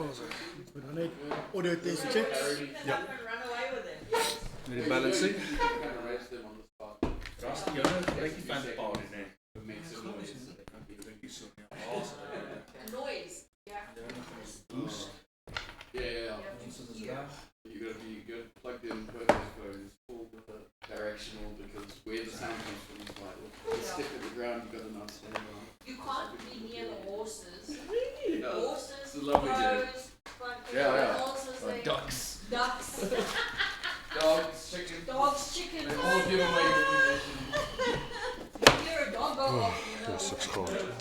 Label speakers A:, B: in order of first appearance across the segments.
A: We dan net audio test checks.
B: Ja. Met die balancing. Rusty, jy gebruik die fan power nie.
C: Noise.
B: Boost.
D: Yeah. You gotta be good plugged in perfect for it's full directional because where the sound comes from is like the stick at the ground you gotta not stand on.
C: You can't be near the horses.
D: Yeah.
C: Horses,
D: It's a lovely game.
C: crows,
D: Yeah.
C: horses,
D: Ducks.
C: ducks,
D: Dogs, chicken.
C: dogs, chickens.
D: They all give away your position.
C: You're a dog off, you know.
B: Dis 6 grade.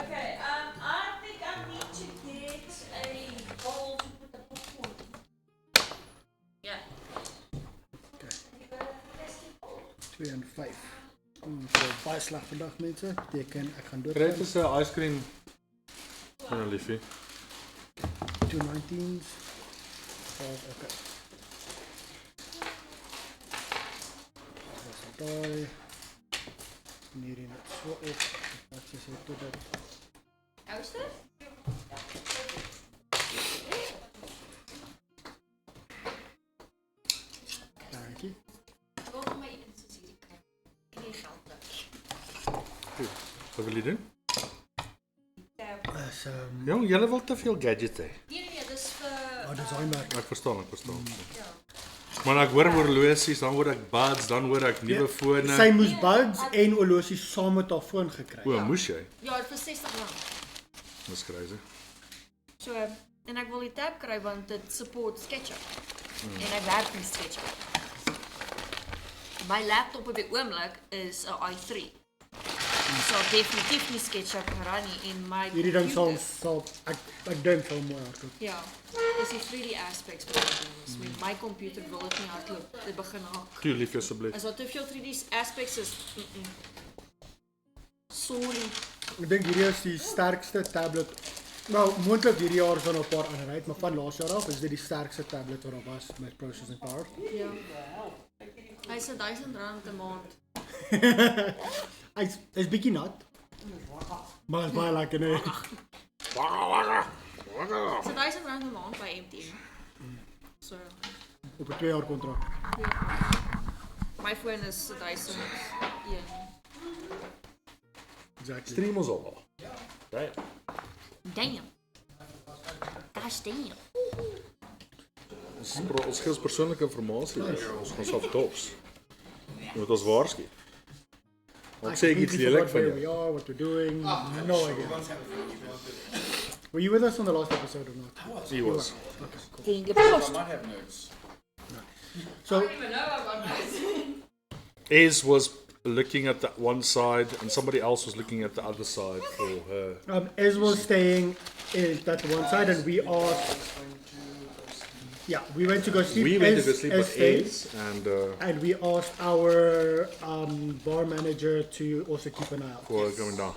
C: Okay, I think I need to get a bowl to put the popcorn in. Yeah.
A: Okay.
C: You got a plastic bowl?
A: 2 en 5. So baie sleg vandag mense. Teken ek gaan dood.
B: Kry dit is 'n ice cream. Van 'n liefie.
A: 2 19s. Okay. Dis daai. Hierdie net so op. Wat jy sê tot dit.
C: Ouster?
A: Dankie.
C: Ek wil my iets soos hierdie kry. Ek het geld nou.
B: Goed. Wat wil jy doen?
A: Is
B: Jong, julle wil te veel gadgets hê.
C: Nee, dis vir...
A: oh, dis daai merk.
B: Ek verstaan.
C: Ja.
B: Maar ek hoor horlosies, dan hoor ek buds, dan hoor ek nuwe fone.
A: Sy moes buds en horlosies saam met haar foon gekry.
B: O, moes jy?
C: Ja, vir R60.
B: Dis crazy.
C: So, en ek wil die tab kry want dit support SketchUp. En ek werk met SketchUp. My laptop op die oomblik is 'n i3. So definitief nie SketchUp gerun nie en my
A: Hierdie ding sal
C: computer-
A: ek dink sal mooi hardloop.
C: Ja, dis die 3D aspects wat ek doen. Met my computer wil dit nie hardloop. Dit begin haak.
B: Toe lief asseblief.
C: As daar te veel 3D aspects is, sorry.
A: Ek dink hierdie is die sterkste tablet. Nou, moontlik hierdie jaar is daar nog 'n paar ander uit, maar van laas jaar af is dit die sterkste tablet wat daar was met processing power.
C: Ja. Hy's R1000 'n maand.
A: Hy's bietjie nat. Maar is baie lekker nee.
C: Dis R1000 'n maand by MTN. So,
A: Op 'n 2 jaar kontrak.
C: ja. My foon is R1001.
A: Exactly.
B: Stream ons al. Ja.
C: Damn. Gosh damn.
B: Ons gee ons persoonlike inligting. Ons gaan self tops. Jy moet ons waarsku. Wat sê ek iets lelik van
A: where we
B: jou?
A: are, what we're doing. No idea. Were you with us on the last episode or not?
B: He was.
C: Can you get post?
D: I might have notes.
A: So,
C: even know about this.
B: Ez was looking at that one side and somebody else was looking at the other side for her.
A: Ez was staying at that one side and we asked, yeah, we went to go sleep.
B: We went to go
A: Ez
B: sleep with
A: stayed,
B: Ez
A: and we asked our bar manager to also keep an eye out.
B: for her coming down.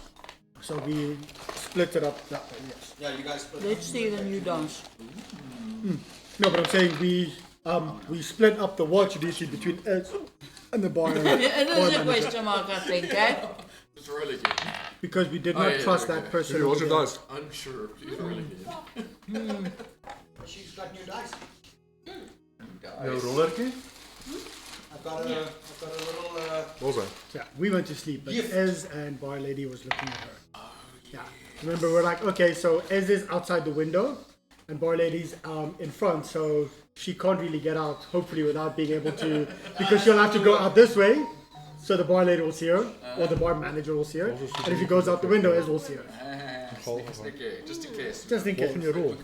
A: So we split it up that way, yes.
D: Yeah, you guys put
C: Let's see the new dance.
A: No, but I'm saying we split up the watch duty between Ez and the bar,
C: Dit
A: bar
C: is 'n
A: manager
C: question mark, I think, hè?
D: It's really good.
A: because we did
D: Oh,
A: not
D: yeah,
A: trust
D: okay.
A: that person.
B: What's your
A: over
B: dice?
D: Unsure. It's really good.
E: She's got new dice.
B: Jou rollertjie?
E: I've got a little.
B: Wat was hy?
A: there. Yeah, we went to sleep, but
E: Gift.
A: Ez and bar lady was looking at her. Yeah. Remember, we're like, okay, so Ez is outside the window, and bar lady's in front, so she can't really get out, hopefully, without being able to, because she'll have to go out this way, so the bar lady will see her, or the bar manager will see her, and if she goes out the window, Ez will see her,
D: Okay, just in case.
A: just in
B: Wat van jou
A: case.
B: rol?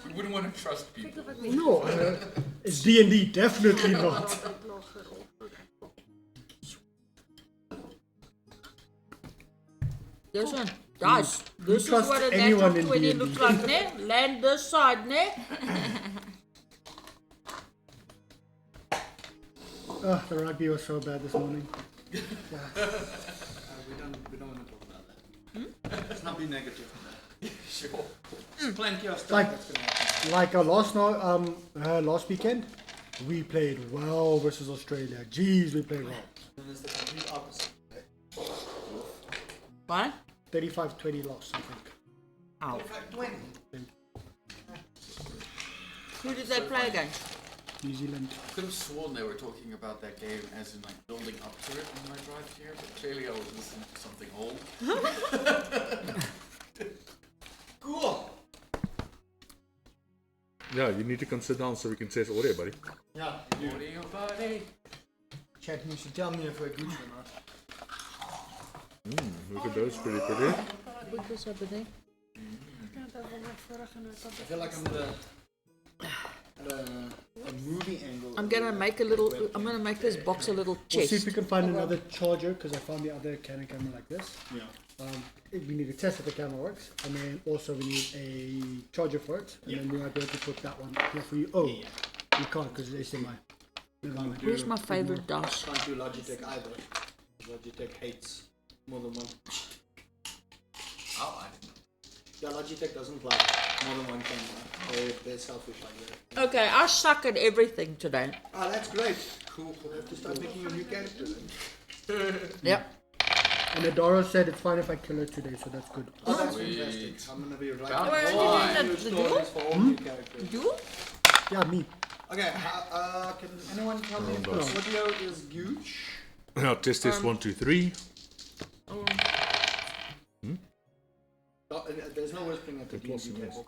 D: We wouldn't want to trust people.
A: No, it's D&D, definitely not.
C: This one. Guys, this is
A: trust
C: what a
A: anyone
C: natural
A: in
C: 20
A: D&D.
C: looks like, ne? Land this side, ne?
A: Oh, the rugby was so bad this morning.
E: We don't want to talk about that. Let's not be negative on that.
D: Sure.
E: There's plenty of stuff
A: Like-
E: that's going to happen.
A: Like last weekend, we played well versus Australia. Jeez, we played well.
E: And it's the complete opposite.
C: What?
A: 35-20 loss, I think.
F: Ow.
E: 20.
F: Who did they play against?
A: New Zealand.
D: I could have sworn they were talking about that game as in like building up to it on my drive here, but clearly I was listening to something old.
E: Cool.
B: Yeah, you need to come sit down so we can test audio, buddy.
E: Yeah.
D: Audio buddy.
E: Chat, you should tell me if we're good or not.
B: Look at those, pretty pretty.
F: What was happening?
E: I feel like I'm at a movie angle.
F: I'm gonna make a little. I'm gonna make this box a little
A: We'll see if
F: chest.
A: we can find another charger because I found the other Canon camera like this.
E: Yeah.
A: We need to test if the camera works, and then also we need a charger for it, and then we might be able to put that one here for you. Oh, you can't because it's HDMI. Never mind.
F: Where's my favorite dash?
E: Can't do Logitech either. Logitech hates more than one.
D: Oh, I didn't know.
E: Yeah, Logitech doesn't like more than one camera. They're selfish like that.
F: Okay, I suck at everything today.
E: Oh, that's great. Cool. We'll have to start making a new character then.
F: Yep.
A: And Adara said it's fine if I kill her today, so that's good.
E: Oh, that's
D: Sweet.
E: fantastic. I'm gonna be right
D: About
E: back.
D: time.
E: New
F: The
E: stories for all new characters.
F: You?
A: Yeah, me.
E: Okay, can anyone tell me if
B: No.
E: the audio is gooch?
B: Now test this 1, 2, 3.
E: Oh, there's no whispering at the
B: It was
E: D&D
B: nice.
E: table.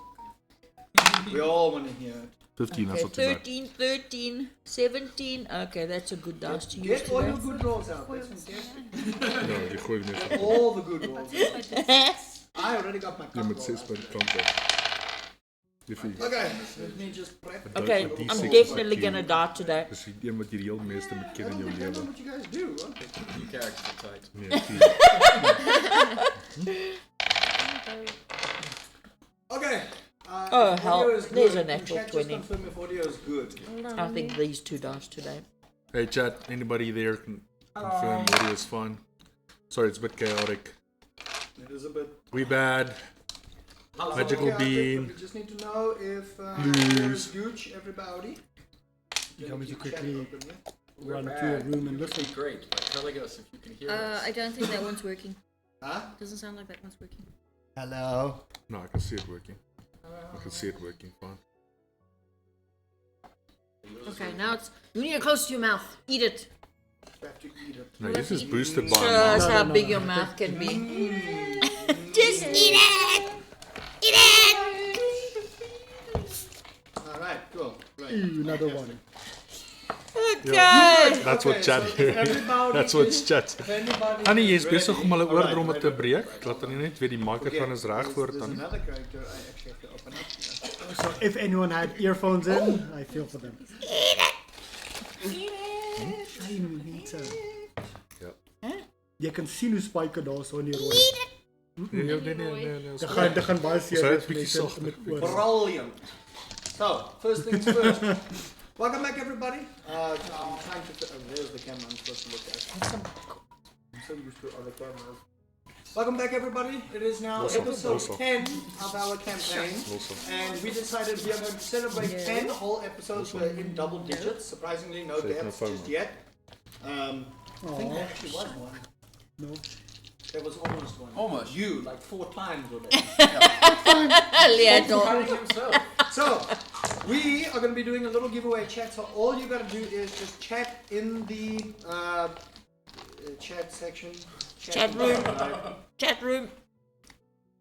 E: We all want to hear it.
B: 15, that's
F: Okay,
B: not too bad.
F: 13, 13, 17. Okay, that's a good dash to use
E: Get all your
F: today.
E: good rolls out. That's fantastic.
B: Ja, die gooi ik net op.
E: All the good rolls. I already got my
B: Je
E: cup
B: moet
E: roll
B: 6
E: out.
B: bij de kant op. Die vier.
E: Okay, let me just prep.
F: Okay,
B: Die
F: I'm
B: six
F: definitely
B: is
F: gonna die today.
B: Dus die een wat je die heel meeste moet
E: I
B: kennen in
E: don't
B: jouw
E: think I know
B: leven.
E: what you guys do, huh?
D: New characters are tight.
B: Nee, die.
E: Okay.
F: Oh,
E: if
F: hell,
E: audio is
F: there's
E: good,
F: a
E: can
F: natural
E: chat
F: 20.
E: Just confirm if audio is good.
F: I think these two dash today.
B: Hey chat, anybody there can confirm audio is fine. Sorry, it's a bit chaotic.
E: It is a bit.
B: We bad. Magical
E: Okay, I think
B: bean.
E: We just need to know if audio is gooch, everybody.
A: You want me to
E: Keep chat
A: quickly
E: open, yeah?
A: run to a room and listen?
D: Be great by telling us if you can hear us.
C: I don't think that one's working.
E: Huh?
C: Doesn't sound like that one's working.
E: Hello.
B: No, I can see it working. I can see it working fine.
C: Okay, now it's. You need it close to your mouth. Eat it.
E: You have to eat it.
B: No, this is boosted by
F: Shows
B: mouth.
F: how
A: no,
F: big
A: no.
F: your mouth can be.
C: Just eat it. Eat it.
E: Alright, cool. Right.
A: Ooh, another one.
F: Okay.
B: That's what
E: Okay,
B: chat
E: so
B: here.
E: everybody
B: That's what
E: is-
B: chat.
E: If anybody
B: Annie, jy is
E: ready-
B: besig om hulle
E: Alright,
B: oordromme te
E: ready.
B: breek. Laat hulle net weet die microfoon is reg voor
E: There's
B: dan.
E: another character I actually have to open up here.
A: So if anyone had earphones in, I feel for them. Shame, Nita.
B: Ja.
A: Jy kan sien hoe Spike daar so in die rooi.
B: Nee.
A: Dit gaan baie seer
B: Ons het
A: wees
B: bietjie
A: mense
B: sag
A: met oor.
E: Brilliant. So, first things first. Welcome back, everybody. I'm trying to. There's the camera I'm supposed to look at. I'm so used to other cameras. Welcome back, everybody. It is now episode 10 of our campaign. And we decided we are going to celebrate 10 whole episodes. We're in double digits. Surprisingly, no
B: Safe, no
E: deaths
B: phone.
E: just yet. I think there actually was one.
A: No.
E: There was almost one.
D: Almost.
E: You, like 4 times already.
F: Leandro.
D: Fighting himself.
E: So, we are going to be doing a little giveaway chat. So all you got to do is just chat in the chat section.
F: Chat room. Chat room.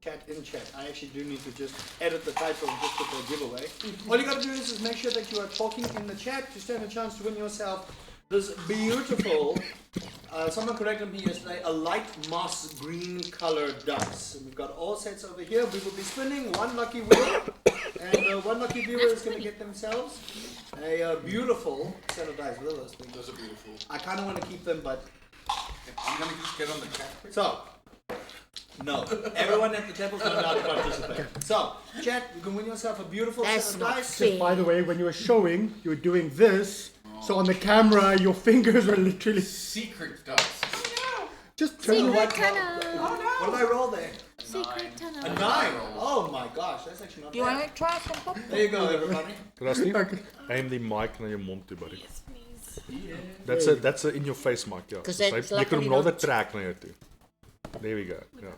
E: Chat in chat. I actually do need to just edit the title and just put the giveaway. All you got to do is just make sure that you are talking in the chat to stand a chance to win yourself this beautiful, someone corrected me yesterday, a light moss green colored dice. And we've got all sets over here. We will be spinning one lucky wheel, and one lucky viewer is going to get themselves a beautiful set of dice. What are those things?
D: Those are beautiful.
E: I kind of want to keep them, but
D: I'm gonna just get on the chat.
E: so. No, everyone at the table's not allowed to participate. So, chat, you can win yourself a beautiful
F: That's
E: set of
F: not
E: dice.
F: fair.
A: By the way, when you were showing, you were doing this. So on the camera, your fingers were literally
D: Secret dice.
A: just turning.
E: What did I roll there?
C: Secret
E: A
C: tunnel.
E: 9. Oh my gosh, that's actually not
F: You
E: bad.
F: want to try some popcorn?
E: There you go, everybody.
B: Ras nie. Aim die mic na jou mond toe, buddy.
C: Yes, please.
B: That's a in your face mic, ja.
F: 'Cause
B: So
F: it's
B: jy kan hom
F: luckily
B: nader
F: not-
B: trek na jou toe. There we go. Ja.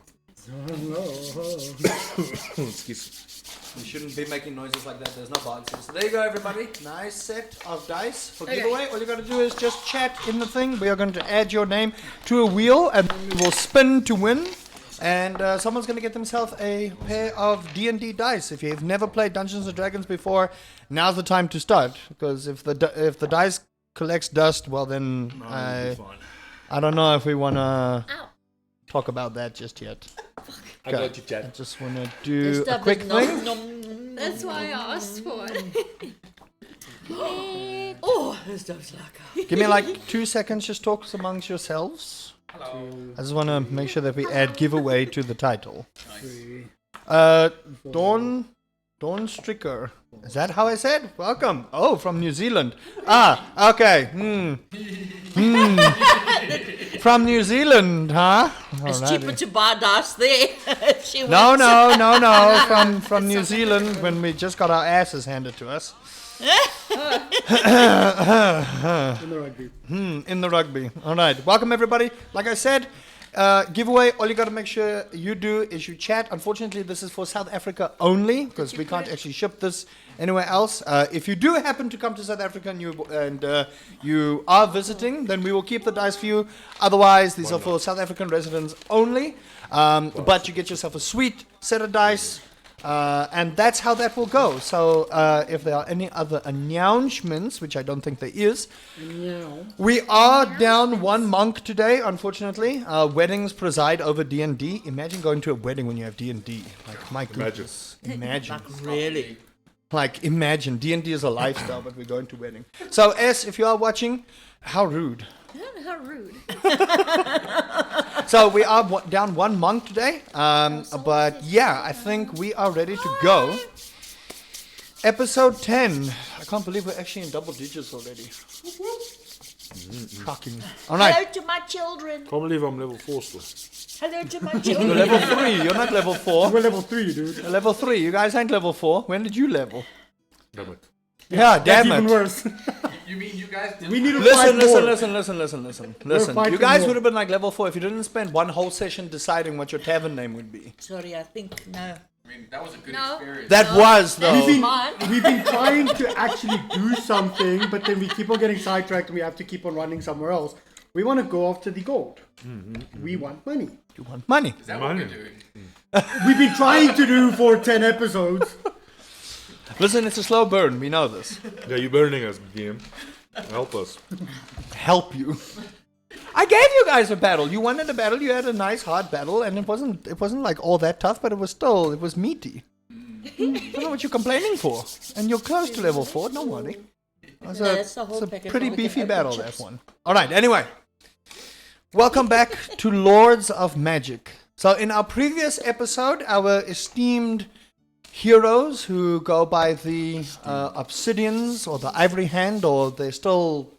B: Excuse
E: You shouldn't be making noises like that. There's no boxes. So there you go, everybody. Nice set of dice for
C: Okay.
E: giveaway. All you got to do is just chat in the thing. We are going to add your name to a wheel, and then we will spin to win. And someone's going to get themselves a pair of D&D dice. If you've never played Dungeons and Dragons before, now's the time to start. Because if the dice collects dust, well then I don't know if we want to talk about that just yet.
B: I got you,
E: I
B: Chad.
E: just want to
F: The
E: do a
F: stuff
E: quick
F: is
E: thing.
C: That's why I asked for it.
F: Oh, this stuff's like.
E: Give me like 2 seconds, just talk amongst yourselves. I just want to make sure that we add giveaway to the title. Dawn Stricker. Is that how I said? Welcome. Oh, from New Zealand. Ah, okay. From New Zealand, huh?
F: It's
E: Alrighty.
F: cheaper to buy dice there. She
E: No,
F: wins.
E: no. From New Zealand, when we just got our asses handed to us.
A: In the rugby.
E: In the rugby. All right. Welcome, everybody. Like I said, giveaway. All you got to make sure you do is you chat. Unfortunately, this is for South Africa only because we can't actually ship this anywhere else. If you do happen to come to South Africa and you are visiting, then we will keep the dice for you. Otherwise, these are for South African residents only. But you get yourself a sweet set of dice. And that's how that will go. So if there are any other announcements, which I don't think there is, we are down one monk today, unfortunately. Weddings preside over D&D. Imagine going to a wedding when you have D&D. Like, my goodness. Imagine.
F: Really?
E: Like, imagine. D&D is a lifestyle, but we're going to wedding. So, S, if you are watching, how rude.
C: How rude.
E: So we are down one monk today, but yeah, I think we are ready to go. Episode 10. I can't believe we're actually in double digits already. Shocking. All
F: Hello
E: right.
F: to my children.
B: Can't believe I'm level 4 still.
F: Hello to my
E: You're
F: children.
E: level 3. You're not level 4.
A: We're level 3, dude.
E: You're level 3. You guys ain't level 4. When did you level?
B: Damn it.
E: Yeah,
A: That's
E: damn
A: even
E: it.
A: worse.
D: You mean you guys did
A: We need to fight more.
E: Listen.
A: fighting
E: You guys
A: more.
E: would have been like level 4 if you didn't spend one whole session deciding what your tavern name would be.
F: Sorry, I think no.
D: I mean, that was a good
C: No.
D: experience.
E: That was, though.
C: That's mine.
A: We've been trying to actually do something, but then we keep on getting sidetracked and we have to keep on running somewhere else. We want to go after the gold. We want money.
E: You want money.
D: Is that what we're doing?
A: We've been trying to do for 10 episodes.
E: Listen, it's a slow burn. We know this.
B: Yeah, you're burning us, DM. Help us.
E: Help you. I gave you guys a battle. You wanted a battle. You had a nice hard battle, and it wasn't like all that tough, but it was meaty. I don't know what you're complaining for. And you're close to level 4. Don't worry. It's
F: that's the whole
E: a
F: package.
E: pretty
F: We can
E: beefy
F: open
E: battle,
F: chips.
E: that one. All right. Anyway, welcome back to Lords of Magic. So in our previous episode, our esteemed heroes who go by the obsidians or the ivory hand, or they're still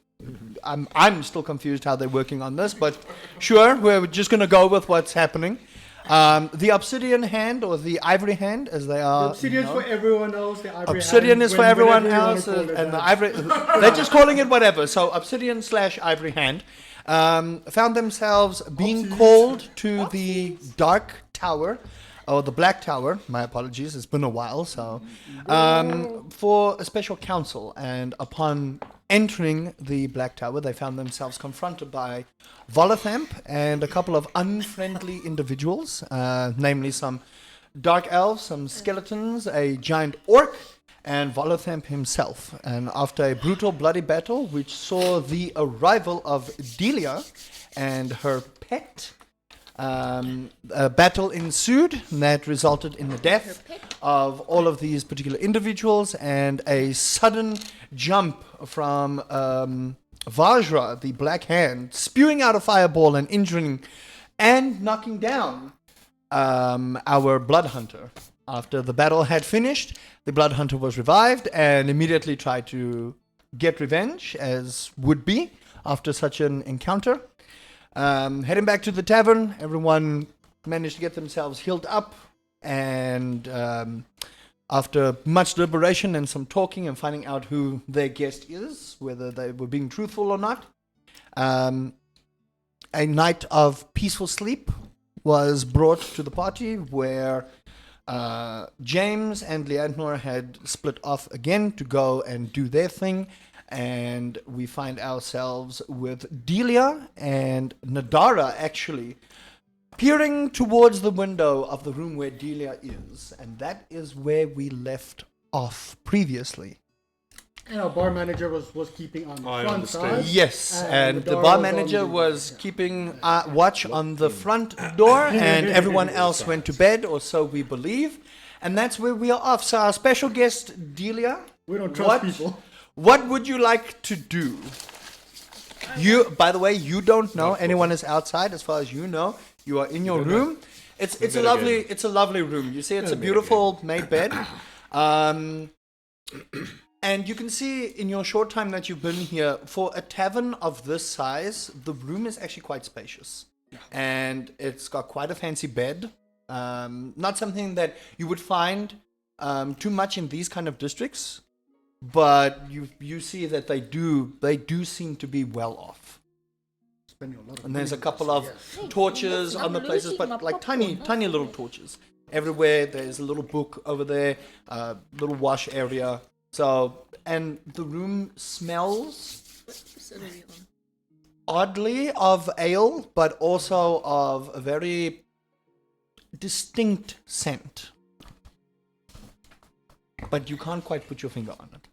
E: I'm still confused how they're working on this, but sure, we're just going to go with what's happening. The obsidian hand, or the ivory hand, as they are.
A: Obsidian's for everyone else. The ivory
E: Obsidian
A: hand,
E: is for everyone
A: whatever you wanna
E: else,
A: call it,
E: and the
A: that.
E: ivory. They're just calling it whatever. So obsidian / ivory hand found themselves being called to the Dark Tower. Or the Black Tower, my apologies, it's been a while, so, for a special council. And upon entering the Black Tower, they found themselves confronted by Volothamp and a couple of unfriendly individuals, namely some dark elves, some skeletons, a giant orc, and Volothamp himself. And after a brutal, bloody battle, which saw the arrival of Delia and her pet, a battle ensued that resulted in the death of all of these particular individuals, and a sudden jump from Vajra, the Black Hand, spewing out a fireball and injuring and knocking down our Blood Hunter. After the battle had finished, the Blood Hunter was revived and immediately tried to get revenge, as would be after such an encounter. Heading back to the tavern, everyone managed to get themselves healed up, and after much deliberation and some talking and finding out who their guest is, whether they were being truthful or not, a night of peaceful sleep was brought to the party where James and Leandnor had split off again to go and do their thing, and we find ourselves with Delia and Nadara actually peering towards the window of the room where Delia is, and that is where we left off previously.
A: And our bar manager was keeping on the
B: I
A: front
B: understand.
A: side.
E: Yes, and the
A: Nadara
E: bar
A: was on
E: manager
A: the-
E: was keeping watch on the front door, and everyone else went to bed, or so we believe. And that's where we are off. So our special guest, Delia,
A: We don't trust people.
E: what would you like to do? You, by the way, you don't know. Anyone is outside, as far as you know. You are in your room. It's a lovely room. You see, it's a beautiful made bed. And you can see in your short time that you've been here, for a tavern of this size, the room is actually quite spacious. And it's got quite a fancy bed. Not something that you would find too much in these kind of districts, but you see that they do seem to be well off.
A: Spending a lot of
E: And there's a
A: money
E: couple
A: on
E: of
A: this,
E: torches on the places, but like tiny little torches everywhere. There's a little book over there, little wash area. So, and the room smells oddly of ale, but also of a very distinct scent. But you can't quite put your finger on it.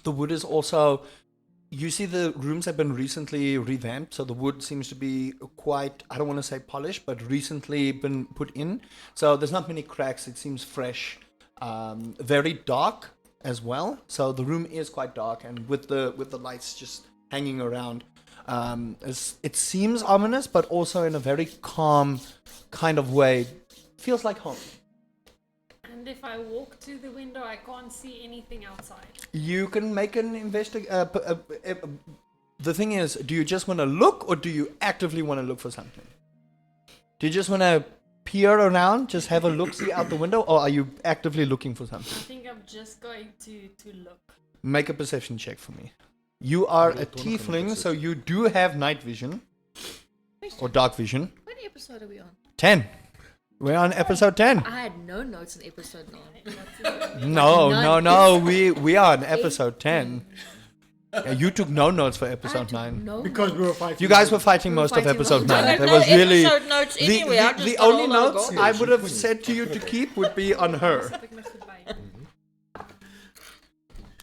E: The wood is also, you see the rooms have been recently revamped, so the wood seems to be quite, I don't want to say polished, but recently been put in. So there's not many cracks, it seems fresh. Very dark as well, so the room is quite dark, and with the lights just hanging around, it seems ominous, but also in a very calm kind of way. Feels like home.
G: And if I walk to the window, I can't see anything outside.
E: You can make an the thing is, do you just want to look, or do you actively want to look for something? Do you just want to peer around, just have a look-see out the window, or are you actively looking for
G: I
E: something?
G: think I'm just going to look.
E: Make a perception check for me. You are a tiefling, so you do have night vision. Or dark vision.
C: What episode are we on?
E: 10. We're on episode 10.
C: I had no notes in episode 9.
E: No. We are on episode 10. Yeah, you took no notes for episode 9.
C: No.
A: because we were fighting.
E: You guys were fighting
C: We were
E: most of
C: fighting
E: episode
C: most of
E: 9.
C: it.
E: There
F: No
E: was really
F: episode notes anyway. I just
E: the
F: got
E: only
F: all over
E: notes
F: garbage.
E: I would have said to you to keep would be on her.
G: Stop ik nog goed bij.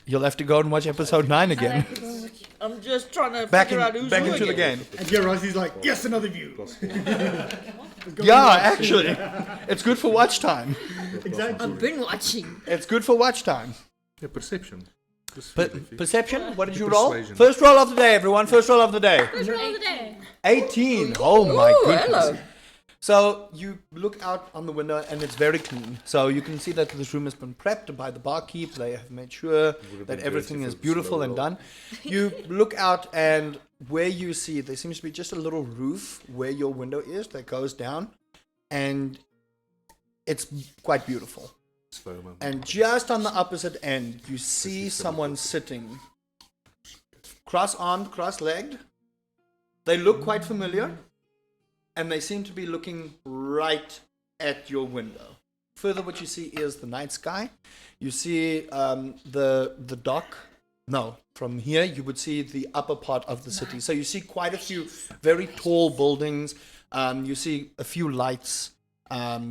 E: You'll have to go and watch episode 9 again.
F: I'm just trying to
E: Back
F: figure out who's
E: back
F: who
E: into the
F: again.
E: game.
A: And yeah, Rossie's like, yes, another view.
E: Yeah, actually, it's good for watch time.
A: Exactly.
C: I've been watching.
E: It's good for watch time.
B: Yeah, perception. Just
E: But
B: feel it.
E: perception? What did you roll?
B: Persuasion.
E: First roll of the day, everyone. First roll of the day.
G: First roll of the day.
E: 18. Oh my
F: Ooh,
E: goodness.
F: hello.
E: So you look out on the window and it's very clean. So you can see that this room has been prepped by the barkeep. They have made sure
B: been
E: that
B: dirty
E: everything
B: for
E: is
B: the
E: beautiful
B: slow
E: and
B: roll.
E: done. You look out, and where you see there seems to be just a little roof where your window is that goes down, and it's quite beautiful.
B: Slow moment.
E: And just on the opposite end, you see someone sitting, cross-armed, cross-legged. They look quite familiar, and they seem to be looking right at your window. Further, what you see is the night sky. You see the dock. No, from here you would see the upper part of the city. So you see quite a few very tall buildings. You see a few lights,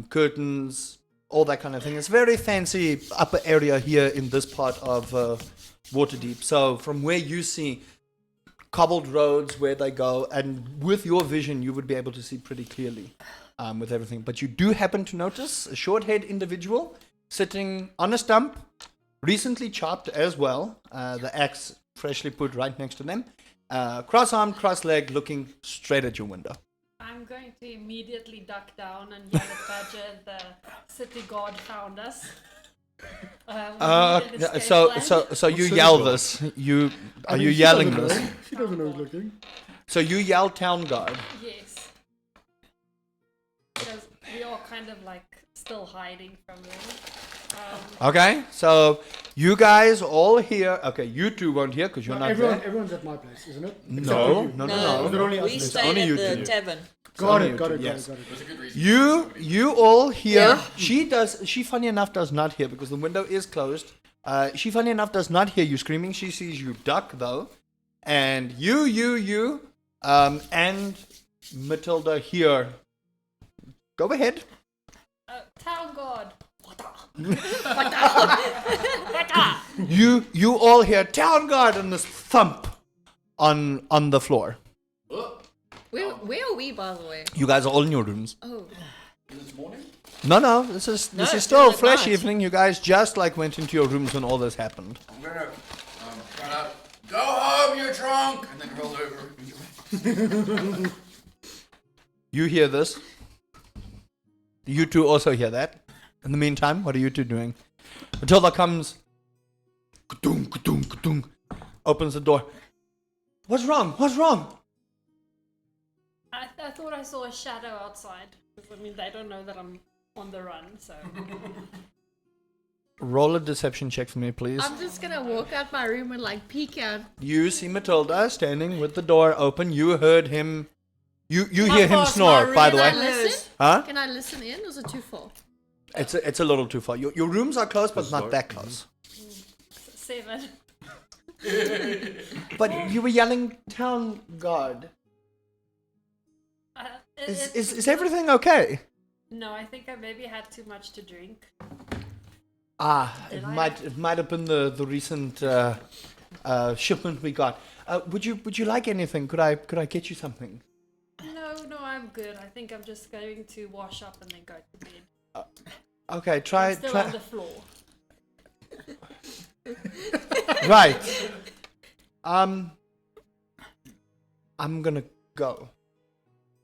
E: curtains, all that kind of thing. It's very fancy upper area here in this part of Waterdeep. So from where you see cobbled roads where they go, and with your vision you would be able to see pretty clearly with everything. But you do happen to notice a short-haired individual sitting on a stump, recently chopped as well, the axe freshly put right next to them, cross-armed, cross-legged, looking straight at your window.
G: I'm going to immediately duck down and yell at Badger, the city guard found us. We need an escape plan.
E: So you
B: City
E: yell
B: guard?
E: this. You
A: I
E: are
A: mean,
E: you
A: she
E: yelling
A: doesn't
E: this?
A: know. She doesn't know who's looking.
E: So you yell town guard.
G: Yes. Because we are kind of like still hiding from them.
E: Okay, so you guys all here. Okay, you two won't hear because you're
A: No,
E: not there.
A: everyone's at my place, isn't it?
E: No.
A: Was it only us?
F: we
A: It's
F: stayed
E: only
F: at
E: you
F: the
E: two.
F: tavern.
A: Got
E: only
A: it, got
E: you
A: it,
E: two,
A: got
E: yes.
A: it, got it.
D: There's a good reason.
E: You all hear.
F: Yeah.
E: She funny enough does not hear because the window is closed. She funny enough does not hear you screaming. She sees you duck though, and you, and Matilda hear. Go ahead.
G: Town guard.
E: You all hear town guard and this thump on the floor.
F: Where are we, by the way?
E: You guys are all in your rooms.
F: Oh.
D: Is it morning?
E: No, this is
F: it's
E: still
F: still
E: fresh
F: at night.
E: evening. You guys just like went into your rooms when all this happened.
D: I'm gonna shout out, go home, you're drunk! And then roll over.
E: You hear this. You two also hear that. In the meantime, what are you two doing? Matilda comes. Ka-dung, ka-dung, ka-dung, opens the door. What's wrong? What's wrong?
G: I thought I saw a shadow outside. 'Cause, I mean, they don't know that I'm on the run, so.
E: Roll a deception check for me, please.
F: I'm just gonna walk out my room and like peek out.
E: You see Matilda standing with the door open. You heard him. You
F: How
E: hear him
F: far is
E: snore,
F: my
E: by the
F: room?
E: way.
F: Can I listen?
E: Huh?
F: Can I listen in, or is it too far?
E: It's a little too far. Your rooms are close, but not that close.
G: 7.
E: But you were yelling, "Town guard." Is everything okay?
G: No, I think I maybe had too much to drink.
E: It might have been the recent shipment we got. Would you like anything? Could I get you something?
G: No, I'm good. I think I'm just going to wash up and then go to bed.
E: Okay,
G: I'm
E: try.
G: still on the floor.
E: Right. I'm gonna go.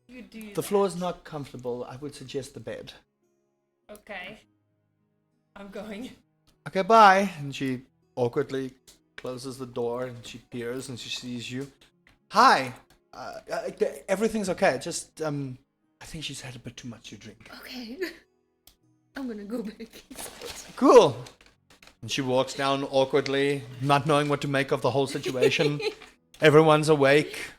G: You do
E: The
G: that.
E: floor is not comfortable. I would suggest the bed.
G: Okay. I'm going.
E: Okay, bye. And she awkwardly closes the door and she peers and she sees you. Hi. Everything's okay. Just I think she's had a bit too much to drink.
F: Okay. I'm gonna go back.
E: Cool. And she walks down awkwardly, not knowing what to make of the whole situation. Everyone's awake.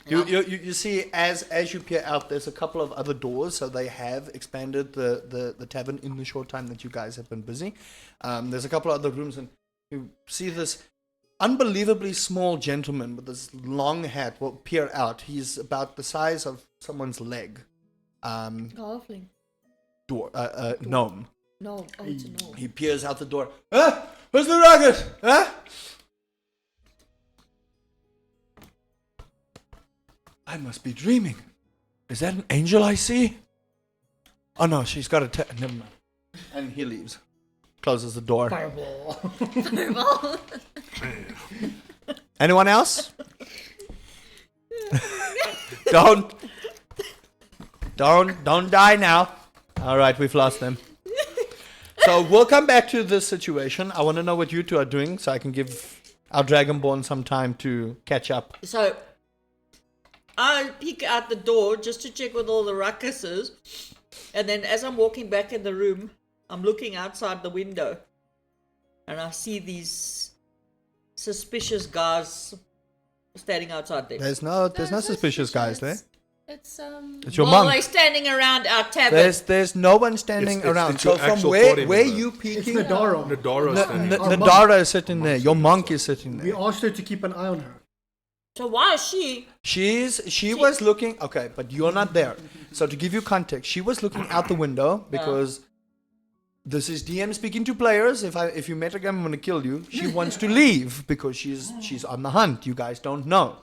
E: You see, as you peer out, there's a couple of other doors, so they have expanded the tavern in the short time that you guys have been busy. There's a couple of other rooms, and you see this unbelievably small gentleman with this long hat will peer out. He's about the size of someone's leg.
F: Halfling.
E: Gnome.
F: No, oh, it's a no.
E: He peers out the door. Huh? Where's the rocket? Huh? I must be dreaming. Is that an angel I see? Oh no, she's got a never mind. And he leaves. Closes the door.
A: Fireball.
E: Anyone else? Don't die now. Alright, we've lost them. So we'll come back to this situation. I want to know what you two are doing so I can give our Dragonborn some time to catch up.
F: So, I peek out the door just to check what all the ruckus is. And then as I'm walking back in the room, I'm looking outside the window. And I see these suspicious guys standing outside there.
E: There's no suspicious guys there.
F: It's
E: It's your
F: well,
E: monk.
F: they're standing around our tavern.
E: There's no one standing
B: It's
E: around.
B: your
E: So from
B: actual
E: where
B: body
E: you
A: It's
E: peeking?
A: Nadara.
B: Nadara is standing.
E: Nadara is sitting there. Your monk is sitting
A: We
E: there.
A: asked her to keep an eye on her.
F: So why is she?
E: She was looking. Okay, but you're not there. So to give you context, she was looking out the window because this is DM speaking to players. If you met again, I'm gonna kill you. She wants to leave because she's on the hunt. You guys don't know.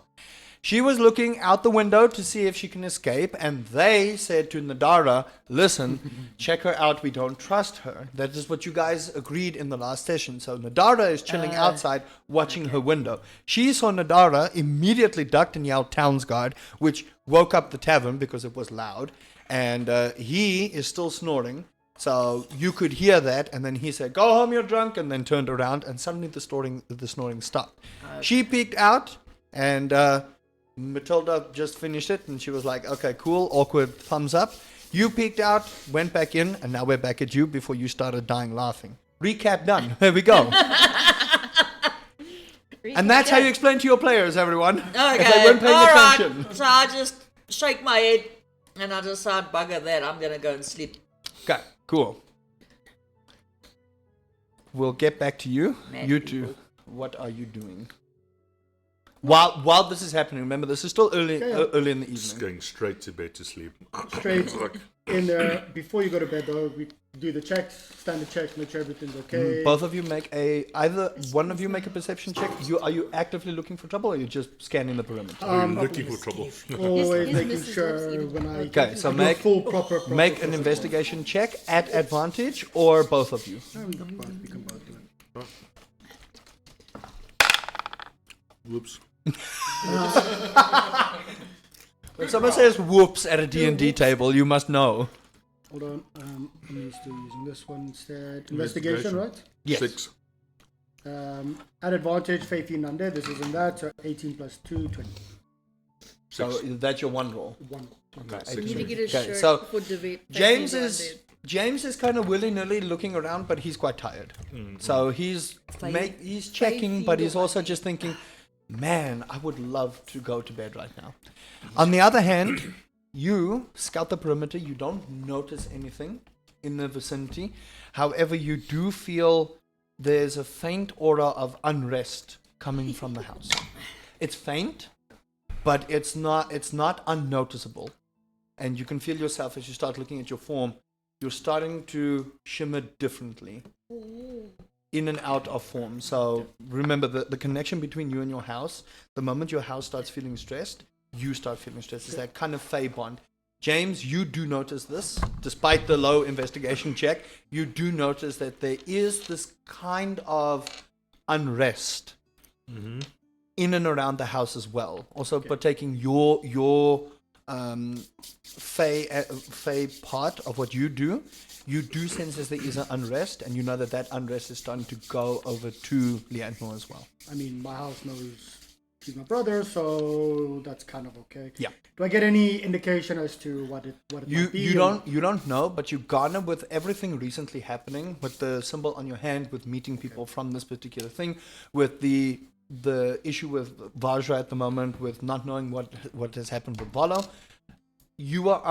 E: She was looking out the window to see if she can escape, and they said to Nadara, listen, check her out, we don't trust her. That is what you guys agreed in the last session. So Nadara is chilling outside, watching her window. She saw Nadara, immediately ducked and yelled Town's Guard, which woke up the tavern because it was loud, and he is still snoring. So you could hear that, and then he said, go home, you're drunk, and then turned around, and suddenly the snoring stopped. She peeked out, and Matilda just finished it, and she was like, okay, cool, awkward thumbs up. You peeked out, went back in, and now we're back at you before you started dying laughing. Recap done. There we go. And that's how you explain to your players, everyone.
F: Okay,
E: If they weren't paying
F: all right.
E: attention.
F: So I just shake my head. And I decide, bugger that, I'm gonna go and sleep.
E: Okay, cool. We'll get back to you.
F: Mad
E: You
F: people.
E: two, what are you doing? While this is happening, remember this is still early early in the
B: Just
E: evening.
B: going straight to bed to sleep.
A: Straight in there. Before you go to bed, though, we do the checks, standard checks, make sure everything's okay.
E: Both of you make either one of you make a perception check. Are you actively looking for trouble, or are you just scanning the perimeter?
B: We're looking for trouble.
A: Always
H: His
A: making
H: missus
A: sure
H: loves you.
A: when I
E: Okay, so
A: I do a
E: make-
A: full proper
E: Make an investigation check at advantage, or both of you.
A: We can both do it.
B: Whoops.
E: When someone says "whoops" at a D&D table, you must know.
A: Hold on, I'm used to using this one instead. Investigation, right?
E: Yes.
B: 6.
A: At advantage, Faith in under. This isn't that, so 18 plus 2, 20.
E: So that's your one roll.
A: One.
H: You need to get a
E: Okay,
H: shirt
E: so
H: for David.
E: James is kind of willy-nilly looking around, but he's quite tired. So he's checking, but he's also just thinking, man, I would love to go to bed right now. On the other hand, you scout the perimeter. You don't notice anything in the vicinity. However, you do feel there's a faint aura of unrest coming from the house. It's faint, but it's not unnoticeable. And you can feel yourself as you start looking at your form. You're starting to shimmer differently in and out of form. So remember the connection between you and your house. The moment your house starts feeling stressed, you start feeling stressed. It's that kind of fey bond. James, you do notice this, despite the low investigation check. You do notice that there is this kind of unrest in and around the house as well. Also partaking your fey part of what you do. You do sense that there is an unrest, and you know that unrest is starting to go over to Leandmore as well.
A: I mean, my house knows he's my brother, so that's kind of okay.
E: Yeah.
A: Do I get any indication as to what it might be?
E: You don't know, but you garner with everything recently happening, with the symbol on your hand, with meeting people from this particular thing, with the issue with Vajra at the moment, with not knowing what has happened with Valo. You are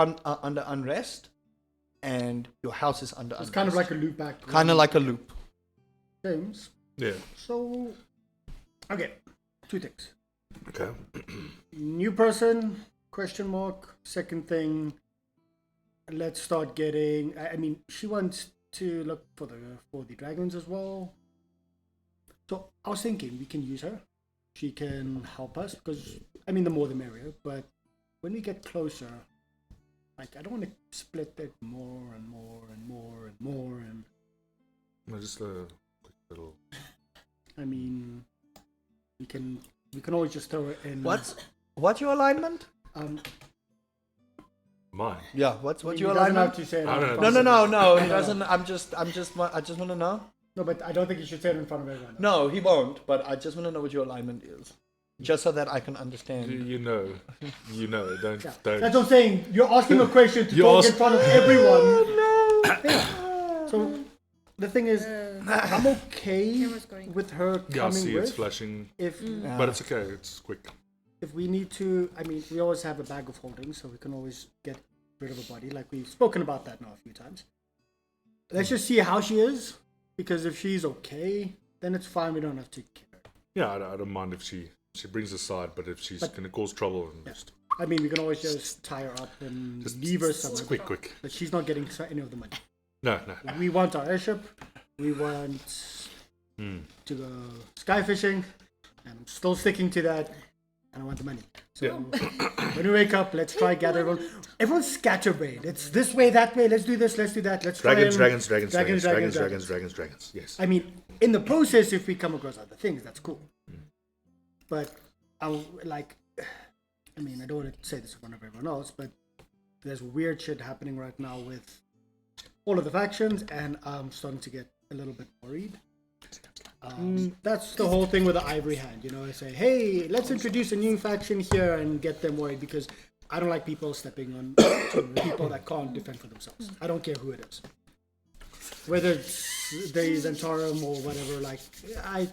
E: under unrest, and your house is under unrest.
A: It's kind of like a loop back.
E: Kind of like a loop.
A: James.
B: Yeah.
A: So, okay, 2 things.
B: Okay.
A: New person, question mark. Second thing, let's start getting, I mean, she wants to look for the dragons as well. So I was thinking we can use her. She can help us because, I mean, the more the merrier. But when we get closer, like, I don't want to split it more and more and more and more. And
B: No, just a quick little.
A: I mean, we can always just throw it in.
E: What's your alignment?
B: Mine.
E: Yeah, what's
A: He
E: your
A: doesn't
E: alignment?
A: have to say it.
B: I don't
A: in
B: know.
A: front
E: No,
A: of
E: he doesn't. I just want to know.
A: No, but I don't think you should say it in front of everyone.
E: No, he won't. But I just want to know what your alignment is, just so that I can understand.
B: You know. Don't.
A: Yeah.
B: Don't.
A: That's what I'm saying. You're asking a question to
B: You
A: talk
B: ask-
A: in front of everyone. Yeah. So the thing is, I'm okay
H: Camera's going.
A: with her
B: Yeah, I
A: coming
B: see it's
A: with.
B: flashing,
A: If
B: but it's okay. It's quick.
A: if we need to, I mean, we always have a bag of holding, so we can always get rid of a body. Like we've spoken about that now a few times. Let's just see how she is, because if she's okay, then it's fine. We don't have to care.
B: Yeah, I don't mind if she brings us aside, but if she's going to cause trouble, then just
A: I mean, we can always just tie her up and leave her somewhere.
B: quick.
A: But she's not getting any of the money.
B: No.
A: We want our airship. We want to go sky fishing. And I'm still sticking to that. And I want the money. So when we wake up, let's try gather everyone. Everyone's scatterbrained. It's this way, that way. Let's do this. Let's do that. Let's try
B: Dragons.
A: and-
B: Yes.
A: I mean, in the process, if we come across other things, that's cool. But I mean, I don't want to say this in front of everyone else, but there's weird shit happening right now with all of the factions, and I'm starting to get a little bit worried. That's the whole thing with the ivory hand, you know. I say, hey, let's introduce a new faction here and get them worried, because I don't like people stepping on to people that can't defend for themselves. I don't care who it is, whether it's the Zentarum or whatever. Like, I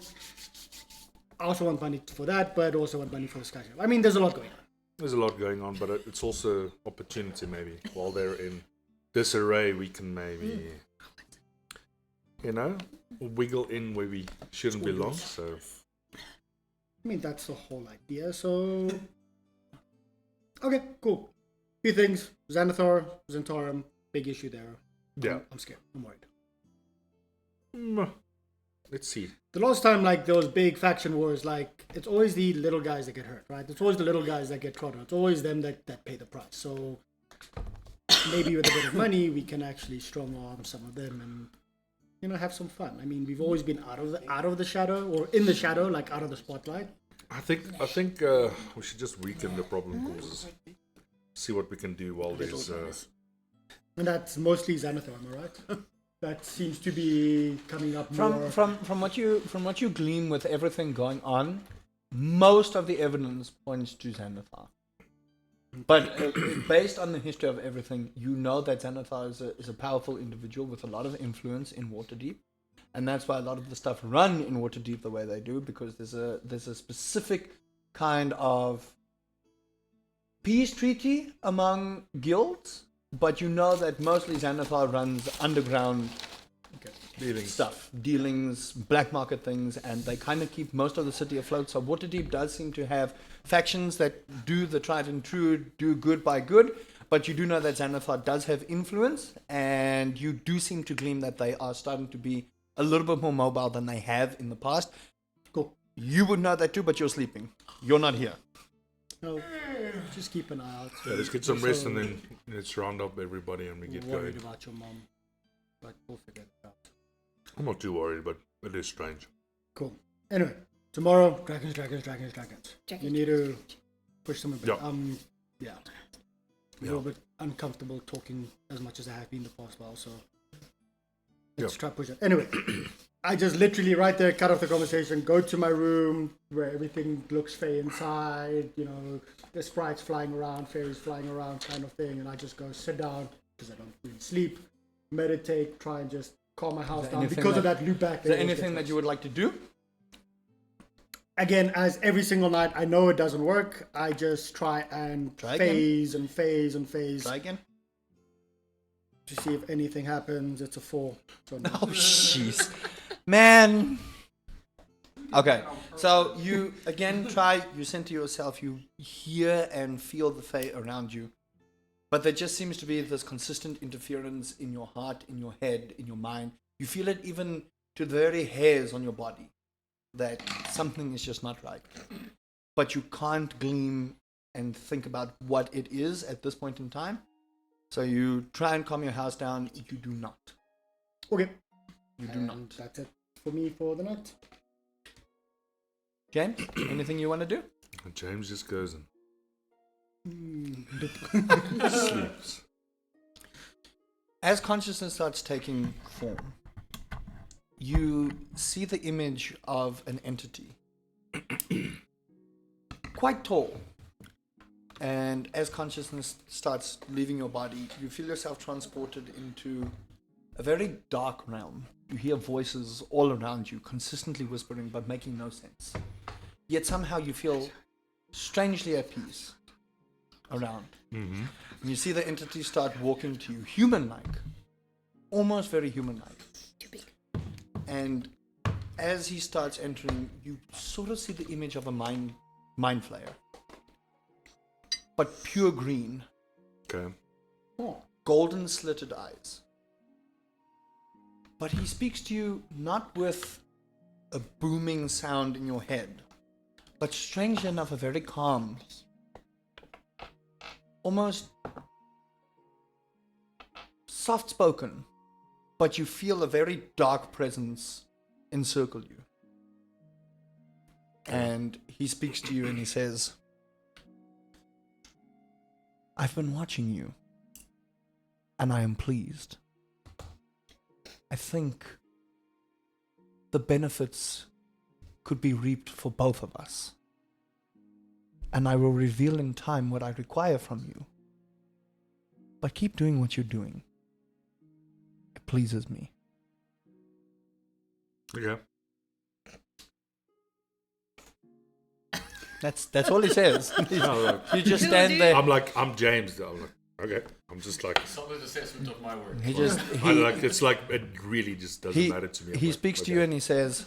A: also want money for that, but also want money for the Skyship. I mean, there's a lot going on.
B: There's a lot going on, but it's also opportunity maybe. While they're in disarray, we can maybe, wiggle in where we shouldn't belong. So,
A: I mean, that's the whole idea. So, okay, cool. Few things. Xanathar, Zentarum, big issue there.
B: yeah.
A: I'm scared. I'm worried.
B: Let's see.
A: The last time, like, those big faction wars, like, it's always the little guys that get hurt, right? It's always the little guys that get trodden. It's always them that pay the price. So, maybe with a bit of money, we can actually strong arm some of them and, have some fun. I mean, we've always been out of the shadow, or in the shadow, like, out of the spotlight.
B: I think we should just weaken the problem causes. See what we can do while there's.
A: And that's mostly Xanathar, am I right? That seems to be coming up more.
E: From what you glean with everything going on, most of the evidence points to Xanathar. But based on the history of everything, you know that Xanathar is a powerful individual with a lot of influence in Waterdeep, and that's why a lot of the stuff run in Waterdeep the way they do, because there's a specific kind of peace treaty among guilds. But you know that mostly Xanathar runs underground dealings, black market things, and they kind of keep most of the city afloat. So Waterdeep does seem to have factions that do the tried and true, do good by good, but you do know that Xanathar does have influence, and you do seem to glean that they are starting to be a little bit more mobile than they have in the past.
A: Cool.
E: You would know that too, but you're sleeping. You're not here.
A: No, just keep an eye out.
B: Yeah, let's get some rest and then let's round up everybody and we get
A: worried
B: going.
A: about your mom, but we'll figure it out.
B: I'm not too worried, but it is strange.
A: Cool. Anyway, tomorrow, dragons. You need to push them a bit.
B: Yeah.
A: A little bit uncomfortable talking as much as I have been the past while, so let's try push it. Anyway, I just literally right there cut off the conversation, go to my room where everything looks fey inside, the sprites flying around, fairies flying around kind of thing, and I just go sit down because I don't really sleep, meditate, try and just calm my house down because of that loop back.
E: Is there anything that you would like to do?
A: Again, as every single night, I know it doesn't work. I just try and phase and phase and phase.
E: Try again.
A: To see if anything happens. It's a 4. So no.
E: Oh, jeez. Man. Okay, so you again try, you center yourself, you hear and feel the fae around you. But there just seems to be this consistent interference in your heart, in your head, in your mind. You feel it even to the very hairs on your body, that something is just not right. But you can't glean and think about what it is at this point in time. So you try and calm your house down. You do not.
A: Okay.
E: You do not.
A: That's it for me for the night.
E: James, anything you want to do?
B: James just goes and
A: Mm.
B: sleeps.
E: As consciousness starts taking form, you see the image of an entity. Quite tall. And as consciousness starts leaving your body, you feel yourself transported into a very dark realm. You hear voices all around you, consistently whispering but making no sense. Yet somehow you feel strangely at peace around.
B: Mm-hmm.
E: And you see the entity start walking to you, human-like. Almost very human-like.
C: Too big.
E: And as he starts entering, you sort of see the image of a mind flayer. But pure green.
B: Okay.
E: Golden slitted eyes. But he speaks to you not with a booming sound in your head, but strangely enough, a very calm, almost soft-spoken, but you feel a very dark presence encircle you. And he speaks to you and he says, I've been watching you, and I am pleased. I think the benefits could be reaped for both of us. And I will reveal in time what I require from you. But keep doing what you're doing. It pleases me.
B: Yeah.
E: That's all he says.
B: No, like,
E: You just stand there.
B: I'm James. I'm like, okay. I'm just like,
D: Solid assessment of my work.
E: He just
B: I like. It's like it really just doesn't matter to me. I'm
E: he
B: like,
E: speaks to
B: okay.
E: you and he says,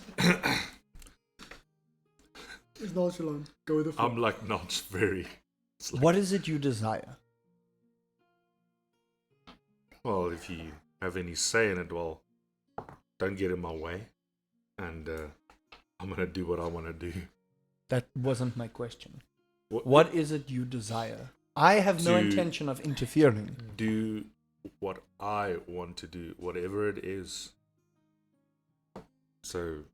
A: It's nonchalant. Go with the flow.
B: I'm like not very. It's like,
E: "What is it you desire?"
B: well, if you have any say in it, well, don't get in my way, and I'm gonna do what I want to do.
E: That wasn't my question.
B: What-
E: What is it you desire? I have no
B: To-
E: intention of interfering.
B: Do what I want to do, whatever it is. So,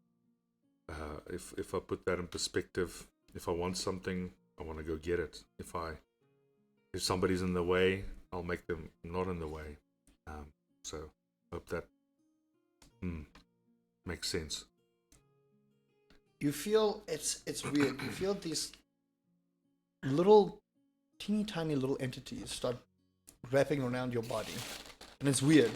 B: if I put that in perspective, if I want something, I want to go get it. If somebody's in the way, I'll make them not in the way. So, hope that makes sense.
E: You feel it's weird. You feel these little, teeny tiny little entities start wrapping around your body, and it's weird.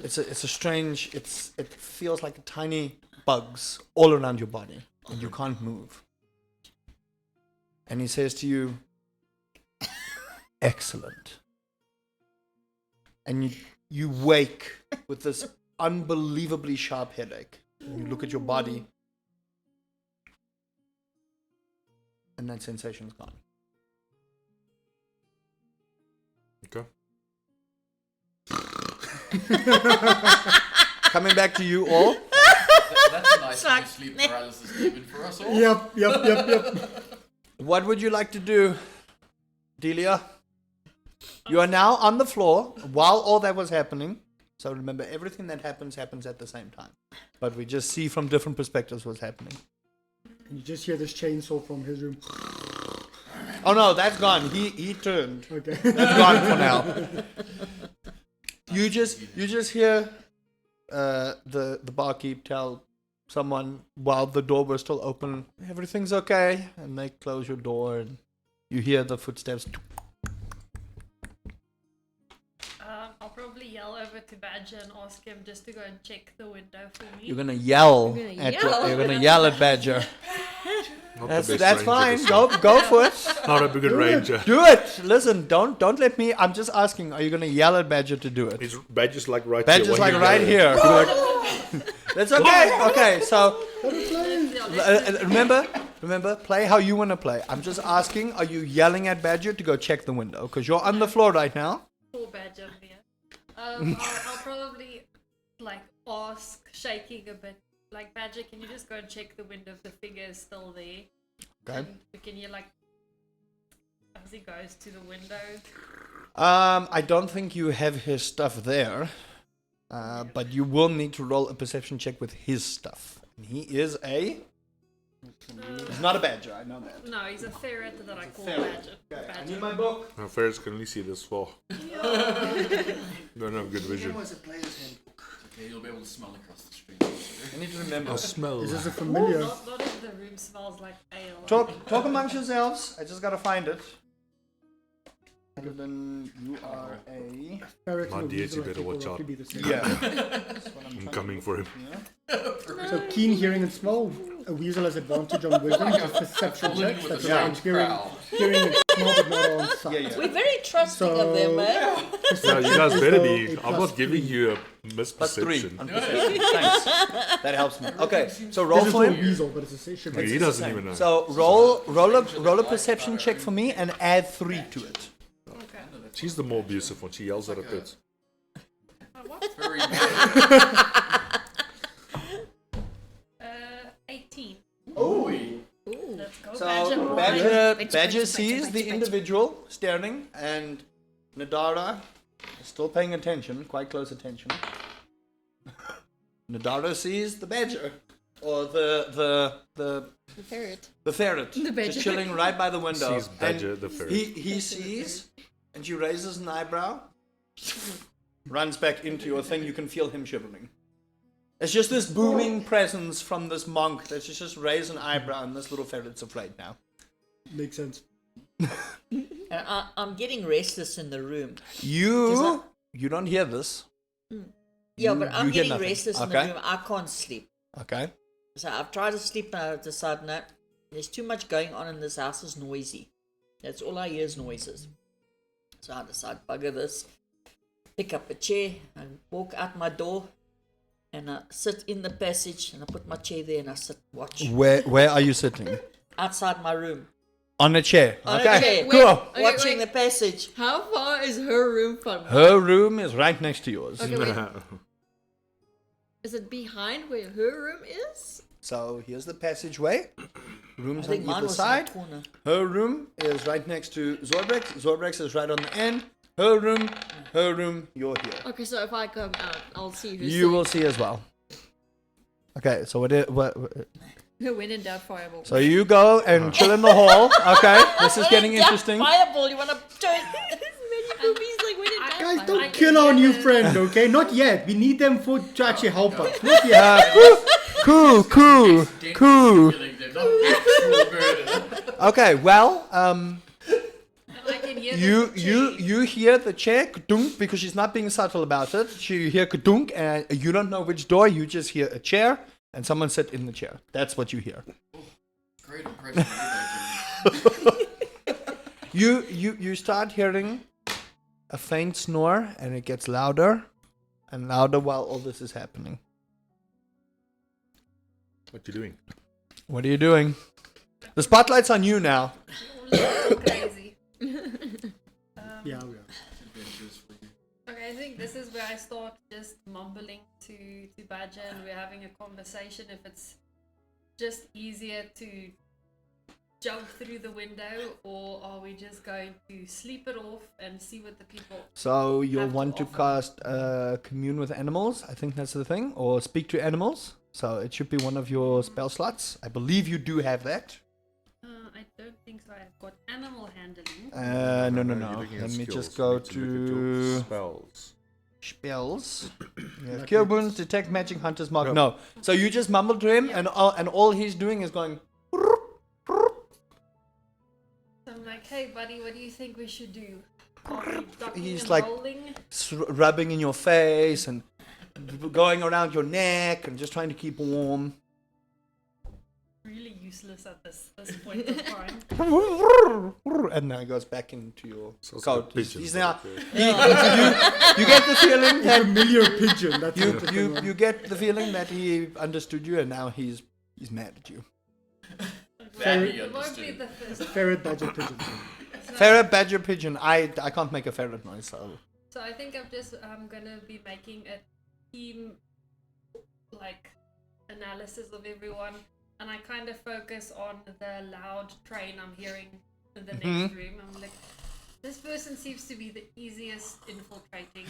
E: It's a strange. It feels like tiny bugs all around your body, and you can't move. And he says to you, "Excellent." And you wake with this unbelievably sharp headache. You look at your body, and that sensation's gone.
B: Okay.
E: Coming back to you all.
D: That's a nice
F: Like-
D: sleep paralysis demon for us all.
A: Yep.
E: What would you like to do, Delia? You are now on the floor while all that was happening. So remember, everything that happens at the same time. But we just see from different perspectives what's happening.
A: You just hear this chainsaw from his room.
E: Oh no, that's gone. He turned.
A: Okay.
E: That's gone for now. You just hear the barkeep tell someone while the door was still open, everything's okay, and they close your door, and you hear the footsteps.
G: I'll probably yell over to Badger and ask him just to go and check the window for me.
E: You're gonna yell
C: You're gonna
E: at
C: yell.
E: you're gonna yell at Badger.
B: Not
E: That's
B: the best
E: fine.
B: ranger
E: Go for it.
B: Not a good ranger.
E: Do it. Listen, don't let me. I'm just asking. Are you gonna yell at Badger to do it?
B: His badger's like right
E: Badger's
B: here.
E: like right here. That's okay. Okay, so remember, play how you want to play. I'm just asking, are you yelling at Badger to go check the window? Because you're on the floor right now.
G: Poor Badger here. I'll probably like ask, shaking a bit. Like, Badger, can you just go and check the window if the figure is still there?
E: Okay.
G: And can you like, as he goes to the window?
E: I don't think you have his stuff there, but you will need to roll a perception check with his stuff. And he is he's not a badger, I know that.
G: No, he's a ferret that I call
E: ferret.
G: Badger.
E: Okay, I
G: Badger.
E: need my book.
B: Now, ferrets can only see this far. Don't have good vision.
E: was a player's handbook.
D: Okay, you'll be able to smell across the street.
E: I need to remember.
B: I smell.
A: Is this a familiar?
G: Not if the room smells like ale.
E: Talk amongst yourselves. I just gotta find it. Then you are a.
A: Ferret
B: My
A: and a
B: deity
A: weasel, I
B: better
A: think, will
B: watch
A: roughly
B: out.
A: be the same.
E: Yeah. That's what I'm
B: I'm
E: trying
B: coming
E: to
B: for him.
A: So keen hearing and smell. A weasel has advantage on wisdom, just perception checks. That's
E: Yeah.
A: around hearing and smell, but not on sight.
E: Yeah, yeah.
F: We're very trusting of them, man.
B: Yeah, you guys better be.
A: Wisdom, a
B: I'm
A: plus
B: not giving you a
E: +3
B: misperception.
E: on perception. Thanks. That helps me. Okay, so roll
A: This is
E: for
A: a
E: him.
A: weasel, but it's a should be.
B: He doesn't even know.
E: So roll a perception check for me and add 3 to it.
G: Okay.
B: She's the more abusive one. She yells at her pets.
D: Very
G: 18.
E: Oh.
G: Let's go,
E: So
G: Badger.
E: Badger sees the individual staring, and Nadara is still paying attention, quite close attention. Nadara sees the badger, or the
C: Ferret.
E: ferret,
C: The badger.
E: just chilling right by the window.
B: Sees Badger
E: And
B: the ferret.
E: He sees, and she raises an eyebrow, runs back into your thing. You can feel him shivering. It's just this booming presence from this monk that she's just raised an eyebrow, and this little ferret's afraid now.
A: Makes sense.
F: And I'm getting restless in the room.
E: You don't hear this.
F: Yeah,
E: You-
F: but I'm
E: you hear
F: getting
E: nothing.
F: restless in
E: Okay.
F: the room. I can't sleep.
E: Okay.
F: So I've tried to sleep and I decide no, There's too much going on in this house. It's noisy. That's all I hear is noises. So I decide, bugger this. Pick up a chair and walk out my door. And I sit in the passage and I put my chair there and I sit, watch.
E: Where are you sitting?
F: Outside my room.
E: On a chair.
F: On a
E: Okay,
F: chair.
E: cool.
C: Okay,
F: Watching
C: wait.
F: the passage.
C: How far is her room from?
E: Her room is right next to yours.
C: Okay, wait. Is it behind where her room is?
E: So here's the passageway.
F: I
E: Rooms
F: think
E: on
F: mine
E: either
F: was in
E: side.
F: the corner.
E: Her room is right next to Zorbrex. Zorbrex is right on the end. Her room, you're here.
C: Okay, so if I come out, I'll see her.
E: You will see as well. Okay, so what
C: When in doubt, fireball.
E: so you go and chill in the hall. Okay, this is getting
F: Yeah,
E: interesting.
F: Fireball, you want to turn?
A: Guys,
G: I
A: don't
G: can
A: kill
G: hear
A: our new
G: the-
A: friend, okay? Not yet. We need them to actually help us. Not yet.
E: Cool.
D: Killing them, not actual murder.
E: Okay, well,
G: I can hear the
E: you hear the chair kadunk because she's not being subtle about it. You hear kadunk and you don't know which door. You just hear a chair and someone sit in the chair. That's what you hear.
D: Great impression. You
E: You start hearing a faint snore and it gets louder and louder while all this is happening.
B: What you doing?
E: What are you doing? The spotlight's on you now.
G: crazy.
A: Yeah, we are.
G: Okay, I think this is where I start just mumbling to Badger and we're having a conversation if it's just easier to jump through the window or are we just going to sleep it off and see what the people
E: So you'll
G: have
E: want to
G: offer.
E: cast commune with animals. I think that's the thing. Or speak to animals. So it should be one of your spell slots. I believe you do have that.
G: I don't think so. I've got animal handling.
E: No.
B: You're looking at
E: Let me
B: skills.
E: just
B: You
E: go
B: need to look at your
E: to
B: spells.
E: spells. You have
A: Like
E: Cure
A: it's-
E: Wounds, Detect Magic, Hunter's Mark.
B: Yep.
E: No. So you just mumble to him, and all he's doing is going.
G: So I'm like, hey buddy, what do you think we should do? Are we ducking
E: He's
G: and
E: like-
G: rolling?
E: Rubbing in your face and going around your neck and just trying to keep warm.
G: Really useless at this point of time.
E: And now he goes back into your
B: So it's
E: coat.
B: like pigeons,
E: He's now.
B: like,
E: You get the feeling that
A: Familiar pigeon. That's
E: you
A: what the thing was.
E: you get the feeling that he understood you, and now he's mad at you.
A: Ferret,
G: It won't be the first.
A: ferret, badger, pigeon.
E: Ferret, badger, pigeon. I can't make a ferret noise, so
G: So I think I'm gonna be making a team like analysis of everyone, and I kind of focus on the loud train I'm hearing in the next room. I'm like, this person seems to be the easiest infiltrating.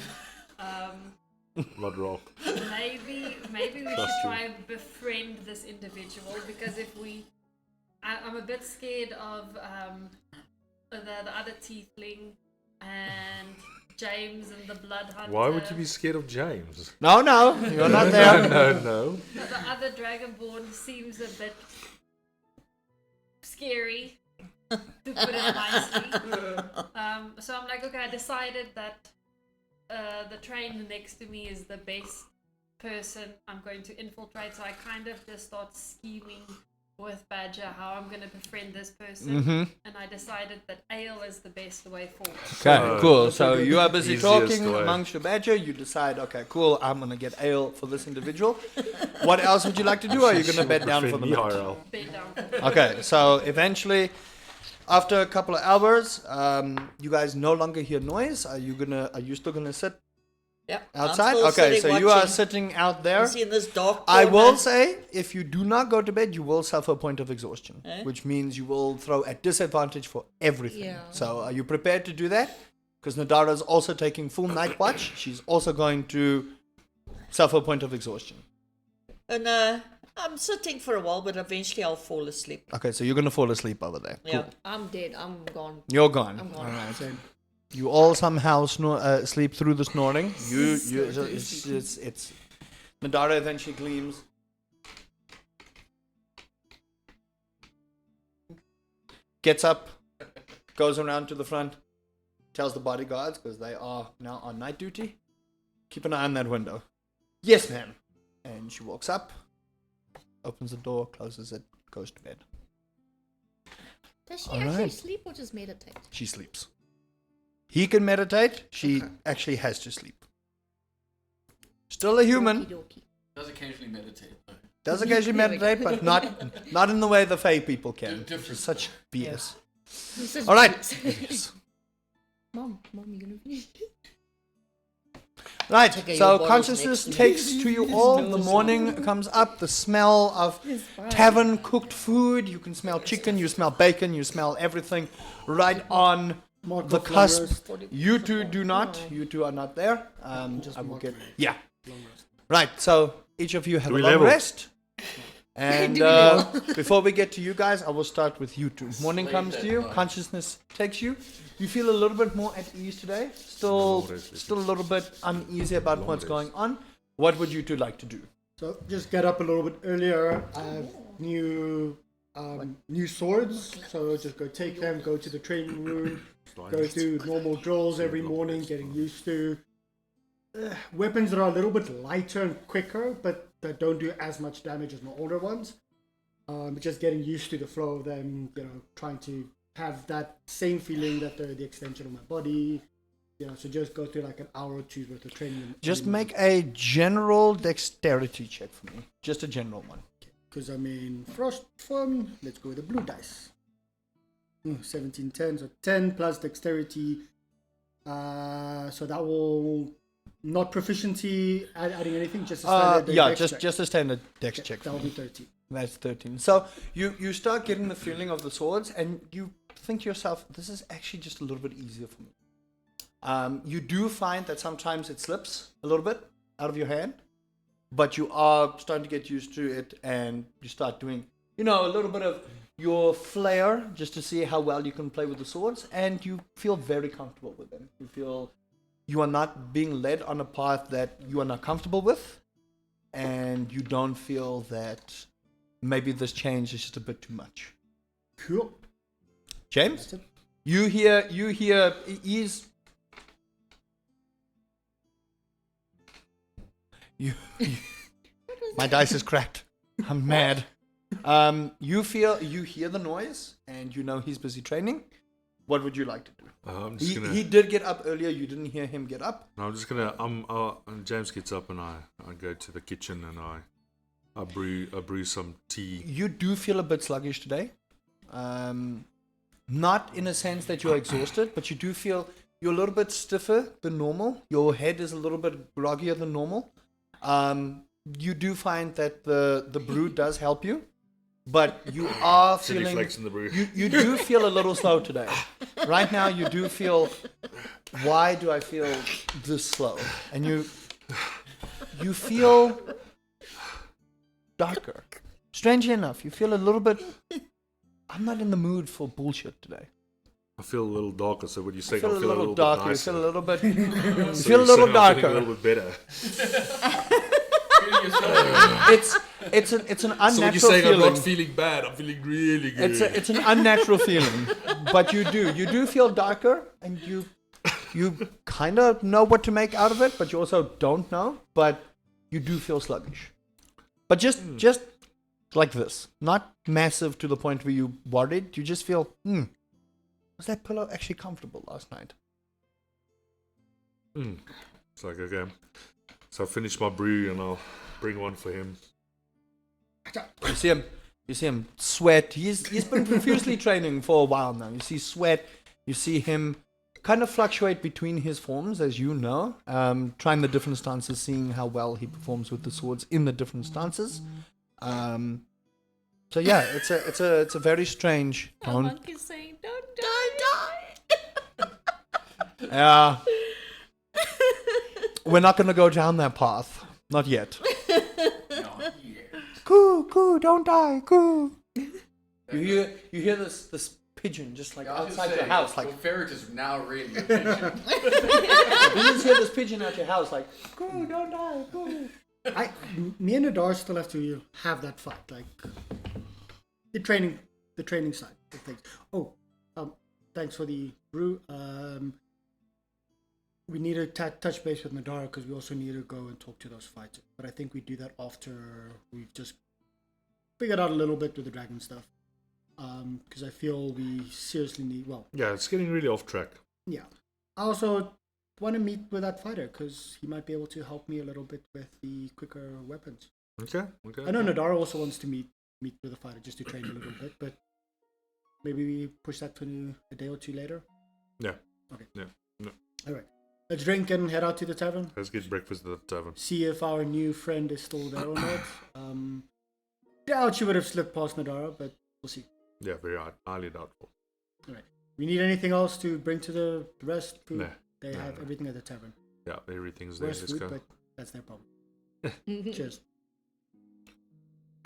B: Blood rock.
G: Maybe we should
B: Trust you.
G: try and befriend this individual because if I'm a bit scared of the other tiefling and James and the blood hunter.
B: Why would you be scared of James?
E: no, you're not there.
B: No.
G: The other dragonborn seems a bit scary, to put it nicely. So I'm like, okay, I decided that the train next to me is the best person I'm going to infiltrate. So I kind of just start scheming with Badger how I'm going to befriend this person. And I decided that ale is the best way forward.
E: Okay, cool. So you are busy
B: Easiest
E: talking
B: way.
E: amongst your badger. You decide, okay, cool. I'm gonna get ale for this individual. What else would you like to do? Are you gonna bed down for the
B: Friend me
E: night?
B: IRL.
G: Bend down.
E: Okay, so eventually, after a couple of hours, you guys no longer hear noise. Are you still gonna sit
F: Yeah.
E: outside?
F: I'm still
E: Okay,
F: sitting
E: so you are
F: watching.
E: sitting out
F: You
E: there.
F: see in this dark
E: I will
F: corner.
E: say, if you do not go to bed, you will suffer a point of exhaustion,
F: Eh?
E: which means you will throw at disadvantage for everything.
C: Yeah.
E: So, are you prepared to do that? Because Nadara is also taking full night watch. She's also going to suffer a point of exhaustion.
F: And I'm sitting for a while, but eventually I'll fall asleep.
E: Okay, so you're going to fall asleep over there.
F: Yeah.
C: I'm dead. I'm gone.
E: You're gone.
C: I'm gone.
E: All right. You all somehow sleep through the snoring. It's Nadara eventually gleams. Gets up, goes around to the front, tells the bodyguards, because they are now on night duty, keep an eye on that window. Yes, ma'am. And she walks up, opens the door, closes it, goes to bed.
H: Does she
E: All
H: actually
E: right.
H: sleep or just meditate?
E: She sleeps. He can meditate. She actually has to sleep. Still a human.
H: Okie
D: Does occasionally meditate though.
E: Does occasionally meditate, but not in the way the Fae people can.
D: Different.
E: It's such BS.
H: dokie.
E: All right.
H: Mom, you gonna finish?
E: Right.
H: Okay, your
E: So
H: bottle's
E: consciousness
H: next to me.
E: takes to you all. The morning comes up. The smell of tavern cooked food. You can smell chicken. You smell bacon. You smell everything. Right on
A: Mark
E: the
A: off
E: cusp.
A: long rest.
E: You two do not. You two are not there.
A: Just
E: I will
A: mark
E: get.
A: me.
E: Yeah.
A: Long rest.
E: Right. So each of you have
B: Do
E: a
B: we
E: long
B: level?
E: rest. And before we get to you guys, I will start with you two. Morning comes to you. Consciousness takes you. You feel a little bit more at ease today. Still a little bit uneasy about what's going on. What would you two like to do?
A: So just get up a little bit earlier. I have new swords, so just go take them. Go to the training room. Go through normal drills every morning, getting used to weapons that are a little bit lighter and quicker, but that don't do as much damage as my older ones. Just getting used to the flow of them. Trying to have that same feeling that they're the extension of my body. So just go through like an hour or two's worth of training.
E: Just make a general dexterity check for me. Just a general one.
A: Because I'm in frost form. Let's go with the blue dice. 17, 10. So 10 plus dexterity. So that will not proficiency adding anything. Just a standard dex check.
E: just a standard dex check.
A: That will be 13.
E: That's 13. So you start getting the feeling of the swords, and you think to yourself, this is actually just a little bit easier for me. You do find that sometimes it slips a little bit out of your hand, but you are starting to get used to it, and you start doing, a little bit of your flair just to see how well you can play with the swords, and you feel very comfortable with them. You feel you are not being led on a path that you are not comfortable with, and you don't feel that maybe this change is just a bit too much.
A: Cool.
E: James, you hear he's you my dice is cracked. I'm mad. You hear the noise, and you know he's busy training. What would you like to do?
B: I'm just gonna.
E: He did get up earlier. You didn't hear him get up.
B: No, I'm just gonna. James gets up and I go to the kitchen and I brew some tea.
E: You do feel a bit sluggish today. Not in a sense that you're exhausted, but you do feel you're a little bit stiffer than normal. Your head is a little bit groggier than normal. You do find that the brew does help you, but you are
B: Chili
E: feeling.
B: flakes in the brew.
E: You do feel a little slow today. Right now, you do feel. Why do I feel this slow? And you feel darker. Strangely enough, you feel a little bit. I'm not in the mood for bullshit today.
B: I feel a little darker. So what you say?
E: You feel
B: I
E: a
B: feel
E: little darker.
B: bit
E: You
B: nicer.
E: feel a little bit. You
B: So
E: feel a
B: you're
E: little
B: saying I'm feeling
E: darker.
B: a little bit better.
D: Feel yourself.
E: It's an unnatural
B: So what you're saying?
E: feeling.
B: I'm not feeling bad. I'm feeling really good.
E: It's an unnatural feeling, but you do feel darker, and you kind of know what to make out of it, but you also don't know. But you do feel sluggish, but just like this, not massive to the point where you worried. You just feel, was that pillow actually comfortable last night?
B: It's like, okay. So I finish my brew and I'll bring one for him.
E: You see him sweat. He's been profusely training for a while now. You see sweat. You see him kind of fluctuate between his forms, as you know, trying the different stances, seeing how well he performs with the swords in the different stances. So yeah, it's a very strange tone.
H: Monkey's saying, don't die.
E: Yeah. We're not gonna go down that path. Not yet. Coo, don't die, coo. You hear this pigeon just like outside your house, like
D: your ferret is now really a pigeon.
E: you just hear this pigeon at your house, like coo, don't die, coo.
A: Me and Adar still have to have that fight, like the training side of things. Oh, thanks for the brew. We need to touch base with Madara because we also need to go and talk to those fighters. But I think we do that after we've just figured out a little bit with the dragon stuff. because I feel we seriously need. Well,
B: Yeah, it's getting really off track.
A: yeah. I also want to meet with that fighter because he might be able to help me a little bit with the quicker weapons.
B: Okay. Okay.
A: I know Nadara also wants to meet with the fighter just to train a little bit, but maybe we push that to a day or two later.
B: Yeah.
A: Okay.
B: Yeah. No.
A: All right. Let's drink and head out to the tavern.
B: Let's get breakfast at the tavern.
A: See if our new friend is still there or not. Doubt she would have slipped past Nadara, but we'll see.
B: Yeah, very highly doubtful.
A: All right. We need anything else to bring to the rest? Food?
B: Nah.
A: They
B: No,
A: have
B: no.
A: everything at the tavern.
B: Yeah, everything's there.
A: Worst
B: Let's
A: food,
B: go.
A: but that's their problem. Cheers.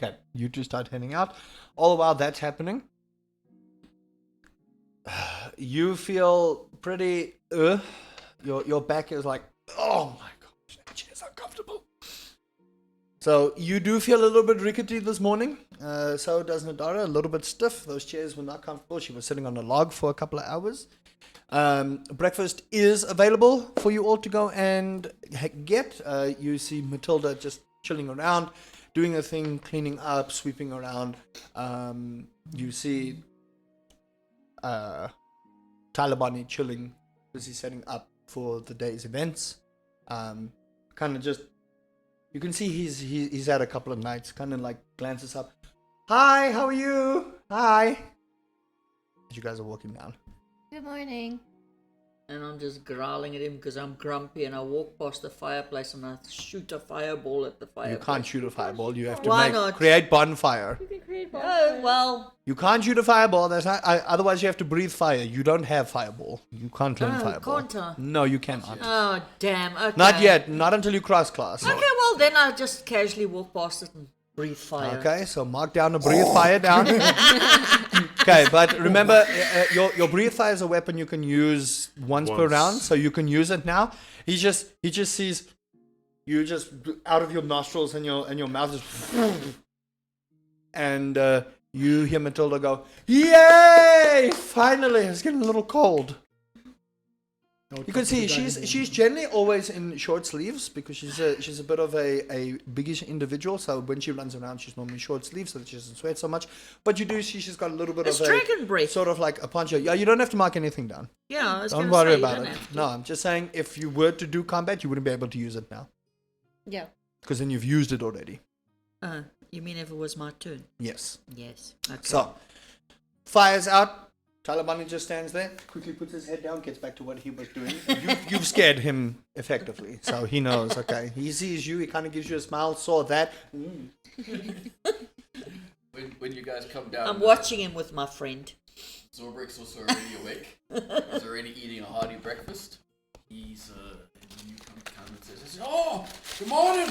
E: Okay, you two start heading out. All the while that's happening, you feel pretty. Your back is like, oh my gosh, that chair's uncomfortable. So you do feel a little bit rickety this morning. So does Nadara, a little bit stiff. Those chairs were not comfortable. She was sitting on a log for a couple of hours. Breakfast is available for you all to go and get. You see Matilda just chilling around, doing her thing, cleaning up, sweeping around. You see Talibani chilling, busy setting up for the day's events. Kind of just, you can see he's had a couple of nights. Kind of like glances up. Hi, how are you? Hi. As you guys are walking down.
H: Good morning.
F: And I'm just growling at him because I'm grumpy, and I walk past the fireplace and I shoot a fireball at the fireplace.
E: You can't shoot a fireball. You have to
F: Why not?
E: create bonfire.
H: You can create
F: Oh, well.
E: You can't shoot a fireball. That's not. Otherwise, you have to breathe fire. You don't have fireball. You can't learn
F: Oh,
E: fireball.
F: can't I?
E: No, you cannot.
F: Oh, damn. Okay.
E: Not yet. Not until you cross class.
F: Okay, well, then I just casually walk past it and breathe fire.
E: Okay, so mark down the breathe fire down. Okay, but remember, your breathe fire is a weapon you can use once per
B: Once.
E: round, so you can use it now. He just sees you just out of your nostrils and your mouth is, and you hear Matilda go, "Yay! Finally, it's getting a little cold." You can see she's generally always in short sleeves because she's a bit of a biggish individual. So when she runs around, she's normally short sleeves so that she doesn't sweat so much. But you do see she's got a little bit
F: It's
E: of
F: dragon breath.
E: sort of like a poncho. Yeah, you don't have to mark anything down.
F: Yeah, I was
E: Don't
F: gonna
E: worry
F: say, you
E: about
F: don't
E: it.
F: have to.
E: No, I'm just saying if you were to do combat, you wouldn't be able to use it now
H: Yeah.
E: because then you've used it already.
F: You mean if it was my turn?
E: Yes.
F: Yes. Okay.
E: So fires out. Talibani just stands there, quickly puts his head down, gets back to what he was doing. You've scared him effectively, so he knows. Okay, he sees you. He kind of gives you a smile. Saw that.
D: When you guys come down,
F: I'm watching him with my friend.
D: Zorbrick's also already awake. He's already eating a hearty breakfast. He's when you come and says, "Oh, good morning,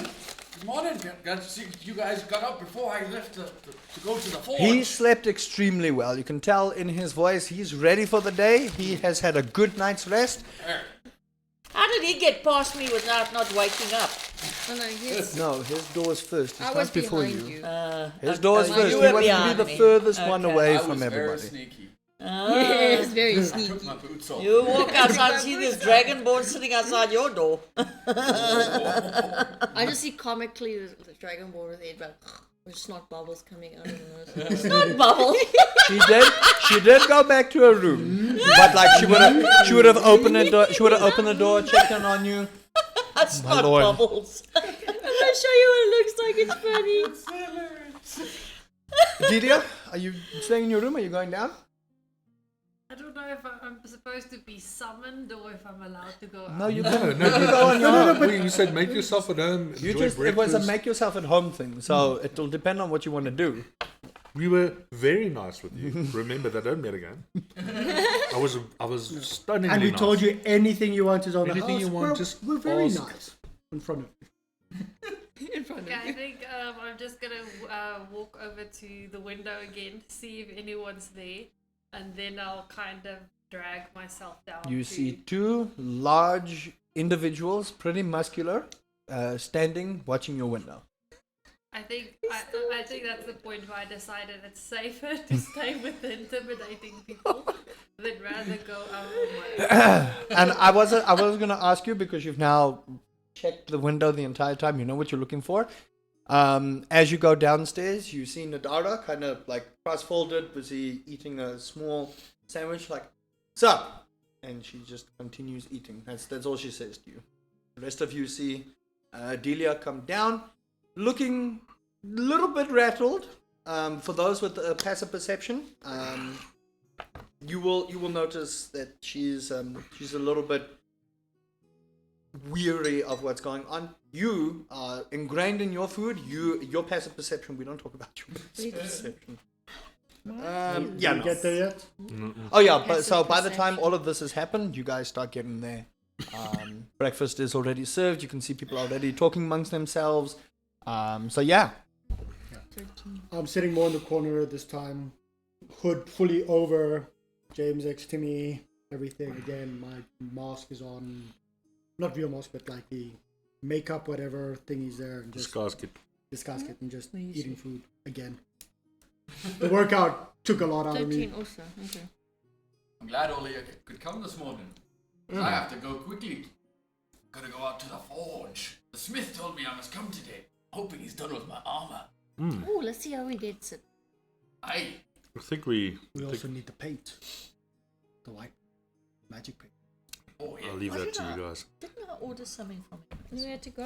D: good morning. You guys got up before I left to go to the forge."
E: He slept extremely well. You can tell in his voice he's ready for the day. He has had a good night's rest.
F: How did he get past me without not waking up?
H: Oh no, yes.
E: No, his door's first. It's
H: I
E: not
H: was
E: before
H: behind
E: you.
H: you.
E: His door's
F: oh,
E: first.
F: you
E: He
F: were
E: wants to
F: behind
E: be the
F: me.
E: furthest one
F: Okay.
E: away
D: I
E: from
D: was very
E: everybody.
D: sneaky.
H: Yes, very
D: I took
H: sneaky.
D: my boots off.
F: You walk outside and see this dragonborn sitting outside your door.
H: I just see comically the dragon ball with it, but with snot bubbles coming out of the nose.
F: Not bubble.
E: She did go back to her room, but like she would have opened the door. She would have opened the door, checked in on you.
F: That's
E: My
F: not
E: lord.
F: bubbles.
H: I'm gonna show you what it looks like. It's funny.
E: Didia, are you staying in your room? Are you going down?
G: I don't know if I'm supposed to be summoned or if I'm allowed to go
E: No,
G: out.
E: you
B: No,
E: can.
B: no, you
E: go on your own.
B: you said make yourself at home.
E: You
B: enjoy
E: just it was a
B: breakfast.
E: make yourself at home thing, so it'll depend on what you want to do.
B: We were very nice with you. Remember that, don't meet again. I was stunningly
A: And we
B: nice.
A: told you anything you wanted on the
B: Anything
A: house.
B: you want,
A: we're,
B: just
A: we're very
B: ask.
A: nice in front of you.
H: In front of
G: Yeah, I
H: you.
G: think I'm just gonna walk over to the window again, see if anyone's there, and then I'll kind of drag myself down.
E: You
G: to-
E: see two large individuals, pretty muscular, standing watching your window.
G: I think that's the point where I decided it's safer to stay with the intimidating people than rather go out of my own.
E: And I was gonna ask you because you've now checked the window the entire time. You know what you're looking for. As you go downstairs, you see Nadara kind of like cross-folded, busy eating a small sandwich, like, sup? And she just continues eating. That's all she says to you. The rest of you see Delia come down, looking a little bit rattled. For those with passive perception, you will notice that she's a little bit weary of what's going on. You are ingrained in your food. Your passive perception. We don't talk about your passive perception.
A: Did you get there yet?
E: Oh yeah, but
H: Passive
E: so by the time
H: perception.
E: all of this has happened, you guys start getting there. Breakfast is already served. You can see people already talking amongst themselves. So yeah,
A: I'm sitting more in the corner this time, hood fully over, James next to me, everything again. My mask is on, not real mask, but like the makeup, whatever thingy's there, and just this casket and just eating food again. The workout took a lot out of me.
H: 13 also. Okay.
D: I'm glad Oli could come this morning. 'Cause I have to go quickly. Gotta go out to the forge. The smith told me I must come today. Hoping he's done with my armor.
H: Oh, let's see how he gets it.
D: Aye.
B: I think we.
A: We also need the paint, the white magic paint.
D: Oh yeah.
B: I'll leave that to you guys.
F: Didn't I order something from him?
H: We had to go.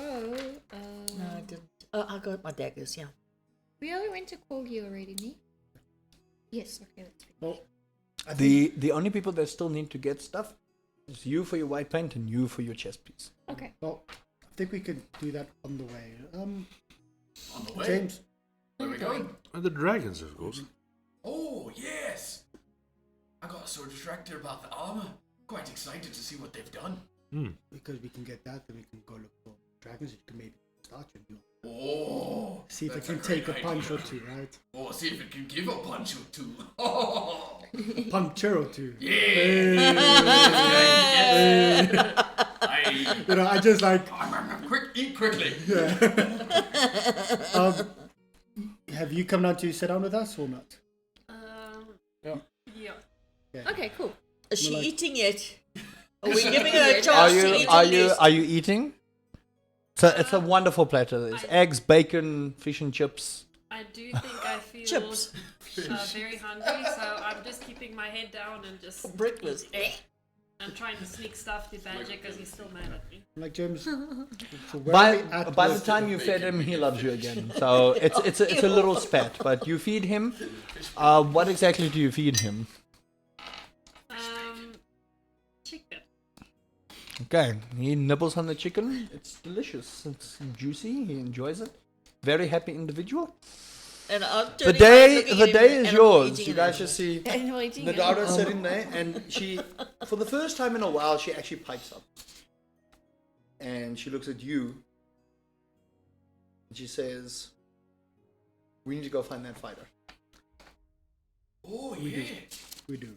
F: No, I didn't. Oh, I got my daggers, yeah.
H: We all went to Corgi already, me? Yes, okay, that's right.
A: Well,
E: the only people that still need to get stuff is you for your white paint and you for your chest piece.
H: Okay.
A: well, I think we could do that on the way.
D: On the way.
A: James,
D: Where are we going?
B: And the dragons, of course.
D: Oh yes. I got so distracted about the armor. Quite excited to see what they've done.
A: because we can get that, then we can go look for dragons. You can maybe start your deal.
D: Oh.
A: See if it
D: that's
A: can
D: great
A: take a punch or
D: idea.
A: two, right?
D: Oh, see if it can give a punch or two. Oh.
A: A puncture or two.
D: Yeah.
A: You know, I just like.
D: Quick, eat quickly.
A: Have you come down to sit down with us or not?
G: Yeah.
H: Okay, cool.
F: Is she
A: Like-
F: eating yet? Are we giving her a
H: Are
F: chance
E: Are
F: to
E: you
F: eat
E: are
F: at
E: you
F: least?
E: are you eating? So it's a wonderful platter. There's eggs, bacon, fish and chips.
G: I do think I feel
F: Chips.
G: very hungry, so I'm just keeping my head down and just
F: Breakfast.
G: I'm trying to sneak stuff to Badger because he's still mad at me.
A: Like James. So where are we
E: By
A: at
E: by the
A: with-
E: time you fed him, he loves you again. So it's a little spat, but you feed him. What exactly do you feed him?
G: Chicken.
E: Okay, he nibbles on the chicken. It's delicious. It's juicy. He enjoys it. Very happy individual.
F: And I'm
E: The
F: turning
E: day
F: around looking
E: the
F: at
E: day
F: him
E: is
F: and I'm
E: yours.
F: eating
E: You
F: it.
E: guys just see
H: And waiting.
E: Nadara sitting there, and she, for the first time in a while, she actually pipes up, and she looks at you, and she says, "We need to go find that fighter."
D: Oh yeah.
A: We do.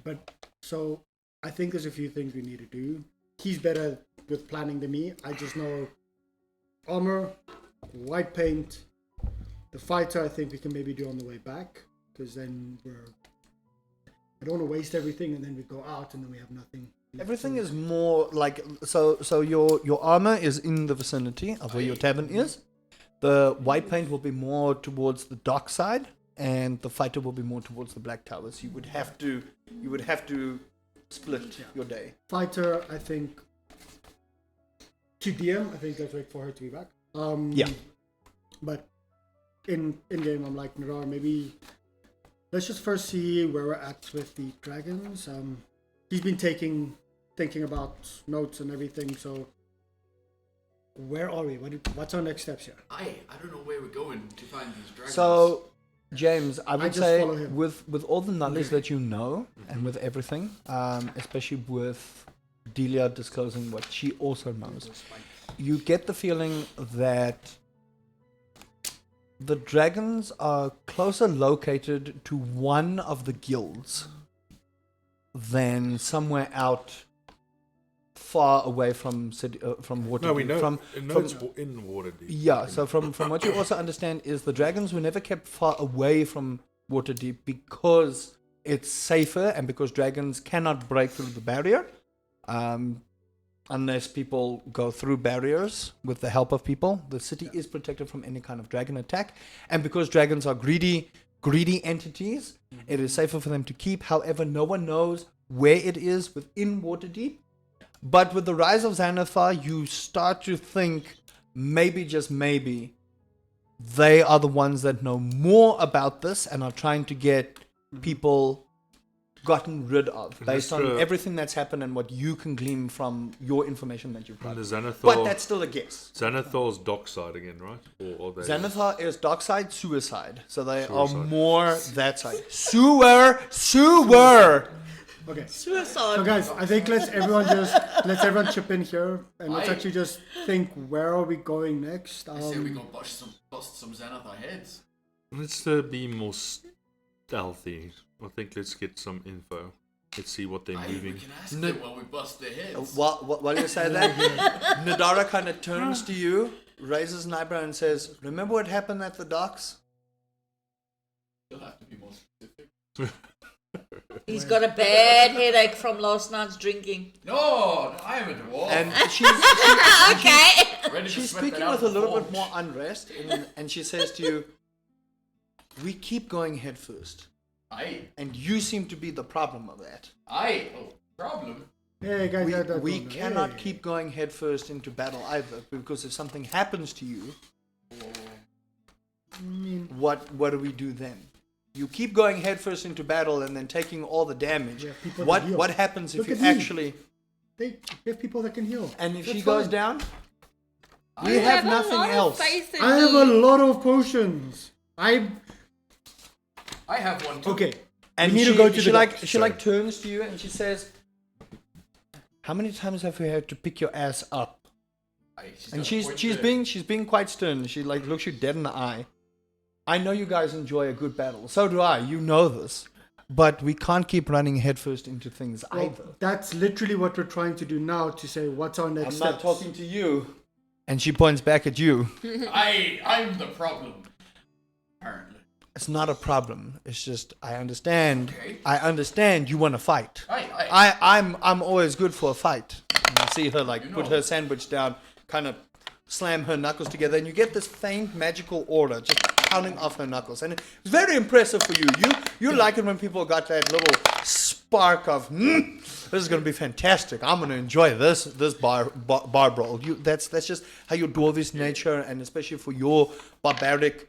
A: But so I think there's a few things we need to do. He's better with planning than me. I just know armor, white paint, the fighter. I think we can maybe do on the way back because then I don't want to waste everything and then we go out and then we have nothing. left.
E: Everything is more like so. So your armor is in the vicinity of where your tavern is. The white paint will be more towards the dark side, and the fighter will be more towards the black towers. You would have to split your day.
A: Fighter. I think to DM. I think let's wait for her to be back.
E: Yeah.
A: But in game, I'm like Narar. Maybe let's just first see where we're at with the dragons. He's been thinking about notes and everything. So where are we? What's our next steps here?
D: I don't know where we're going to find these dragons.
E: So, James, I would
A: just
E: say
A: follow him.
E: with all the knowledge that you know and with everything, especially with Delia disclosing what she also knows, you get the feeling that the dragons are closer located to one of the guilds than somewhere out far away from city, from Waterdeep.
B: No, we know.
E: From,
B: It's in Waterdeep.
E: yeah, so from what you also understand is the dragons were never kept far away from Waterdeep because it's safer and because dragons cannot break through the barrier. unless people go through barriers with the help of people. The city is protected from any kind of dragon attack, and because dragons are greedy entities, it is safer for them to keep. However, no one knows where it is within Waterdeep. But with the rise of Xanathar, you start to think maybe, just maybe, they are the ones that know more about this and are trying to get people gotten rid of based on everything that's happened and what you can glean from your information that you've got. But that's still a guess.
B: Xanathar's dockside again, right? Or they
E: Xanathar is dark side, suicide. So they are
B: Suicide.
E: more that side. Sewer!
A: Okay.
F: Suicide.
A: So guys, I think let's everyone chip in here and let's
D: Aye.
A: actually just think, where are we going next?
D: I say we go bust some Xanathar heads.
B: Let's be more stealthy. I think let's get some info. Let's see what they're
D: Aye,
B: moving.
D: we can ask them while we bust their heads.
E: While you say that, Nadara kind of turns to you, raises an eyebrow and says, remember what happened at the docks?
D: You'll have to be more specific.
F: He's got a bad headache from last night's drinking.
D: No, I am a dwarf.
E: And
F: Okay.
D: Ready to
E: she's
D: sweat that
E: speaking
D: out
E: with a
D: of the
E: little bit
D: forge.
E: more unrest, and she says to you, we keep going head first.
D: Aye,
E: And you seem to be the problem of that.
D: aye. Oh, problem.
A: Hey guys,
E: We cannot keep going head first into battle either, because if something happens to you, what do we do then? You keep going head first into battle and then taking all the damage.
A: Yeah, people
E: What
A: that heal.
E: what happens if
A: Look
E: you
A: at me.
E: actually
A: We have people that can heal.
E: and if
A: That's
E: she goes
A: fine.
E: down? We
H: You
E: have
H: a
E: nothing
H: lot of
E: else.
H: faith in
A: I have
H: me.
A: a lot of potions.
D: I have one too.
A: Okay.
E: And
A: We need
E: she,
A: to go to
E: she
A: the
E: like
A: doctor.
E: she like turns to you and she says, how many times have we had to pick your ass up?
D: Aye,
E: And
D: got a point there.
E: she's being quite stern. She like looks you dead in the eye. I know you guys enjoy a good battle. So do I. You know this. But we can't keep running headfirst into things
A: Well,
E: either.
A: that's literally what we're trying to do now, to say what's our next
E: I'm
A: step.
E: not talking to you. And she points back at you.
D: I'm the problem. Apparently.
E: It's not a problem. It's just I understand.
D: Okay.
E: I understand you want to fight.
D: Aye.
E: I'm always good for a fight. And you see her like
D: You
E: put
D: know.
E: her sandwich down, kind of slam her knuckles together, and you get this faint magical aura just pounding off her knuckles, and it's very impressive for you. You like it when people got that little spark of this is going to be fantastic. I'm going to enjoy this bar brawl. That's just how your dwarvish nature, and especially for your barbaric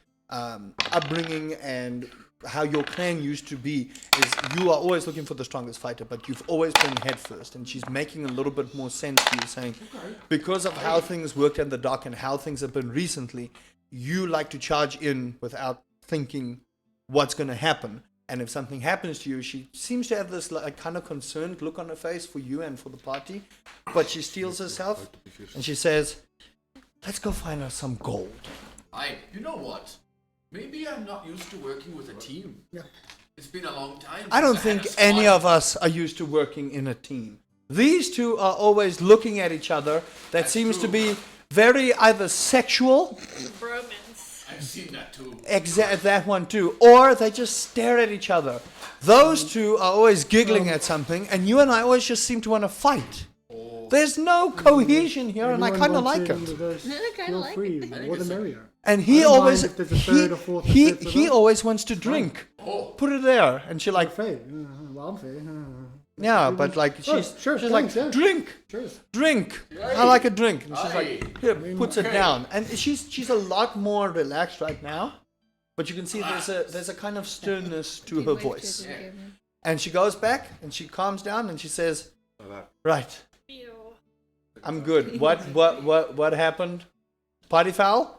E: upbringing and how your clan used to be, is you are always looking for the strongest fighter, but you've always been head first. And she's making a little bit more sense to you, saying because of how things worked in the dock and how things have been recently, you like to charge in without thinking what's going to happen. And if something happens to you, she seems to have this like kind of concerned look on her face for you and for the party, but she steels herself and she says, let's go find us some gold.
D: You know what? Maybe I'm not used to working with a team.
A: Yeah.
D: It's been a long time.
E: I don't
D: since had
E: think
D: a squad.
E: any of us are used to working in a team. These two are always looking at each other. That
D: That's
E: seems to
D: true.
E: be very either sexual,
G: Bromance.
D: I've seen that too.
E: that one too, or they just stare at each other. Those two are always giggling at something, and you and I always just seem to want to fight. There's no cohesion here, and I
A: Anyone
E: kind of
A: wants
E: like
A: to
E: it.
A: reverse,
H: I kinda
A: feel
H: like
A: free.
H: it.
A: The more the merrier.
E: And
A: I
E: he
A: don't mind
E: always
A: if there's a third or fourth or fifth of
E: he
A: us.
E: always wants to drink.
D: Oh,
E: Put it there, and she like,
A: Faye. Well, I'm Faye.
E: yeah, but like
A: Oh,
E: she's
A: sure,
E: she's
A: thanks,
E: like,
A: yeah.
E: drink.
A: Sure.
E: Drink.
D: Aye.
E: I like a drink. And she's
D: Aye.
E: like, here, puts it
D: Okay.
E: down. And she's a lot more relaxed right now. But you can see there's a kind of sternness to her voice. And she goes back and she calms down and she says, right,
G: Ew.
E: I'm good. What happened? Party foul?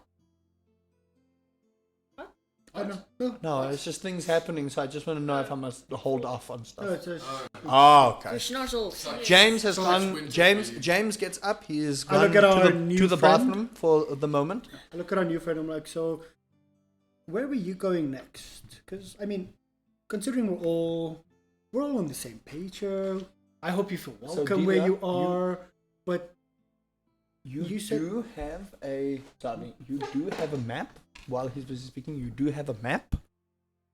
E: No, it's just things happening, so I just want to know if I must hold off on
A: No,
E: stuff.
A: it's just,
E: Oh, okay.
H: Schnozzles.
E: James has
D: So
E: gone.
D: much winter
E: James
D: for you.
E: James gets up. He is
A: I
E: gone
A: look at our
E: to
A: new
E: the
A: friend.
E: bathroom for the moment.
A: I look at our new friend, I'm like, so where were you going next? Because, I mean, considering we're all on the same page here, I hope you feel welcome where
E: Dita,
A: you are, but
E: You
A: said-
E: do have a map. While he's busy speaking, you do have a map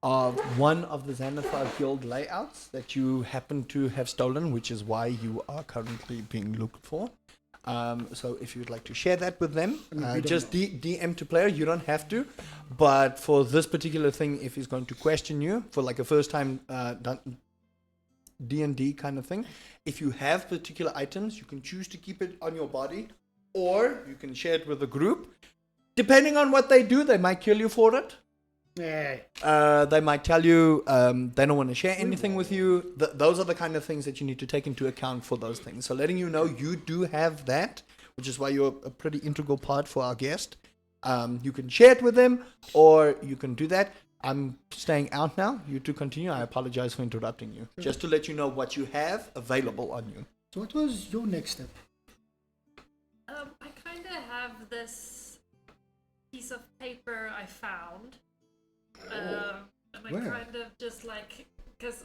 E: of one of the Xanathar Guild layouts that you happen to have stolen, which is why you are currently being looked for. So if you'd like to share that with them,
A: we don't
E: just
A: know.
E: DM to player. You don't have to. But for this particular thing, if he's going to question you for like a first time D&D kind of thing, if you have particular items, you can choose to keep it on your body, or you can share it with the group. Depending on what they do, they might kill you for it.
A: Yeah.
E: They might tell you they don't want to share anything with you. Those are the kind of things that you need to take into account for those things. So letting you know you do have that, which is why you're a pretty integral part for our guest. You can share it with them, or you can do that. I'm staying out now. You two continue. I apologize for interrupting you. Just to let you know what you have available on you.
A: So what was your next step?
G: I kind of have this piece of paper I found. And I
A: Where?
G: kind of just like, because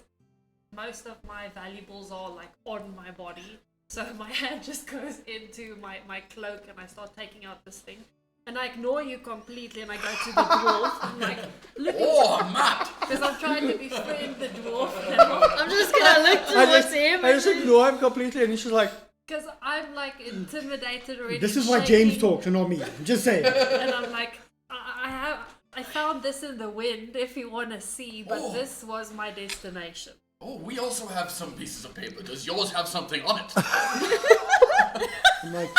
G: most of my valuables are like on my body. So my hand just goes into my cloak and I start taking out this thing. And I ignore you completely and I go to the dwarf. I'm like, look
D: Oh, Matt!
G: because I'm trying to befriend the dwarf.
H: I'm just gonna look towards him.
E: I just ignore him completely, and he's just like,
G: Because I'm like intimidated already.
A: This is why James
G: shaking,
A: talks and not me. I'm just saying.
G: And I'm like, I found this in the wind if you want to see, but this was my destination.
D: Oh, we also have some pieces of paper. Does yours have something on it?
A: I'm like,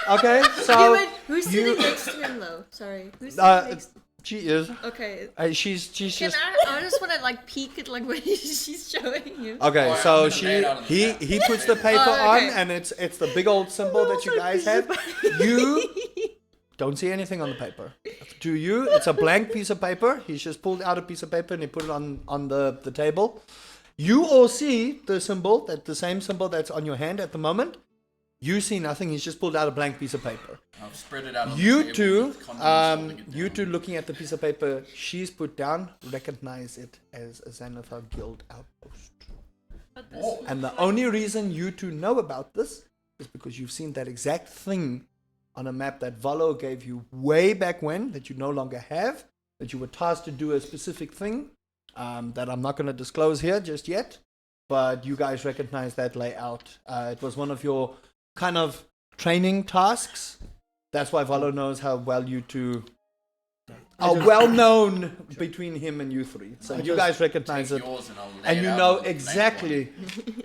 E: okay,
H: Okay,
E: so
H: wait, who's sitting next to him though? Sorry, who's sitting
E: Uh,
H: next?
E: she is.
H: Okay.
E: She's
H: Can
E: just.
H: I just want to like peek at like what she's showing you.
E: Okay,
D: Oh, I'm
E: so
D: gonna lay it out on the mat.
E: he puts the paper
H: Oh, okay.
E: on, and it's the big old symbol that you guys have. You don't see anything on the paper. To you, it's a blank piece of paper. He's just pulled out a piece of paper and he put it on the table. You all see the symbol, the same symbol that's on your hand at the moment. You see nothing. He's just pulled out a blank piece of paper.
D: I've spread it out on the
E: You
D: table
E: two,
D: with condiments holding it
E: you
D: down.
E: two looking at the piece of paper she's put down, recognize it as a Xanathar Guild outpost.
G: But this
D: Oh.
G: looks
E: And the
G: like-
E: only reason you two know about this is because you've seen that exact thing on a map that Valo gave you way back when, that you no longer have, that you were tasked to do a specific thing that I'm not going to disclose here just yet, but you guys recognize that layout. It was one of your kind of training tasks. That's why Valo knows how well you two are well known between him and you three. So you guys recognize
D: Take
E: it,
D: yours and I'll lay
E: and
D: it
E: you
D: out
E: know
D: on the blank
E: exactly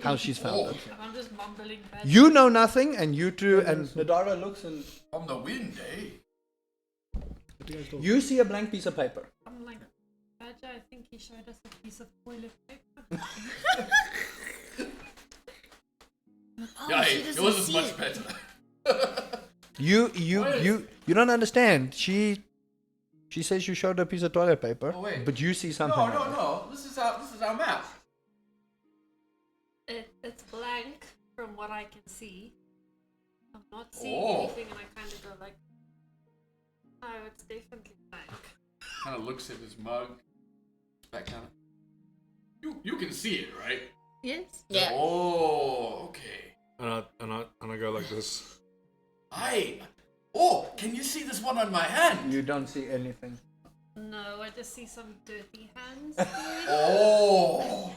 E: how she's found
D: Oh.
E: it.
G: And I'm just mumbling back.
E: You know nothing, and you two, and Nadara looks, and
D: one. From the wind, eh?
A: what do you guys do?
E: you see a blank piece of paper.
G: I'm like, Badger, I think he showed us a piece of toilet paper.
D: Yeah,
H: she
D: hey,
H: doesn't
D: yours is
H: see
D: much
H: it.
D: better.
E: You don't understand. She says you showed her a piece of toilet paper,
D: Oh, wait.
E: but you see something.
D: No,
E: else.
D: no. This is our map.
G: It's blank from what I can see. I'm not seeing
D: Oh.
G: anything, and I kind of go like, no, it's definitely blank.
D: Kind of looks at his mug. That kind of. You can see it, right?
H: Yes. Yeah.
D: Oh, okay.
B: And I go like this.
D: Oh, can you see this one on my hand?
E: You don't see anything.
G: No, I just see some dirty hands.
D: Oh.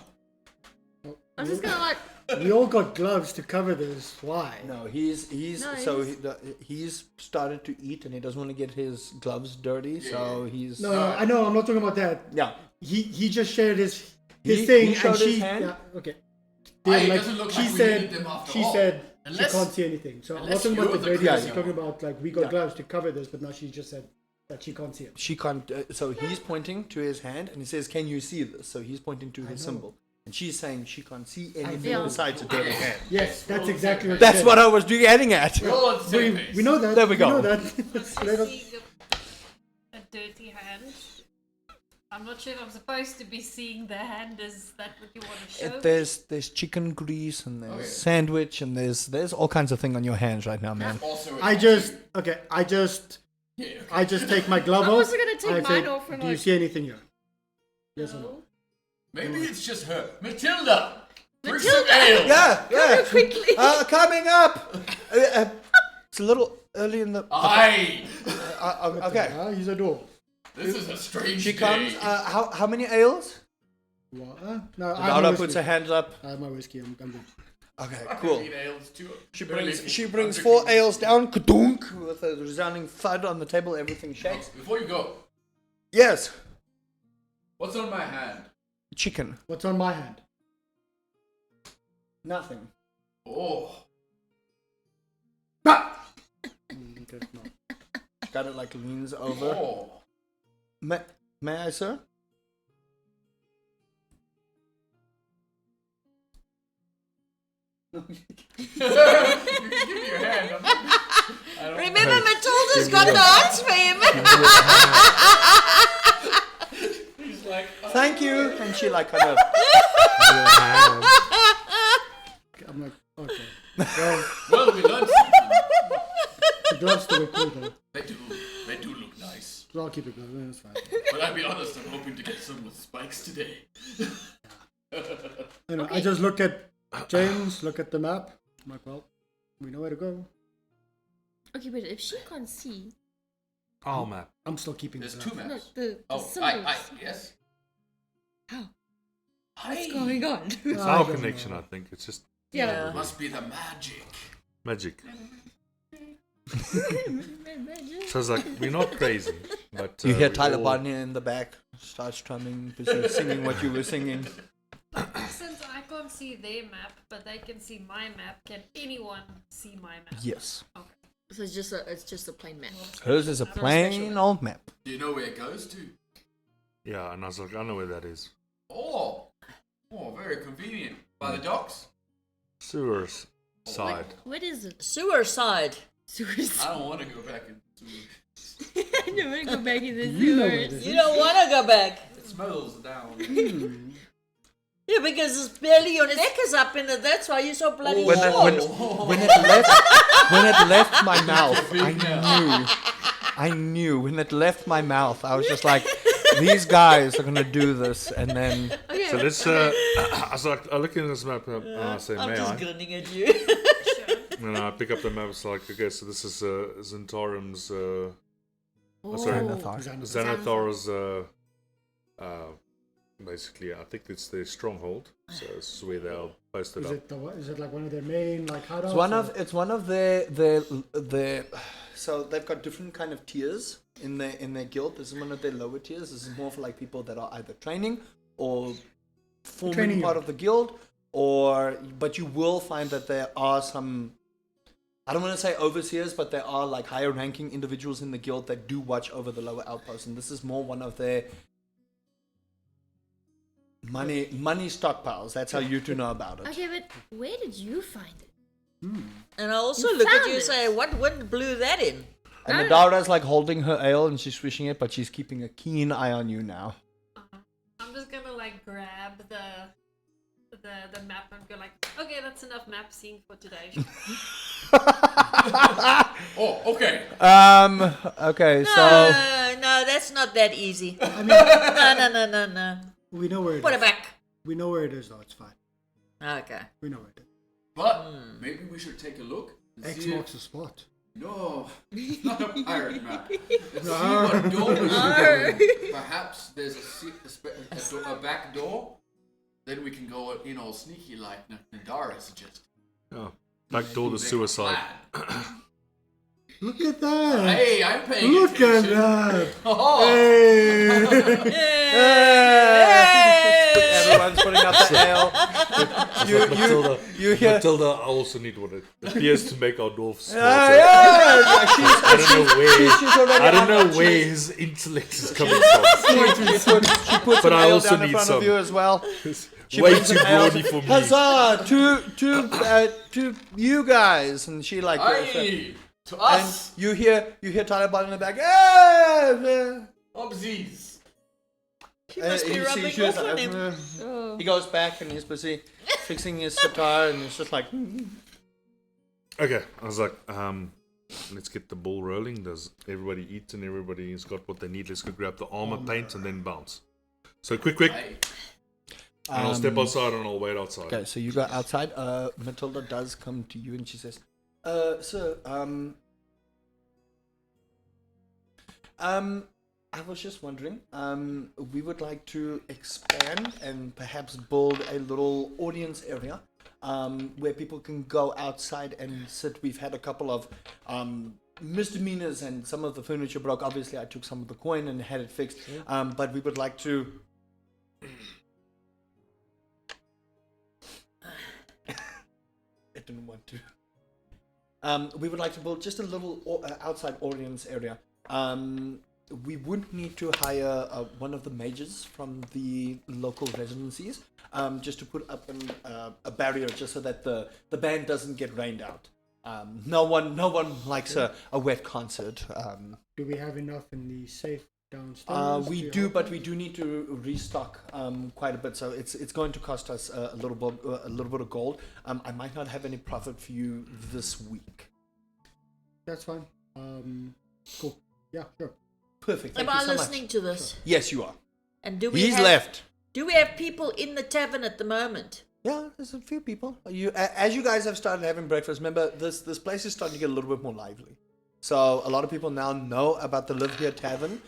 H: I'm just gonna like.
A: We all got gloves to cover this. Why?
E: No, he's
H: No,
E: so
H: he's-
E: he's started to eat, and he doesn't want to get his gloves dirty. So he's
A: No, I know. I'm not talking about that.
E: yeah.
A: He just shared his
E: He
A: thing,
E: showed
A: and
E: his
A: she.
E: hand?
A: Yeah, okay.
D: It
A: Like,
D: doesn't look
A: she
D: like we
A: said.
D: needed them after
A: She
D: all.
A: said
D: Unless-
A: she can't see anything. So I'm not
D: unless
A: talking about
D: you're
A: the
D: the
A: dirty.
D: crazy
A: She's talking about like we got
E: Yeah.
A: gloves to cover this, but now she just said that she can't see it.
E: She can't. So he's pointing to his hand, and he says, "Can you see this?" So he's pointing to his symbol, and she's saying she can't see anything
H: know.
E: besides a dirty hand.
A: Yes, that's exactly what.
E: That's
A: she
E: what
A: said.
E: I was getting at.
D: We're all on the same
A: we,
D: page.
A: we know that.
E: There we go.
A: know that.
G: I see a dirty hand. I'm not sure if I'm supposed to be seeing the hand. Is that what you want to show?
E: There's chicken grease and there's sandwich and there's all kinds of thing on your hands right now, man.
D: Also,
A: I just take my glove
H: I'm
A: off.
H: also gonna take
A: I
H: mine
A: say,
H: off and
A: do you
H: like-
A: see anything here? Yes or no?
G: No.
D: Maybe it's just her. Matilda! Bring some ale!
E: Yeah.
H: Quickly.
E: Coming up. It's a little early in the.
D: Aye!
E: Okay.
A: He's a door.
D: This is a strange
E: She
D: day.
E: comes. How many ales?
A: What? No, I have my
E: Dada
A: whiskey.
E: puts her hands up.
A: I have my whiskey. I'm good.
E: Okay,
D: I
E: cool.
D: need ales too.
E: She
D: Early
E: brings
D: I'm
E: 4
D: drinking-
E: ales down, kadunk, with a resounding thud on the table. Everything shakes.
D: Before you go,
E: Yes,
D: what's on my hand?
E: chicken.
A: What's on my hand?
E: Nothing.
D: Oh,
A: Okay, no.
E: Got it like leans over.
D: oh.
E: May I, sir?
D: You can give me your hand. I don't
F: Remember, Matilda's got the odds for him.
D: He's like,
E: Thank you. And she like kind of.
A: I'm like, okay. Well,
D: well, we learned something.
A: the gloves still look cool though.
D: They do look nice.
A: So I'll keep it going. That's fine.
D: But I'll be honest, I'm hoping to get some with spikes today.
A: You know, I just look at James, look at the map. I'm like, well, we know where to go.
H: Okay, but if she can't see,
B: Oh, map.
A: I'm still keeping
D: There's
A: this
D: two
A: up.
H: look,
D: maps.
H: the
D: Oh,
H: symbols.
D: yes.
H: How?
D: Hi.
H: What's going on?
B: It's
A: I
B: our
A: don't
B: connection,
A: know.
B: I think. It's just
H: Yeah.
D: Must be the magic.
B: magic. So it's like, we're not crazy, but
E: You hear
B: we
E: Tyler
B: all-
E: Barney in the back, starts strumming, busy singing what you were singing.
G: Since I can't see their map, but they can see my map, can anyone see my map?
E: Yes.
G: Okay.
H: So it's just a plain map.
E: Hers is a plain old map.
D: Do you know where it goes to?
B: Yeah, and I was like, I know where that is.
D: Oh, very convenient. By the docks?
B: Sewers side.
H: What is it?
F: Sewer side.
H: Sewers.
D: I don't want to go back into it.
H: I don't want to go back in the
A: You know where it
H: sewers.
A: is.
F: You don't want to go back.
D: It smells down.
F: Yeah, because it's barely your neck is up in it. That's why you're so bloody
E: When
F: short.
E: when it left my mouth, I knew when it left my mouth, I was just like, these guys are gonna do this, and then
H: Okay.
B: So let's, I was like, I look in this map and I say,
F: I'm
B: may
F: just
B: I?
F: grinning at you.
G: Sure.
B: And I pick up the map, it's like, okay, so this is Zentarim's, sorry,
E: Xanathar.
B: Xanathar's, basically, I think it's their stronghold. So this is where they'll post it
A: Is
B: up.
A: it is it like one of their main like hideouts?
E: It's one of their so they've got different kind of tiers in their guild. This is one of their lower tiers. This is more for like people that are either training or forming
A: Training
E: part
A: you.
E: of the guild, but you will find that there are some, I don't want to say overseers, but there are like higher ranking individuals in the guild that do watch over the lower outposts, and this is more one of their money stockpiles. That's how you two know about it.
H: Okay, but where did you find it?
F: And I also
H: You
F: look at
H: found
F: you and
H: it.
F: say, what wind blew that in?
E: And Adara's like holding her ale and she's swishing it, but she's keeping a keen eye on you now.
G: I'm just gonna like grab the map and go like, okay, that's enough map scene for today.
D: Oh, okay.
E: Okay, so
F: No, that's not that easy. No.
A: We know where it
F: Put
A: is.
F: it back.
A: We know where it is though. It's fine.
F: Okay.
A: We know where it is.
D: But maybe we should take a look. And
A: X
D: see
A: marks the spot.
D: No, it's not a pirate map. Let's see what door we should go in. Perhaps there's a back door. Then we can go in all sneaky like Nadara suggested.
B: Oh, back door to suicide.
A: Look at that!
D: Hey, I'm paying
A: Look at
D: attention.
A: that!
D: Oh,
A: Hey!
E: everyone's putting up the ale.
B: Matilda,
E: You hear?
B: Matilda, I also need what it appears to make our dwarf smarter.
E: Yeah, she's
B: I don't know where.
E: she's already
B: I don't
E: on
B: know
E: it.
B: where his intellect is coming from.
E: She puts
B: But
E: an
B: I
E: ale
B: also
E: down in
B: need
E: front
B: some.
E: of you as well. She
B: Way
E: brings
B: too
E: an ale.
B: brawny for me.
E: Huzzah! To you guys, and she like.
D: aye, to
E: and
D: us,
E: you hear Tyler in the back. Hey!
D: Obsies.
F: She must be rubbing
E: she was
F: off on
E: like,
F: him.
E: He goes back and he's busy fixing his sitar, and it's just like.
B: Okay, I was like, let's get the ball rolling. Does everybody eat and everybody's got what they need? Let's go grab the armor, paint, and then bounce. So quick.
D: Aye.
B: And I'll step outside and I'll wait outside.
E: Okay, so you go outside. Matilda does come to you and she says, "Sir, I was just wondering. We would like to expand and perhaps build a little audience area where people can go outside and sit. We've had a couple of misdemeanors and some of the furniture broke. Obviously, I took some of the coin and had it fixed. But we would like to... I didn't want to. We would like to build just a little outside audience area. We would need to hire one of the mages from the local residencies, just to put up a barrier, just so that the band doesn't get rained out. No one likes a wet concert.
A: Do we have enough in the safe downstairs?
E: We
A: to
E: do,
A: help
E: but
A: us?
E: we do need to restock quite a bit. So it's going to cost us a little bit of gold. I might not have any profit for you this week.
A: That's fine. Cool. Yeah, sure.
E: Perfect. Thank
F: Am
E: you
F: I
E: so
F: listening
E: much.
F: to this?
E: Yes, you are.
F: And do we
E: He's
F: have,
E: left.
F: Do we have people in the tavern at the moment?
E: Yeah, there's a few people. As you guys have started having breakfast, remember this place is starting to get a little bit more lively. So a lot of people now know about the Live Here Tavern.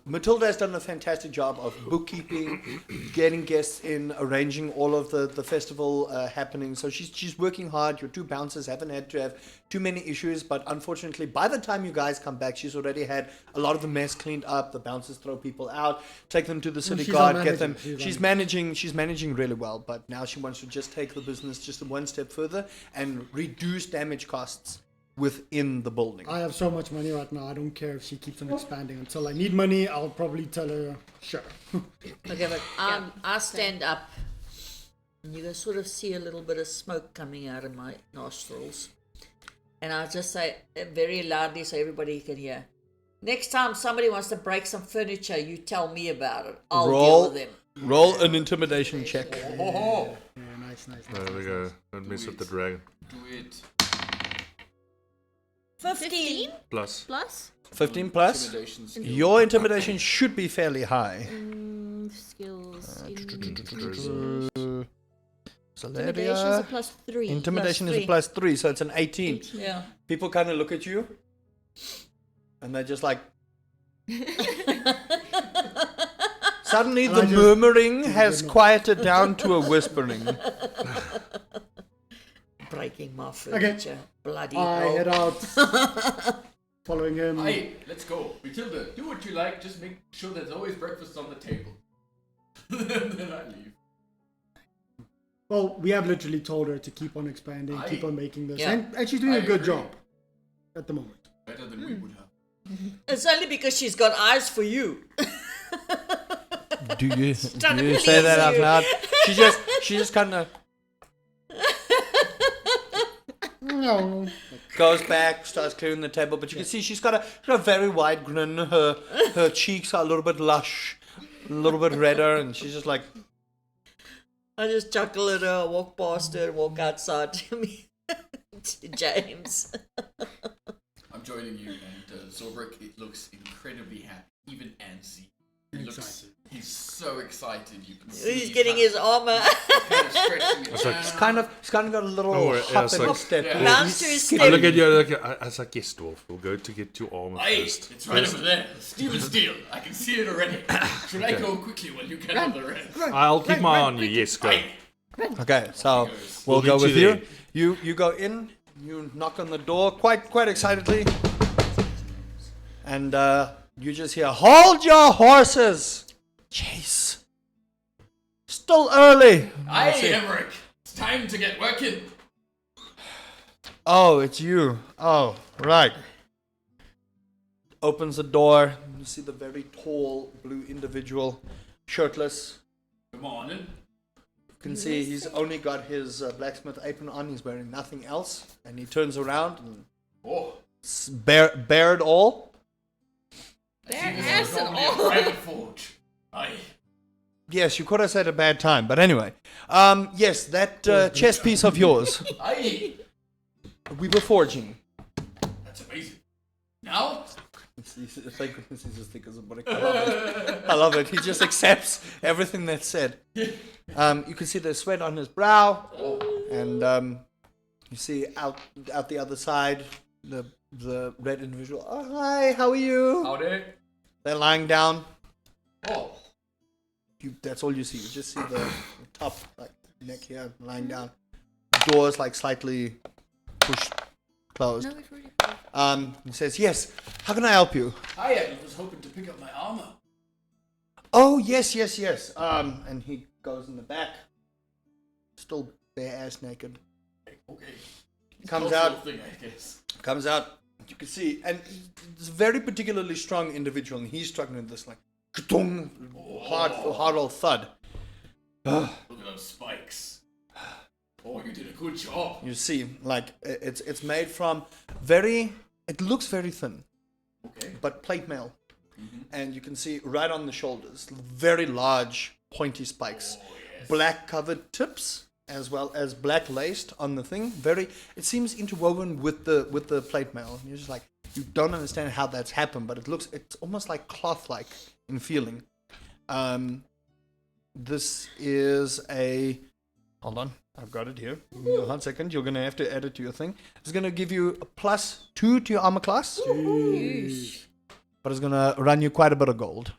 E: Matilda has done a fantastic job of bookkeeping, getting guests in, arranging all of the festival happenings. So she's working hard. Your two bouncers haven't had to have too many issues, but unfortunately, by the time you guys come back, she's already had a lot of the mess cleaned up. The bouncers throw people out, take them to the city
A: she's
E: guard,
A: on
E: get them.
A: managing.
E: She's managing really well, but now she wants to just take the business just one step further and reduce damage costs within the building.
A: I have so much money right now. I don't care if she keeps on expanding. Until I need money, I'll probably tell her, sure.
F: Okay, but I stand up, and you can sort of see a little bit of smoke coming out of my nostrils. And I just say very loudly so everybody can hear. Next time somebody wants to break some furniture, you tell me about it. I'll deal with them.
E: Roll an intimidation check.
A: Yeah, nice.
B: There we go. Don't mess with the dragon.
D: Do it.
F: 15.
B: Plus.
H: Plus
E: 15 plus.
D: Intimidation skill.
E: Your intimidation should be fairly high.
H: skills.
E: Valeria.
H: Intimidation is a plus 3.
E: Intimidation is a
F: +3.
E: plus 3, so it's an 18.
F: Yeah.
E: People kind of look at you, and they're just like. Suddenly,
A: And
E: the
A: I just-
E: murmuring has quieted down to a whispering.
F: Breaking my furniture. Bloody
A: I
F: hell.
A: head out, following him.
D: Hey, let's go. Matilda, do what you like, just make sure there's always breakfast on the table. Then I leave.
A: Well, we have literally told her to keep on expanding, keep on making this,
F: Yeah.
A: and she's doing
D: I
A: a good
D: agree.
A: job at the moment.
D: Better than we would have.
F: It's only because she's got eyes for you.
E: Do you
F: trying to
E: say that
F: please
E: out
F: you.
E: loud? She just kind of
A: No.
E: goes back, starts clearing the table, but you can see she's got a very wide grin. Her cheeks are a little bit lush, a little bit redder, and she's just like,
F: I just chuckle at her, walk past her, and walk outside to me, to James.
D: I'm joining you, and Zorbrik, it looks incredibly happy. Even Ansi. He's so excited. You can see
F: He's getting his armor.
D: kind of stretching it.
E: he's kind of got a little
B: Oh, yeah,
E: hop
B: it's
E: in
B: like-
E: step.
D: Yeah.
F: Bounce to his
B: I
F: step.
B: look at you, I was like, yes, dwarf, we'll go to get your armor
D: Hey,
B: first.
D: it's right over there. Steel is steel. I can see it already. Should I go quickly while you get on the rest?
B: I'll keep my eye on you, yes, go.
D: Hey,
E: Okay, so
D: goes.
E: we'll
B: We'll
E: go
B: meet
E: with
B: you
E: you. You go in. You knock on the door quite excitedly, and you just hear, "Hold your horses, Chase. Still early."
D: Aye, Emmerich. It's time to get working.
E: Oh, it's you. Oh, right. Opens the door. You see the very tall blue individual, shirtless.
D: Good morning.
E: You can see he's only got his blacksmith apron on. He's wearing nothing else. And he turns around and
D: Oh,
E: bared all.
D: I see this is only a private forge. Aye.
E: Yes, you could have said a bad time. But anyway. Yes, that chess piece of yours.
D: Aye.
E: We were forging.
D: That's amazing. Now?
E: Thank goodness he's as thick as a brick. I love it. I love it. He just accepts everything that's said. You can see the sweat on his brow, and you see out the other side the red individual. Oh, hi, how are you?
D: Howdy.
E: They're lying down.
D: Oh,
E: That's all you see. You just see the top, like neck here, lying down. door is like slightly pushed closed.
H: No, we've already.
E: He says, "Yes. How can I help you?"
D: I was hoping to pick up my armor.
E: Oh, yes. And he goes in the back, still bare ass naked.
D: Okay.
E: Comes
D: Cultural
E: out.
D: Thing, I guess.
E: Comes out. You can see, and it's a very particularly strong individual, and he's struggling with this like ka-tung, hard old thud.
D: Look at those spikes. Oh, you did a good job.
E: You see, like it's made from very. It looks very thin,
D: Okay.
E: but plate mail, and you can see right on the shoulders, very large pointy spikes, black covered tips, as well as black laced on the thing. Very, it seems interwoven with the plate mail. You're just like, you don't understand how that's happened, but it's almost like cloth-like in feeling. This is a. Hold on, I've got it here. Give me 1 second. You're gonna have to add it to your thing. It's gonna give you a +2 to your armor class, but it's gonna run you quite a bit of gold.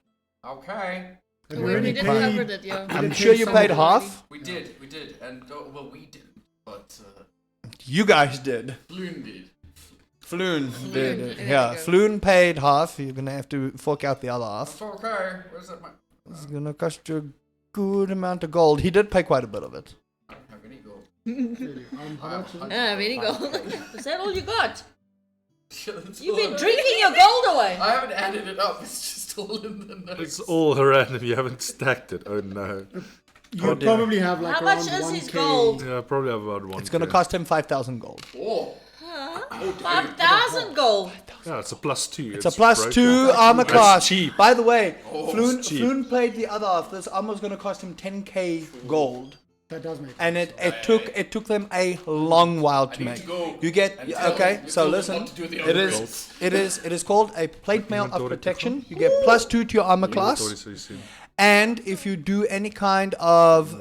D: Okay.
A: Have
H: We
A: you already
H: did
A: paid-
H: covered it, yeah.
E: I'm
A: didn't
E: sure
A: pay
E: you
A: some
E: paid
A: of it
E: half.
D: We did, and well, we didn't, but
E: You guys did.
D: Bloom did.
E: Floon
H: There
E: did.
H: you
E: Yeah,
H: go.
E: Floon paid half. You're gonna have to fork out the other half.
D: That's okay. Where's that?
E: It's gonna cost you a good amount of gold. He did pay quite a bit of it.
D: I don't have any gold.
A: Really? How much is it?
H: Ah, very gold.
F: Is that all you got?
D: That's
F: You've
D: all
F: been
D: I-
F: drinking your gold away.
D: I haven't added it up. It's just all in the notes.
B: It's all random. You haven't stacked it. Oh no.
A: You
E: Oh, dear.
A: probably have like
F: How
A: around
F: much is
A: 1K.
F: his gold?
B: Yeah, probably about one.
E: It's gonna cost him 5,000 gold.
D: Oh,
F: 5,000 gold.
B: Yeah, it's a +2.
E: It's a +2 armor
B: That's
E: class.
B: cheap.
E: By the way, Floon,
B: it's cheap.
E: Floon played the other half. This armor's gonna cost him 10k gold,
A: That does make
E: and it took them a long while to
D: need
E: make.
D: to go
E: You get
D: and tell
E: okay.
D: them-
E: So
D: tell them
E: listen,
D: what to do with the
E: it
D: other
E: is
D: golds.
E: it is called a plate mail of
B: Inventory
E: protection. You get +2 to your armor class. And if you do any kind of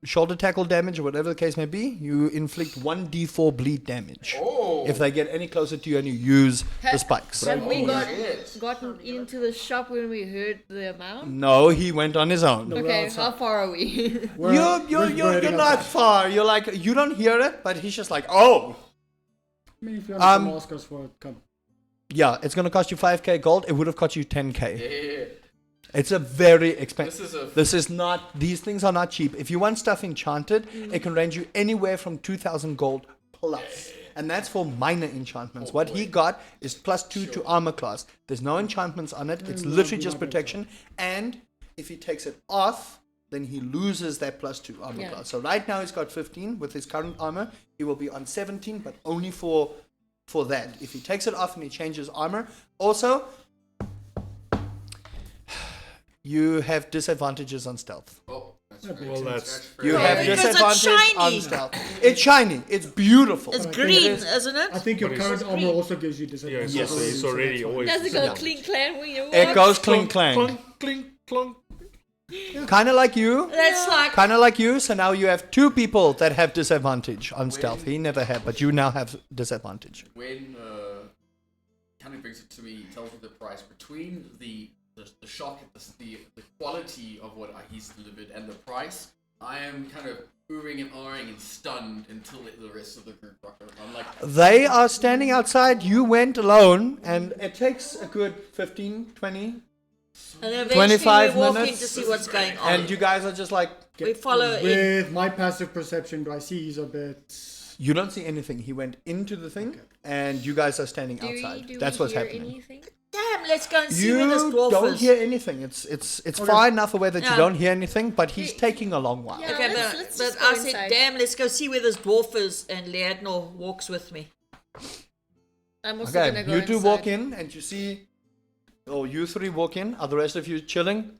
E: shoulder tackle damage or whatever the case may be, you inflict 1d4 bleed damage.
D: Oh.
E: If they get any closer to you and you use the spikes.
H: Have we
D: shit.
H: gotten into the shop when we heard the amount?
E: No, he went on his own.
H: Okay, how far are we?
E: You're not far. You're like, you don't hear it, but he's just like, oh.
A: I mean, if you want to ask us for it, come.
E: Yeah, it's going to cost you 5k gold. It would have cost you 10k.
D: Yeah.
E: It's a very expensive.
D: This is a.
E: This is not, these things are not cheap. If you want stuff enchanted, it can range you anywhere from 2,000 gold plus. And that's for minor enchantments. What he got is +2 to armor class. There's no enchantments on it. It's literally just protection. And if he takes it off, then he loses that +2 armor
H: Yeah.
E: class. So right now he's got 15 with his current armor. He will be on 17, but only for that. If he takes it off and he changes armor. Also, you have disadvantages on stealth.
D: Oh, that's
B: Well, that's
E: You
F: Yeah,
E: have
F: because it's
E: disadvantage on
F: shiny.
E: stealth. It's shiny. It's beautiful.
F: It's
A: I think
F: green,
A: it is-
F: isn't it?
A: I think your
B: What is
A: current
B: it?
A: armor also gives you disadvantage.
B: Yes,
E: Yes.
B: it's already always.
H: Does it go
E: Yeah.
H: clean clan when you walk?
E: It goes clink clang.
B: Clunk, clink, clunk.
E: Kind of like you.
F: That's like
E: Kind of like you. So now you have two people that have disadvantage on stealth. He never had, but you now have disadvantage.
D: When Canny brings it to me, he tells me the price between the shock at the quality of what he's delivered and the price. I am kind of oohing and ahhing and stunned until the rest of the group rock over. I'm like,
E: They are standing outside. You went alone, and it takes a good 15, 20,
F: and eventually
E: 25
F: we walk in
E: minutes.
F: to see what's going on.
E: and you guys are just like,
F: we follow in.
A: With my passive perception, do I see he's a bit...
E: you don't see anything. He went into the thing, and you guys are standing outside. That's what's happening.
H: Anything?
F: Damn, let's go and see where this
E: You
F: dwarf
E: don't
F: is.
E: hear anything. It's far enough away that you
F: Yeah.
E: don't hear anything, but he's taking a long while.
H: Yeah.
F: Okay,
H: let's
F: but
H: just
F: I
H: go
F: said,
H: inside.
F: damn, let's go see where this dwarf is, and Leadnor walks with me.
H: I'm also
E: Okay,
H: gonna go
E: you two
H: inside.
E: walk in and you see, you three walk in. Are the rest of you chilling?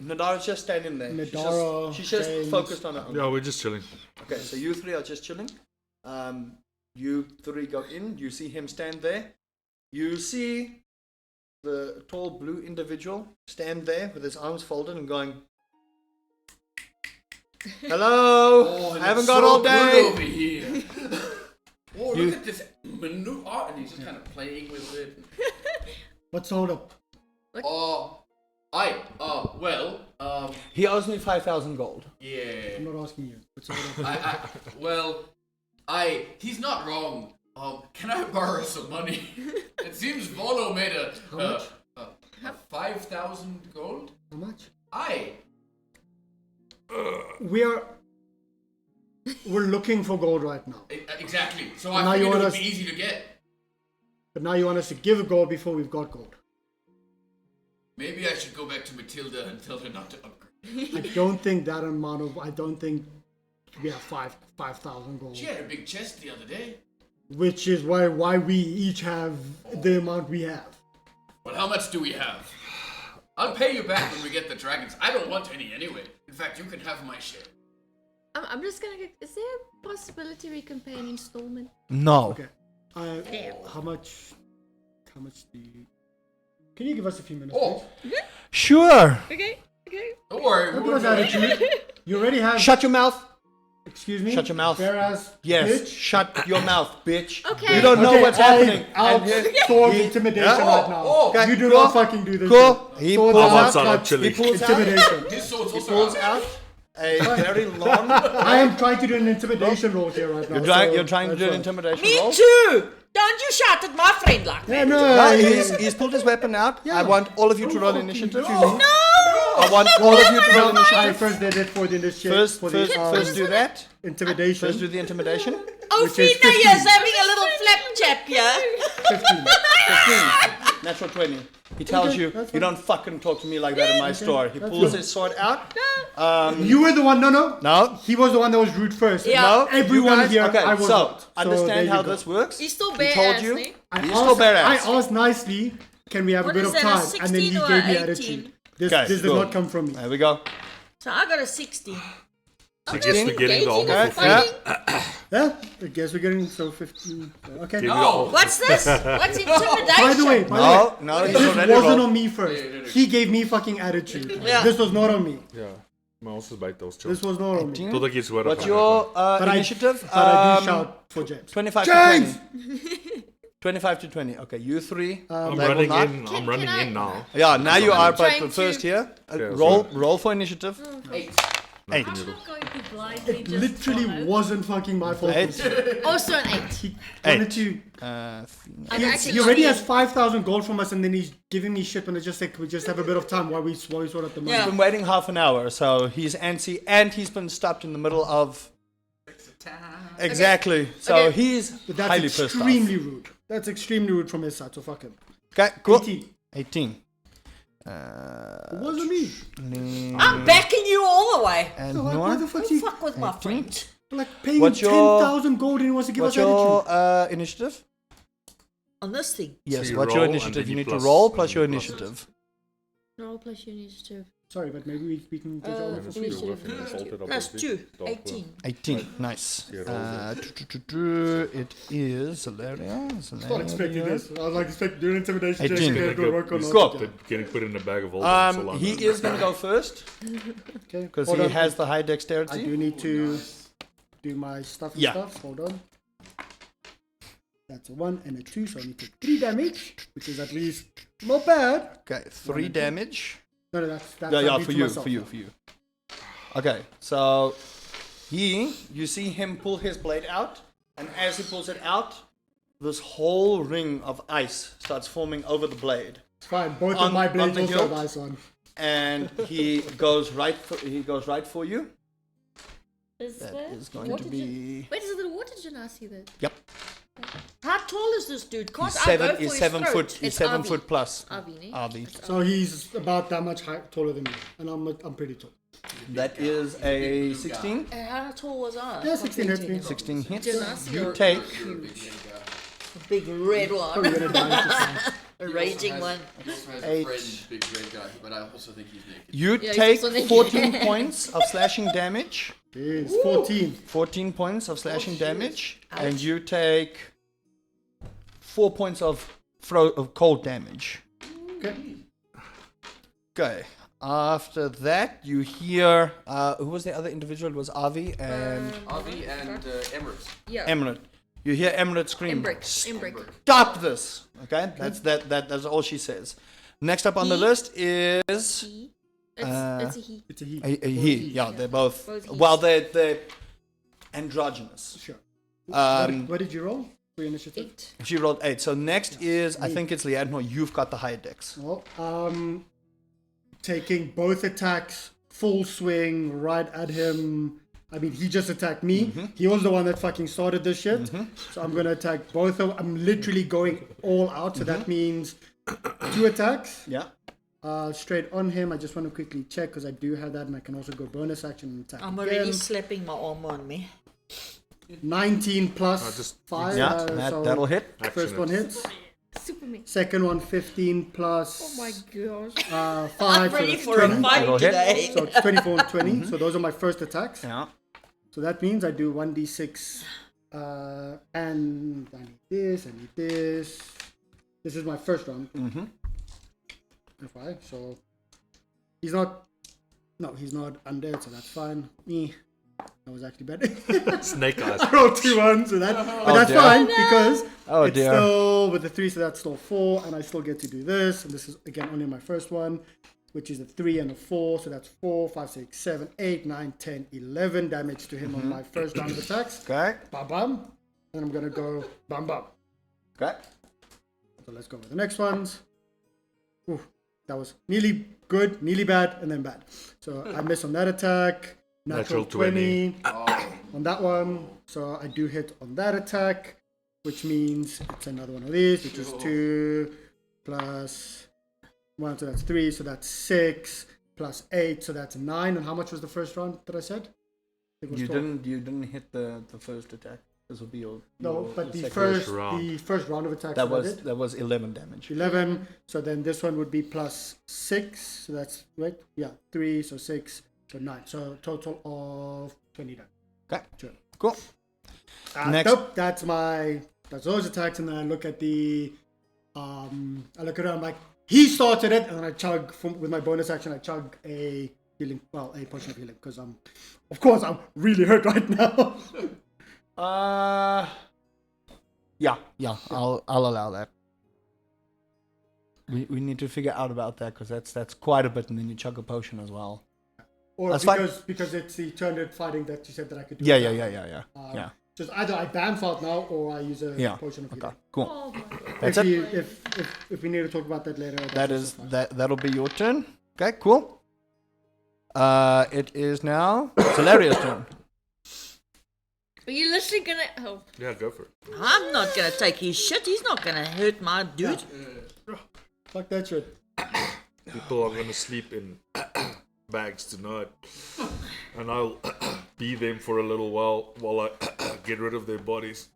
E: Nadara's just standing there.
A: Nadara,
E: she's just
A: James.
E: focused on her own.
B: Yeah, we're just chilling.
E: Okay, so you three are just chilling. You three go in. You see him stand there. You see the tall blue individual stand there with his arms folded and going, "Hello, I haven't got all
D: good
E: day."
D: over here. Oh,
E: You-
D: look at this maneuver, and he's just kind of playing with it.
A: What's hold up?
D: Oh,
E: He owes me 5,000 gold.
D: Yeah.
A: I'm not asking you. What's the
D: He's not wrong. Can I borrow some money? It seems Volo made a 5,000 gold.
A: How much?
D: Aye.
A: We're looking for gold right now.
D: Exactly. So
A: Now
D: I
A: you
D: figured it
A: want
D: would
A: us-
D: be easy to get.
A: But now you want us to give gold before we've got gold.
D: Maybe I should go back to Matilda and tell her not to upgrade.
A: I don't think that amount of. I don't think we have 5,000 gold.
D: She had a big chest the other day.
A: Which is why we each have the amount we have.
D: Well, how much do we have? I'll pay you back when we get the dragons. I don't want any anyway. In fact, you can have my share.
H: I'm just gonna get. Is there a possibility we can pay an installment?
E: No.
A: Okay. How much do you? Can you give us a few minutes?
D: Oh,
E: Sure.
H: Okay.
D: don't worry.
A: Don't
D: we
A: give us
D: won't
A: attitude. You already have.
E: Shut your mouth.
A: Excuse me.
E: Shut your mouth.
A: Whereas.
E: Yes.
A: Bitch.
E: Shut your mouth, bitch.
H: Okay.
E: You don't know
A: Okay,
E: what's happening.
A: I'll
E: And here-
A: sword
E: he-
A: intimidation
E: Yeah.
A: right now.
E: Okay,
A: You do
E: cool.
A: not fucking do this.
E: Cool.
A: shit.
E: He
A: Sword
E: pulls
A: out,
B: out.
A: like,
B: Actually.
E: He pulls out.
A: Intimidation.
D: His sword's
E: He
D: also
E: pulls
D: out.
E: out a very long.
A: I am trying to do an intimidation roll here right now.
E: You're trying to do an intimidation
F: Me
E: roll.
F: too! Don't you shout at my friend like that.
A: Yeah,
E: No,
A: no,
E: he's pulled his weapon out.
A: Yeah.
E: I want all of you to roll initiative.
A: No.
E: I want all of you to roll
A: I
E: initiative.
A: first did it for the initiative.
E: First do that.
A: Intimidation.
E: First do the intimidation.
F: Oh,
A: Which is
F: Fina
A: 15.
F: is having a little flapjack here.
A: 15.
E: 15. Natural 20. He tells
A: Okay,
E: you,
A: that's
E: you
A: fine.
E: don't fucking talk to me like that in my store. He
A: that's
E: pulls
A: fine.
E: his sword out.
A: You were the one. No.
E: No.
A: He was the one that was rude first.
F: Yeah.
E: No.
A: Everyone
E: you guys,
A: here,
E: Okay,
A: I was
E: so
A: not. So there
E: understand
A: you
E: how
A: go.
E: this works.
H: He's still
E: He
H: bare
E: told
H: ass,
E: you.
H: ne?
E: He's still bare ass.
A: I asked nicely, can we have
F: What
A: a bit
F: is
A: of
F: that, a
A: time? And then he
F: 16 or
A: gave me
F: 18?
A: attitude. This
E: Okay,
A: does
E: cool.
A: not come from me.
E: There we go.
F: So I got a 60.
B: So I guess we're getting the
H: engaging
B: armor
H: in
B: for
E: Yeah.
B: free.
A: Yeah, I guess we're getting so 15. Okay.
B: Give me the
D: No.
B: armor.
F: What's this? What's intimidation?
A: By the way,
E: No, he's
A: this
E: already
A: wasn't
E: rolled.
A: on me first. He gave me fucking attitude.
F: Yeah.
A: This was not on me.
B: Ja, maar ons is buite, ons chill.
A: This was not on me.
B: Tot ek iets hoor.
E: What's
B: gaan
E: your
A: But
E: initiative?
A: But I do shout for James.
E: 25
A: James!
E: to 20. 25 to 20. Okay, you three.
B: I'm
E: they will
B: running
E: not.
B: in. I'm
H: Can
B: running
H: I-
B: in now.
E: Yeah, now you are,
H: trying
E: but first
H: to-
E: here.
B: Okay,
E: Roll for initiative.
D: 8.
E: 8.
G: I'm not going to blindly
A: It
G: just
A: literally
G: follow.
A: wasn't fucking my fault.
E: 8.
H: Also an 8.
A: He wanted to.
H: I'm actually
A: He already
H: not-
A: has 5,000 gold from us, and then he's giving me shit when it's just like, can we just have a bit of time while we sort out the money?
F: Yeah.
E: He's been waiting half an hour, so he's antsy, and he's been stopped in the middle of. Exactly. So
H: Okay.
E: he's
A: But that's
E: highly pissed off.
A: extremely rude. That's extremely rude from his side, so fuck him.
E: Okay, cool.
A: 18.
E: 18.
A: It wasn't me.
F: I'm backing you all the way.
E: And
A: So why
E: Noor.
A: the fuck
F: Don't
A: he
F: fuck with my
E: 18.
F: friend.
A: like paying
E: What's your-
A: 10,000 gold and he wants to give
E: What's
A: us attitude?
E: your initiative?
F: On this thing.
E: Yes,
B: you
E: what's your
B: roll, and
E: initiative?
B: then
E: You
B: you
E: need to
B: plus-
E: roll
B: and
E: plus
B: then
E: your
B: you plus.
E: initiative.
H: Roll plus your initiative.
A: Sorry, but maybe we can just all
B: En as jy
H: Initiative.
B: hoof en dis altyd op
F: That's
B: die
F: 2.
B: daarvoor.
F: 18.
E: 18. Nice.
B: You roll
E: It is hilarious.
A: not expecting this. I was like expecting doing intimidation
E: 18.
A: checks if it's gonna work or not.
E: Cool.
B: Dit getting put in a bag of holding so long.
E: He is going to go first
A: Okay,
E: because
A: hold
E: he
A: on.
E: has the high
A: I
E: dexterity.
A: do need to do my stuff and
E: Yeah.
A: stuff. Hold on. That's a 1 and a 2, so I need to 3 damage, which is at least not bad.
E: Okay, 3 damage.
A: No, that's
E: Yeah,
A: at least
E: for
A: to
E: you,
A: myself.
E: for you. Okay, so you see him pull his blade out, and as he pulls it out, this whole ring of ice starts forming over the blade,
A: It's fine. Both
E: On-
A: of my
E: on
A: blades
E: the
A: also
E: hilt?
A: have ice on.
E: and he goes right for you.
H: Is
E: That
H: there
E: is going
H: water
E: to
H: gen-
E: be.
H: Wait, is it the water genasi that?
E: Yep.
F: How tall is this dude? Can't
E: He's
F: I go
E: 7.
F: for
E: He's
F: his
E: 7
F: throat?
E: foot. He's
H: It's
E: 7
H: Avi.
E: foot plus.
H: Avi, ne?
E: Avi.
A: So he's about that much taller than me, and I'm pretty tall.
E: That is a 16.
H: How tall was I?
A: Yeah, 16 hits me.
E: 16 hits.
H: Genasi
E: You
H: or-
E: take
D: You're a big guy.
F: Big red one.
A: Probably gonna die just now.
F: A raging one.
D: He also has
E: 8.
D: a friend, big red guy, but I also think he's naked.
E: you
H: Yeah, he's
E: take
H: also naked.
E: 14 points of slashing damage.
A: Jeez, 14.
E: 14 points of slashing damage, and you take 4 points of cold damage.
A: Okay.
E: Okay. After that, you hear who was the other individual? It was Avi and
D: Avi and Emirates.
H: Yeah.
E: Emerald. You hear Emerald scream.
H: Imbrick. Imbrick.
E: Stop this! Okay, that's all she says. Next up on the
H: He.
E: list is
H: He. It's a he.
A: It's a he.
E: a he. Yeah, they're both.
H: Both he's.
E: Well, they're androgynous.
A: Sure.
E: Um,
A: What did you roll for your initiative?
H: 8.
E: She rolled 8. So next is, I think it's Leandro. You've got the higher dex.
A: Well, taking both attacks, full swing, right at him. I mean, he just attacked me. He was the one that fucking started this shit. So I'm gonna attack both of. I'm literally going all out. So that means 2 attacks.
E: Yeah.
A: Straight on him. I just want to quickly check because I do have that, and I can also go bonus action and attack
F: I'm
A: again.
F: already slapping my arm on me.
A: 19 plus
B: just-
A: 5.
E: Yeah,
A: so
E: that'll hit.
A: First one hits.
H: Superman.
A: Second one 15 plus
H: Oh my gosh.
A: 5.
F: I'm
A: so
F: ready
A: that's
F: for
A: 20.
F: a fight
E: It'll hit.
F: today.
A: So it's 24 and 20. So those are my first attacks.
E: Yeah.
A: So that means I do 1d6 and I need this, I need this. This is my first round. FYI. So he's not undead, so that's fine. Me. That was actually better.
B: Snake eyes.
A: I rolled 2 1s, so but that's
E: dear.
A: fine because
E: Oh,
A: it's
E: dear.
A: still with the 3, so that's still 4, and I still get to do this. And this is again only my first one, which is a 3 and a 4, so that's 4, 5, 6, 7, 8, 9, 10, 11 damage to him on my first round of attacks.
E: Okay.
A: Bam bam. And I'm gonna go bam bam.
E: Okay.
A: So let's go with the next ones. Ooh, that was nearly good, nearly bad, and then bad. So I miss on that attack. Natural 20 on that one. So I do hit on that attack, which means it's another one of these, which is 2 plus 1, so that's 3, so that's 6 plus 8, so that's 9. And how much was the first round that I said? It was
E: You
A: 12.
E: didn't hit the first attack. This will be your
A: No,
E: your
A: but the
E: second.
A: first
B: round.
A: round of attacks
E: that
A: I did.
E: was 11 damage.
A: 11. So then this one would be plus 6. So that's right. Yeah, 3. So 6. So 9. So total of 20 damage.
E: Okay.
A: Sure.
E: Cool. Next.
A: Nope. That's those attacks, and then I look at the. I look at it. I'm like, he started it, and then I chug with my bonus action. I chug a healing, a potion of healing, because I'm really hurt right now.
E: Yeah, I'll allow that. We need to figure out about that because that's quite a bit, and then you chug a potion as well.
A: Or
E: That's fine.
A: because it's the turned fighting that you said that I could do.
E: Yeah.
A: Yeah. Just either I bamf out now or I use a
E: Yeah.
A: potion of
E: Okay.
A: healing.
E: Cool.
G: Oh my god.
E: That's
A: if
E: it.
A: you, if we need to talk about that later.
E: That is that'll be your turn. Okay. Cool. It is now Solaria's turn.
H: Are you literally gonna? Oh.
B: Yeah, go for it.
F: I'm not gonna take his shit. He's not gonna hurt my dude.
A: Fuck that shit.
B: People are gonna sleep in bags tonight, and I'll be them for a little while I get rid of their bodies.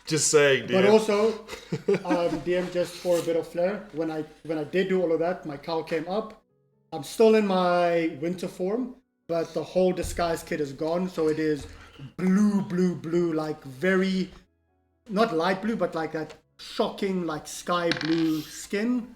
B: Just saying,
A: But
B: dude.
A: also, DM, just for a bit of flair, when I did do all of that, my cowl came up. I'm still in my winter form, but the whole disguise kit is gone, so it is blue, like very, not light blue, but like that shocking, like sky blue skin.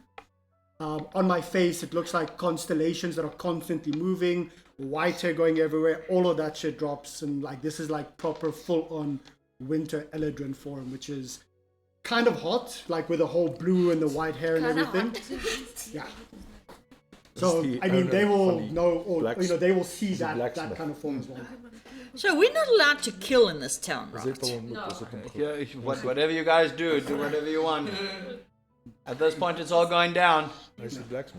A: On my face, it looks like constellations that are constantly moving, white hair going everywhere. All of that shit drops, and like this is like proper full-on winter Eladrin form, which is kind of hot, like with the whole blue and the white hair and everything. Yeah. So
B: the
A: I mean,
B: owner
A: they will
B: funny
A: know, or
B: blacks-
A: they will see
B: he's a
A: that
B: blacksmith.
A: kind of form as well.
F: So we're not allowed to kill in this town, right?
E: Yeah, whatever you guys do whatever you want. At this point, it's all going down.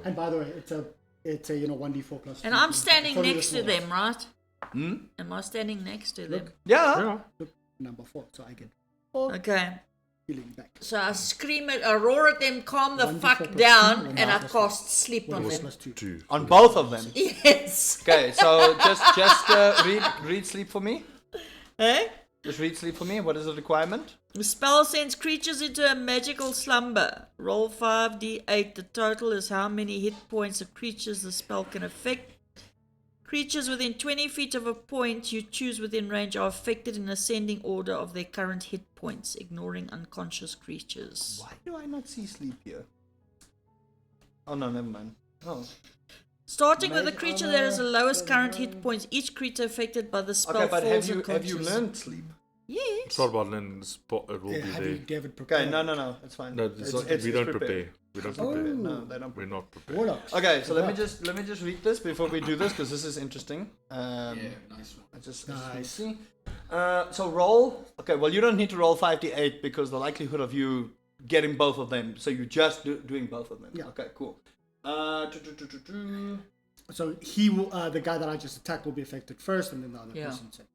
A: And by the way, it's a 1d4 plus.
F: And
A: 2.
F: I'm standing
A: It's only
F: next
A: the
F: to them,
A: smallest.
F: right? Am I standing next to them?
E: Yeah.
A: Number 4, so I get
F: Okay.
A: healing back.
F: So I scream I roar at them, calm the
A: 1d4
F: fuck
A: plus
F: down,
A: 2,
F: and I
A: plus
F: cast sleep on
A: 1d4
F: them.
A: plus 2.
B: 2.
E: On both of them.
F: Yes.
E: Okay, so just read sleep for me.
F: Eh?
E: Just read sleep for me. What is the requirement?
F: The spell sends creatures into a magical slumber. Roll 5d8. The total is how many hit points of creatures the spell can affect. Creatures within 20 feet of a point you choose within range are affected in ascending order of their current hit points, ignoring unconscious creatures.
E: Why do I not see sleep here? Oh no, never mind. Oh.
F: Starting with a creature that has the lowest current hit points, each creature affected by the spell
E: Okay, but
F: falls
E: have you
F: unconscious.
E: learned sleep?
F: Yes.
B: It's not about then it will be
A: Have
B: there.
A: you, David, prepared?
E: Okay, no, it's fine.
B: No, it's not,
E: it's
B: we don't
E: prepared.
B: prepare. We don't
A: Oh.
B: prepare.
E: No, they don't.
B: We're not prepared.
A: Warlocks.
E: Okay, so let me
A: Okay.
E: just read this before we do this because this is interesting.
D: Yeah, nice one.
E: I just
A: Nice.
E: see. So roll. Okay, well you don't need to roll 5d8 because the likelihood of you getting both of them. So you're just doing both of them.
A: Yeah.
E: Okay, cool.
A: So he will, the guy that I just attacked will be affected first, and then the other
F: Yeah.
A: person second.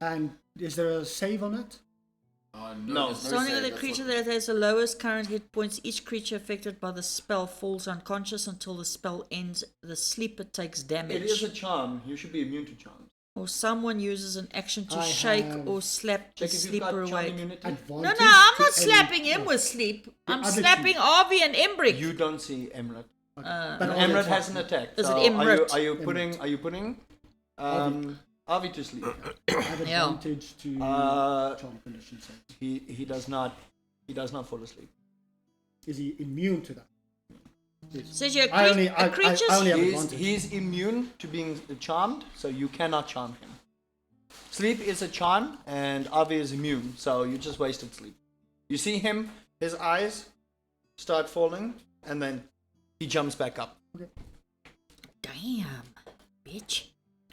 A: And is there a save on it?
E: No.
D: there's
F: Starting
D: save,
F: with a
D: that's
F: creature
D: what-
F: that has the lowest current hit points, each creature affected by the spell falls unconscious until the spell ends. The sleeper takes damage.
E: It is a charm. You should be immune to charms.
F: Or someone uses an action to
A: I
F: shake
A: have-
F: or slap the
E: Check if you've got
F: sleeper
E: charm
F: awake.
E: immunity.
A: Advantage
F: No, I'm
A: to
F: not
A: any-
F: slapping him
A: no.
F: with sleep. I'm
A: other
F: slapping
A: two.
F: Arby and Embrick.
E: You don't see Emrat.
A: But
E: Emrat has an attack.
F: Is it
E: so
F: Emrat?
E: Are you putting Avi to sleep?
A: I have
F: Yeah.
A: advantage to
E: Uh,
A: charm condition save.
E: He does not fall asleep.
A: Is he immune to that? Yes.
F: Says you're
A: I only
F: a creature's
A: I only have
E: He's,
A: advantage.
E: he's immune to being charmed, so you cannot charm him. Sleep is a charm, and Avi is immune, so you just wasted sleep. You see him, his eyes start falling, and then he jumps back up.
F: Damn, bitch.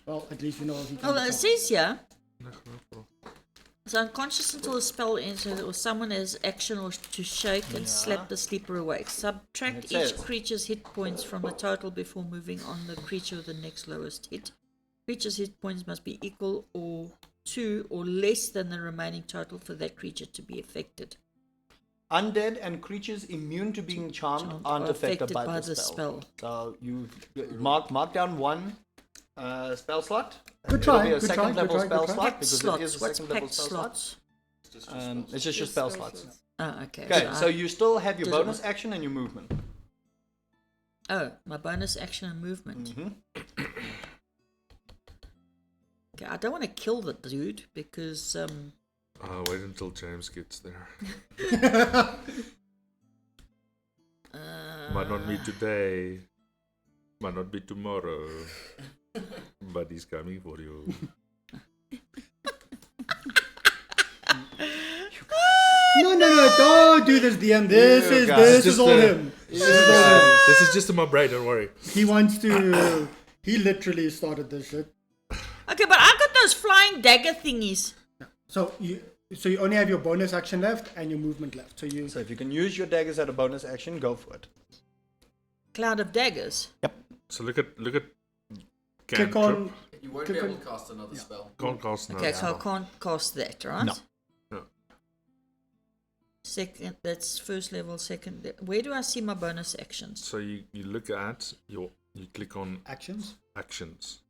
A: Well, at least you know if he can.
F: Oh, it
A: attack.
F: says here. It's unconscious until the spell ends, or someone has action or to shake and slap the sleeper awake. Subtract
E: It
F: each
E: says-
F: creature's hit points from the total before moving on the creature with the next lowest hit. Creature's hit points must be equal or to or less than the remaining total for that creature to be affected.
E: Undead and creatures immune to being charmed aren't
F: are
E: affected by the spell. So you mark down one spell slot.
A: Good
E: It'll
A: try,
E: be a
A: good
E: second
A: try,
E: level
A: good try,
E: spell
A: good try.
E: slot
F: Packed
E: because it
F: slots.
E: is a
F: What's
E: second level
F: packed
E: spell slot.
F: slots?
E: It's just your spell slots.
F: Oh, okay.
E: Okay,
F: I-
E: so you still have your
F: Does it
E: bonus
F: work?
E: action and your movement.
F: Oh, my bonus action and movement. Okay, I don't want to kill the dude because
B: Wait until James gets there. Might not be today. Might not be tomorrow. But he's coming for you.
A: No, don't do this, DM. This
E: guys.
A: is all him.
B: This is just in my brain, don't worry.
A: He wants to. He literally started this shit.
F: okay, but I've got those flying dagger thingies.
A: So you only have your bonus action left and your movement left. So you.
E: So if you can use your daggers at a bonus action, go for it.
F: Cloud of daggers.
B: So look at
A: Click
B: cantrip.
A: on.
D: You won't be able to cast another spell.
B: Can't cast
F: Okay,
B: another
F: so I
B: spell.
F: can't cast that, right?
E: No.
B: No.
F: Second, that's first level. Second, where do I see my bonus actions?
B: So you look at you click on
A: Actions.
B: actions,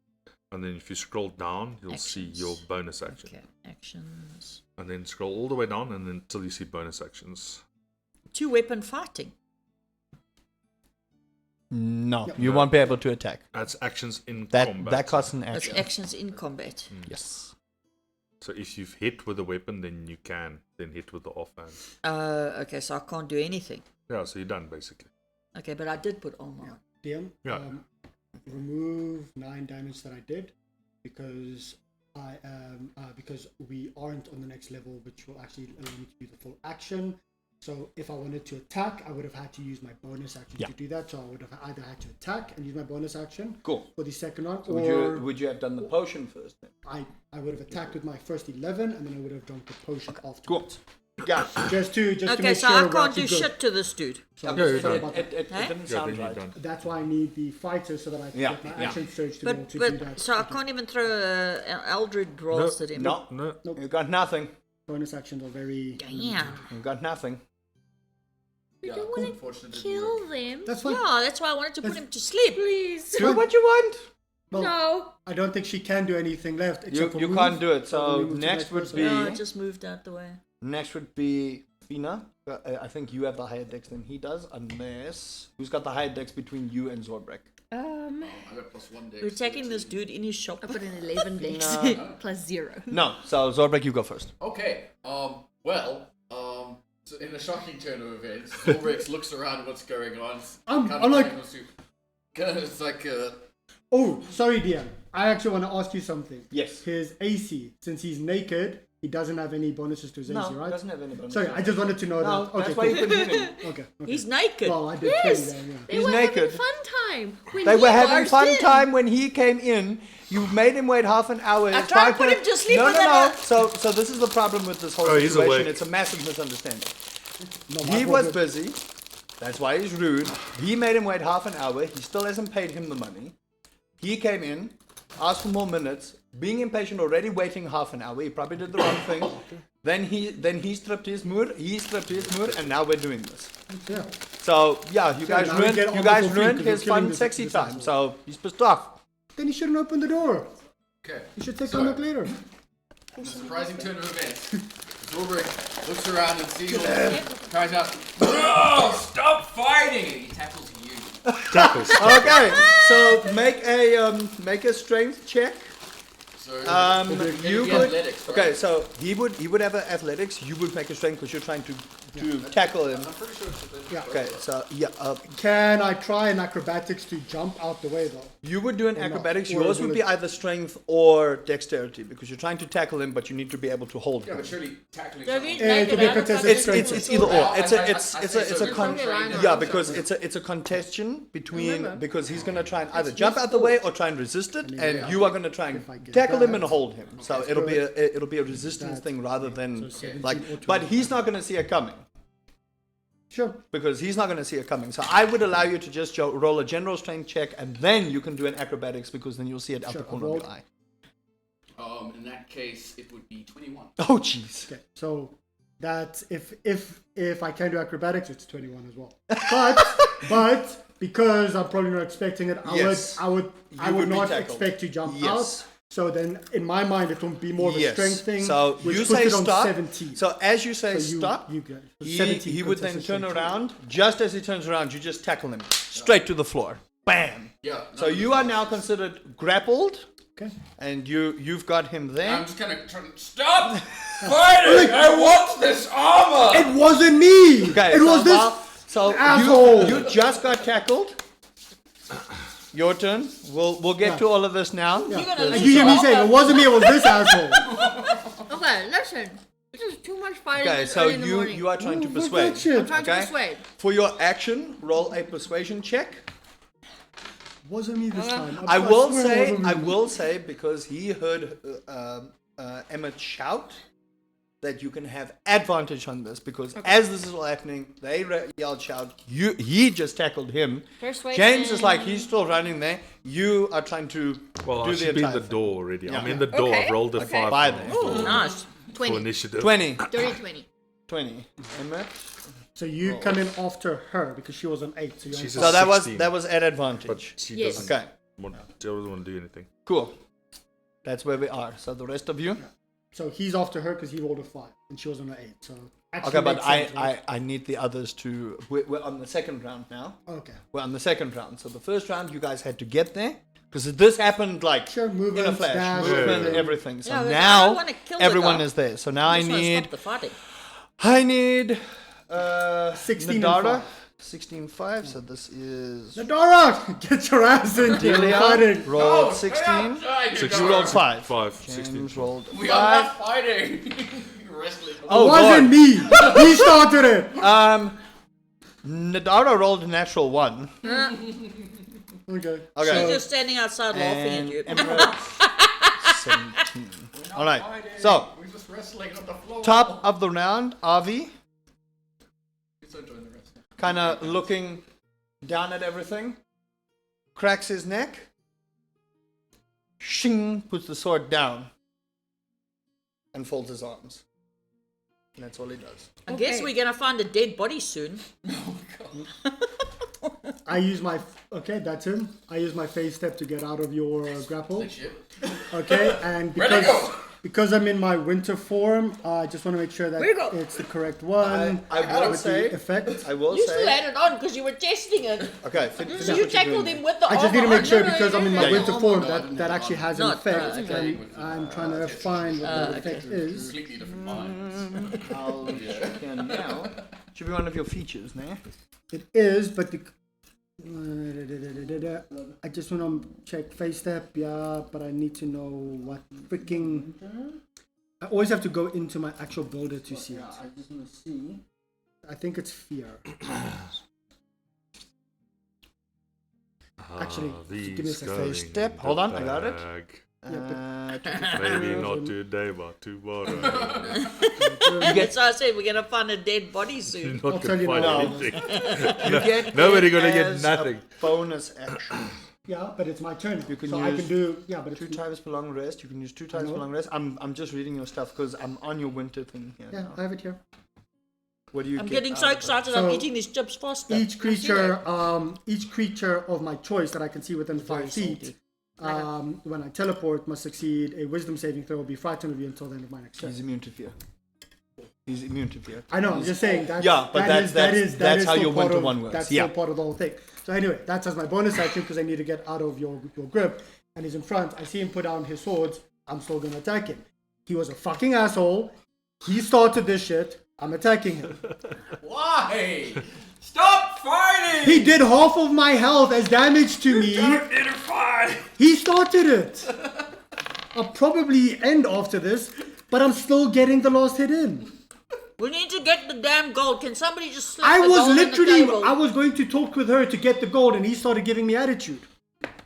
B: and then if you scroll down, you'll see
F: Actions.
B: your bonus action,
F: Okay, actions.
B: and then scroll all the way down, and then until you see bonus actions.
F: 2-weapon fighting.
E: No, you won't be able to attack.
B: That's actions in
E: That
B: combat.
E: that costs an
F: That's
E: action.
F: actions in combat.
E: Yes.
B: So if you've hit with a weapon, then you can then hit with the offhand.
F: Okay, so I can't do anything.
B: Yeah, so you're done basically.
F: Okay, but I did put armor on.
A: DM.
B: Yeah.
A: Remove 9 damage that I did because I am because we aren't on the next level, which will actually allow me to do the full action. So if I wanted to attack, I would have had to use my bonus action to do that. So I would have either had to attack and use my bonus action
E: Cool.
A: for the second one,
E: So
A: or
E: would you have done the potion first then?
A: I would have attacked with my first 11, and then I would have done the potion afterwards.
E: Cool. Yeah.
A: Just to
F: Okay,
A: make
F: so
A: sure
F: I
A: we're
F: can't do
A: actually good.
F: shit to this dude.
A: So
B: Yeah, you're
A: sorry
B: done.
A: about that.
E: It
F: Hey?
E: didn't
B: Yeah,
E: sound
B: then you're
E: right.
B: done.
A: That's why I need the fighter so that I can
E: Yeah,
A: get my
E: yeah.
A: action surge to be able to do
F: But
A: that.
F: so I can't even throw an Eldred Blast at him.
E: No,
B: No,
E: you got nothing.
A: Bonus actions are very.
F: Damn.
E: You got nothing.
D: Yeah,
H: don't wanna
D: unfortunately,
H: Kill them.
A: That's fine.
F: Yeah, that's why I wanted to put him to sleep.
H: Please.
E: Do what you want.
A: Well,
H: No.
A: I don't think she can do anything left.
E: You,
A: Except for
E: you
A: move.
E: can't do it.
A: So
E: So
A: we move to the
E: next
A: next
E: would
A: person.
E: be
F: No, I just moved out the way.
E: Fina. I think you have the higher dex than he does, unless who's got the higher dex between you and Zorbreck?
D: I got +1 dex.
F: We're attacking this dude in his shop.
H: I put an 11 dex plus 0.
E: No. So Zorbreck, you go first.
D: Okay. So in a shocking turn of events, Ulrich looks around what's going on.
A: I'm like-
D: It's like,
A: Oh, sorry, DM. I actually want to ask you something.
E: Yes.
A: His AC, since he's naked, he doesn't have any bonuses to his AC,
E: No,
A: right?
E: he doesn't have any bonus.
A: Sorry, I just wanted to know
E: No,
A: that. Okay,
E: that's why you
A: cool.
E: couldn't hit him.
A: Okay.
F: He's naked.
A: Well, I did
H: Yes.
A: 20 then, yeah.
H: They
E: He's
H: were
E: naked.
H: having fun time. When
E: They
H: he
E: were having
H: barged
E: fun
H: in.
E: time when he came in. You made him wait half an hour.
F: I
E: His
F: tried to
E: partner-
F: put him to sleep
E: No,
F: with
E: no,
F: an-
E: no. So this is the problem with this whole
B: Oh, he's
E: situation.
B: awake.
E: It's a massive misunderstanding.
A: No, my
E: He
A: fault.
E: was busy. That's why he's rude. He made him wait half an hour. He still hasn't paid him the money. He came in, asked for more minutes. Being impatient, already waiting half an hour. He probably did the wrong thing. Then he stripped his mood. He stripped his mood, and now we're doing this.
A: Yeah.
E: So yeah, you guys
A: now we
E: ruined
A: get all
E: you
A: the
E: guys
A: for free
E: ruined
A: 'cause we're
E: his
A: killing
E: fun,
A: this-
E: sexy
A: this
E: time.
A: asshole.
E: So he's pissed off.
A: Then he shouldn't open the door.
D: Okay.
A: You should take
D: So,
A: a look later.
D: a surprising turn of events. Zulbrick looks around and sees all this. Cries out, "No! Stop fighting!" And he tackles you.
B: Tackles.
E: Okay, so make a strength check.
D: So,
E: You
D: be
E: would.
D: athletics, right?
E: Okay, so he would have a athletics. You would make a strength because you're trying to tackle him.
D: I'm pretty sure it's athletics.
A: Yeah.
E: Okay, so yeah,
A: Can I try an acrobatics to jump out the way though?
E: you would do an
A: not?
E: acrobatics.
A: Or
E: Yours would
A: will
E: be
A: it-
E: either strength or dexterity because you're trying to tackle him, but you need to be able to hold
D: Yeah,
E: him.
D: but surely tackling
F: So if
D: someone.
F: he's
A: It
F: naked,
A: could be
F: I don't
A: contested
F: fucking
A: strength.
E: It's either or. It's a
H: Probably
E: yeah, because it's a contention between
H: Remember.
E: because he's gonna try and either jump out the way or try and resist it, and you are gonna try
A: If I
E: and
A: get
E: tackle him
A: that.
E: and hold him. So it'll be a resistance
A: That.
E: thing rather than
A: So 17
E: like.
A: or
E: But he's not gonna see it coming.
A: Sure.
E: Because he's not going to see it coming. So I would allow you to just roll a general strength check, and then you can do an acrobatics because then you'll see it out
A: Sure,
E: the corner of your
A: roll.
E: eye.
D: In that case, it would be 21.
E: Oh, jeez.
A: Okay. So that's if I can do acrobatics, it's 21 as well. But because I'm probably not expecting it,
E: Yes.
A: I would
E: would be
A: not
E: tackled.
A: expect to jump
E: Yes.
A: out. So then, in my mind, it will be more of a
E: Yes.
A: strength thing.
E: So
A: which
E: you
A: puts
E: say
A: it on
E: stop.
A: 17.
E: So as you say
A: So you-
E: stop,
A: you go. So
E: he
A: 17
E: he would then
A: contested
E: turn
A: strength.
E: around. Just as he turns around, you just tackle him straight to the floor. Bam.
D: Yeah.
E: So you are now considered grappled,
A: Okay.
E: and you've got him there.
D: I'm just gonna stop fighting! I want this armor!
A: It wasn't me.
E: Okay,
A: it
E: so
A: was this.
E: So
A: asshole.
E: you just got tackled. Your turn. We'll get to all of this now.
A: Yeah.
F: gonna
A: And
F: lose
A: you hear
F: your
A: me saying
F: armor.
A: it wasn't me. It was this asshole.
H: Okay, listen. This is too much fighting
E: Okay,
H: this
E: so
H: early in the morning.
E: you are trying to
A: Oh, fuck
E: persuade.
A: that shit.
H: I'm trying to
E: okay.
H: persuade.
E: For your action, roll a persuasion check.
A: Wasn't me this time.
E: I will
A: swear it
E: say,
A: wasn't
E: I
A: me.
E: will say, because he heard Emmett shout, that you can have advantage on this because as this is all happening, they yelled shout. He just tackled him.
H: Persuasion.
E: James is like he's still running there. You are trying to
B: Well,
E: do
B: I
E: the
B: should be in
E: entire
B: the
E: thing.
B: door already. I'm
E: Yeah.
B: in the door.
H: Okay,
B: I've rolled a
H: okay.
B: 5
E: By
B: for-
E: there.
B: for,
F: Nice.
B: for
H: 20.
B: initiative.
E: 20.
H: Dirty 20.
E: 20. Emmett.
A: So you come in after her because she was an 8. So, you're
B: She's
A: on
B: a
E: So that was
B: 16.
E: at
B: But
E: advantage.
B: she
H: Yes.
B: doesn't,
E: Okay,
B: doesn't want to do anything.
E: cool. That's where we are. So the rest of you.
A: So he's after her because he rolled a 5 and she was on an 8. So actually
E: Okay, but
A: makes sense, right?
E: I need the others to. We're on the second round now.
A: Okay.
E: We're on the second round. So the first round, you guys had to get there because this happened like
A: Sure, movement,
E: in a flash,
A: dash,
E: movement,
A: everything.
E: everything. So
F: Yeah, but I
E: now
F: wanna kill the
E: everyone
F: guy.
E: is there. So now I
F: Just wanna
E: need
F: stop the fighting.
A: 16 and
E: Nadara.
A: 5.
E: 16-5. So this is
A: Nadara, get your ass in here. We're
E: Delia
A: fighting.
E: rolled 16. You rolled 5.
B: 5, 16.
E: James rolled
D: We are
E: 5.
D: not fighting! Wrestling.
E: Oh,
A: it wasn't
E: Lord.
A: me. He started it.
E: Nadara rolled a natural 1.
A: Okay.
E: Okay.
F: She's just standing outside laughing at
E: And
F: you.
E: Emerald 17. All right. So
D: We're just wrestling on the floor.
E: top of the round, Avi,
D: Please don't join the rest.
E: kind of looking down at everything, cracks his neck, shing, puts the sword down, and folds his arms. And that's all he does.
F: I guess we're gonna find a dead body soon.
A: I use my. Okay, that's him. I use my phase step to get out of your grapple.
D: Shit.
A: Okay, and
D: Ready,
A: because I'm in my winter form, I just want to make sure that
F: Where go?
A: it's the correct one.
E: I will
A: with
E: say,
A: the effect.
E: I will
F: You still
E: say,
F: had it on because you were testing it.
E: okay, finish
F: So
E: what
F: you
E: you're
F: tackled
E: doing
F: him with the
A: I just need to
F: armor
A: make sure
F: on.
A: because I'm in my
E: Yeah, yeah.
A: winter form
D: No, I didn't
A: that
D: have
A: actually
D: it
A: has an
F: Not-
A: effect.
F: okay.
A: And I'm trying to find what that effect is.
D: Completely different minds.
E: there. I'll check in now. Should be one of your features, nah?
A: It is, but the. I just want to check face step, yeah, but I need to know what freaking. I always have to go into my actual builder to see it.
E: I just want to see.
A: I think it's fear. Actually, give me a second.
B: Going
E: step.
B: in
E: Hold
B: the
E: on, I got it.
B: bag.
E: Maybe
B: Maybe not today, but tomorrow.
F: That's why I said we're gonna find a dead body soon.
B: You're not
A: tell
B: gonna
A: you
B: find
A: now.
B: anything. Nobody gonna get
E: as a
B: nothing.
E: bonus action.
A: Yeah, but it's my turn.
E: You can
A: so I
E: use
A: can do. Yeah, but
E: 2
A: it's.
E: times for long rest. You can use 2 times for long rest. I'm just reading your stuff because I'm on your winter thing here.
A: Yeah,
E: now.
A: I have it here.
E: What do you
F: I'm
E: get
F: getting
E: out
F: so
E: of it?
F: excited.
A: So
F: I'm eating these chips faster.
A: Each creature of my choice that I can see within 5 feet, when I teleport, must succeed a wisdom saving throw. Will be frightened of you until the end of my next turn.
E: He's immune to fear. He's immune to fear.
A: I know. I'm just saying that.
E: Yeah, but that's how
A: still
E: your
A: part of-
E: one-to-one works.
A: That's
E: Yeah.
A: still part of the whole thing. So anyway, that's as my bonus action because I need to get out of your grip. And he's in front. I see him put down his swords. I'm still gonna attack him. He was a fucking asshole. He started this shit. I'm attacking him.
D: Why? Stop fighting!
A: He did half of my health as damage to me.
D: Don't interfere!
A: He started it. I'll probably end after this, but I'm still getting the last hit in.
F: We need to get the damn gold. Can somebody just slip
A: I
F: the
A: was
F: gold on the
A: literally,
F: table?
A: I was going to talk with her to get the gold, and he started giving me attitude.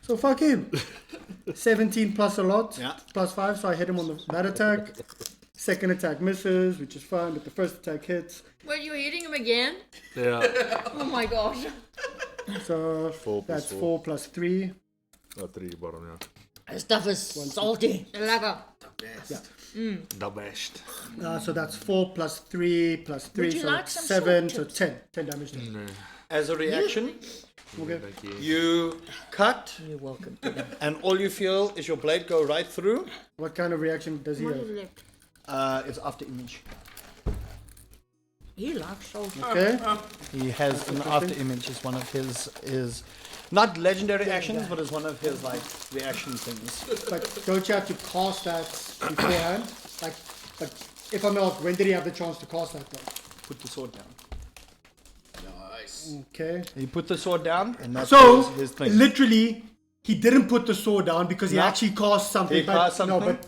A: So fuck him. 17 plus a lot,
E: Yeah.
A: plus 5, so I hit him on that attack. Second attack misses, which is fine, but the first attack hits.
H: Wait, you're hitting him again?
B: Yeah.
H: Oh my gosh.
A: So
B: 4 plus
A: that's
B: 4.
A: 4 plus 3.
B: 3 bottom, yeah.
F: This stuff is salty.
H: Lekker.
B: The best.
A: So that's 4 plus 3 plus 3,
F: Would you
A: so
F: like
A: it's
F: some
A: 7,
F: salt
A: so 10. 10 damage to him.
B: No.
E: As a reaction,
A: Okay.
B: Thank you.
E: you cut,
F: You're welcome.
E: and all you feel is your blade go right through.
A: What kind of reaction does he have?
E: It's after image.
F: He likes salty.
A: Okay.
E: He has an after image. Is one of his not legendary actions, but it's one of his like reaction things.
A: But don't you have to cast that beforehand? Like if I'm not, when did he have the chance to cast that though?
E: Put the sword down.
D: Nice.
A: Okay.
E: He put the sword down, and that's
A: So
E: his thing.
A: literally, he didn't put the sword down because he
E: No.
A: actually cast something.
E: He
A: but,
E: cast
A: No,
E: something?
A: but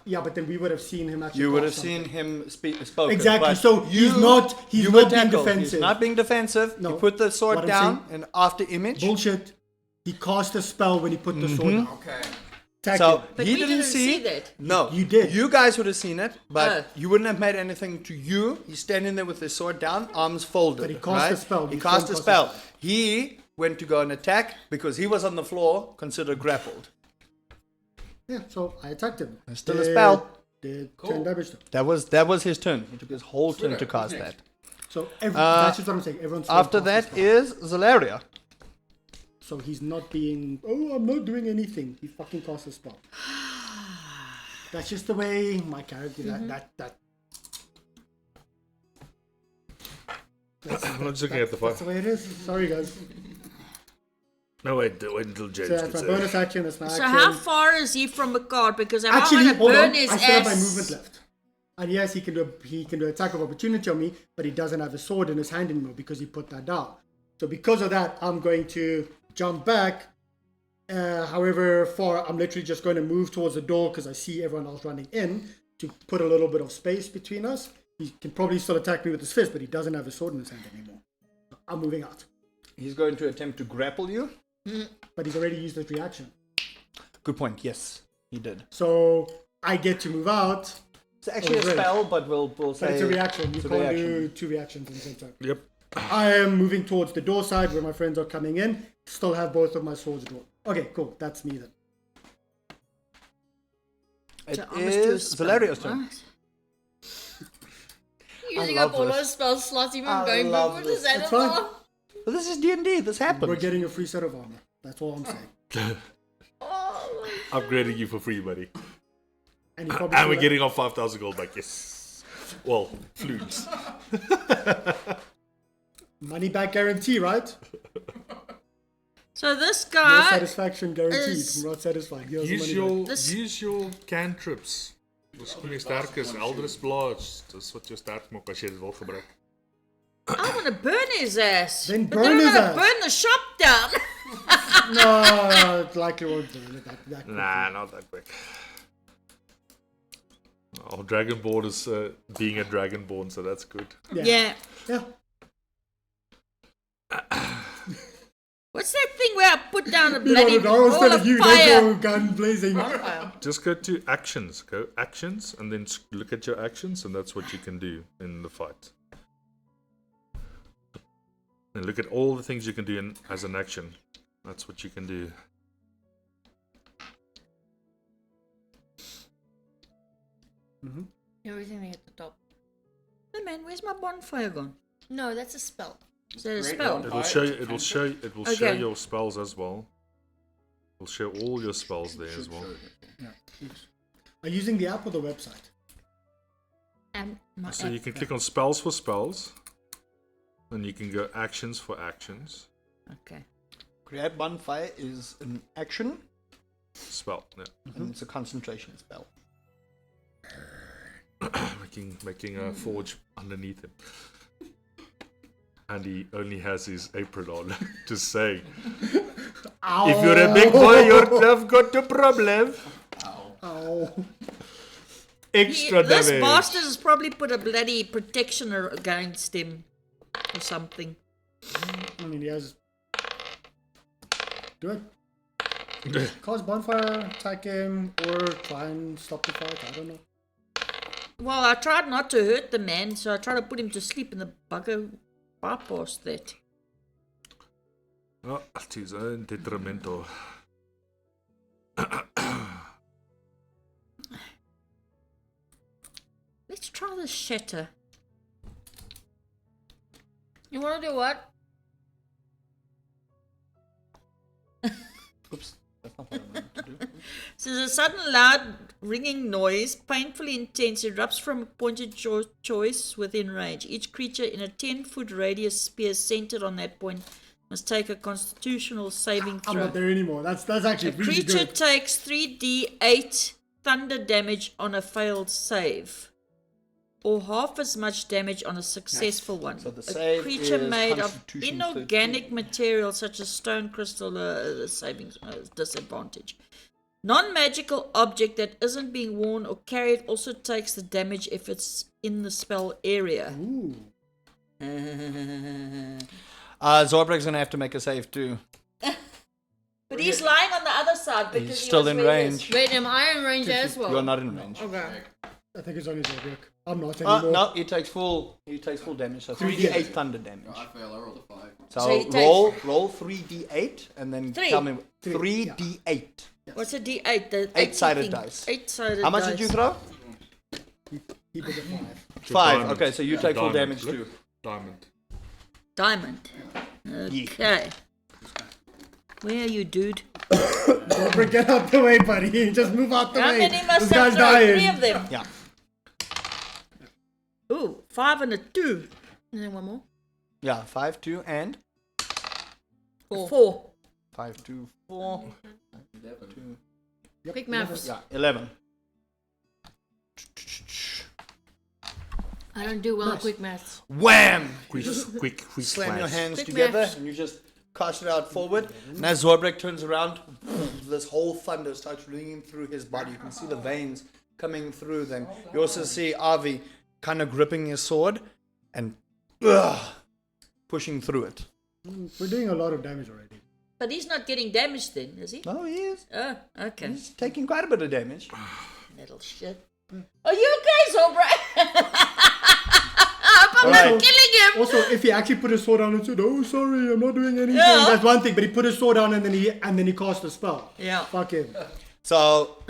A: yeah, but then we would have seen him actually.
E: You would have
A: cast
E: seen
A: something.
E: him spoken.
A: Exactly.
E: but
A: So he's not
E: you
A: being
E: tackle.
A: defensive.
E: He's not being defensive.
A: No.
E: He put the sword
A: What I'm
E: down, and after image.
A: Bullshit. He cast a spell when he put the sword down.
D: Okay.
A: Attack
E: So
A: him.
F: But
E: he
F: we didn't
E: see
F: see that.
E: No,
A: You did.
E: You guys would have seen it, but
F: Oh.
E: you wouldn't have made anything to you. He's standing there with his sword down, arms folded.
A: But he cast
E: right?
A: a spell.
E: He
A: You
E: cast
A: don't
E: a
A: cast a
E: spell. He went to go and attack because he was on the floor, considered grappled.
A: Yeah. So I attacked him.
E: There's still a spell.
A: Did
D: Cool.
A: 10 damage to him.
E: That was his turn. He took his whole turn to
D: Who's
E: cast
D: next?
E: that.
A: So that's just what I'm saying. Everyone's
E: After
A: cast
E: that
A: a spell.
E: is Zalaria.
A: So he's not being. Oh, I'm not doing anything. He fucking cast a spell. That's just the way my character. That.
B: I'm not just looking at the
A: That's
B: fire.
A: the way it is. Sorry, guys.
B: No, wait until James
A: So that's
B: gets
A: my
B: there.
A: bonus action. That's my
F: So
A: action.
F: how far is he from the card? Because I'm
A: Actually,
F: going to
A: hold
F: burn
A: on.
F: his
A: I still have my
F: ass.
A: movement left. And yes, he can do attack of opportunity on me, but he doesn't have a sword in his hand anymore because he put that down. So because of that, I'm going to jump back. However far, I'm literally just going to move towards the door because I see everyone else running in to put a little bit of space between us. He can probably still attack me with his fist, but he doesn't have a sword in his hand anymore. So I'm moving out.
E: He's going to attempt to grapple you.
A: But he's already used his reaction.
E: Good point. Yes, he did.
A: So I get to move out.
E: It's actually a
A: great.
E: spell, but we'll
A: But
E: say
A: it's a reaction. You
E: it's a
A: can't
E: reaction.
A: do 2 reactions at the same time.
B: Yep.
A: I am moving towards the door side where my friends are coming in. Still have both of my swords drawn. Okay, cool. That's me then.
E: It
F: So I must do a
E: is
F: spell,
E: Zalaria's turn.
F: right?
H: Using
E: love
H: up all
E: this.
H: those spell slots, even
E: I
H: going
E: love
H: backward.
E: this.
H: Is that
A: It's
H: a
A: fine.
H: law?
E: But this is D&D. This happens.
A: We're getting a free set of armor. That's all I'm saying.
H: Oh,
B: Upgrading you for free, buddy.
A: And, you probably
B: And we're
A: still-
B: getting our 5,000 gold back, yes. Well, flutes.
A: money back guarantee, right?
F: So this
A: No
F: guy,
A: satisfaction guaranteed.
F: is-
A: I'm not satisfied. Here's the
B: Use
A: money back.
B: use your cantrips. Dis hoe jy sterk is. Eldris Blaas. Dis wat jou sterk maak as jy dit wil gebruik.
F: I want to burn his ass.
A: Then
F: but
A: burn
F: then I'm
A: his
F: gonna
A: ass.
F: burn the shop down.
A: No, it likely won't do it that quickly.
B: Nah, not that quick. Our Dragonborn is being a Dragonborn, so that's good.
F: Yeah.
A: Yeah.
F: What's that thing where I put down a
A: You
F: bloody
A: wanted Dara
F: ball
A: instead
F: of
A: of you.
F: fire?
A: Don't go gun blazing.
B: Just go to actions. Go actions, and then look at your actions, and that's what you can do in the fight. And look at all the things you can do as an action. That's what you can do.
H: Everything at the top.
F: Hey man, where's my bonfire gone?
H: No, that's a spell.
F: Is that a
D: Great
F: spell?
D: one.
B: It will show you. It will show. It will show
F: Okay.
B: your spells as well. It will show all your spells there as well.
A: Are you using the app or the website?
F: My
B: So you can click on spells for spells, and you can go actions for actions.
F: Okay.
E: Create bonfire is an action,
B: Spell. Yeah.
E: and it's a concentration spell.
B: making a forge underneath him. And he only has his apron on. Just saying. If you're a big boy, you've got a problem.
A: Ow.
B: Extra
F: This
B: damage.
F: bastard has probably put a bloody protection against him or something.
A: I mean, he has. Do it. Cause bonfire, attack him, or try and stop the fight. I don't know.
F: Well, I tried not to hurt the man, so I tried to put him to sleep, and the bugger bypassed that.
B: Oh, at his own detrimento.
F: Let's try the shatter.
H: You want to do what?
E: Oops, that's not what I wanted to do.
F: So the sudden loud ringing noise, painfully intense, erupts from a pointed choice within range. Each creature in a 10-foot radius sphere centered on that point must take a constitutional saving
A: I'm
F: throw.
A: not there anymore. That's actually
F: The
A: really
F: creature
A: good.
F: takes 3d8 thunder damage on a failed save, or half as much damage on a successful one.
E: So the
F: A
E: save
F: creature
E: is
F: made of
E: Constitution
F: inorganic
E: 13.
F: material such as stone, crystal, saving disadvantage. Non-magical object that isn't being worn or carried also takes the damage if it's in the spell area.
A: Ooh.
E: Zorbrek's gonna have to make a save too.
F: But he's lying on the other side because
E: He's
F: he
E: still
F: was
E: in
F: where he is.
E: range.
H: Wait, am I in range as well?
E: You're not in range.
H: Okay.
A: I think it's only Zorbek. I'm not anymore.
E: No, he takes full damage. So 3d8 thunder damage.
D: I fail, I rolled a 5.
E: So,
F: So he takes-
E: roll 3d8 and then
F: Three.
E: tell me
A: Three, yeah.
E: 3d8.
F: What's a D8? The
E: 8-sided
F: thing.
E: dice.
F: 8-sided
E: How much
F: dice.
E: did you throw?
A: He did a 5.
E: 5.
B: Diamond.
E: Okay, so you take full
B: Diamond.
E: damage
B: Look.
E: too.
B: Diamond.
F: Diamond. Okay. Where are you, dude?
A: Zorbek, get out the way, buddy. Just move out the
F: How
A: way.
F: many must
A: This
F: I
A: guy's
F: throw?
A: dying.
F: 3 of them.
E: Yeah.
F: Ooh, 5 and a 2.
H: And then one more.
E: Yeah, 5, 2, and
F: 4.
E: 5, 2, 4. 2.
H: Quick maths.
E: Yeah, 11.
H: I don't do well at quick maths.
E: Wham!
B: Quick
E: Slam your
B: flash.
E: hands
H: Quick
E: together
H: maths.
E: and you just cast it out forward. And as Zorbrek turns around, this whole thunder starts ringing through his body. You can see the veins coming through them. You also see Avi kind of gripping his sword and pushing through it.
A: We're doing a lot of damage already.
F: But he's not getting damaged then, is he?
E: Oh, he is.
F: Oh, okay.
E: He's taking quite a bit of damage.
F: Little shit. Are you okay, Zobra? I'm
E: Alright.
F: not killing him.
A: Also, if he actually put his sword down and said, "Oh, sorry, I'm not doing anything,"
F: Yeah.
A: that's one thing. But he put his sword down and then he cast a spell.
F: Yeah.
A: Fuck him.
E: So,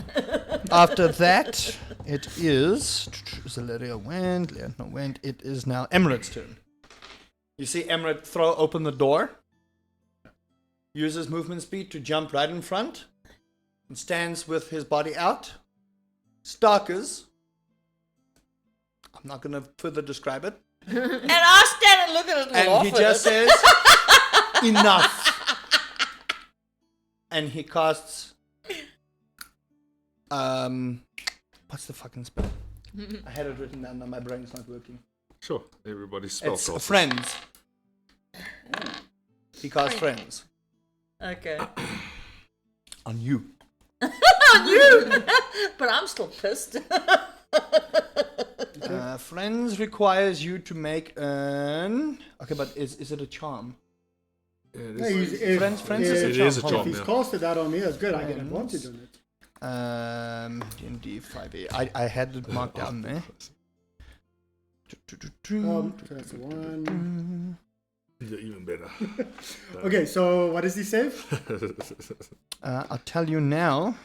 E: after that, it is Zaleria went, Leandro went. It is now Emirate's turn. You see Emirate throw open the door, uses movement speed to jump right in front, and stands with his body out. Starkers. I'm not going to further describe it.
F: And I stand and look at it and
E: And
F: laugh
E: he
F: at
E: just
F: it.
E: says, enough. And he casts, what's the fucking spell? I had it written down, now my brain's not working.
B: Sure, everybody's spell
E: It's
B: classes.
E: friends. He casts friends.
F: Okay.
E: On you.
F: On you. But I'm still pissed.
E: Friends requires you to make an. Okay, but is it a charm?
A: Yeah,
E: Friends
A: if,
E: is a
B: It
E: charm.
B: is a
E: Hold on.
A: if he's casted that on me, that's good. I get advantage on it.
E: D&D 5e. I had it marked down there.
A: So that's a 1.
B: You're even better.
A: Okay, so what does he save?
E: I'll tell you now.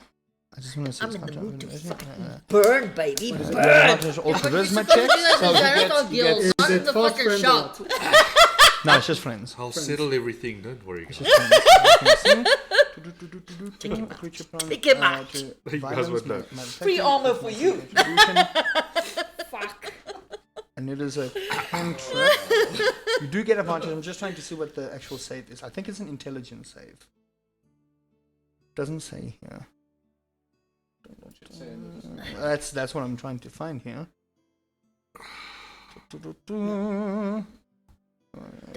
E: I just want to see.
F: I'm in the mood to
E: Uh,
F: Burn, baby, burn.
E: there's all charisma checks. So you get,
A: Is
H: Not in
A: it
H: the
A: fast
H: fucking
A: friends or
H: shop.
A: what?
E: no, it's just friends.
B: I'll settle everything. Don't worry.
E: It's just friends. Creature prone,
F: Pick him out.
E: to
B: You guys
E: violence,
B: were done.
F: Free armor for you.
H: Fuck.
E: And it is a cantrip. You do get advantage. I'm just trying to see what the actual save is. I think it's an intelligence save. Doesn't say here. That's what I'm trying to find here.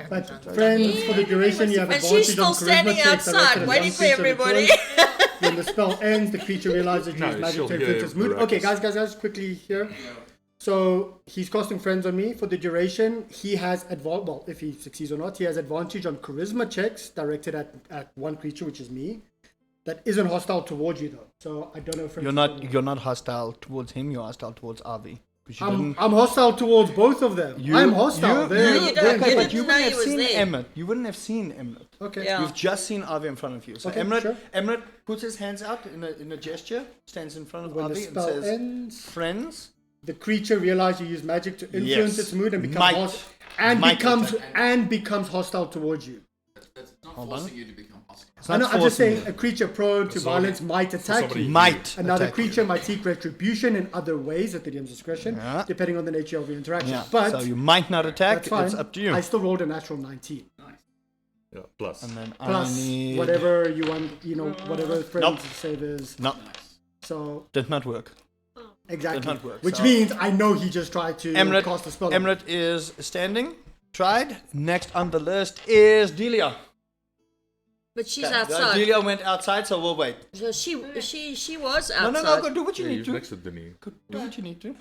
A: But friends, for the duration, you have
F: And
A: advantage
F: she's still
A: on charisma
F: standing
A: checks directed
F: outside,
A: at
F: waiting
A: one
F: for
A: creature at a
F: everybody.
A: time. When the spell ends, the creature realizes you
B: No,
A: use magic
B: she'll
A: to
B: hear
A: influence its mood.
B: Urak
A: Okay,
B: is-
A: guys, quickly here. So he's casting friends on me for the duration. He has well, if he succeeds or not, he has advantage on charisma checks directed at one creature, which is me. That isn't hostile towards you though. So I don't know if
E: You're not hostile towards him. You're hostile towards Avi.
A: I'm hostile towards both of them. I'm hostile.
F: you don't.
E: Okay,
F: You
E: but
F: didn't
E: you
F: know
E: wouldn't
F: he
E: have
F: was
E: seen
F: there.
E: Emmett. You wouldn't have seen Emmett.
A: Okay.
F: Yeah.
E: You've just seen Avi in front of you. So
A: Okay,
E: Emmett,
A: sure.
E: Emmett puts his hands out in a gesture, stands in front of
A: When the
E: Avi and
A: spell
E: says,
A: ends,
E: "Friends."
A: the creature realizes you use magic to influence
E: Yes.
A: its mood and becomes
E: Might.
A: and
E: Might
A: becomes
E: attack.
A: and becomes hostile towards you.
D: That's not
E: Hold on.
D: forcing you to become hostile.
E: It's
A: I
E: not
A: know, I'm just
E: forcing
A: saying
E: you.
A: a creature prone to
B: somebody-
A: violence might attack
B: somebody-
A: you.
E: Might
A: Another
E: attack
A: creature
E: you.
A: might seek retribution in other ways at the DM's discretion,
E: Yeah.
A: depending on the nature of your interaction.
E: Yeah.
A: But
E: So you might not attack.
A: that's fine.
E: It's up to you.
A: I still rolled a natural 19.
B: Yeah, plus.
E: And then
A: Plus
E: I need
A: whatever you want, whatever friend's
E: Nope.
A: save is.
E: No,
A: So
E: did not work.
A: exactly,
E: Did not work,
A: which
E: so-
A: means I know he just tried to
E: Emmerich,
A: cast a spell.
E: Emmerich is standing. Tried. Next on the list is Delia.
F: But she's
E: Okay,
F: outside.
E: Delia went outside, so we'll wait.
F: So she was
E: No,
F: outside.
E: no, go do what you
B: Yeah,
E: need
B: he's
E: to.
B: next to Denny.
E: Go do what you need to.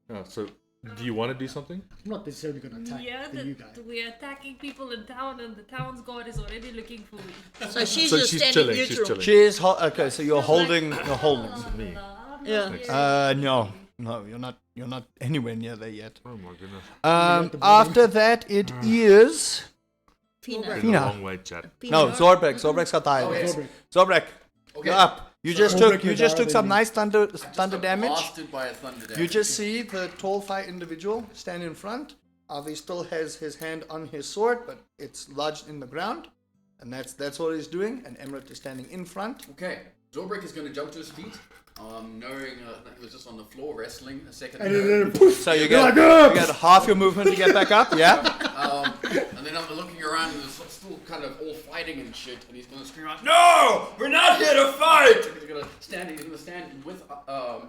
B: Yeah, so, do you want to do something?
A: I'm not necessarily going to attack
G: Yeah,
A: you guys.
G: we're attacking people in town, and the town's guard is already looking for me.
F: So she's
B: So
F: just
B: she's
F: standing
B: chilling, she's
F: neutral.
B: chilling.
E: She is okay. So you're holding. You're holding.
B: Me.
F: Yeah.
E: No, you're not. You're not anywhere near there yet.
B: Oh my goodness.
E: After that, it is.
F: Fina.
B: Been
E: Fina.
B: a long way, chat.
E: No, Zorbek. Zorbek's got the highlights.
A: Zorbek.
E: Zorbek,
D: Okay.
E: you're up. You just
A: Zorbek
E: took. You
A: is
E: just
A: higher
E: took some
A: than
E: nice thunder
D: Got
E: damage.
D: blasted by a thunder damage.
E: You just see the tall, fire individual stand in front. Avi still has his hand on his sword, but it's lodged in the ground, and that's what he's doing. And Emmerich is standing in front.
D: Okay, Zorbek is going to jump to his feet, knowing that he was just on the floor wrestling a second
A: And
D: ago.
A: then poof,
E: So you
A: you're
E: get
A: like, "Ah!"
E: you get half your movement to get back up. Yeah.
D: And then I'm looking around and they're still kind of all fighting and shit, and he's going to scream out, "No! We're not here to fight!" And he's going to stand with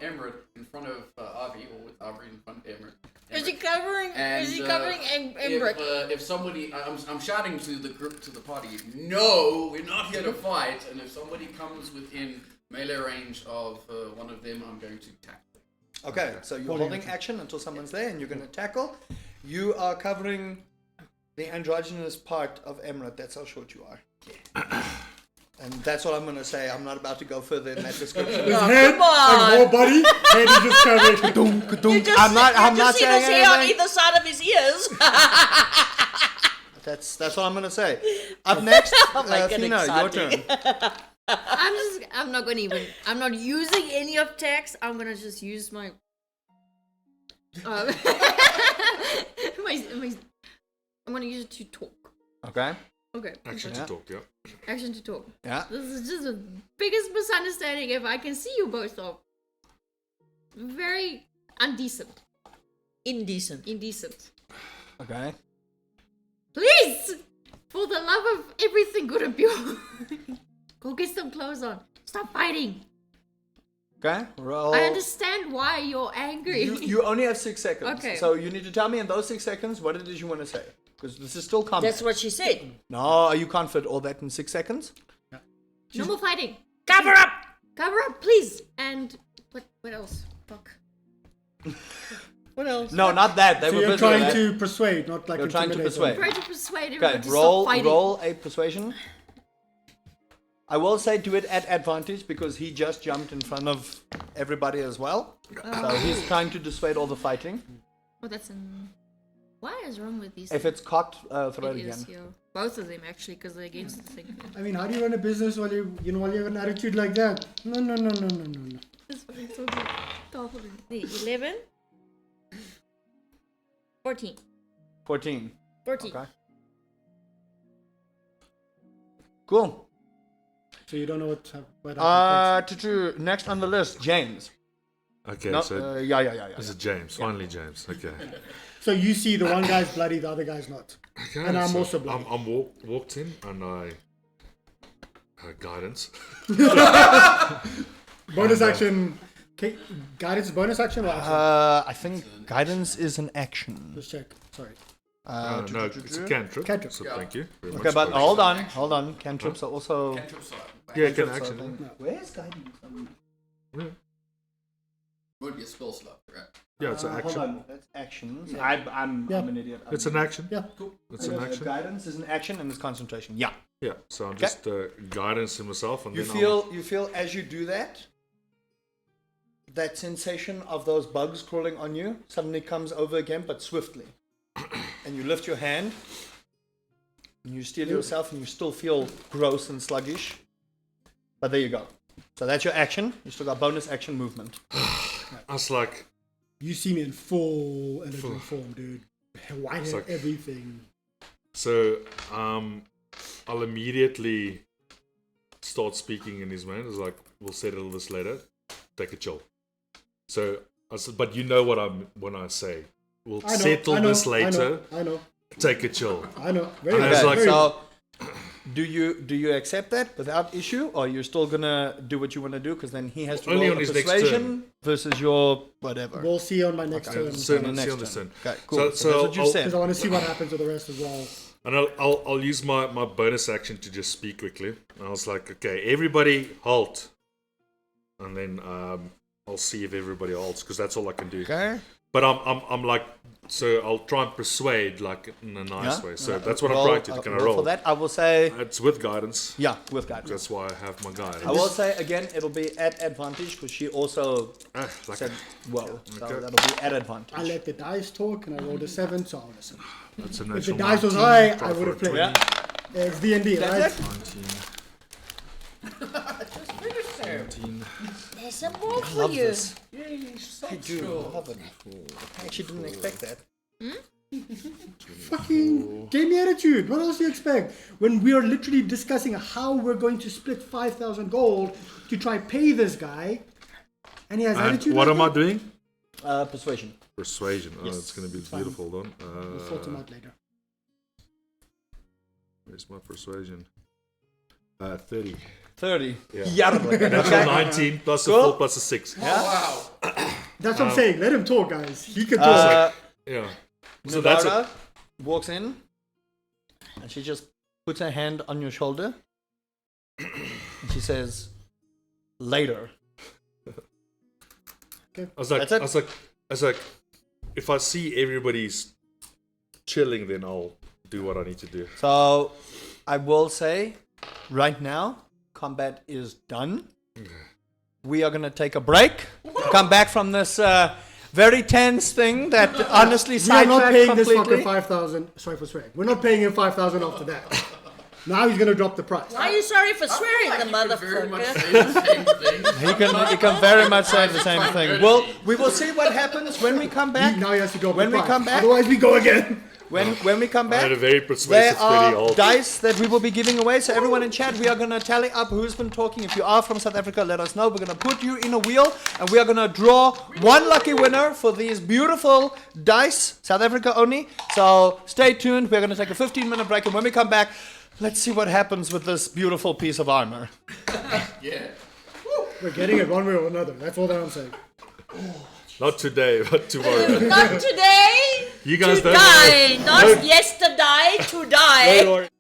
D: Emmerich in front of Avi, or with Avi in front of Emmerich.
H: Is he covering?
D: And,
H: is he covering Embrick?
D: if somebody, I'm shouting to the group, to the party, "No, we're not here to fight!" And if somebody comes within melee range of one of them, I'm going to tackle.
E: Okay. So you're holding action until someone's there, and you're going to tackle. You are covering the androgynous part of Emmerich. That's how short you are. And that's what I'm going to say. I'm not about to go further in that description.
A: His
F: Oh,
A: head
F: come on.
A: and whole body, head is just covered.
F: You just,
E: I'm not
F: you just see
E: saying
F: his hair on
E: anything.
F: either side of his ears.
E: That's what I'm going to say. Up next,
F: Oh my God,
E: Fina, your
F: exciting.
E: turn.
H: I'm not gonna even. I'm not using any of text. I'm gonna just use my. I'm gonna use it to talk.
E: Okay.
H: Okay.
B: Action
E: Yeah.
B: to talk, yeah.
H: Action to talk.
E: Yeah.
H: This is just the biggest misunderstanding. If I can see you both are very undecent,
F: Indecent.
H: indecent.
E: Okay.
H: Please, for the love of everything good and pure, go get some clothes on. Stop fighting.
E: Okay. Roll.
H: I understand why you're angry.
E: You only have 6 seconds.
H: Okay.
E: So you need to tell me in those 6 seconds what it is you want to say. Because this is still combat.
F: That's what she said.
E: No, you can't fit all that in 6 seconds.
H: No more fighting.
F: Cover up!
H: Cover up, please. And what else? Fuck.
F: What else?
E: No, not that. They
A: So
E: were
A: you're
E: busy with
A: trying
E: that.
A: to persuade, not like
E: You're trying to
A: intimidate them.
E: persuade.
H: Try to persuade
E: Okay,
H: everyone to stop fighting.
E: roll a persuasion. I will say do it at advantage because he just jumped in front of everybody as well. So he's trying to dissuade all the fighting.
H: Oh, that's an... What is wrong with these?
E: If it's cocked, throw it
H: It is,
E: again.
H: yeah. Both of them actually, because they're against the thing.
A: I mean, how do you run a business while you have an attitude like that? No.
H: That's what I'm talking about. The 11. 14.
E: 14.
H: 14.
E: Okay. Cool.
A: So you don't know what happens.
E: Next on the list, James.
B: Okay,
E: No,
B: so
E: yeah.
B: this is James. Finally, James. Okay.
A: So you see the one guy's bloody, the other guy's not.
B: Okay,
A: And I'm
B: so
A: also bloody.
B: I'm walked in and I guidance.
A: Bonus action. Okay, guidance is bonus action or action?
E: I think guidance is an action.
A: Just check. Sorry.
B: No, it's a cantrip.
A: Cantrip.
B: So thank you. Very
E: Okay,
B: much.
E: but hold on. Cantrips are also.
D: Cantrips are.
B: Yeah, can
E: cantrips are a
B: action.
E: thing. Where's guidance?
D: Would be a spell slot, right?
B: Yeah, it's an
E: Hold
B: action.
E: on, that's actions.
D: Yeah.
E: I'm
A: Yeah.
E: an idiot.
B: It's an action.
A: Yeah.
B: It's an action.
E: Guidance is an action and it's concentration. Yeah.
B: Yeah. So I'm just guidance in myself, and
E: You
B: then
E: you feel as you do that, that sensation of those bugs crawling on you suddenly comes over again, but swiftly. And you lift your hand, and you steel yourself, and you still feel gross and sluggish. But there you go. So that's your action. You still got bonus action movement.
B: I was like,
A: You see me in full energy form, dude. White hair,
B: like-
A: everything.
B: so I'll immediately start speaking in his mind. It's like, we'll settle this later. Take a chill. So I said, but you know what when I say, we'll
A: I know,
B: settle
A: I know,
B: this later.
A: I know.
B: Take a chill.
A: I know. Very
B: And I
A: nice.
B: was like,
A: Very
E: so do you accept that without issue, or you're still gonna do what you want to do? Because then he has to
B: Only
E: roll
B: on
E: a
B: his next
E: persuasion versus your whatever.
A: We'll see on my next
E: Okay.
A: turn.
B: So
E: On the
B: see
E: next
B: on this
E: turn.
B: turn.
E: Okay, cool. So
B: So
E: that's what you
B: I'll-
A: Because I
E: said.
A: want to see what happens with the rest as well.
B: And I'll use my bonus action to just speak quickly. And I was like, okay, everybody halt. And then I'll see if everybody halts, because that's all I can do.
E: Okay.
B: But I'm like, so I'll try and persuade like in a nice
E: Yeah?
B: way. So
E: Yeah.
B: that's what
E: Roll-
B: I'm trying to. Can I
E: roll
B: roll?
E: for that? I will say
B: It's with guidance.
E: yeah, with guidance.
B: That's why I have my guidance.
E: I will say again, it'll be at advantage because she also
B: Like
E: said well, so
B: Okay.
E: that'll be at advantage.
A: I let the dice talk and I rolled a 7, so I'll listen.
B: that's a
A: If the
B: natural
A: dice was
B: 19,
A: high,
B: try
A: I
B: for
A: would
B: a
A: have played.
B: 20.
E: Yeah.
A: It's D&D, right?
E: That's it.
B: 19. 19.
F: There's some more for
E: Love
F: you.
E: this. I do love it. I actually didn't expect that.
A: Fucking gave me attitude. What else do you expect? When we are literally discussing how we're going to split 5,000 gold to try pay this guy, and he has
B: And
A: attitude.
B: what
A: like
B: am I
A: that?
B: doing?
E: Persuasion.
B: Persuasion. Oh, it's going to be
A: fine.
B: beautiful, then.
A: We'll sort him out later.
B: Where's my persuasion? 30.
E: 30.
B: Yeah.
E: Yarmulke.
B: Natural
E: Okay.
B: 19 plus a
E: Cool.
B: 4 plus a 6.
D: Oh, wow.
A: That's what I'm saying. Let him talk, guys. He can talk.
B: Yeah. So that's
E: Navara
B: it.
E: walks in and she just puts her hand on your shoulder and she says, later.
B: I was like,
E: That's it.
B: I was like, if I see everybody's chilling, then I'll do what I need to do.
E: So I will say, right now, combat is done. We are going to take a break. Come back from this very tense thing that honestly
A: We are not
E: sidetracked
A: paying this
E: completely.
A: fucker 5,000. Sorry for swearing. We're not paying him 5,000 after that. Now he's gonna drop the price.
F: Why are you sorry for swearing, the
D: You can very much
F: motherfucker?
D: say the same thing.
E: You can very much say the same thing. Well, we will see what happens when we come back.
A: Now he has to drop
E: When
A: the
E: we
A: price.
E: come back-
A: Otherwise we go again.
E: When we come
B: I had
E: back,
B: a very
E: there
B: persuasive 30
E: are
B: hold.
E: dice that we will be giving away. So everyone in chat, we are going to tally up who's been talking. If you are from South Africa, let us know. We're going to put you in a wheel and we are going to draw one lucky winner for these beautiful dice, South Africa only. So stay tuned. We're going to take a 15-minute break. And when we come back, let's see what happens with this beautiful piece of armor.
D: Yeah.
A: We're getting it one way or another. That's all that I'm saying.
B: Not today, but tomorrow.
F: Not today.
B: You guys
F: To
B: don't
F: die,
B: know.
F: not yesterday. To die.
B: Don't-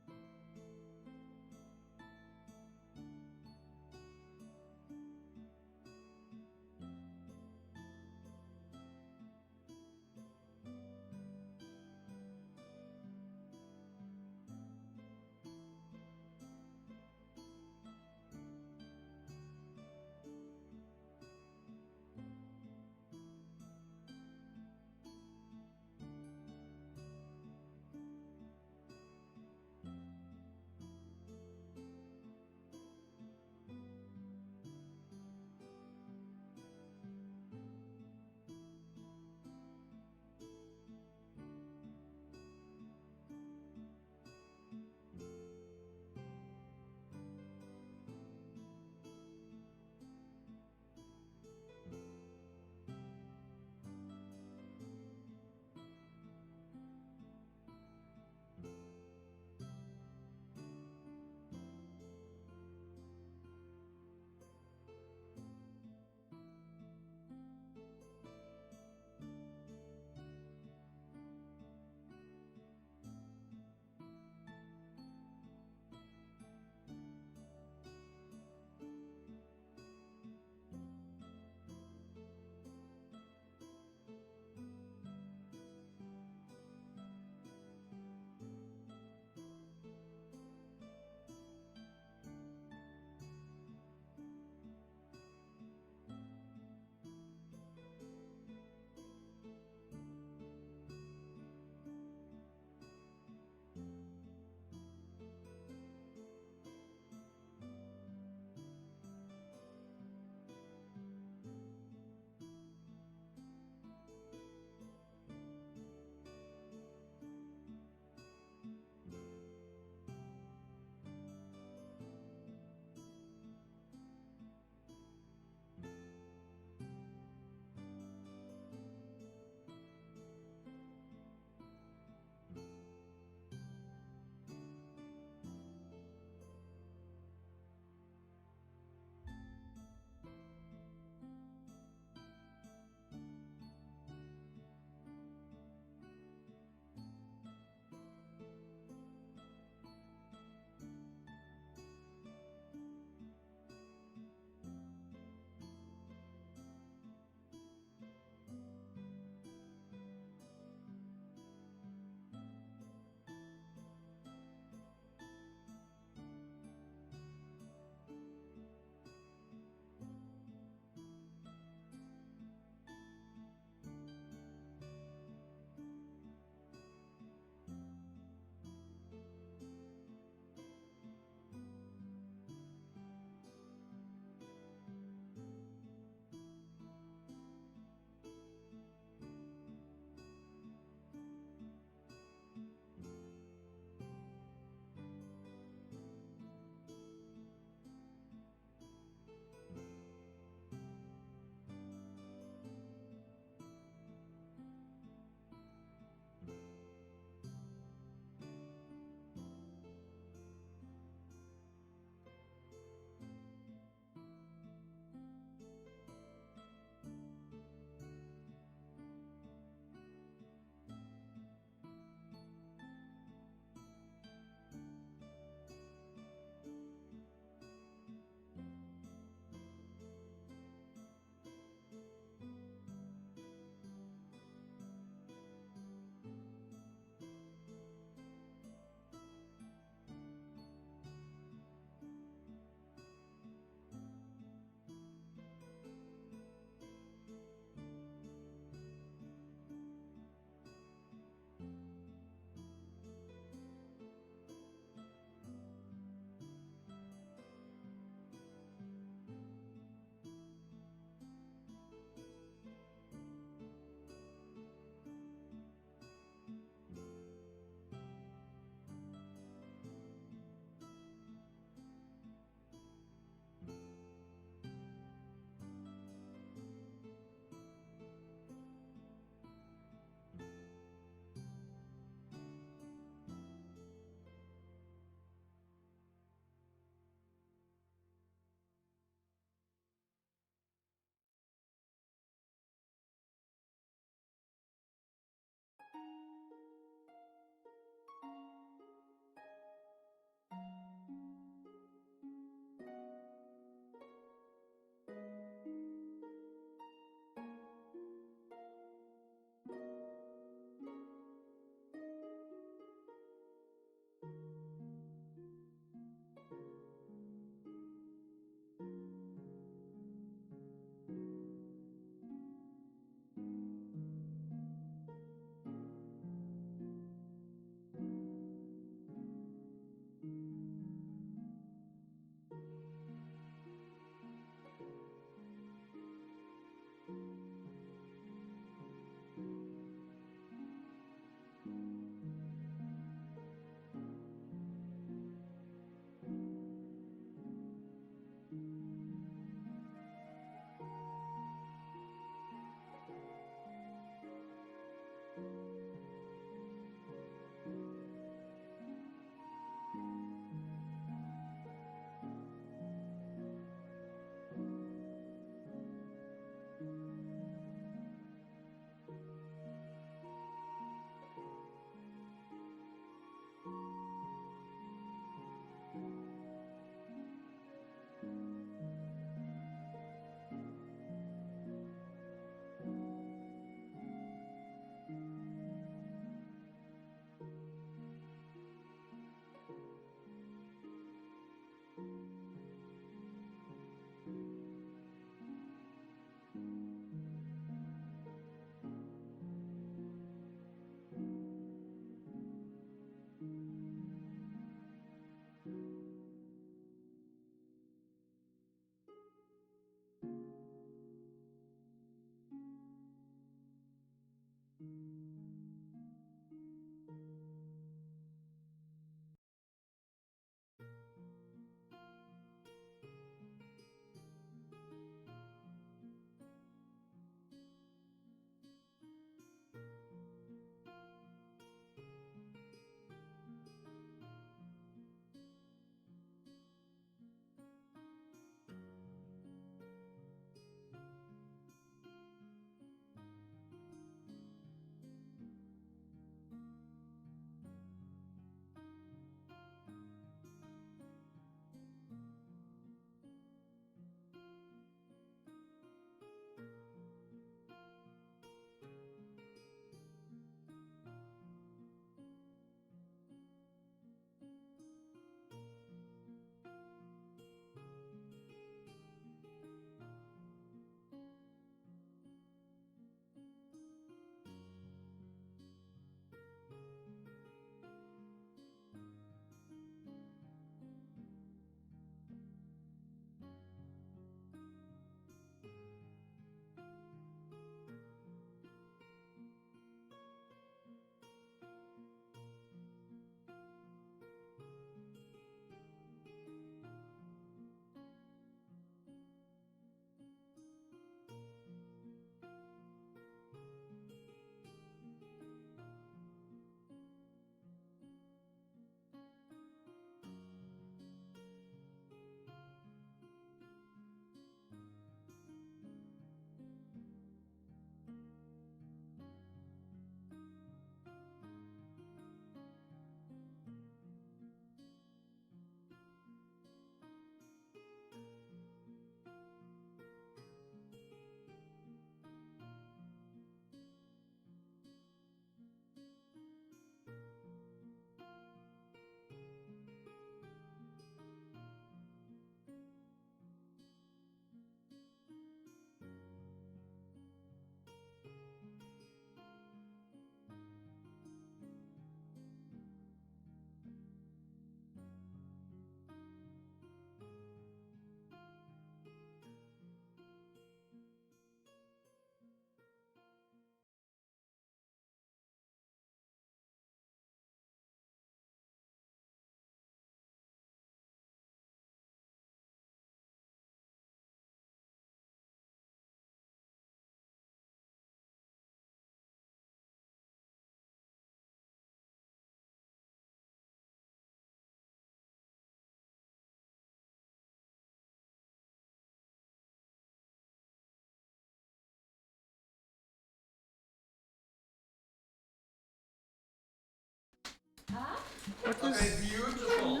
E: Okay, beautiful.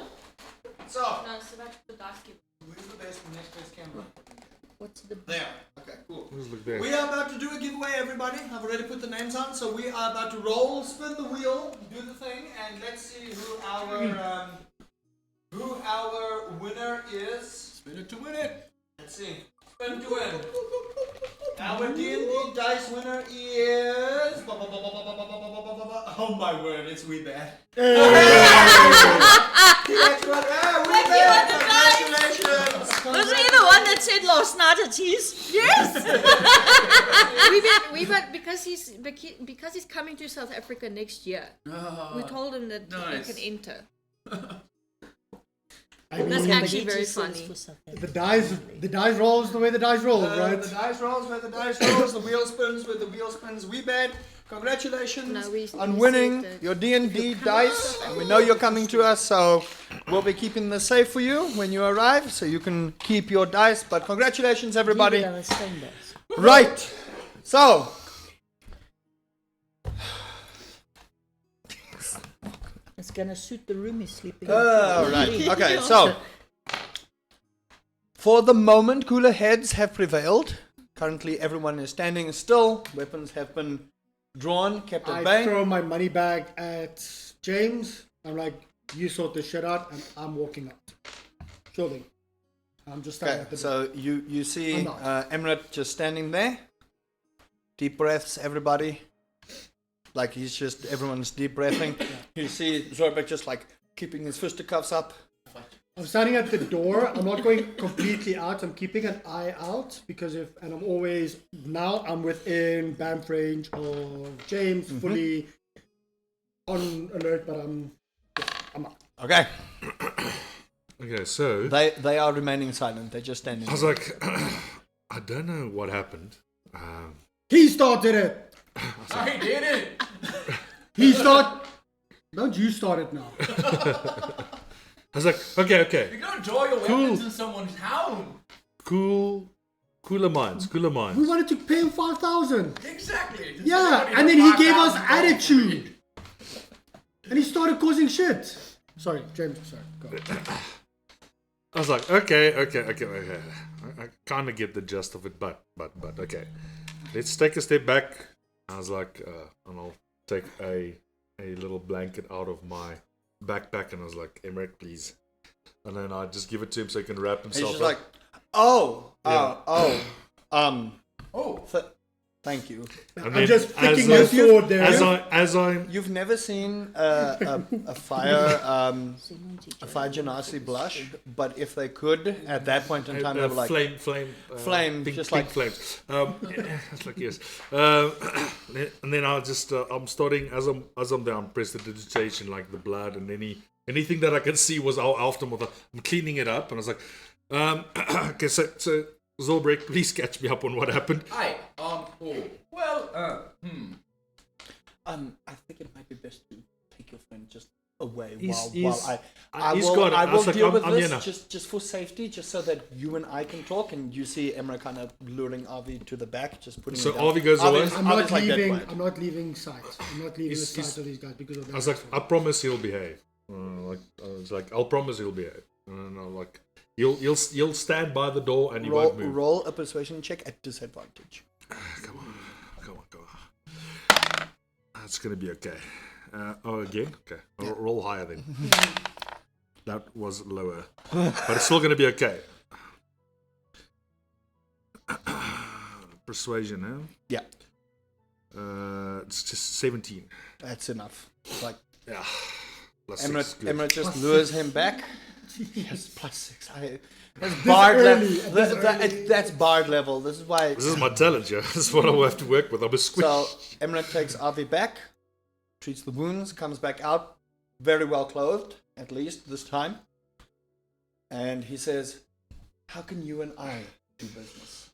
E: So,
C: No, so that's the basket.
E: where's the next best camera?
F: What's the
E: There. Okay, cool.
B: Just look there.
E: We are about to do a giveaway, everybody. I've already put the names on, so we are about to roll, spin the wheel, do the thing, and let's see who our winner is.
D: Spin it to win it.
E: Let's see. Spin to win. Our D&D dice winner is. Oh my word, it's We Bad. Congratulations!
F: Was he the one that said last night at his?
H: Yes. we because he's coming to South Africa next year. We told him that
D: Nice.
H: he can enter.
A: I mean,
H: That's actually very funny.
A: the dice rolls the way the dice rolls, right?
E: The dice rolls where the dice rolls, the wheel spins where the wheel spins. We bet congratulations
H: No, we
E: on winning
H: said that
E: your D&D
H: if you come
E: dice. And we know you're coming to us, so we'll be keeping this safe for you when you arrive, so you can keep your dice. But congratulations, everybody.
F: You will understand that.
E: Right. So,
F: It's gonna suit the room he's sleeping.
E: right. Okay, so for the moment, cooler heads have prevailed. Currently, everyone is standing still. Weapons have been drawn, kept at
A: I
E: bay.
A: throw my money bag at James. I'm like, you sort this shit out, and I'm walking out. Sure thing. I'm just standing
E: Okay,
A: at the door.
E: so you see
A: I'm not.
E: Emrat just standing there. Deep breaths, everybody. Like he's just, everyone's deep breathing. You see Zorbek just like keeping his fisticuffs up.
A: I'm standing at the door. I'm not going completely out. I'm keeping an eye out because and I'm always, now I'm within BAMF range of James, fully on alert, but I'm out.
E: Okay,
B: Okay, so
E: they are remaining silent. They're just standing
B: I was
E: there.
B: like, I don't know what happened.
A: He started it.
D: I did it.
A: He started. Don't you start it now.
B: I was like, okay,
D: You don't draw your
B: Cool.
D: weapons in someone's house.
B: cooler minds.
A: We wanted to pay him 5,000.
D: Exactly. Just
A: Yeah,
D: everybody
A: and then
D: has
A: he gave us
D: $5,000
A: attitude. And he started causing shit. Sorry, James, sorry. Go on.
B: I was like, okay. I kind of get the gist of it, but okay. Let's take a step back. I was like, and I'll take a little blanket out of my backpack, and I was like, Emmerich, please. And then I just give it to him so he can wrap
E: He's
B: himself
E: just
B: up.
E: like, thank you.
B: And
A: I'm just flicking my sword there.
B: As I'm
E: You've never seen a fire genasi blush, but if they could, at that point in time, they were like,
B: flame,
E: just
B: pink
E: like-
B: flames. It's like yes. And then I'll just I'm starting as I'm there. I'm press the digitation, like the blood and anything that I can see was aftermath. I'm cleaning it up, and I was like, okay, so Zolbrek, please catch me up on what happened.
D: Hi.
E: I think it might be best to take your friend just away
B: He's
E: while I
B: he's
E: will,
B: got it.
E: I
B: I
E: will
B: was like,
E: deal
B: I'm
E: with
B: here
E: this
B: now.
E: just for safety, just so that you and I can talk. And you see Emra kind of luring Avi to the back, just putting.
B: So
E: him down.
B: Avi goes away?
E: Avi's
A: I'm not
E: like that
A: leaving.
E: quiet.
A: I'm not leaving sight. I'm not leaving the
B: He's-
A: sight of these guys because of that.
B: I was like, I promise he'll behave. I'll promise he'll behave. And I'm like, you'll stand by the door and he won't move.
E: Roll a persuasion check at disadvantage.
B: Come on. That's gonna be okay. Again? Okay. Roll higher then. That was lower. But it's still gonna be okay. Persuasion, huh?
E: Yeah,
B: It's just 17.
E: that's enough. Like
B: Yeah. Plus 6. Good.
E: Emra just lures him back. Yes, +6. That's bard
A: early,
E: level. That's bard level. This is why.
B: This is my talent, yeah. This is what I will have to work with. I'm a squid.
E: So Emra takes Avi back, treats the wounds, comes back out, very well clothed, at least this time. And he says, "How can you and I do business?"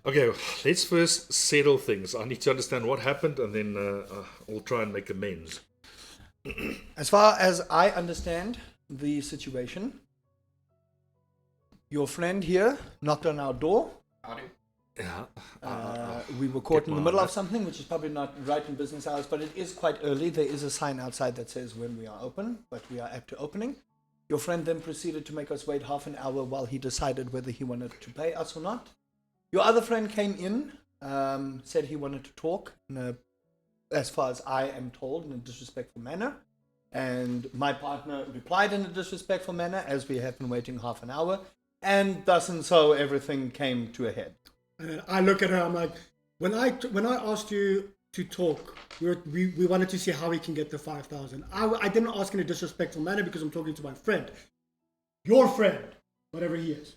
B: Okay, let's first settle things. I need to understand what happened, and then we'll try and make amends.
E: As far as I understand the situation, your friend here knocked on our door.
D: Howdy.
B: Yeah.
E: We were caught in the
B: my
E: middle of
B: life.
E: something, which is probably not right in business hours, but it is quite early. There is a sign outside that says when we are open, but we are apt to opening. Your friend then proceeded to make us wait half an hour while he decided whether he wanted to pay us or not. Your other friend came in, said he wanted to talk, as far as I am told, in a disrespectful manner. And my partner replied in a disrespectful manner, as we have been waiting half an hour. And thus and so, everything came to a head.
A: And then I look at her. I'm like, when I asked you to talk, we wanted to see how we can get the 5,000. I didn't ask in a disrespectful manner because I'm talking to my friend. Your friend, whatever he is,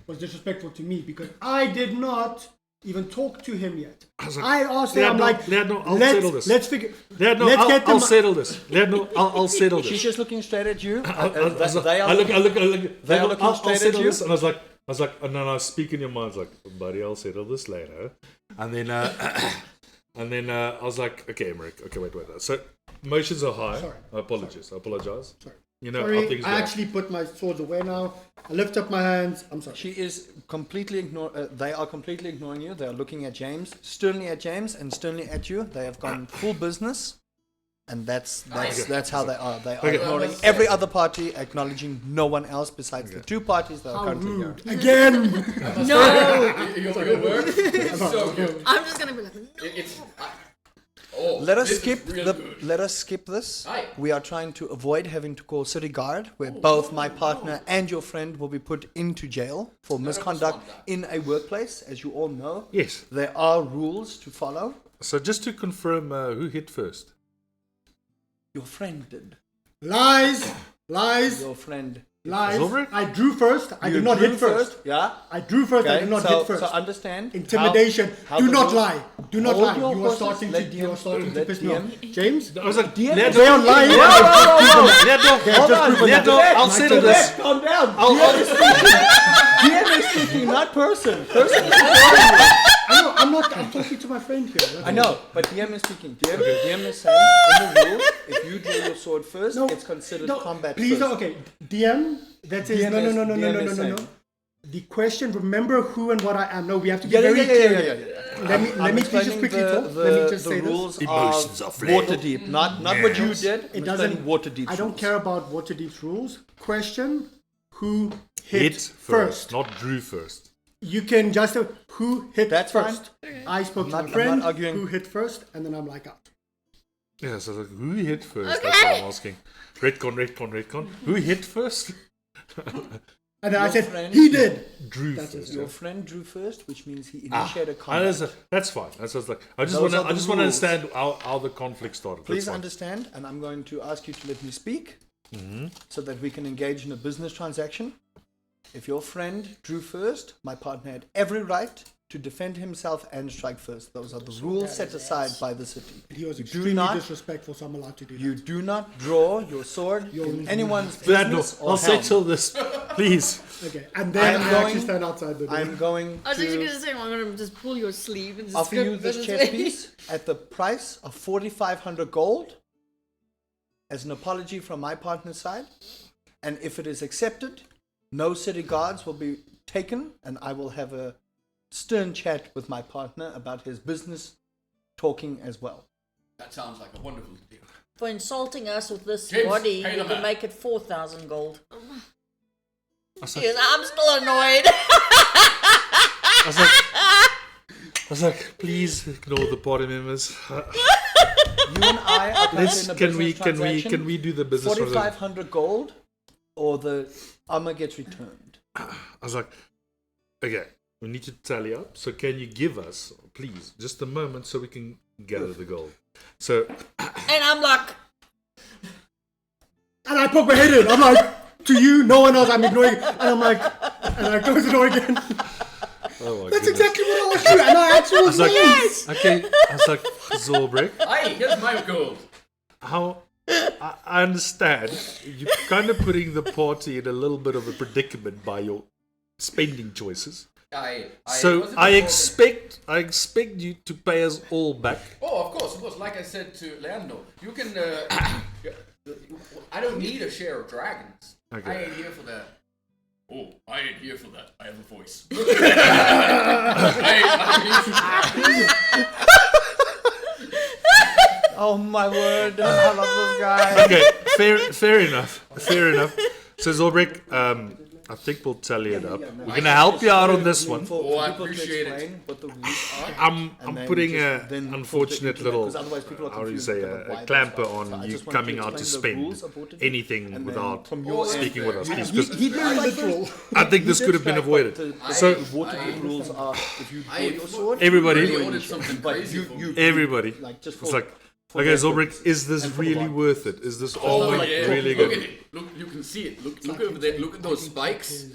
A: was disrespectful to me because I did not even talk to him yet. I asked him. I'm like,
B: I'll settle this.
A: let's figure.
B: I'll settle this. I'll settle
E: She's
B: this.
E: just looking straight at you.
B: I
E: They are looking straight at
B: settle
E: you.
B: this, and I was like, and then I speak in your mind, like, buddy, I'll settle this later. And then And then I was like, okay, Emmerich, okay, wait. So emotions are high.
A: Sorry.
B: I apologize.
A: Sorry.
B: You know how
A: Sorry,
B: things
A: I
B: go.
A: actually put my swords away now. I lift up my hands. I'm sorry.
E: She is completely they are completely ignoring you. They are looking at James, sternly at James, and sternly at you. They have gone full business, and that's how they are. They are
B: Okay.
E: ignoring every other party, acknowledging no one else besides the two parties that are
A: How
E: currently here.
A: rude. Again!
H: No!
D: Your work is so good.
H: I'm just gonna be like,
E: Let us
D: this is
E: skip
D: real
E: the.
D: good.
E: Let us skip this.
D: Aye.
E: We are trying to avoid having to call city guard, where both my partner and your friend will be put into jail for misconduct in a workplace. As you all know,
B: Yes.
E: there are rules to follow.
B: So just to confirm, who hit first?
E: Your friend did.
A: Lies! Lies!
E: Your friend.
A: Lies!
B: Zolbrich?
A: I drew first. I
E: You
A: did not
E: drew
A: hit first.
E: Yeah.
A: I drew first. I
E: Okay.
A: did not
E: so,
A: hit first.
E: So understand.
A: Intimidation.
E: how
A: Do
E: the
A: not
E: rules-
A: lie. Do not
E: Hold
A: lie.
E: your
A: You are
E: horses.
A: starting
E: Let
A: to piss me
E: DM.
A: off. James?
B: I was like,
E: DM.
B: Leandro,
A: They are lying.
B: Leandro, I'll settle this.
E: Calm down. DM is speaking, not person. Person is ignoring you.
A: I know, I'm talking to my friend here. That's
E: I
A: all.
E: know, but DM is speaking. DM is saying in the rules, if you draw your sword first,
A: No,
E: it's considered
A: No,
E: combat
A: please,
E: first.
A: okay. DM, that says,
E: DM
A: no.
E: is saying.
A: The question, remember who and what I am. No, we have to be
E: Yeah.
A: very clear. Let
E: I'm
A: me please just
E: explaining
A: quickly
E: the,
A: talk.
E: the,
A: Let me just
E: the
A: say
E: rules
A: this.
B: Emotions are
E: of
B: flawed.
E: Waterdeep, not what you did.
A: It
E: I'm
A: doesn't.
E: explaining Waterdeep.
A: I don't
E: rules.
A: care about Waterdeep's rules. Question, who hit,
B: Hit first, not drew first.
A: You can just who hit
E: That's
A: first. I spoke to
E: I'm
A: my
E: not
A: friend
E: arguing.
A: who hit first, and then I'm like out.
B: Yeah, so like, who hit first? That's what I'm asking. Redcon. Who hit first?
A: And then I
E: Your
A: said
E: friend-
A: he did.
B: Drew
A: That's
B: first.
E: Your friend drew first, which means he
B: Ah,
E: initiated combat.
B: that's fine. That's just like I just
E: Those
B: want to.
E: are the
B: I just want to
E: rules.
B: understand how the conflict started.
E: Please
B: That's fine.
E: understand, and I'm going to ask you to let me speak
B: Mm-hmm.
E: so that we can engage in a business transaction. If your friend drew first, my partner had every right to defend himself and strike first. Those are the rules set aside by the city.
A: He was
E: You do
A: extremely
E: not-
A: disrespectful, so I'm allowed to do that.
E: You do not draw your sword in anyone's
B: Leandro,
E: business or
B: I'll
E: helm.
B: settle this, please.
A: Okay, and then
E: I'm
A: I
E: going-
A: actually stand outside the door.
E: I'm going
H: I was actually
E: to
H: gonna say, I'm gonna just pull your sleeve and just
E: offer you
H: grip
E: this
H: it.
E: chess piece at the price of 4,500 gold as an apology from my partner's side. And if it is accepted, no city guards will be taken, and I will have a stern chat with my partner about his business talking as well.
D: That sounds like a wonderful deal.
F: For insulting us with this
D: James,
F: body,
D: pay
F: you
D: the
F: can
D: man.
F: make it 4,000 gold.
B: I was like,
F: Yes, I'm still annoyed.
B: I was like, please ignore the party members.
E: You and I are currently in a business transaction.
B: Can we do the business?
E: 4,500 gold, or the armor gets returned.
B: I was like, okay, we need to tally up. So can you give us, please, just a moment so we can gather the gold? So
F: And I'm like,
A: And I poke my head in. I'm like, to you, no one else. I'm ignoring it. And I'm like, and I close the door again.
B: oh my
A: That's
B: goodness.
A: exactly what I was doing. And I actually
B: I
A: was
B: was like,
A: yes.
B: okay, I was like, Zolbrich,
D: Aye, here's my gold.
B: how I understand you're kind of putting the party in a little bit of a predicament by your spending choices. So
D: wasn't
B: I
D: involved
B: expect you to pay us all back.
D: Oh, of course. Like I said to Leandro, you can. I don't need a share of dragons.
B: Okay.
D: I ain't here for that. Oh, I ain't here for that. I have a voice.
E: Oh my word! I love this guy.
B: Okay, fair enough. So Zolbrich, I think we'll tally it up. We're gonna help you out on this one.
D: Oh, I
E: People to
D: appreciate it.
E: explain what the rules are.
B: I'm
E: And then
B: putting
E: just
B: a
E: then
B: unfortunate
E: filter into that,
B: little,
E: 'cause otherwise people are
B: how do you
E: confused
B: say,
E: about why
B: a
E: those
B: clamper
E: are. So I
B: on you
E: just wanted
B: coming
E: to
B: out to
E: explain the
B: spend
E: rules of Waterdeep,
B: anything
E: and then
B: without
E: from your end-
B: speaking with us, please.
A: He
B: 'Cause
A: did literal.
B: I think this
E: He
B: could
E: did
B: have been
E: strike,
B: avoided.
E: but the
B: So
E: Waterdeep rules are if you draw
D: I
E: your sword,
B: everybody,
D: really ordered something
E: but
D: crazy
E: you,
D: for
E: you
D: me.
B: everybody,
E: like just
B: it's
E: for,
B: like,
E: for
B: okay,
E: their
B: Zolbrich,
E: purpose.
B: is this
E: And for the
B: really
E: bar.
B: worth it? Is this
D: Oh,
B: all
D: yeah.
B: really
D: Look
B: good?
D: at it. Look, you can see it. Look over there. Look at those spikes.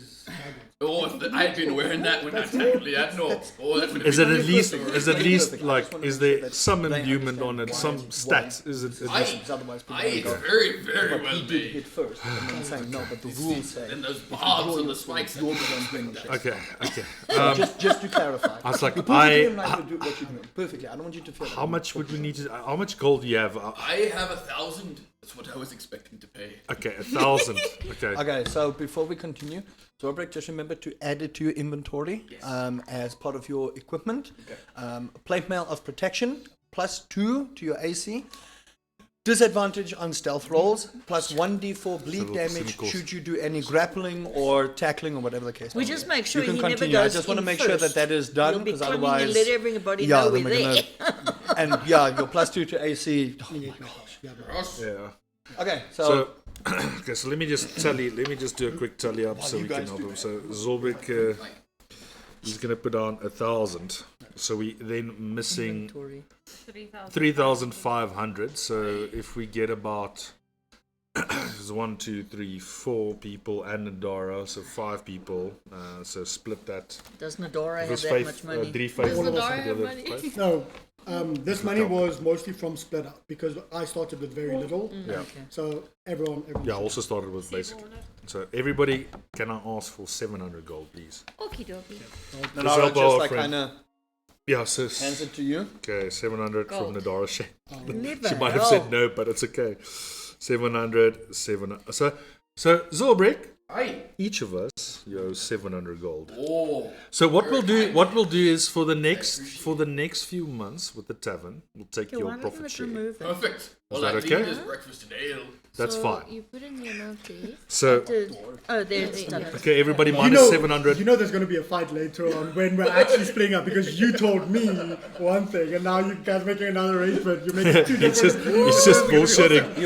D: Oh, if I had been wearing that when I technically had no. Oh, that would have
B: Is
D: been
B: it at least? Is at least
E: Perfect. I
B: like?
E: just wanna
B: Is
E: make sure
B: there
E: that
B: some
E: they
B: endowment
E: understand
B: on it?
E: why
B: Some
E: it's
B: stats? Is it?
E: why. Because otherwise people
D: it's
E: go,
D: very, very
E: but
D: well
E: he did
D: made.
E: hit first, and then saying no, but the rules say.
D: And those
E: if you
D: barbs
E: draw
D: and the
E: your
D: spikes.
E: sword, you're the one doing the checks.
B: Okay. Okay.
E: So just to clarify.
B: I was like,
E: You're perfectly
B: I-
E: in line to do what you're doing. Perfectly. I don't want you to feel.
B: How much would we need to? How much gold do you have?
D: I have 1,000. That's what I was expecting to pay.
B: Okay, 1,000. Okay.
E: Okay, so before we continue, Zorbek, just remember to add it to your inventory as part of your equipment. Plate mail of protection, +2 to your AC. Disadvantage on stealth rolls, plus 1d4 bleed damage should you do any grappling or tackling or whatever the case may
F: We
E: be.
F: just make sure
E: You can
F: he
E: continue.
F: never
E: I
F: goes
E: just want to
F: in
E: make sure that
F: first.
E: that is done,
F: You'll be
E: because
F: coming
E: otherwise...
F: and let everybody
E: yeah,
F: know
E: then
F: we're
E: we're
F: there.
E: gonna... And yeah, your +2 to AC... Oh my gosh.
B: Yeah.
E: Okay,
B: So, okay, so let me just tally. Let me just do a quick tally up so
E: you
B: we can
E: guys
B: help
E: do
B: him. So Zorbek is going to put down 1,000. So we then missing
G: 3,000.
B: 3,500. So if we get about there's 1, 2, 3, 4 people and Nadara, so 5 people. So split that.
F: Does Nadora have
B: Because
F: that
B: five,
F: much money?
B: 3, 5,
H: Does
B: all of us
H: Nadara have
B: together.
H: money?
B: Five?
A: No, this money was mostly from split up because I started with very little.
B: Yeah.
A: So everyone
B: Yeah, I also started with basic. So everybody, can I ask for 700 gold, please?
H: Okie dokie.
E: no,
B: Just
E: no,
B: help
E: just
B: our
E: like
B: friend.
E: kind of
B: Yeah, so
E: hands it to you.
B: okay, 700 from
F: Gold.
B: Nadara. She
F: Never.
B: might have said no, but it's okay. 700, 700. So Zorbek,
D: Aye.
B: each of us, you owe 700 gold.
D: Oh.
B: So what we'll do is for the next few months with the tavern, we'll take
F: Okay, why
B: your
F: don't
B: profit
F: let
B: share.
F: remove it?
D: Perfect. Well,
B: that
D: at
B: okay?
D: least there's breakfast and ale.
B: That's
H: So
B: fine.
H: You put in the amount there.
B: So
F: Oh, there it's done.
B: okay, everybody
A: You
B: minus
A: know,
B: 700.
A: you know there's going to be a fight later on when we're actually splitting up because you told me one thing and now you guys making another arrangement. You're making two
B: It's just
A: different...
B: bullshitting.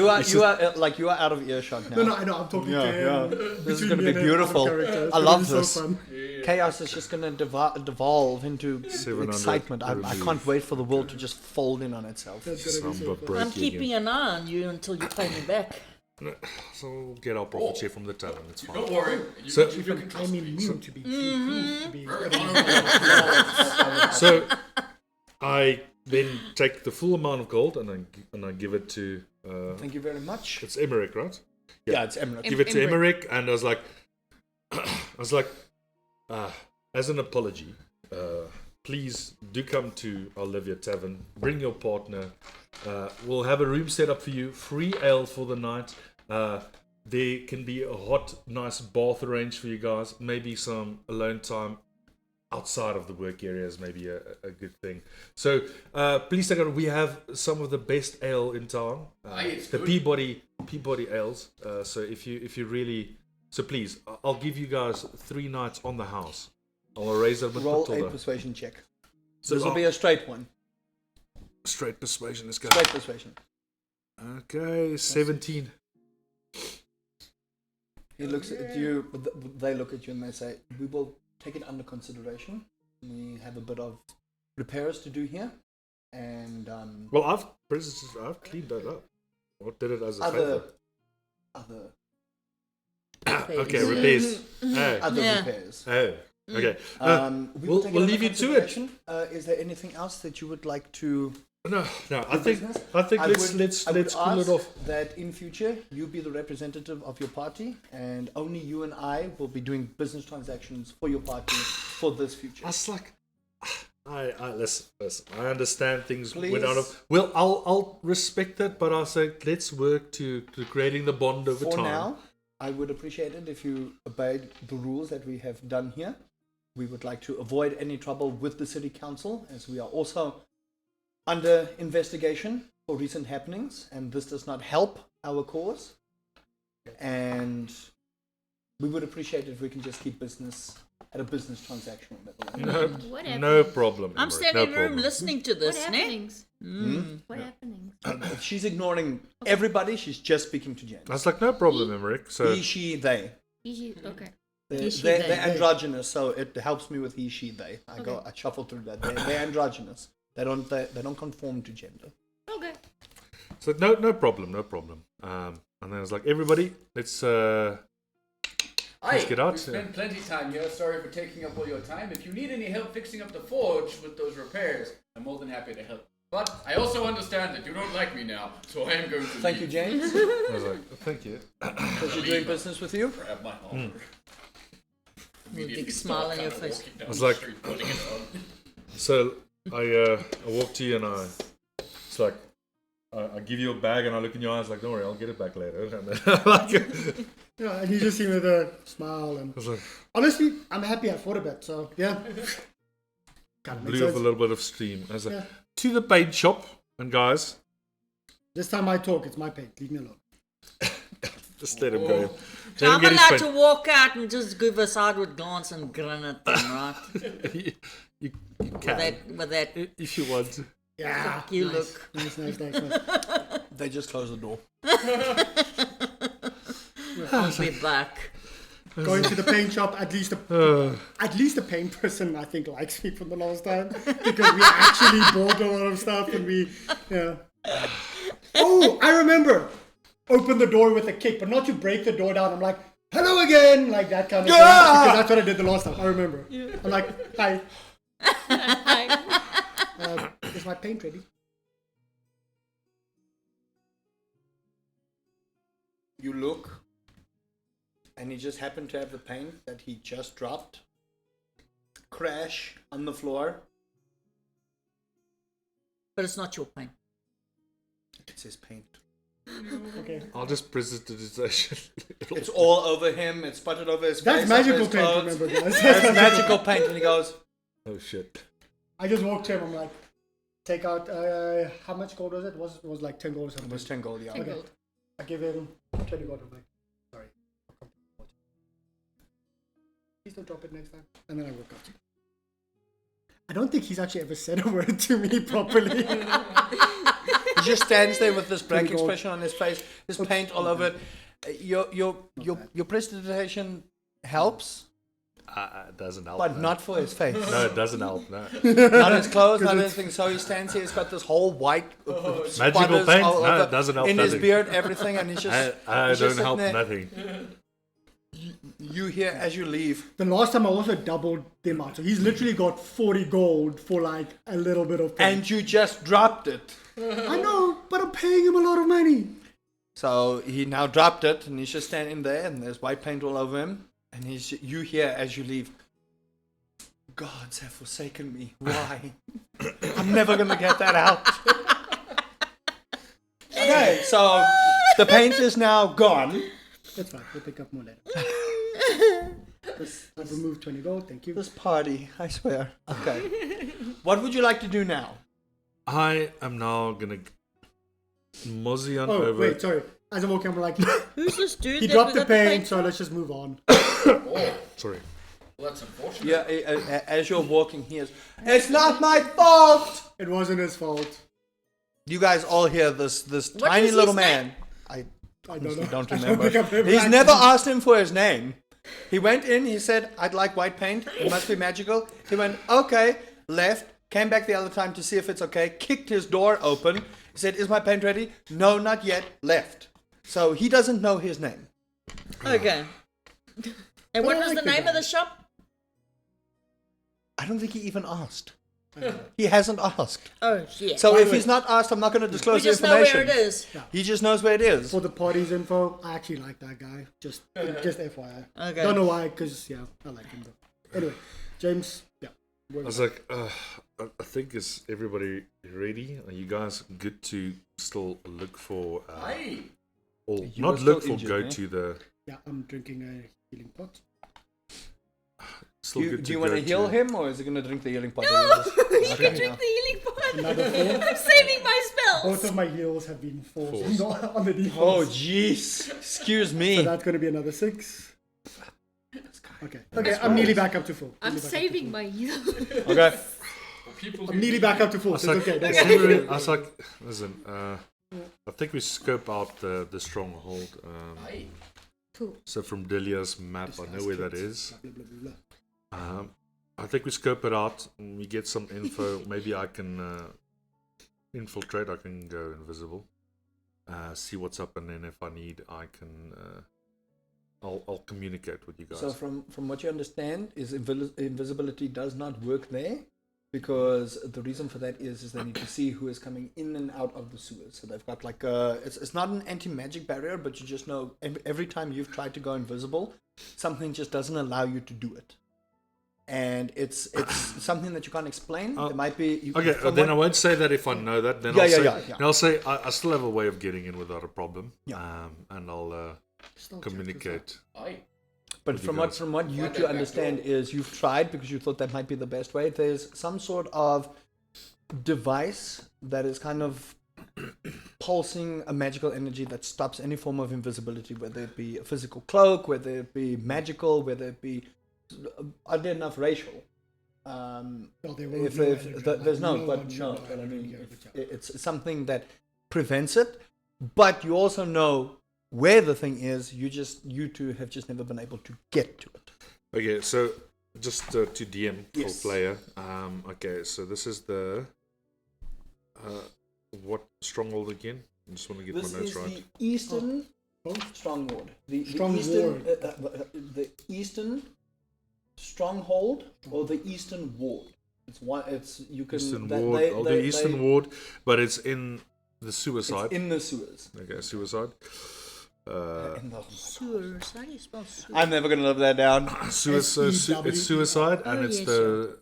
E: You are out of earshot now.
A: No, I know, I'm talking to him.
E: This is
A: Between
E: going to
A: me
E: be
A: and him,
E: beautiful.
A: out of character. It's
E: I
A: gonna
E: love
A: be so
E: this.
A: fun.
E: Chaos is just going to devolve into
B: 700
E: excitement. I can't wait for the world to just fold in on itself.
A: It's gonna be so
B: Samba
A: fun.
F: I'm
B: breaking
F: keeping
B: again.
F: an eye on you until you pay me back.
B: So we'll get our profit share from the tavern. It's fine.
D: Don't worry.
B: So-
D: You can
A: I'm immune to be to be
D: Very honorable.
B: So I then take the full amount of gold and I give it to
E: Thank you very much.
B: it's Emmerich, right?
E: Yeah, it's Emerald.
B: Give it to Emmerich, and I was like, as an apology, please do come to Olivia Tavern. Bring your partner. We'll have a room set up for you. Free ale for the night. There can be a hot, nice bath arranged for you guys. Maybe some alone time outside of the work area is maybe a good thing. So please take it. We have some of the best ale in town.
D: It's
B: The
D: good.
B: Peabody ales. So if you really, so please, I'll give you guys 3 nights on the house. I'll raise them with
E: Roll a
B: Matilda.
E: persuasion check.
B: So
E: This will be a straight one.
B: straight persuasion. Let's go.
E: Straight persuasion.
B: Okay, 17.
E: He looks at you, they look at you and they say, we will take it under consideration. We have a bit of repairs to do here. And
B: Well, I've cleaned that up. Or did it as a favor?
E: other
B: Okay, repairs. Oh,
F: Yeah.
E: repairs.
B: oh, okay.
E: We'll take it
B: we'll
E: under
B: leave you to it.
E: consideration. Is there anything else that you would like to
B: No. I
E: do
B: think
E: business?
B: let's
E: I would
B: cool it
E: ask
B: off.
E: that in future you be the representative of your party, and only you and I will be doing business transactions for your party for this future.
B: I was like, I listen. I understand things went
E: Please.
B: out of. Well, I'll respect that, but I'll say let's work to creating the bond over
E: For
B: time.
E: now, I would appreciate it if you obeyed the rules that we have done here. We would like to avoid any trouble with the city council, as we are also under investigation for recent happenings, and this does not help our cause. And we would appreciate it if we can just keep business at a business transactional level.
B: No,
H: What
B: no
H: happened?
B: problem.
F: I'm
B: Emmerich,
F: standing in
B: no
F: the room
B: problem.
F: listening to
H: What
F: this, ne?
H: happenings? What happenings?
E: She's ignoring everybody. She's just speaking to Jen.
B: I was like, no problem, Emmerich. So
E: He, she, they.
H: Okay.
E: They're,
F: He, she,
E: they're,
F: they.
E: they're androgynous, so it helps me with he, she, they. I shuffle through that. They're androgynous. They don't conform to gender.
H: Okay.
B: So no problem. And then I was like, everybody, let's Let's get out
D: We've
B: here.
D: spent plenty of time here. Sorry for taking up all your time. If you need any help fixing up the forge with those repairs, I'm more than happy to help. But I also understand that you don't like me now, so I am going to
E: Thank you,
D: leave.
E: James.
B: I was like, thank you.
E: Pleasure doing business with you.
D: Grab my armor. Immediately
F: big smile
D: start
F: on your
D: kinda
F: face.
D: walking down
B: I was
D: the
B: like-
D: street, putting it on.
B: So I walk to you and it's like I give you a bag and I look in your eyes like, don't worry, I'll get it back later. And then, like,
A: Yeah, and you just see me with a smile. And
B: I was like,
A: honestly, I'm happy I fought a bit. So yeah, kind of makes
B: blew off a
A: sense.
B: little bit of steam. I was like,
A: Yeah.
B: to the paint shop, and guys,
A: This time I talk, it's my paint. Leave me alone.
B: just let him go. Let
F: So
B: him
F: I'm
B: get his
F: allowed to
B: paint.
F: walk out and just give a sideward glance and grin at them, right?
B: you
F: With
B: can,
F: that
B: if you want to.
A: Yeah,
F: you
A: nice.
F: look.
A: Nice.
E: They just closed the door.
F: I'll be back.
A: Going to the paint shop, at least the paint person I think likes me from the last time because we actually bought a lot of stuff and yeah. Oh, I remember. Open the door with a kick, but not to break the door down. I'm like, hello again, like that kind of thing. Because that's what I did the last time. I remember. I'm like, hi. Is my paint ready?
E: You look, and he just happened to have the paint that he just dropped. Crash on the floor.
F: But it's not your pain.
E: It's his paint.
A: Okay.
B: I'll just prestidigitation.
E: It's all over him. It's spotted over his
A: That's
E: face.
A: magical
E: over his
A: paint,
E: clothes.
A: remember guys?
E: That's magical paint. And he goes,
B: Oh shit.
A: I just walked to him. I'm like, take out. How much gold was it? It was like 10 gold or
E: it
A: something.
E: was 10 gold, yeah.
H: Ten
A: Okay.
H: gold.
A: I give him 20 gold. I'm like, sorry. Please don't drop it next time. And then I walk out. I don't think he's actually ever said a word to me properly.
E: He just stands there with this blank
A: Pretty gold.
E: expression on his face, his paint all over it. Your prestidigitation helps,
B: It doesn't help.
E: but
B: no.
E: not for his face.
B: No, it doesn't help. No.
E: Not his clothes, not anything. So he stands here, he's got this whole white
B: Magical
E: sputters
B: paint?
E: all
B: No,
E: over
B: it doesn't help
E: in his
B: nothing.
E: beard, everything, and he's just.
B: I
E: he's just
B: don't help
E: sitting there.
B: nothing.
E: You hear as you leave.
A: The last time I also doubled the amount. So he's literally got 40 gold for like a little bit of paint.
E: And you just dropped it.
A: I know, but I'm paying him a lot of money.
E: So he now dropped it, and he's just standing there, and there's white paint all over him. And you hear as you leave, gods have forsaken me. Why? I'm never gonna get that out. Okay, so the paint is now gone.
A: That's fine. We'll pick up more later. I've removed 20 gold. Thank you.
E: This party, I swear. Okay. What would you like to do now?
B: I am now gonna mosey on
A: Oh,
B: over.
A: wait, sorry. As I'm walking, I'm like,
F: Who's this dude?
A: he
F: that
A: dropped
F: we
A: the
F: got
A: paint, so
F: from?
A: let's just move on.
D: Oh,
B: Sorry.
D: well, that's unfortunate.
E: Yeah, as you're walking, he is. It's not my fault.
A: It wasn't his fault.
E: You guys all hear this
F: What
E: tiny
F: was
E: little
F: his
E: man. I
A: I don't
E: honestly
A: know.
E: don't
A: I
E: remember.
A: think I've
E: He's
A: actually-
E: never asked him for his name. He went in, he said, I'd like white paint. It must be magical. He went, okay, left, came back the other time to see if it's okay, kicked his door open. He said, is my paint ready? No, not yet, left. So he doesn't know his name.
F: Okay. And what
A: I
F: was
A: like
F: the
A: the
F: name
A: guy.
F: of the shop?
E: I don't think he even asked. He hasn't asked.
F: Oh, yeah.
E: So
A: By
E: if
A: the
E: he's
A: way-
E: not asked, I'm not going to
F: we
E: disclose the
F: just know
E: information.
F: where it is.
E: He just knows where it is.
A: For the party's info, I actually like that guy. Just FYI.
F: Okay.
A: Don't know why, because, yeah, I like him though. Anyway, James, yeah.
B: I was like, I think is everybody ready? Are you guys good to still look for?
D: Aye.
B: Or
E: You were
B: not look
E: still
B: for.
E: injured,
B: Go
E: eh?
B: to the.
A: Yeah, I'm drinking a healing pot.
B: Still good
E: Do
B: to
E: you want
B: go
E: to heal
B: to-
E: him, or is he going to drink the healing pot?
H: No, you can drink the healing pot.
A: Another 4.
H: I'm saving my spells.
A: Both of my heals have been forced
B: Forced.
A: on the default.
E: Oh, jeez. Excuse
A: So
E: me.
A: that's going to be another 6. Okay, I'm nearly back up to full.
H: I'm
A: Nearly back up to
H: saving
A: full.
H: my heal.
E: Okay.
D: For people
A: I'm nearly back up to full,
B: I was
A: so it's
B: like,
A: okay. Don't worry.
B: I was like, listen, I think we scope out the stronghold.
D: Aye.
H: Cool.
B: So from Delia's map, I know where that is.
A: Blah, blah, blah, blah.
B: I think we scope it out. And we get some info. Maybe I can infiltrate. I can go invisible. See what's up, and then if I need, I can I'll communicate with you guys.
E: So from what you understand is invisibility does not work there, because the reason for that is they need to see who is coming in and out of the sewers. So they've got like it's not an anti-magic barrier, but you just know every time you've tried to go invisible, something just doesn't allow you to do it. And it's something that you can't explain. It might be
B: Okay, then I won't say that if I know that. Then I'll say I still have a way of getting in without a problem.
E: Yeah.
B: And I'll communicate.
D: Aye.
E: But from what you two understand is you've tried because you thought that might be the best way. There's some sort of device that is kind of pulsing a magical energy that stops any form of invisibility, whether it be a physical cloak, whether it be magical, whether it be oddly enough racial. There's no, but I mean, it's something that prevents it. But you also know where the thing is. You two have just never been able to get to it.
B: Okay, so just to DM
E: Yes.
B: for player. Okay, so this is the what stronghold again? I just want to get
E: This
B: my notes
E: is
B: right.
E: the eastern stronghold. The eastern stronghold or the eastern ward. It's one. It's you can
B: Eastern
E: that-
B: ward,
E: they-
B: or
E: they-
B: the eastern
E: they-
B: ward, but it's in the suicide.
E: It's in the sewers.
B: Okay, suicide.
E: In the-
F: Sewers. How do you spell sewers?
E: I'm never gonna live that down.
B: It's suicide, and
F: Oh,
B: it's
F: yes,
B: the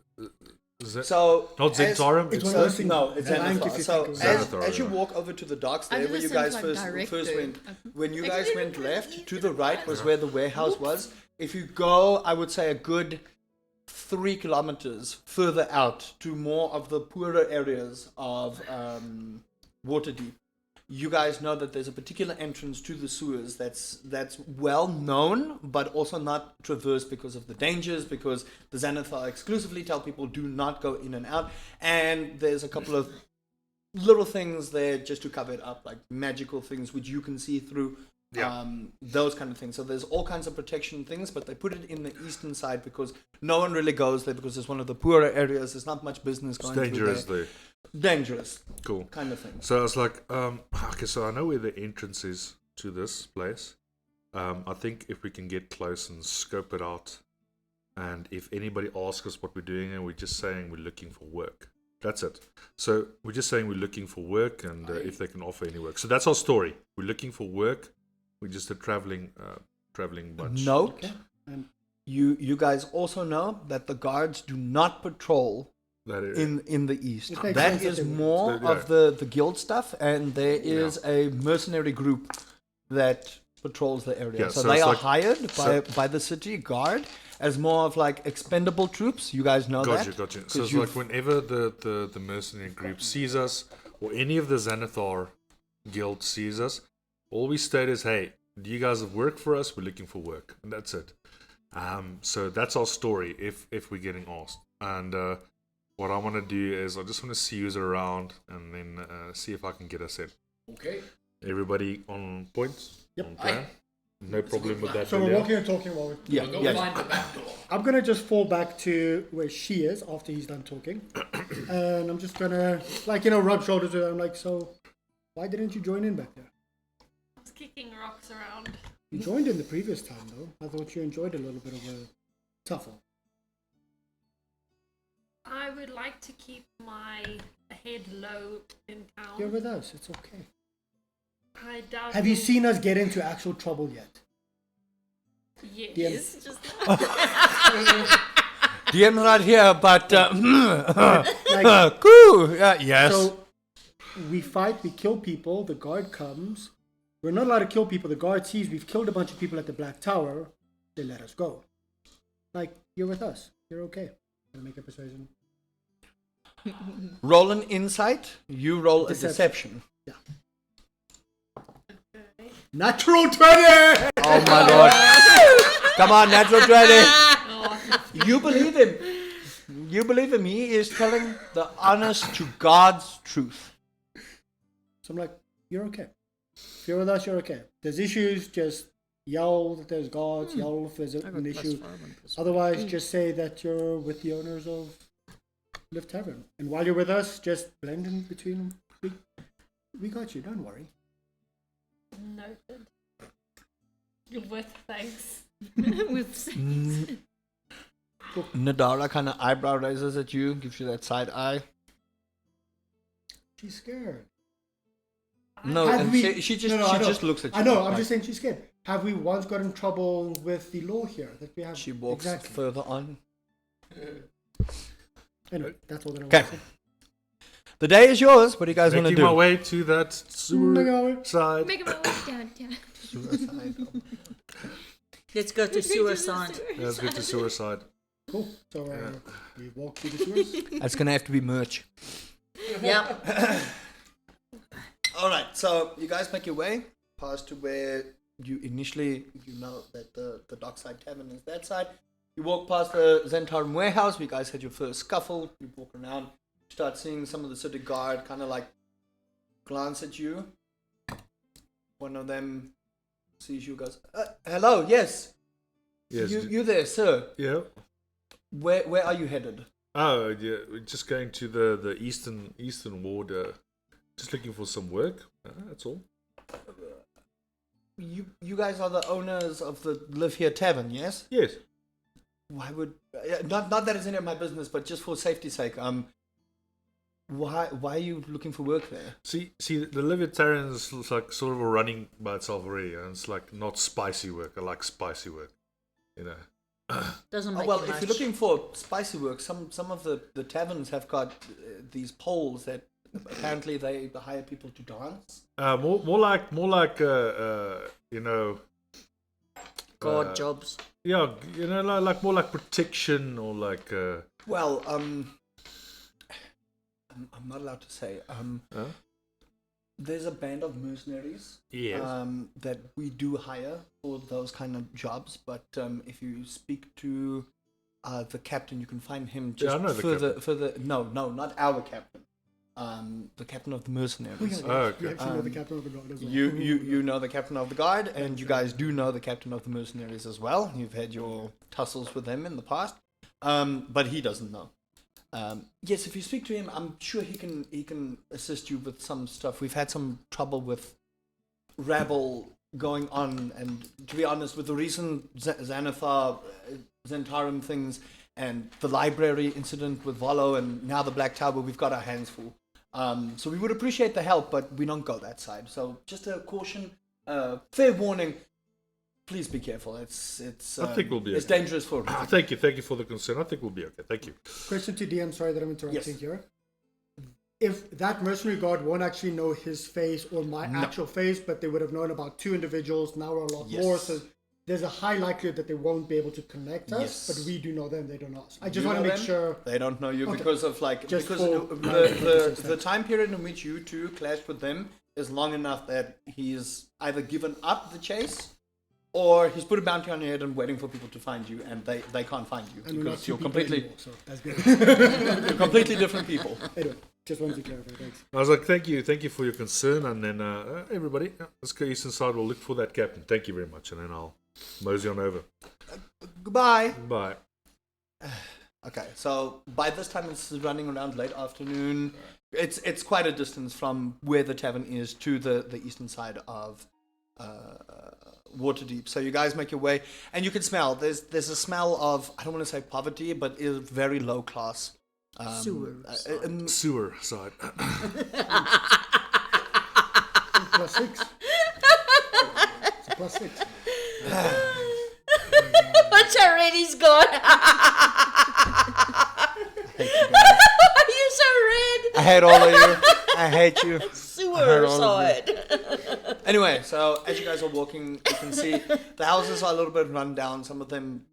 E: So
B: not
E: as-
B: Zentarum.
A: It's
B: It's
A: one of
B: the,
A: those things.
E: No, it's
A: Blank
E: Xanathar.
A: if you
E: So
A: think of
B: Xanathar,
E: as you
B: yeah.
E: walk over to the docks there,
H: Under
E: where
H: the
E: you guys
H: Xanathar
E: first
H: director.
E: went, when you
H: Like,
E: guys
H: you
E: went
H: didn't
E: left,
H: put
E: to
H: it
E: the
H: in
E: right
H: the
E: was where the warehouse was. If you go, I would say a good 3 kilometers further out to more of the poorer areas of Waterdeep, you guys know that there's a particular entrance to the sewers that's well known, but also not traversed because of the dangers, because the Xanathar exclusively tell people do not go in and out, and there's a couple of little things there just to cover it up, like magical things which you can see through. Those kind of things. So there's all kinds of protection things, but they put it in the eastern side because no one really goes there, because it's one of the poorer areas. There's not much business going
B: dangerous
E: through
B: there.
E: there. Dangerous
B: Cool.
E: kind of thing.
B: So I was like, okay, so I know where the entrance is to this place. I think if we can get close and scope it out, and if anybody asks us what we're doing, and we're just saying we're looking for work. That's it. So we're just saying we're looking for work, and if they can offer any work. So that's our story. We're looking for work. We're just a traveling bunch.
E: Note,
A: And
E: you guys also know that the guards do not patrol
B: That is,
E: in the east.
A: It makes
E: That
A: sense that
E: is
A: they would.
E: more
B: Yeah.
E: of the guild stuff, and there is a mercenary group that patrols the area.
B: Yeah,
E: so
B: so
E: they
B: it's
E: are
B: like-
E: hired by the city guard as more of like expendable troops. You guys know
B: Gotcha.
E: that.
B: So
E: 'Cause
B: it's
E: you've-
B: like whenever the mercenary group sees us, or any of the Xanathar guild sees us, all we state is, hey, do you guys have work for us? We're looking for work. And that's it. So that's our story if we're getting asked. And what I want to do is I just want to see who's around, and then see if I can get us in.
D: Okay.
B: Everybody on point?
A: Yep.
B: On plan? No problem with that.
A: so we're
B: Delia?
A: walking and talking while we're...
E: Yeah,
D: We'll go
E: yes.
D: find the back door.
A: I'm going to just fall back to where she is after he's done talking. And I'm just going to, rub shoulders with her. I'm like, so why didn't you join in back there?
G: I was kicking rocks around.
A: You joined in the previous time, though. I thought you enjoyed a little bit of a tuffle.
G: I would like to keep my head low in town.
A: You're with us. It's okay.
G: I doubt.
A: Have you
G: you'll-
A: seen us get into actual trouble yet?
G: Yes. Just
E: DM's not here, but
A: Like,
E: cool. Yes.
A: so we fight, we kill people, the guard comes. We're not allowed to kill people. The guard sees we've killed a bunch of people at the Black Tower. They let us go. Like, you're with us. You're okay. Gonna make a persuasion.
E: Roll an insight. You roll a
A: Deception.
E: deception.
A: Natural 20!
E: Oh my lord. Come on, natural 20. You believe him. You believe him. He is telling the honest to God's truth.
A: So I'm like, you're okay. If you're with us, you're okay. There's issues, just yell that there's guards, yell if there's an issue. Otherwise, just say that you're with the owners of Lift Tavern. And while you're with us, just blend in between them. We got you, don't worry.
G: noted. With thanks.
H: With
E: Nadara kind of eyebrow raises at you, gives you that side eye.
A: She's scared.
E: No,
A: Have
E: and
A: we-
E: she just
A: No, I
E: she
A: know.
E: just looks at you.
A: I know. I'm
E: like,
A: just saying she's scared. Have we once got in trouble with the law here that we have?
E: She walks
A: exactly.
E: further on.
A: Anyway, that's all that I
E: Okay.
A: want to say.
E: The day is yours. What do you guys want to
B: Making my
E: do?
B: way to that sewer side.
H: Making my way downtown.
F: Let's go to suicide.
B: Let's get to sewer side.
A: Cool. So we walk through the sewers.
E: It's gonna have to be merch.
F: Yeah.
E: All right, so you guys make your way past to where you initially, you know that the dockside tavern is that side. You walk past the Zentarum warehouse. You guys had your first scuffle. You walk around, start seeing some of the city guard kind of like glance at you. One of them sees you, goes, "Hello, yes,
B: Yes.
E: you there, sir?
B: Yeah.
E: Where are you headed?"
B: Oh, yeah. We're just going to the eastern ward. Just looking for some work. That's all.
E: You guys are the owners of the Live Here Tavern, yes?
B: Yes.
E: Why would not that it's any of my business, but just for safety's sake, why are you looking for work there?
B: See, the Libertarian is like sort of running by itself already, and it's like not spicy work. I like spicy work, you know.
F: Doesn't
E: Oh,
F: make
E: well,
F: you
E: if
F: much.
E: you're looking for spicy work, some of the taverns have got these poles that apparently they hire people to dance.
B: More like you know.
F: God jobs.
B: Yeah, you know, like more like protection or like.
E: Well, I'm not allowed to say. There's a band of mercenaries.
B: Yes.
E: That we do hire for those kind of jobs, but if you speak to the captain, you can find him just
B: I know the
E: further. No, not our captain. The captain of the mercenaries.
B: Oh, okay.
A: We actually know the captain of the guard as well.
E: You know the captain of the guard, and you guys do know the captain of the mercenaries as well. You've had your tussles with him in the past, but he doesn't know. Yes, if you speak to him, I'm sure he can assist you with some stuff. We've had some trouble with rabble going on, and to be honest, with the recent Xanathar, Zentarum things, and the library incident with Volo, and now the Black Tower, we've got our hands full. So we would appreciate the help, but we don't go that side. So just a caution, fair warning. Please be careful. It's
B: I think we'll be
E: it's
B: okay.
E: dangerous for
B: Thank you for the concern. I think we'll be okay. Thank you.
A: Question to DM, sorry that I'm interrupting
E: Yes.
A: here. If that mercenary guard won't actually know his face or my actual face, but they would have known about two individuals, now we're a lot
E: Yes.
A: more, so there's a high likelihood that they won't be able to connect us,
E: Yes.
A: but we do know them, they don't know us. I just
E: You
A: want to
E: know
A: make
E: them?
A: sure.
E: They don't know you
A: Okay.
E: because of like
A: Just
E: because
A: for
E: the time period in which you two clashed with them is long enough that he's either given up the chase or he's put a bounty on your head and waiting for people to find you, and they can't find you
A: And we're not
E: because
A: two
E: you're
A: people
E: completely
A: anymore, so that's good.
E: you're completely different people.
A: Anyway, just wanted to clarify, thanks.
B: I was like, thank you for your concern, and then everybody, let's go eastern side. We'll look for that captain. Thank you very much, and then I'll mosey on over.
E: Goodbye.
B: Bye.
E: Okay, so by this time it's running around late afternoon. It's quite a distance from where the tavern is to the eastern side of Waterdeep. So you guys make your way, and you can smell. There's a smell of, I don't want to say poverty, but is very low class.
F: Sewers.
B: Sewer side.
A: +6. It's a +6.
F: What's already's gone? You're so red.
E: I hate all of you. I hate you.
F: Sewer
E: all of
F: side.
E: Anyway, so as you guys are walking, you can see the houses are a little bit run down. Some of them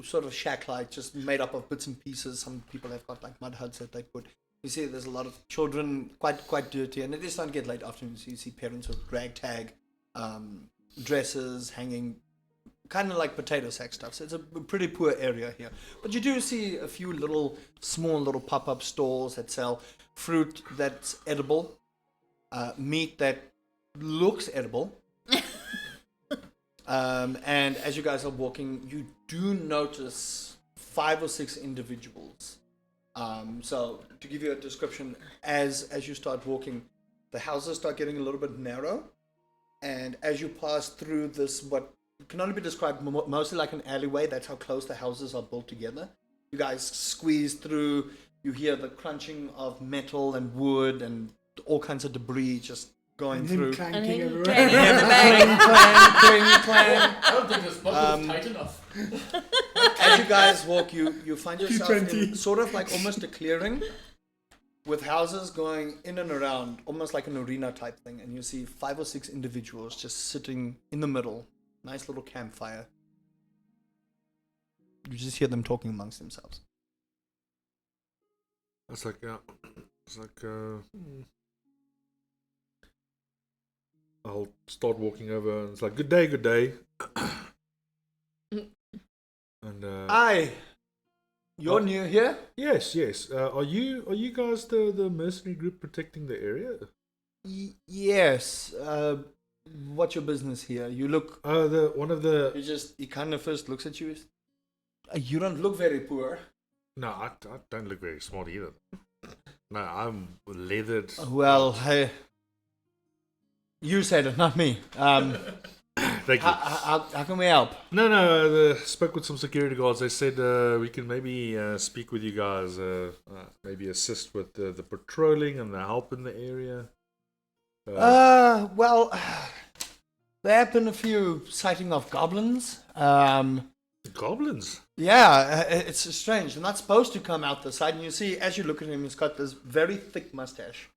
E: sort of shack-like, just made up of bits and pieces. Some people have got like mud huts that they put. You see there's a lot of children, quite dirty, and it is starting to get late afternoon, so you see parents with ragtag dresses hanging, kind of like potato sack stuff. So it's a pretty poor area here. But you do see a few small little pop-up stalls that sell fruit that's edible, meat that looks edible. And as you guys are walking, you do notice 5 or 6 individuals. So to give you a description, as you start walking, the houses start getting a little bit narrow, and as you pass through this what can only be described mostly like an alleyway. That's how close the houses are built together. You guys squeeze through. You hear the crunching of metal and wood and all kinds of debris just going
A: And
E: through.
A: him clanking
F: And him
A: everywhere.
F: clanking.
E: Clang, clang, clang.
D: I don't think this bubble is tight enough.
E: As you guys walk, you find yourself in
A: T20.
E: sort of like almost a clearing with houses going in and around, almost like an arena type thing. And you see 5 or 6 individuals just sitting in the middle. Nice little campfire. You just hear them talking amongst themselves.
B: It's like, I'll start walking over and it's like, good day, good day. And
E: Aye, you're
B: Oh.
E: new here?
B: yes, yes. Are you guys the mercenary group protecting the area?
E: Yes. What's your business here? You look.
B: One of the
E: He kind of first looks at you. You don't look very poor.
B: no, I don't look very smart either. No, I'm leathered.
E: Well, hey. You said it, not me.
B: Thank you.
E: How can we help?
B: No. Spoke with some security guards. They said we can maybe speak with you guys. Maybe assist with the patrolling and the help in the area.
E: Well, there have been a few sighting of goblins.
B: Goblins.
E: Yeah, it's strange. They're not supposed to come out the side. And you see, as you look at him, he's got this very thick mustache.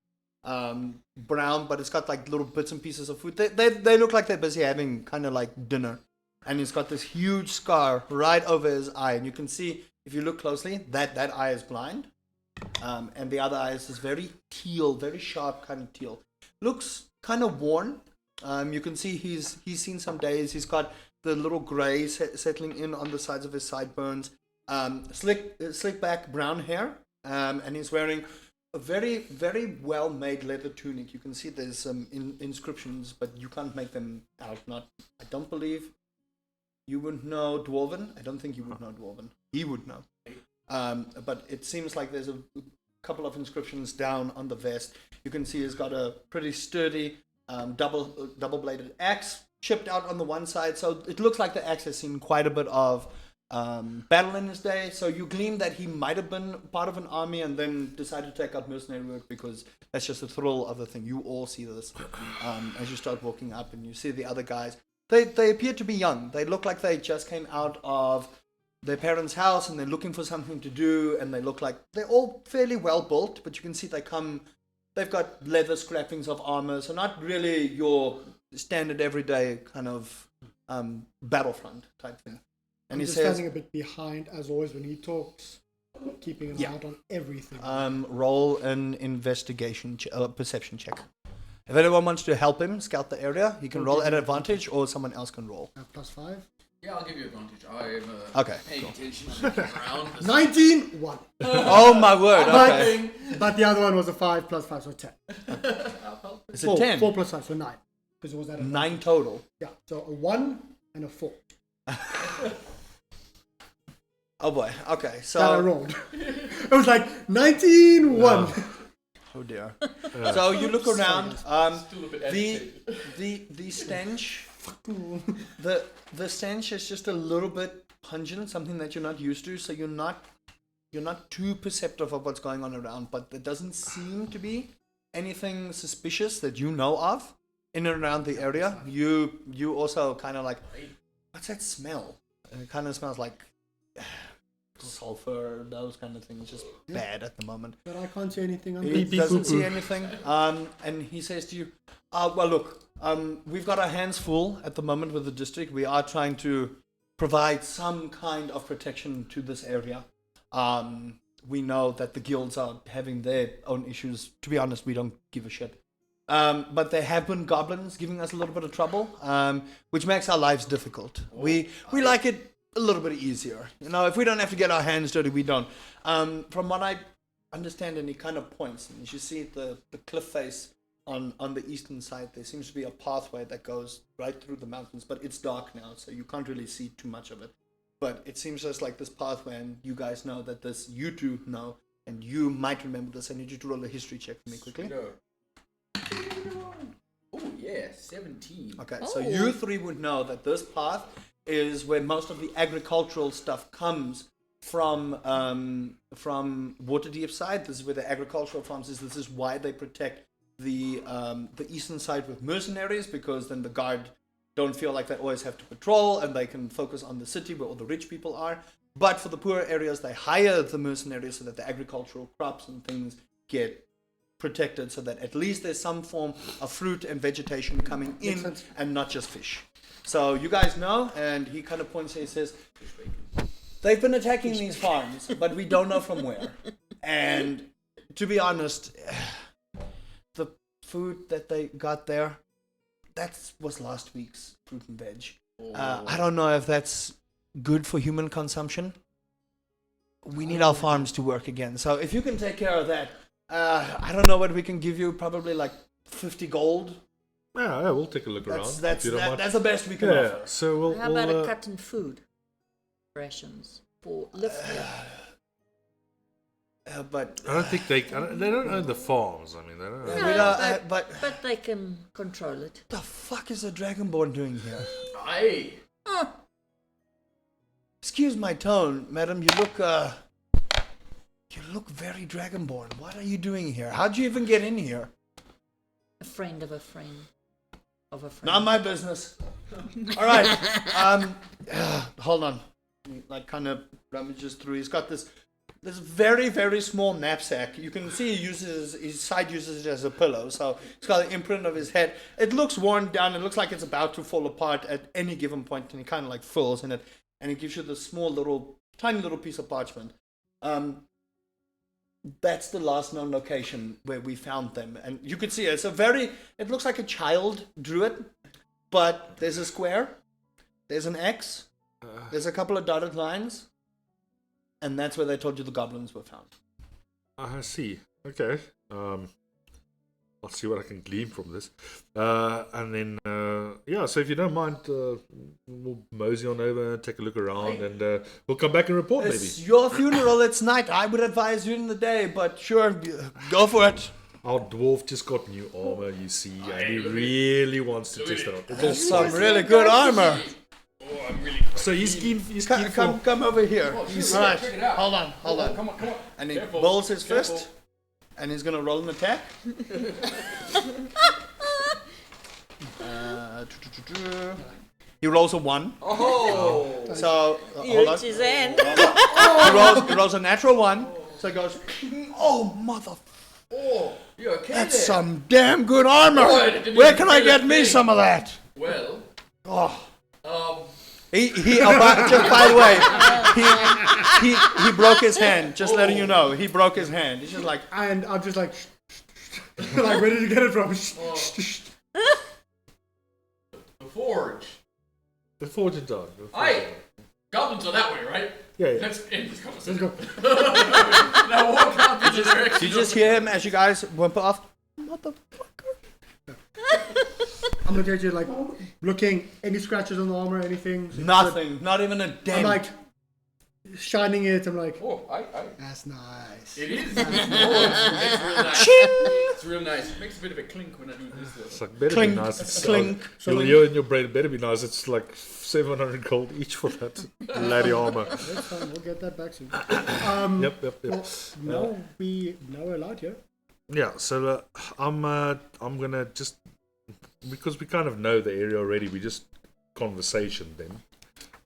E: Brown, but it's got like little bits and pieces of food. They look like they're busy having kind of like dinner. And he's got this huge scar right over his eye. And you can see, if you look closely, that eye is blind. And the other eye is this very teal, very sharp kind of teal. Looks kind of worn. You can see he's seen some days. He's got the little grey settling in on the sides of his sideburns. Slick back brown hair. And he's wearing a very, very well-made leather tunic. You can see there's some inscriptions, but you can't make them out. I don't believe you would know Dwarven. I don't think you would know Dwarven. He would know. But it seems like there's a couple of inscriptions down on the vest. You can see he's got a pretty sturdy double-bladed axe chipped out on the one side. So it looks like the axe has seen quite a bit of battle in his day. So you glean that he might have been part of an army and then decided to take up mercenary work because that's just the thrill of the thing. You all see this as you start walking up and you see the other guys. They appear to be young. They look like they just came out of their parents' house and they're looking for something to do, and they look like they're all fairly well built, but you can see they've got leather scrappings of armor, so not really your standard everyday kind of battlefront type thing. And
A: I'm
E: he
A: just
E: says,
A: standing a bit behind, as always, when he talks, keeping an eye out on everything.
E: roll an investigation, perception check. If anyone wants to help him scout the area, he can roll at advantage, or someone else can roll.
A: +5.
D: Yeah, I'll give you advantage. I'm
E: Okay,
D: paying
E: cool.
D: attention, looking around.
A: 19, 1.
E: Oh my word! Okay,
A: But the other one was a 5 +5, so 10.
E: it's a 10.
A: 4 +5, so 9. Because it was at
E: 9 total.
A: Yeah, so a 1 and a 4
E: Oh boy. Okay,
A: that I
E: so
A: rolled. It was like 19, 1.
E: oh dear. So you look around.
D: Still a bit agitated.
E: The stench. The stench is just a little bit pungent, something that you're not used to. So you're not too perceptive of what's going on around, but there doesn't seem to be anything suspicious that you know of in and around the area. You also kind of like, what's that smell? And it kind of smells like sulfur, those kind of things. Just bad at the moment.
A: But I can't see anything.
E: He doesn't see anything. And he says to you, well, look, we've got our hands full at the moment with the district. We are trying to provide some kind of protection to this area. We know that the guilds are having their own issues. To be honest, we don't give a shit. But there have been goblins giving us a little bit of trouble, which makes our lives difficult. We like it a little bit easier. You know, if we don't have to get our hands dirty, we don't. From what I understand, and he kind of points, and you see the cliff face on the eastern side, there seems to be a pathway that goes right through the mountains, but it's dark now, so you can't really see too much of it. But it seems just like this pathway, and you guys know that this, you two know, and you might remember this. I need you to roll a history check for me quickly.
D: Oh, yes. 17.
E: Okay, so
F: Oh.
E: you three would know that this path is where most of the agricultural stuff comes from Waterdeep side. This is where the agricultural farms is. This is why they protect the eastern side with mercenaries, because then the guard don't feel like they always have to patrol and they can focus on the city where all the rich people are. But for the poorer areas, they hire the mercenaries so that the agricultural crops and things get protected, so that at least there's some form of fruit and vegetation coming in and not just fish. So you guys know, and he kind of points here, he says, they've been attacking these farms, but we don't know from where. And to be honest, the food that they got there, that was last week's fruit and veg. I don't know if that's good for human consumption. We need our farms to work again. So if you can take care of that, I don't know what we can give you, probably like 50 gold.
B: Yeah, we'll take a look around.
E: That's
B: if you don't mind.
E: that's the best we can
B: Yeah,
E: offer.
B: so we'll.
F: How about
B: we'll,
F: a cut in food rations for lift here?
E: But
B: I don't think they don't own the farms. I mean, they don't. Own
E: we don't,
F: But they can control it.
E: the fuck is a dragonborn doing here?
D: Aye.
E: Excuse my tone, madam. You look very dragonborn. What are you doing here? How'd you even get in here?
F: A friend of a friend of a friend.
E: Not my business. All right. Hold on. He, like, kind of rummages through. He's got this very, very small knapsack. You can see his side uses it as a pillow. So it's got an imprint of his head. It looks worn down. It looks like it's about to fall apart at any given point, and he kind of like fills in it, and he gives you this small tiny little piece of parchment. That's the last known location where we found them, and you could see it looks like a child drew it, but there's a square, there's an X, there's a couple of dotted lines, and that's where they told you the goblins were found.
B: I see. Okay. I'll see what I can glean from this. And then, yeah, so if you don't mind, we'll mosey on over and take a look around, and we'll come back and report,
E: It's
B: maybe.
E: your funeral, it's night. I would advise you in the day, but sure, go for it.
B: Our dwarf just got new armor, you see, and he really wants to test it out.
E: There's some really good armor.
D: Oh, I'm really.
B: So he's keen for...
E: Come over here.
D: Oh,
E: All right,
D: check it out.
E: hold on.
D: Come on.
E: And he
D: Careful,
E: rolls his
D: careful.
E: fist, and he's gonna roll an attack. He rolls a 1.
D: Oh.
E: So
F: He
E: hold on.
F: hurts his hand.
E: He rolls a natural 1. So it goes. Oh mother!
D: Oh, you're okay
E: That's
D: there.
E: some damn good armor.
D: Oh, I didn't
E: Where
D: even
E: can I
D: feel
E: get
D: a
E: me
D: thing.
E: some of that?
D: Well,
E: Oh.
D: he
E: Just by the way, he broke his hand. Just letting you know, he broke his hand. He's just like,
A: And I'm just like, like, where did you get it from?
D: the forge.
B: The fortune dog.
D: Aye. Goblins are that way, right?
B: Yeah, yeah.
D: Let's end this
A: Let's
D: conversation.
A: go.
D: Now walk out in this direction.
E: you just hear him as you guys whimper off. Motherfucker.
A: I'm looking at you like, looking, any scratches on the armor, anything?
E: Nothing. Not even a dent.
A: I'm like, shining it. I'm like,
D: Oh,
A: that's nice.
D: it is. Oh, it's real nice. It's real nice. It makes a bit of a clink when I do this.
B: It's like, better
E: Clink,
B: be nice. It's
E: clink.
B: You're in your brain, better be nice. It's like 700 gold each for that laddie armor.
A: That's fine. We'll get that back soon.
B: Yep.
A: Well, no, we're allowed here.
B: Yeah, so I'm gonna just, because we kind of know the area already, we just conversation then.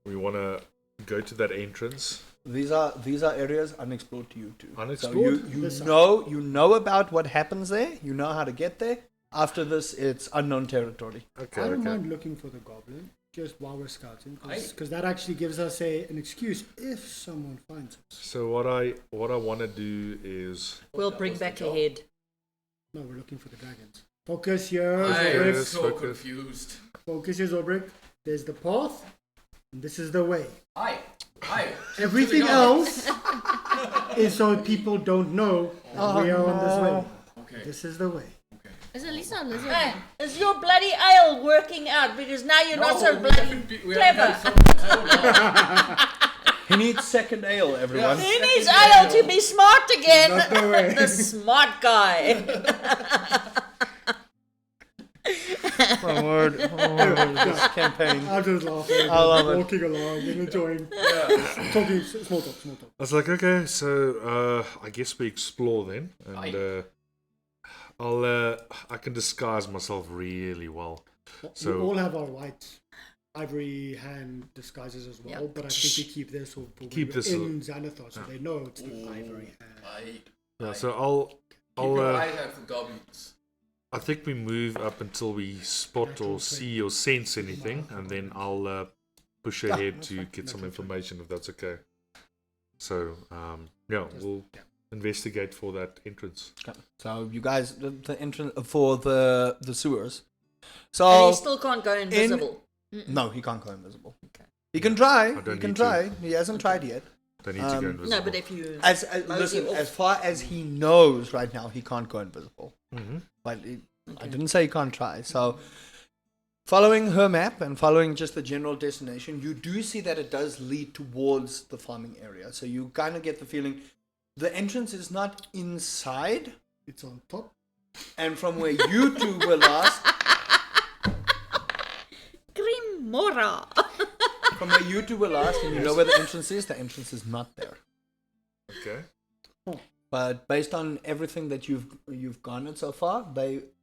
B: We want to go to that entrance.
E: These are areas unexplored to you too.
B: Unexplored?
E: So you know about what happens there. You know how to get there. After this, it's unknown territory.
B: Okay,
A: I don't
B: okay.
A: mind looking for the goblin just while we're scouting, because that actually gives us an excuse if someone finds us.
B: So what I want to do is
F: We'll bring back a head.
A: No, we're looking for the dragons. Focus here,
D: I am
A: Zobrick.
B: Yes,
D: so
B: focus.
D: confused.
A: Focus here, Zobrick. There's the path, and this is the way.
D: Aye.
A: Everything else is so people don't know that we are on this way.
D: Okay.
A: This is the way.
H: Is at least not a lizard.
F: Hey, is your bloody ale working out? Because now you're not so
D: we
F: bloody
D: haven't been- we
F: clever.
D: haven't had so long.
E: He needs second ale, everyone.
D: Yeah.
F: He needs ale to be smart again.
A: Not the way.
F: The smart guy.
E: My word. This campaign.
A: I'm just laughing,
E: I love it.
A: walking along and enjoying, talking small talk.
B: I was like, okay, so I guess we explore then, and I can disguise myself really well.
A: We
B: So
A: all have our white ivory hand disguises as well, but I think we keep this for when
B: Keep
A: we're
B: this
A: in Xanathar, so they know it's the ivory hand.
B: yeah, so I'll
D: Keep your eyes out for goblins.
B: I think we move up until we spot or see or sense anything, and then I'll push ahead to get some information if that's okay. So yeah, we'll investigate for that entrance.
E: So you guys, the entrance for the sewers.
F: And
E: So
F: he still can't go invisible.
E: no, he can't go invisible. He can try.
B: don't
E: He can
B: need to.
E: try. He hasn't tried yet.
B: Don't need to go invisible.
F: No, but if you
E: As
F: Mosey
E: listen,
F: off.
E: as far as he knows right now, he can't go invisible.
B: Mhm.
E: But I didn't say he can't try. So, following her map and following just the general destination, you do see that it does lead towards the farming area. So you kind of get the feeling the entrance is not inside,
A: It's on top.
E: and from where you two were last,
F: Grimora.
E: from where you two were last, and you know where the entrance is not there.
B: Okay.
E: But based on everything that you've garnered so far,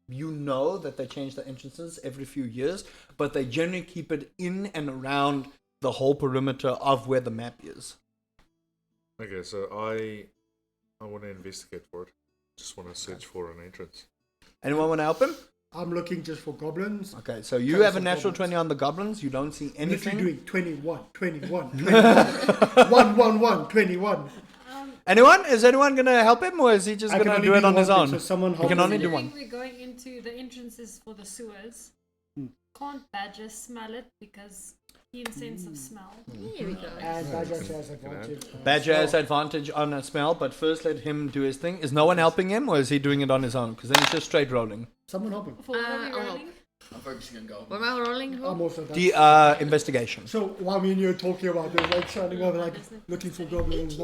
E: you know that they change the entrances every few years, but they generally keep it in and around the whole perimeter of where the map is.
B: Okay, so I want to investigate for it. Just want to search for an entrance.
E: Anyone want to help him?
A: I'm looking just for goblins.
E: Okay, so you
A: Tons
E: have a
A: of
E: natural
A: goblins.
E: 20 on the goblins. You don't see
A: I'm literally
E: anything.
A: doing 21, 21.
E: Anyone? Is anyone going to help him, or is he just
A: I
E: going
A: can
E: to
A: only
E: do it
A: do
E: on
A: one
E: his
A: thing,
E: own?
A: so someone
E: He can
A: help
E: only
A: me.
E: do one.
G: We're going into the entrances for the sewers. Can't Badger smell it because keen sense of smell.
H: Here we go.
A: And Badger has advantage.
E: Badger has advantage on a smell, but first let him do his thing. Is no one helping him, or is he doing it on his own? Because then he's just straight rolling.
A: Someone help him.
G: For what are we
H: I'll
G: rolling?
D: I'm focusing on goblins.
H: What am I rolling for?
A: I'm also done.
E: The investigation.
A: So while me and you are talking about this, like shining over, like looking for goblins.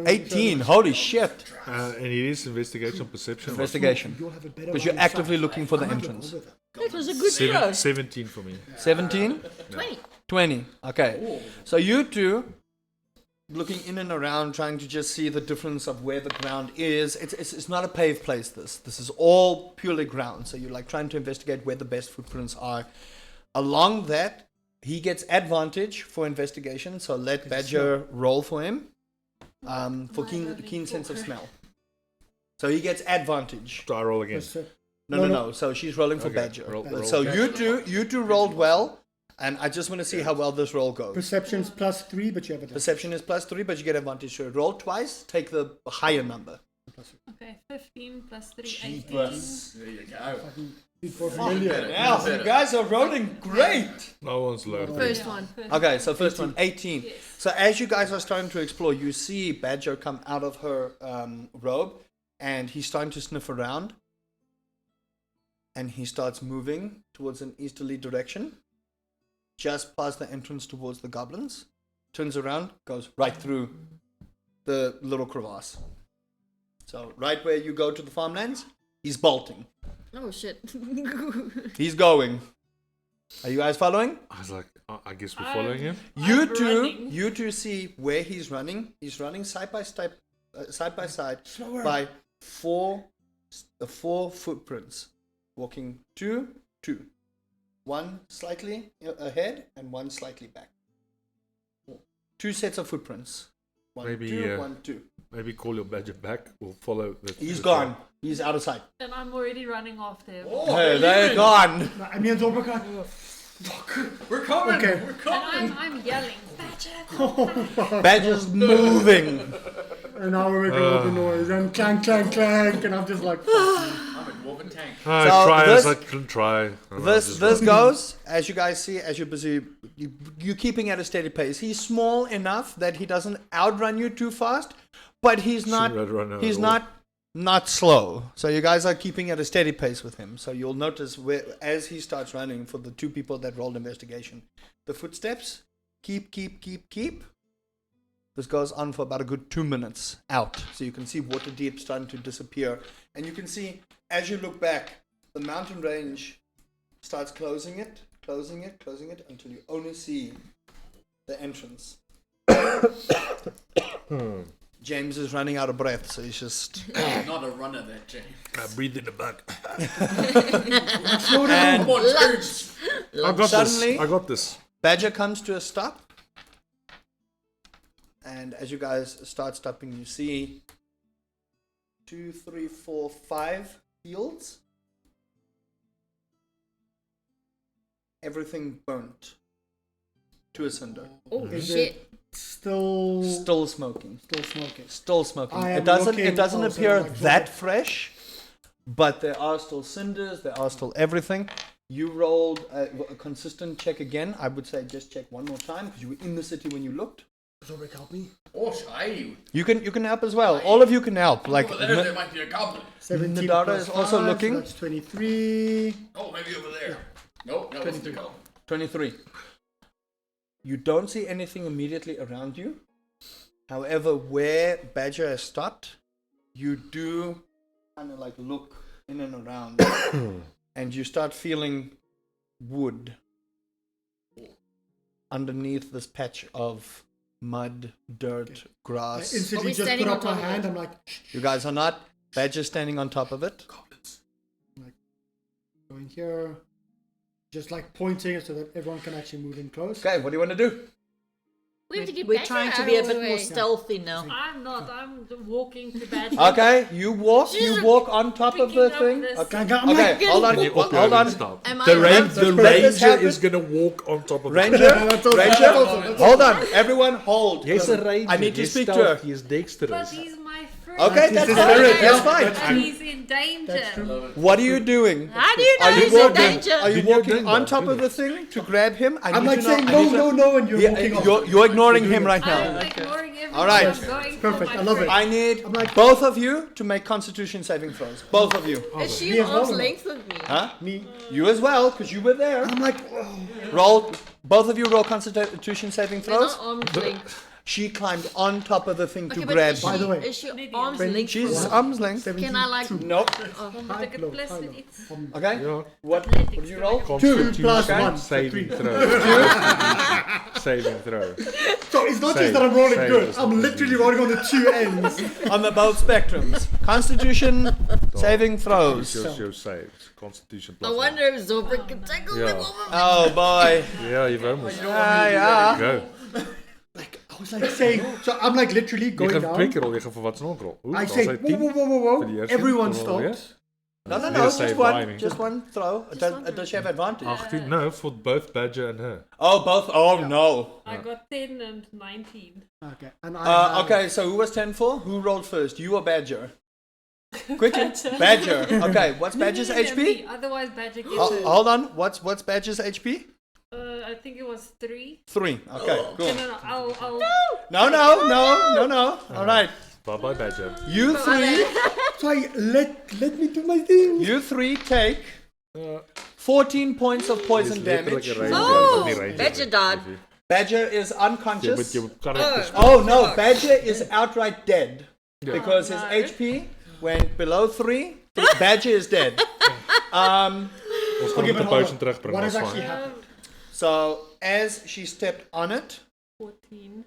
E: 18. Holy shit.
B: And it is investigation, perception.
E: Investigation.
A: You'll have a better
E: Because you're
A: line of
E: actively
A: sight.
E: looking for the
A: I might look
E: entrance.
A: over that.
F: That was a good show.
B: 17 for me.
E: 17?
H: 20.
E: 20. Okay. So you two, looking in and around, trying to just see the difference of where the ground is. It's not a paved place, this. This is all purely ground. So you're like trying to investigate where the best footprints are. Along that, he gets advantage for investigation. So let Badger roll for him. For keen sense of smell. So he gets advantage.
B: Do I roll again?
A: Perce-
E: No. So she's rolling for
B: Okay,
E: Badger.
B: roll
E: So
B: Badger.
E: you two rolled well, and I just want to see how well this roll goes.
A: Perception's +3, but you have a
E: Perception is +3, but you get advantage. So roll twice, take the higher number.
G: Okay, 15 plus 3, 18.
E: Jeepers.
D: There you go.
A: familiar.
E: Yeah, you guys are rolling great.
B: No one's low.
H: First one.
E: Okay, so first one, 18.
G: Yes.
E: So as you guys are starting to explore, you see Badger come out of her robe, and he's starting to sniff around. And he starts moving towards an easterly direction, just past the entrance towards the goblins. Turns around, goes right through the little crevasse. So right where you go to the farmlands, he's bolting.
H: Oh shit.
E: He's going. Are you guys following?
B: I was like, I guess we're following him.
E: You
G: I'm
E: two,
G: running.
E: you two see where he's running. He's running side by side by four footprints, walking two. One slightly ahead and one slightly back. Two sets of footprints. One,
B: Maybe,
E: two, 1, 2.
B: Maybe call your Badger back. We'll follow.
E: He's gone. He's out of sight.
G: And I'm already running after him.
E: Hey, they're gone.
A: I mean, it's overcut.
D: We're coming.
A: Okay.
D: We're
G: And
D: coming.
G: I'm yelling, Badger!
E: Badger's moving.
A: And now we're making all the noise and clank, and I'm just like,
D: I'm a dwarven tank.
B: I
E: So
B: try
E: this-
B: as I can try. And I
E: This
B: just
E: goes, as you guys see, as you're busy, you're keeping at a steady pace. He's small enough that he doesn't outrun you too fast, but he's not
B: Shouldn't outrun her
E: he's
B: at all.
E: not slow. So you guys are keeping at a steady pace with him. So you'll notice as he starts running, for the two people that rolled investigation, the footsteps keep. This goes on for about a good 2 minutes out. So you can see waterdeep starting to disappear. And you can see, as you look back, the mountain range starts closing it until you only see the entrance. James is running out of breath, so he's just.
D: Not a runner, that James.
B: I breathe in the back.
E: And
D: Come on, James.
B: I got
E: Suddenly-
B: this. I got this.
E: Badger comes to a stop. And as you guys start stopping, you see 2, 3, 4, 5 fields. Everything burnt to a cinder.
H: Oh
A: Is
H: shit.
A: it still
E: Still smoking.
A: smoking?
E: Still smoking.
A: I
E: It
A: am
E: doesn't
A: looking also
E: appear
A: like
E: that
A: sort
E: fresh, but there are still cinders, there are still everything. You rolled a consistent check again. I would say just check one more time because you were in the city when you looked.
A: Zorik, help me.
D: Oh, I.
E: You can help as well. All of you can help. Like
D: Over there, there might be a goblin.
A: 17
E: Nadara
A: plus
E: is also
A: 5,
E: looking.
A: So that's 23.
D: Oh, maybe over there. Nope, that was the goblin.
E: 23. You don't see anything immediately around you. However, where Badger has stopped, you do kind of like look in and around, and you start feeling wood underneath this patch of mud, dirt,
A: I
E: grass.
A: instantly
H: we
A: just
H: standing
A: put
H: on
A: up my
H: top of
A: hand.
H: it?
A: I'm like,
E: You guys are not. Badger's standing on top of it.
D: Goblins.
A: going here. Just like pointing so that everyone can actually move in close.
E: Okay, what do you want to do?
H: We have to get
F: We're
H: Badger
F: trying to
H: out
F: be a
H: of the
F: bit more
H: way.
F: stealthy now.
G: I'm not. I'm walking to bed.
E: Okay, you walk on top of the
G: Picking up
E: thing.
G: this-
E: Okay,
A: I'm
E: okay,
A: like,
E: hold on,
B: Can you
E: hold
B: upload
E: on.
B: and stop?
H: Am I
B: The,
H: allowed
B: the
E: to let this
B: ranger
E: happen?
B: is gonna walk on top of
E: Ranger,
A: That's awesome,
E: Ranger,
A: that's awesome, that's
E: hold on, everyone hold.
B: He's a ranger.
E: I need to
B: He's
E: speak to
B: stealthy,
E: her.
B: He's
G: But
B: dexterous.
G: he's my friend.
E: Okay, that's
A: his
E: fine,
A: spirit,
E: that's
A: yeah.
E: fine.
G: He's in danger.
E: What are you doing?
F: How do you know
E: Are you
F: he's in
E: walking,
F: danger?
E: are you
B: Did you
E: walking
B: do
E: on
B: that?
E: top of the thing to grab him?
A: I'm like saying no, and you're walking off.
E: You're ignoring him right
G: I'm
E: now.
G: ignoring everything.
E: All right.
G: I'm going
A: Perfect,
G: for my
A: I love it.
G: friend.
E: I need
A: I'm like-
E: both of you to make Constitution saving throws. Both of you.
H: Is she
A: Me
H: an
A: as well,
H: arm's
A: or not?
H: length with me?
E: Huh?
A: Me.
E: You as well, because you were there.
A: I'm like, oh.
E: Roll. Both of you roll Constitution saving
H: They're
E: throws.
H: not arm's length.
E: She climbed on top of the thing
H: Okay,
E: to
H: but
E: grab
H: is
E: him.
A: By the way,
H: is she arm's length?
E: She's
H: from-
E: arm's length.
A: 72.
H: Can I like?
E: Nope.
A: High,
G: Take a
A: low,
G: plus
A: high,
G: and
A: low.
G: it's-
E: Okay.
B: Yeah.
E: What did you roll?
B: 2
A: plus 1, so
B: saving
A: 3.
B: throw. Saving throw.
A: So it's not
B: Save,
A: just that I'm rolling
B: save
A: good.
B: is
A: I'm literally rolling on the two ends.
E: On the both spectrums. Constitution saving throws.
B: Show saves. Constitution
H: I
B: plus
H: wonder if Zobrik can tackle
B: Yeah.
H: the woman.
E: Oh boy.
B: 1. Yeah, you've almost.
E: Yeah.
B: Go.
A: Like I was like saying, so I'm like literally
B: Jy
A: going
B: gaan
A: down.
B: 2 keer rol, jy gaan vir wat se nog rol. Oeh,
A: I
B: daar's
A: say,
B: hy
A: whoa,
B: 10.
A: whoa, whoa, whoa,
B: Vir die
A: whoa.
B: eerste
A: Everyone
B: keer rol weer.
A: stopped.
E: No,
B: Weer
E: just
B: save
E: one.
B: binding.
E: Just one throw. Does she have advantage?
B: 18. No, for both Badger and her.
E: Oh, both. Oh no.
G: I got 10 and 19.
A: Okay, and I have-
E: Okay, so who was 10 for? Who rolled first? You or Badger? Quickly. Badger. Okay, what's Badger's
G: No,
E: HP?
G: me. Otherwise, Badger gets it.
E: Hold on. What's Badger's HP?
G: I think it was 3.
E: 3. Okay, cool.
G: No, I'll.
E: No. All right.
B: Bye bye Badger.
E: You three.
A: Sorry, let me do my thing.
E: You three take 14 points of poison damage.
F: Oh, Badger died.
E: Badger is
B: Jy
E: unconscious.
B: moet jou karakter
E: Oh no, Badger is outright dead because his HP went below 3. Badger is dead.
B: Ons gaan
A: Okay,
B: met
A: but
B: die
A: hold
B: potion
A: on.
B: terugbring.
A: What has
B: That's
A: actually
B: fine.
A: happened?
E: So as she stepped on it,
G: 14.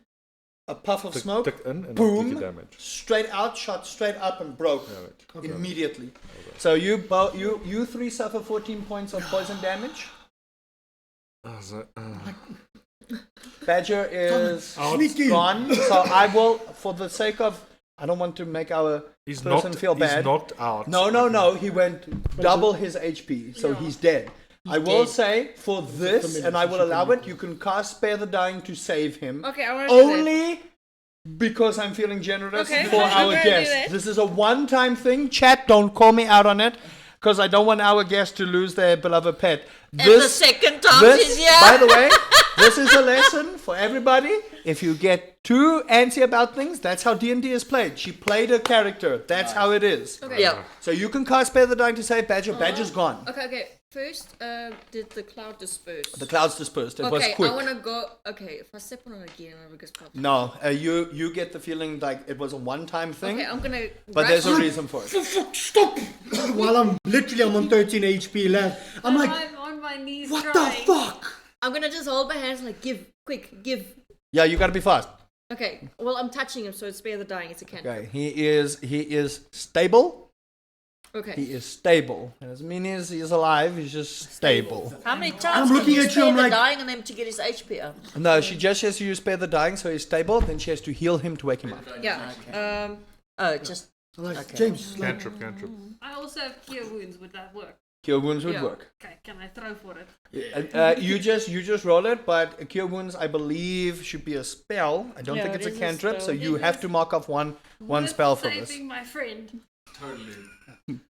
E: a puff of smoke
B: Tik in en dan
E: Boom.
B: tik jy damage.
E: straight out, shot straight up and broke
B: Damage.
E: immediately. So you three suffer 14 points of poison damage.
B: Ah, so,
E: Badger is
A: Sneaky.
E: gone. So I will, for the sake of, I don't want to make our
B: He's
E: person
B: knocked,
E: feel
B: he's
E: bad.
B: knocked out.
E: No. He went double his HP, so he's dead. I will
F: dead.
E: say for this, and I will allow it. You can cast Spare the Dying to save him.
H: Okay, I want to do that.
E: Only because I'm feeling generous
H: Okay,
E: for
H: I'm
E: our
H: gonna do
E: guest.
H: that.
E: This is a one-time thing. Chat, don't call me out on it, because I don't want our guest to lose their beloved pet.
F: And the second time she's
E: This,
F: here.
E: by the way, this is a lesson for everybody. If you get too antsy about things, that's how D&D is played. She played a character. That's how it is.
H: Okay.
F: Yeah.
E: So you can cast Spare the Dying to save Badger. Badger's gone.
H: Okay. First, did the cloud disperse?
E: The clouds dispersed. It was
H: Okay,
E: quick.
H: I want to go. Okay, if I step on it again, I'm gonna pop.
E: No, you get the feeling like it was a one-time thing,
H: Okay, I'm gonna.
E: but there's a
H: rush-
E: reason for it.
A: Stop! While I'm on 13 HP left, I'm like,
G: I'm on my knees
E: What the
G: crying.
E: fuck?
H: I'm gonna just hold my hands like give.
E: Yeah, you gotta be fast.
H: Okay. Well, I'm touching him, so it's spare the dying. It's a cantrip.
E: Okay, he is stable.
H: Okay.
E: He is stable. It doesn't mean he's alive. He's just stable.
F: How many times
A: I'm
F: can
A: looking
F: you
A: at you,
F: spare
A: I'm
F: the
A: like-
F: dying on them to get his HP up?
E: No, she just has to use spare the dying, so he's stable. Then she has to heal him to wake him up.
H: Yeah.
F: Oh, just
A: I'm like,
F: Okay.
A: James, like,
B: Cantrip.
G: I also have cure wounds. Would that work?
E: Cure wounds would
H: Yeah.
E: work.
G: Okay, can I throw for it?
E: You just roll it, but cure wounds I believe should be a spell. I don't
F: Yeah,
E: think
F: it
E: it's a
F: is a
E: cantrip, so
F: spell.
E: you have to mark off one
G: Worth
E: spell for this.
G: saving my friend.
D: Totally.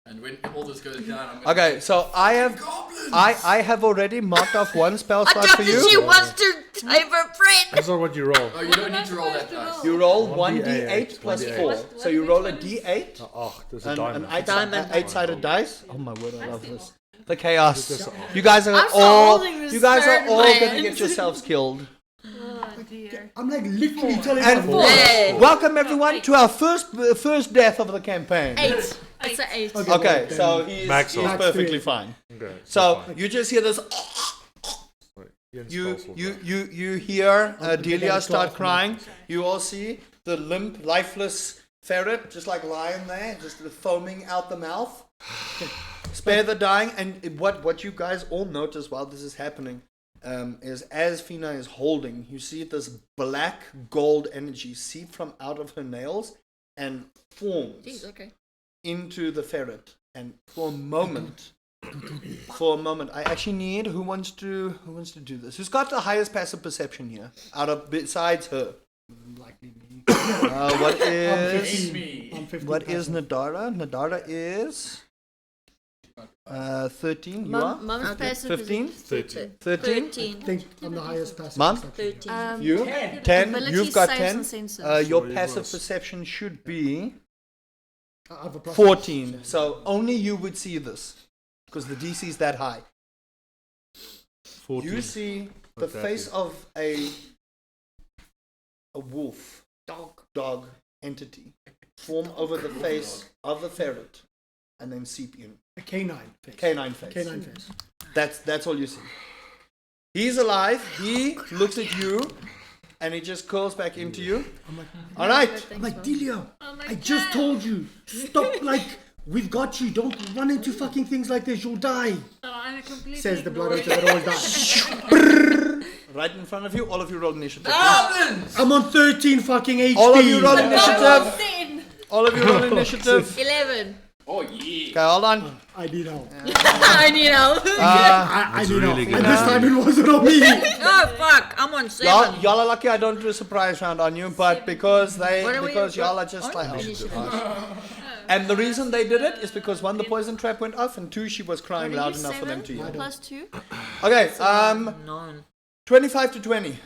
D: And when all this goes down, I'm gonna
E: Okay, so I have already marked off one spell slot for
F: She
E: you.
F: wants to save her friend.
B: That's not what you roll.
D: Oh, you don't need to roll that dice.
E: You roll
B: 1d8,
E: 1d8 plus
B: 1d8.
E: 4.
G: What
E: So you
G: is
E: roll a
G: it?
E: d8,
B: Oh, there's a
E: an
B: diamond.
F: Diamond.
E: eight-sided dice. Oh my word, I love this. The chaos.
B: This-
E: You guys are
H: I'm still
E: all
H: holding this
E: you guys are
H: third
E: all
H: one.
E: gonna get yourselves killed.
G: Oh dear.
A: I'm like literally telling
E: And
A: my
F: Hey.
E: welcome everyone to our first death of the campaign.
H: 8. It's an 8.
E: Okay, so he's
B: Max off.
E: perfectly fine.
B: Okay,
E: So
B: fine.
E: you just hear this.
B: Right, Ian's
E: You
B: spells will
E: you
B: go.
E: you hear
A: I'm
E: Delia
A: gonna
E: start
A: clap.
E: crying. You all see the limp, lifeless ferret just like lying there, just foaming out the mouth. Spare the dying, and what you guys all notice while this is happening is as Fina is holding, you see this black gold energy seep from out of her nails and forms
H: Jeez, okay.
E: into the ferret. And for a moment, I actually need who wants to do this? Who's got the highest passive perception here? Out of besides her,
A: likely me.
E: what
A: I'm
E: is
A: 15.
D: me.
A: I'm 15.
E: what is
A: passive.
E: Nadara? Nadara is 13. You are
H: Mum's passive
E: 15.
B: 13.
E: 13.
H: 13.
A: I think I'm the highest passive.
E: Mom?
A: perception.
F: 13.
E: You 10.
H: Abilities,
E: You've got
H: saves,
E: 10.
H: and senses.
E: Your
B: Sorry,
E: passive
B: Ross.
E: perception should be
A: I have a plus
E: 14. So only you would see this because the DC is that high.
B: 14.
E: You see the
B: What that
E: face
B: is.
E: of a wolf dog entity form over the face of the ferret and then seep in.
A: A canine face.
E: Canine face.
A: Canine face.
E: That's all you see. He's alive. He looks at you and he just curls back into you.
A: I'm like,
E: All right.
A: I'm like, Delia,
G: Oh my
A: I just
G: God.
A: told you. Stop, like, we've got you. Don't run into fucking things like this. You'll die.
G: Oh, I'm completely
A: Says the blood
G: ignoring
A: hunter that always dies.
E: Right in front of you. All of you roll initiative.
A: I'm on 13 fucking HP.
E: All of you roll
H: Oh,
E: initiative.
H: 10.
E: All of you roll initiative.
H: 11.
D: Oh yeah.
E: Okay, hold on.
A: I need help.
H: I need help.
A: I need
B: really
A: help.
B: good.
A: And this time it wasn't on me.
F: Oh fuck! I'm on 7.
E: Y'all are lucky I don't do a surprise round on you, but because
H: What are we-
E: y'all are just like
H: Initiative.
E: and the reason they did it is because one, the poison trap went off, and two, she was crying
H: What are
E: loud
H: you,
E: enough for them
H: 7
E: to hear.
H: plus 2?
E: Okay,
F: 9.
E: 25 to 20.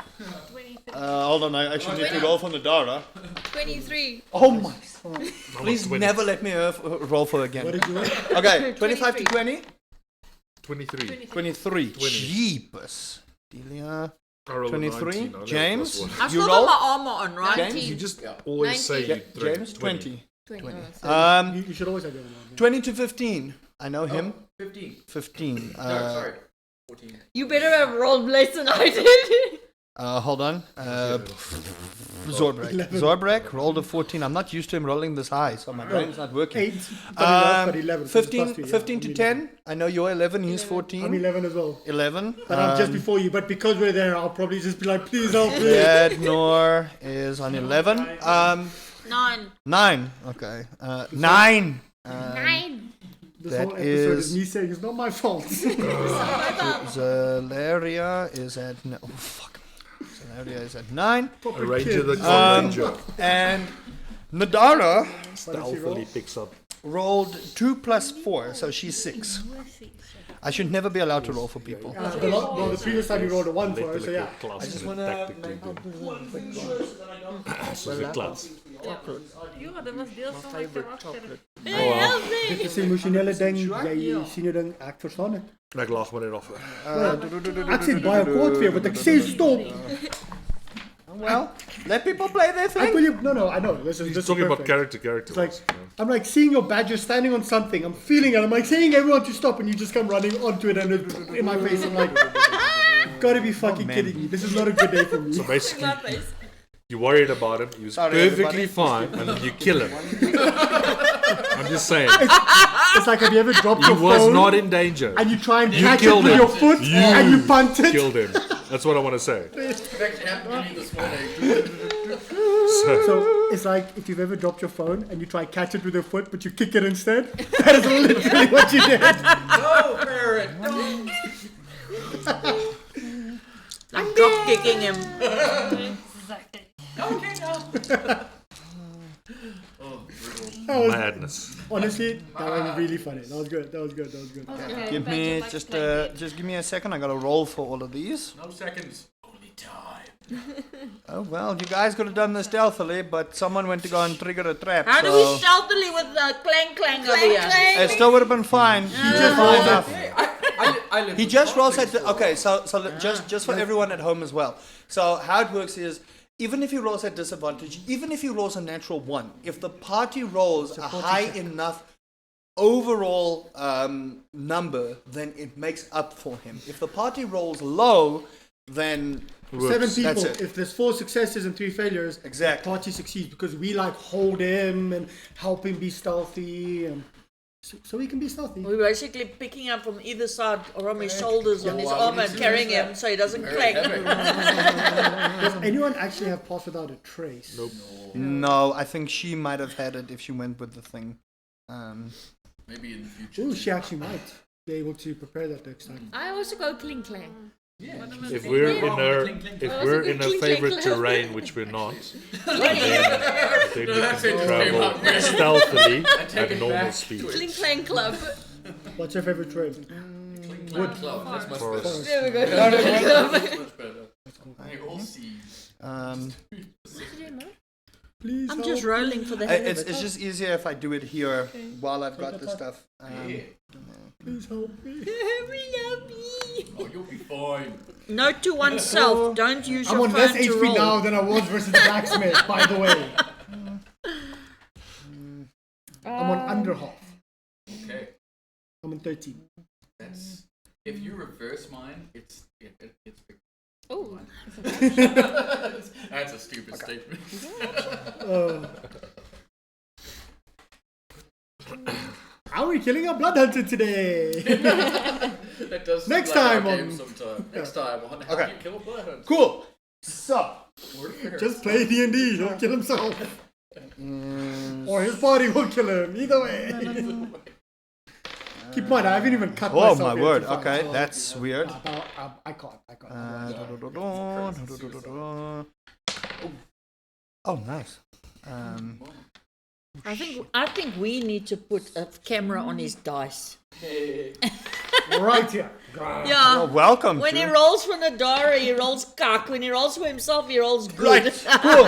G: 23.
E: Hold on, I actually need to roll for Nadara.
H: 23.
E: Oh my!
B: I'm
E: Please
B: on 20.
E: never let me roll for
A: What
E: again.
A: did you want?
E: Okay, 25 to 20.
B: 23.
E: 23.
B: 20.
E: Jeepers. Delia.
B: I rolled a
E: 23.
B: 19. I got a
E: James.
B: plus one.
F: I
E: You
F: still
E: roll?
F: got my armor on, right?
E: James?
B: You just
D: Yeah.
B: always say
H: 19.
B: you throw
E: James, 20.
H: 20.
A: You should always have your one on.
E: 20 to 15. I know him.
D: 15.
E: 15.
D: No, sorry. 14.
H: You better have rolled less than I did.
E: Hold on. Zorbrek rolled a 14. I'm not used to him rolling this high, so my brain's not working.
A: 8. But 11. so it's
E: 15,
A: plus 2, yeah.
E: 15 to
A: I'm
E: 10. I know you're 11, he's 14.
A: I'm 11 as well.
E: 11.
A: But I'm just before you. But because we're there, I'll probably just be like, please help me.
E: Ed Nor is on 11.
F: 9.
E: 9. Okay. 9.
H: 9.
A: This
E: That
A: whole episode is
E: is-
A: me saying it's not my fault.
E: Zalaria is at no. Oh, fuck. Zalaria is at 9.
B: A ranger that
E: Um,
B: ranger
E: And Nadara
A: What did she roll?
B: stealthily picks up.
E: rolled 2 plus 4, so she's 6. I should never be allowed to roll for people.
A: The previous time you rolled a 1 for her, so yeah.
B: Class
E: I just
B: and
E: want to
B: tactically
E: make
B: good. Soos 'n klats.
G: Ja, dat was deel van mijn karakter.
A: Dit is 'n emosionele ding. Jy sien 'n ding, ek verstaan dit.
B: Ek lag maar net af.
A: Ek sê baie kwaad vir jou, want ek sê stop.
E: Well, Let people play their
A: I
E: thing.
A: believe. No, I know. This
B: He's
A: is
B: talking about
A: perfect.
B: character.
A: It's like
B: wise,
A: I'm like seeing your badger standing on something. I'm feeling it. I'm like saying everyone to stop, and you just come running onto it and it's in my face. I'm like, gotta be fucking kidding me. This is not a good day for me.
B: So basically, you're worried about him. He was
E: Sorry,
B: perfectly
E: everybody.
B: fine, and then you kill him. I'm just saying.
A: It's like, have you ever dropped
B: He
A: your
B: was
A: phone
B: not in danger.
A: and you try and
B: You
A: catch it
B: killed
A: with
B: him.
A: your foot
B: You
A: and you punt it?
B: Killed him. That's what I want to say.
D: It actually happened to me this morning.
A: So it's like if you've ever dropped your phone and you try and catch it with your foot, but you kick it instead. That is literally what you did.
D: No, Parrot, no.
F: I'm drop kicking him.
G: Exactly.
D: Okay, no. Oh, brutal.
A: That was,
B: Madness.
A: honestly, that was really funny. That was good.
G: Okay,
E: Give
G: Badger
E: me
G: likes
E: just
G: playing
E: just give me a second. I got to roll for all of these.
D: No seconds. Only time.
E: Oh well, you guys could have done this stealthily, but someone went to go and trigger a trap.
F: How do
E: so
F: we stealthily with clang clang over here?
E: it still would have been fine. He just rolls up.
D: Hey, I live
E: He
D: with
E: just rolls
D: politics,
E: at okay. So just for everyone at home as well. So how it works is, even if he rolls at disadvantage, even if he rolls a natural 1, if the party rolls a high enough overall number, then it makes up for him. If the party rolls low, then
A: 7 people.
E: That's it.
A: If there's 4 successes and 3 failures,
E: Exactly.
A: the party succeeds because we like hold him and help him be stealthy, and so he can be stealthy.
F: We're basically picking up from either side or on his shoulders, on his
D: Why
F: arm,
D: would
F: and
D: you
F: carrying
D: use that?
F: him so he doesn't
D: Very
F: clang.
D: heavy.
A: Does anyone actually have pass without a trace?
B: Nope.
E: no, I think she might have had it if she went with the thing.
D: Maybe in the future.
A: Ooh, she actually might be able to prepare that next time.
H: I also go cling clang.
D: Yeah.
B: If we're in our, if
H: Oh,
B: we're
H: it's a
B: in
H: good
B: our
H: clink,
B: favorite
H: clink, clink.
B: terrain, which we're not, then we
D: That's
B: can
D: it,
B: travel
D: came up.
B: stealthily
D: take
B: at
D: it
B: normal
D: back.
B: speed.
H: Cling clang club.
A: What's your favorite terrain?
D: Wood club. That's much better.
B: Forest.
H: There we go.
D: That's much better. Hey, all seas.
A: Please
F: I'm
A: help.
F: just rolling for the hell of
E: It's
F: it.
E: just easier if I do it here while I've got the stuff.
D: Yeah.
A: Please help me.
D: Oh, you'll be fine.
F: Note to oneself, don't use
A: I'm
F: your
A: on less
F: phone to
A: HP
F: roll.
A: now than I was versus the blacksmith, by the way. I'm on under half.
D: Okay.
A: I'm on 13.
D: That's if you reverse mine, it's big.
H: Oh,
D: That's a stupid statement.
A: How are we killing a blood hunter today?
D: That does seem
A: Next
D: like our
A: time on-
D: game sometime. Next time on how
E: Okay.
D: do you kill a bloodhound?
E: Cool. So,
A: Just play D&D, he'll kill himself. Or his body will kill him, either way. Keep in mind, I haven't even cut
E: oh
A: myself
E: my
A: yet
E: word.
A: to fight,
E: Okay,
A: so-
E: that's weird.
A: I can't.
E: Oh, nice.
F: I think we need to put a camera on his dice.
A: Right here.
F: Yeah.
E: Well, welcome.
F: When he
E: to-
F: rolls for Nadara, he rolls kak. When he rolls for himself, he rolls good.
E: Right. Cool.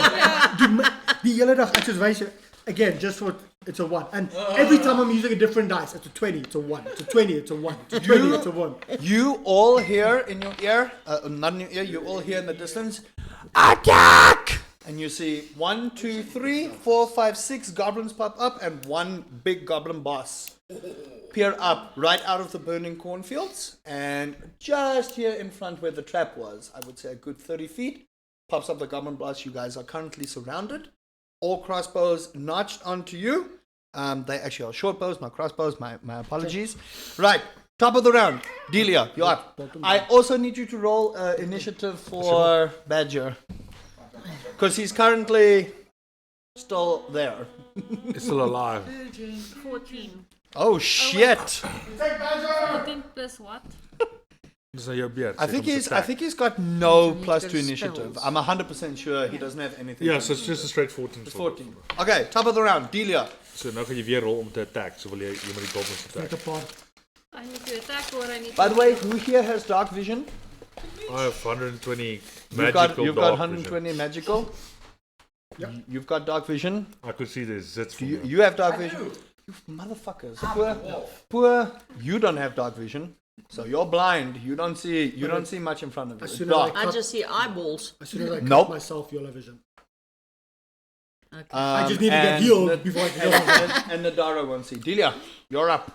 A: Die hele dag exercise. Again, just for it's a 1. And every time I'm using a different dice, it's a 20, it's a 1, it's a 20, it's a 1, it's a 20, it's a 1.
E: You all hear in your ear, not in your ear, you all hear in the distance, attack! And you see 1, 2, 3, 4, 5, 6 goblins pop up and one big goblin boss peer up right out of the burning cornfields. And just here in front where the trap was, I would say a good 30 feet, pops up the goblin boss. You guys are currently surrounded. All crossbows notched onto you. They actually are short bows, not crossbows. My apologies. Right, top of the round. Delia, you're up. I also need you to roll initiative for Badger. Because he's currently still there.
B: He's still alive.
G: 14.
E: Oh shit!
G: 14 plus what?
B: So your beard.
E: I think he's got no plus to initiative.
F: spells.
E: I'm 100% sure he doesn't have anything.
B: Yeah,
E: to
B: so it's just a straight 14.
E: It's 14. Okay, top of the round. Delia.
B: So nou gaan jy weer rol om te attack. So wil jy met die goblins
A: Like
B: attack.
A: a pod.
G: I need to attack or I need
E: By
G: to...
E: the way, who here has dark vision?
B: I have 120
E: You've
B: magical
E: got
B: dark
E: 120 magical.
A: Yep.
E: You've got dark vision.
B: vision. I could see there's zits from
E: You,
B: here.
E: you have dark vision. You motherfuckers. Poor. You don't have dark vision. So you're blind. You don't see much in front of you.
A: As
E: It's
A: soon as
E: dark.
F: I just see eyeballs.
A: As soon as I cut
E: Nope.
A: myself, you'll have vision.
F: Okay.
A: I just need to get
E: and
A: healed
E: the-
A: before I can go.
E: and Nadara won't see. Delia, you're up.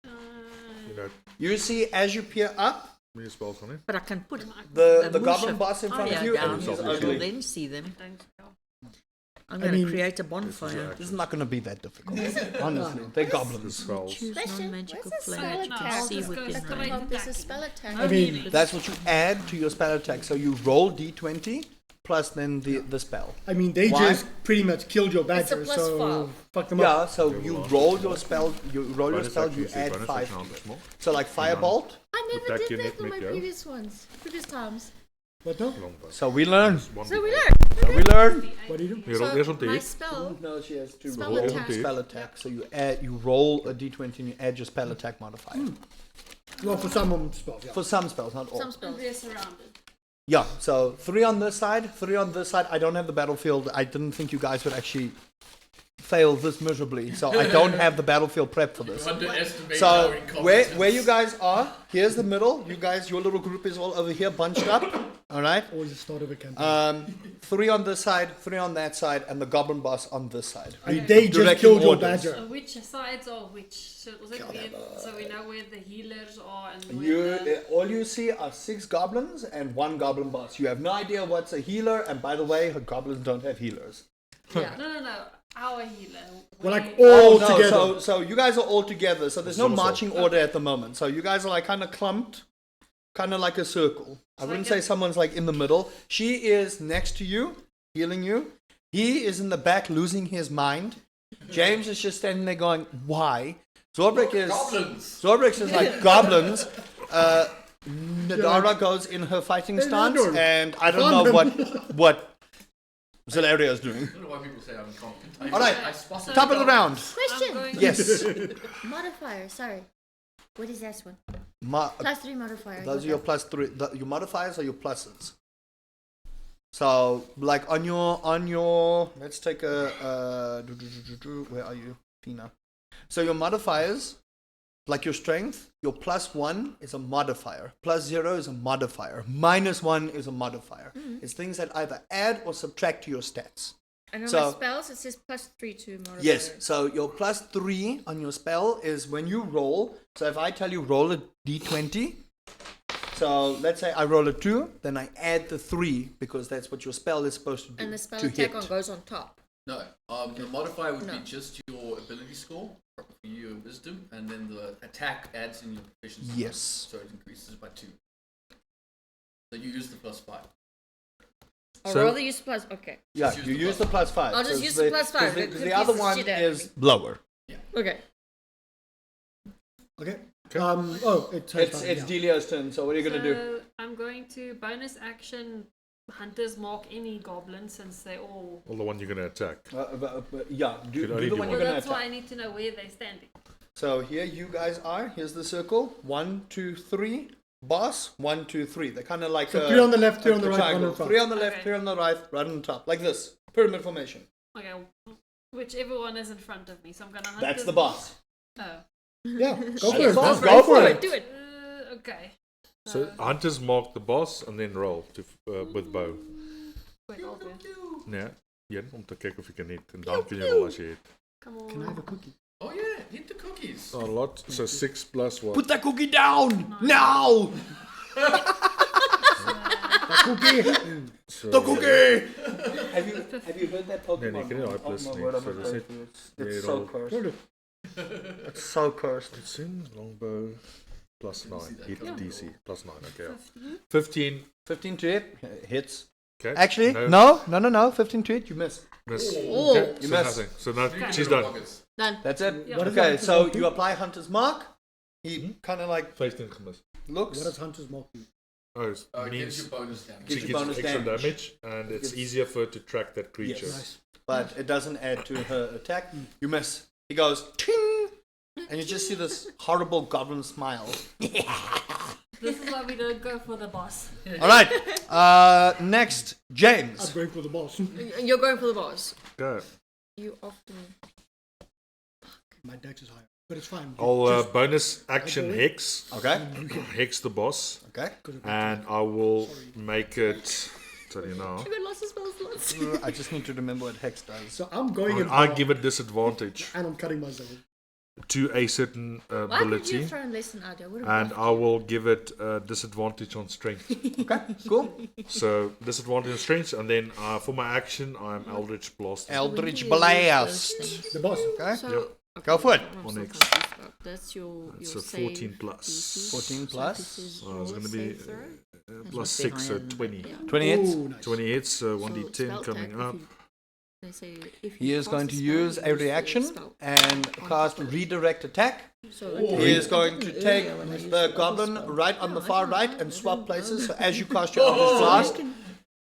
B: You know,
E: You see as you peer up,
B: me spells on it.
F: But I can put
E: the
F: a
E: goblin
F: Musha
E: boss in front of
F: fire
E: you,
F: down,
E: and he's
F: so you'll
E: ugly.
F: then see them.
G: Don't go.
F: I'm
A: I
F: going to
A: mean-
F: create a bonfire.
E: This is not going to be that difficult. Honestly, they're goblins.
B: Spells.
F: Choose
H: Question,
F: non-magical
H: where's the
F: flame
H: spell
F: to
H: attack?
F: see
G: Just go
F: within
G: straight
F: range.
H: Oh, there's a
G: attacking.
H: spell attack.
A: I mean,
E: That's what you add to your spell attack. So you roll d20 plus then the spell.
A: I mean, they
E: Why?
A: just pretty much killed your
H: It's a
A: badger,
H: plus
A: so
H: 5.
A: fuck them
E: Yeah,
A: up.
E: so you roll your spell. You roll your
B: Bonus
E: spell.
B: action,
E: You
B: see,
E: add
B: bonus
E: 5
B: action,
E: to
B: I'll
E: it.
B: small.
E: So like firebolt.
H: I never
B: Attack
H: did
B: your
H: that
B: net
H: on my
B: make, yeah.
H: previous times.
A: What no?
B: Longbow.
E: So we learn.
B: One
H: So we
B: D8.
H: learn.
E: So we learn.
A: What do you do?
B: Hier, eerst om te
H: my
B: hit.
H: spell.
E: No, she has to
H: Spell
E: roll
H: attack.
E: spell attack. So you roll a d20 and you add your spell attack modifier.
A: Well, for some spells, yeah.
E: For some spells, not all.
H: Some spells.
G: They're surrounded.
E: Yeah, so 3 on this side, 3 on this side. I don't have the battlefield. I didn't think you guys would actually fail this miserably. So I don't have the battlefield prep for this.
D: Underestimate
E: So
D: our incompetence.
E: where you guys are, here's the middle. You guys, your little group is all over here bunched up. Alright?
A: Always the start of a campaign.
E: 3 on this side, 3 on that side, and the goblin boss on this side.
A: And they just
E: directing
A: killed your
E: orders.
A: badger.
G: So which sides are which? So was it weird? So we know where the healers are and where
E: You
G: the...
E: all you see are 6 goblins and 1 goblin boss. You have no idea what's a healer, and by the way, goblins don't have healers.
H: Yeah.
G: No. Our healer.
A: We're like
G: Where-
A: all
E: no,
A: together.
E: so you guys are all together. So there's no
B: It's also-
E: marching order at the moment. So you guys are like kind of clumped, kind of like a circle. I
G: So
E: wouldn't
G: I
E: say
G: guess-
E: someone's like in the middle. She is next to you, healing you. He is in the back losing his mind. James is just standing there going, "Why?" Zorbrik is like goblins. Nadara goes in her fighting
A: Hey,
E: stance,
A: Nandor.
E: and I don't know what Zelaria is doing.
D: I don't know why people say I'm incompetent.
E: All right,
D: I spotted
E: top of the round.
G: I'm
H: Question.
G: going
E: Yes,
H: Modifier. Sorry. What is that one?
E: Ma-
H: Plus 3 modifier.
E: those are your plus 3. Your modifiers are your pluses. So, like on your, let's take a, where are you, Tina? So your modifiers, like your strength, your plus 1 is a modifier, plus 0 is a modifier, minus 1 is a modifier. It's things that either add or subtract to your stats.
H: And on
E: So-
H: my spells, it says plus 3 to modifier.
E: Yes, so your plus 3 on your spell is when you roll. So if I tell you roll a d20, so let's say I roll a 2, then I add the 3 because that's what your spell is supposed to do.
H: And the spell
E: to
H: attack
E: hit.
H: goes on top.
D: No, the modifier would
H: No.
D: be just your ability score, for your wisdom, and then the attack adds in your proficiency.
E: Yes.
D: So it increases by 2. So you use the plus 5.
H: I'll
B: So-
H: rather use plus. Okay.
E: Yeah,
D: Just use
E: you
D: the
E: use
D: plus
E: the plus 5.
H: I'll just
E: so
H: use
E: the-
H: the plus 5.
E: 'cause The,
H: It
E: 'cause
H: could
E: the other
H: piece of
E: one
H: shit out of
E: is lower.
H: Okay.
A: Okay. It's
E: Delia's turn, so what are you going to do?
G: So I'm going to bonus action hunters mark any goblin since they all...
B: Well, the one you're going to attack.
E: Yeah, do
B: only
E: the
B: do
E: one
B: one.
E: you're
G: Well,
E: going to
G: that's why I
E: attack.
G: need to know where they're standing.
E: So here you guys are. Here's the circle. 1, 2, 3. Boss. 1, 2, 3. They're kind of like
A: So
E: a,
A: 3 on the left, 3 on
E: a
A: the right, 1
E: triangle.
A: on top.
E: 3 on the left,
G: Okay.
E: 3 on the right, right on the top. Like this. Pyramid formation.
G: Okay, whichever one is in front of me. So I'm gonna hunt
E: That's
G: this-
E: the boss.
G: Oh.
A: Yeah, go for
E: Yes,
A: it.
E: boss,
A: Go for
H: Do
A: it.
H: it. Do it.
G: Okay.
B: So hunters mark the boss and then roll to, with bow.
G: Wait, I'll do it.
B: Ja, een om te kijken of je kan hit. En dan kun je wel als je hit.
G: Come on.
A: Can I have a cookie?
D: Oh yeah, hit the cookies.
B: A lot. So 6 plus what?
E: Put that cookie down! Now!
A: Cookie.
B: So,
E: The cookie! Have you heard that Pokemon?
B: Nee, nee, ik ken die hype list nie. So dis net
E: It's
B: jy
E: so
B: rol.
E: cursed. It's so cursed.
B: Let's see, longbow plus 9. Hit
G: Yeah.
B: DC plus 9. Okay. Ja. 15.
E: 15 to hit. Hits.
B: Okay.
E: Actually, no. 15 to hit, you miss.
B: Miss.
H: Oh.
B: Okay.
E: You
B: So
E: miss.
B: nothing. So now
G: Okay.
B: she's done.
D: Pockets.
H: Done.
E: That's it.
G: Yeah.
A: What is
E: Okay,
A: Hunter's
E: so
A: Mark?
E: you apply Hunter's Mark. He kind of like
B: 15 gemis.
E: looks.
A: What does Hunter's Mark do?
B: Oh, it
D: It gives
B: means
D: you bonus damage.
E: Gives
B: she
E: you
B: gets
E: bonus
B: extra
E: damage.
B: damage, and it's
E: Gets-
B: easier for her to track that creature.
E: Yes.
A: Nice.
E: But it doesn't add to her attack. You miss. He goes, ting! And you just see this horrible goblin smile.
G: This is why we don't go for the boss.
E: All right. Next,
A: I'm
E: James.
A: going for the boss.
H: You're going for the boss.
B: Okay.
H: You often.
A: My dex is higher, but it's fine.
B: I'll
A: Just-
B: bonus action
A: Okay.
B: hex.
E: Okay.
B: Hex the boss.
E: Okay.
A: because of
B: And I will make it. Tell you now.
H: You got lots of spell slots. hex.
E: I just need to remember what hex does.
A: So I'm going in.
B: I give it disadvantage
A: and I'm cutting myself.
B: to a certain
H: Why did you
B: ability,
H: throw a lesson out?
B: and I will give it disadvantage on strength.
E: Okay, cool.
B: So disadvantage on strength, and then for my action, I'm Eldritch Blast.
E: Eldritch Blast.
A: The boss.
E: Okay,
H: So,
E: go for it.
H: I'm
B: On
H: so
B: X.
H: confused. That's your
B: It's a
H: save
B: 14 plus.
H: DC.
E: 14
H: So
E: plus.
H: this is
B: So it's
H: your
B: going to be
H: save throw.
B: plus
F: must be
B: 6, so
F: higher than that,
B: 20.
F: yeah.
E: 20 hits.
A: Ooh, nice.
B: 20 hits, so
H: So
B: 1d10
H: spell
B: coming
H: tag,
B: up.
H: They say if
E: He
H: you
E: is
H: cast
E: going
H: a
E: to
H: spell,
E: use
H: you
E: a reaction
H: spell.
E: and cast redirect attack.
H: So
E: He is going to
F: Earlier
E: take
F: when I used
E: the
F: the
E: goblin
F: spell.
E: right on the
H: No, I
E: far
H: don't
E: right
H: know.
E: and
H: I
E: swap
H: don't
E: places.
H: know.
E: So as you cast your Eldritch Blast,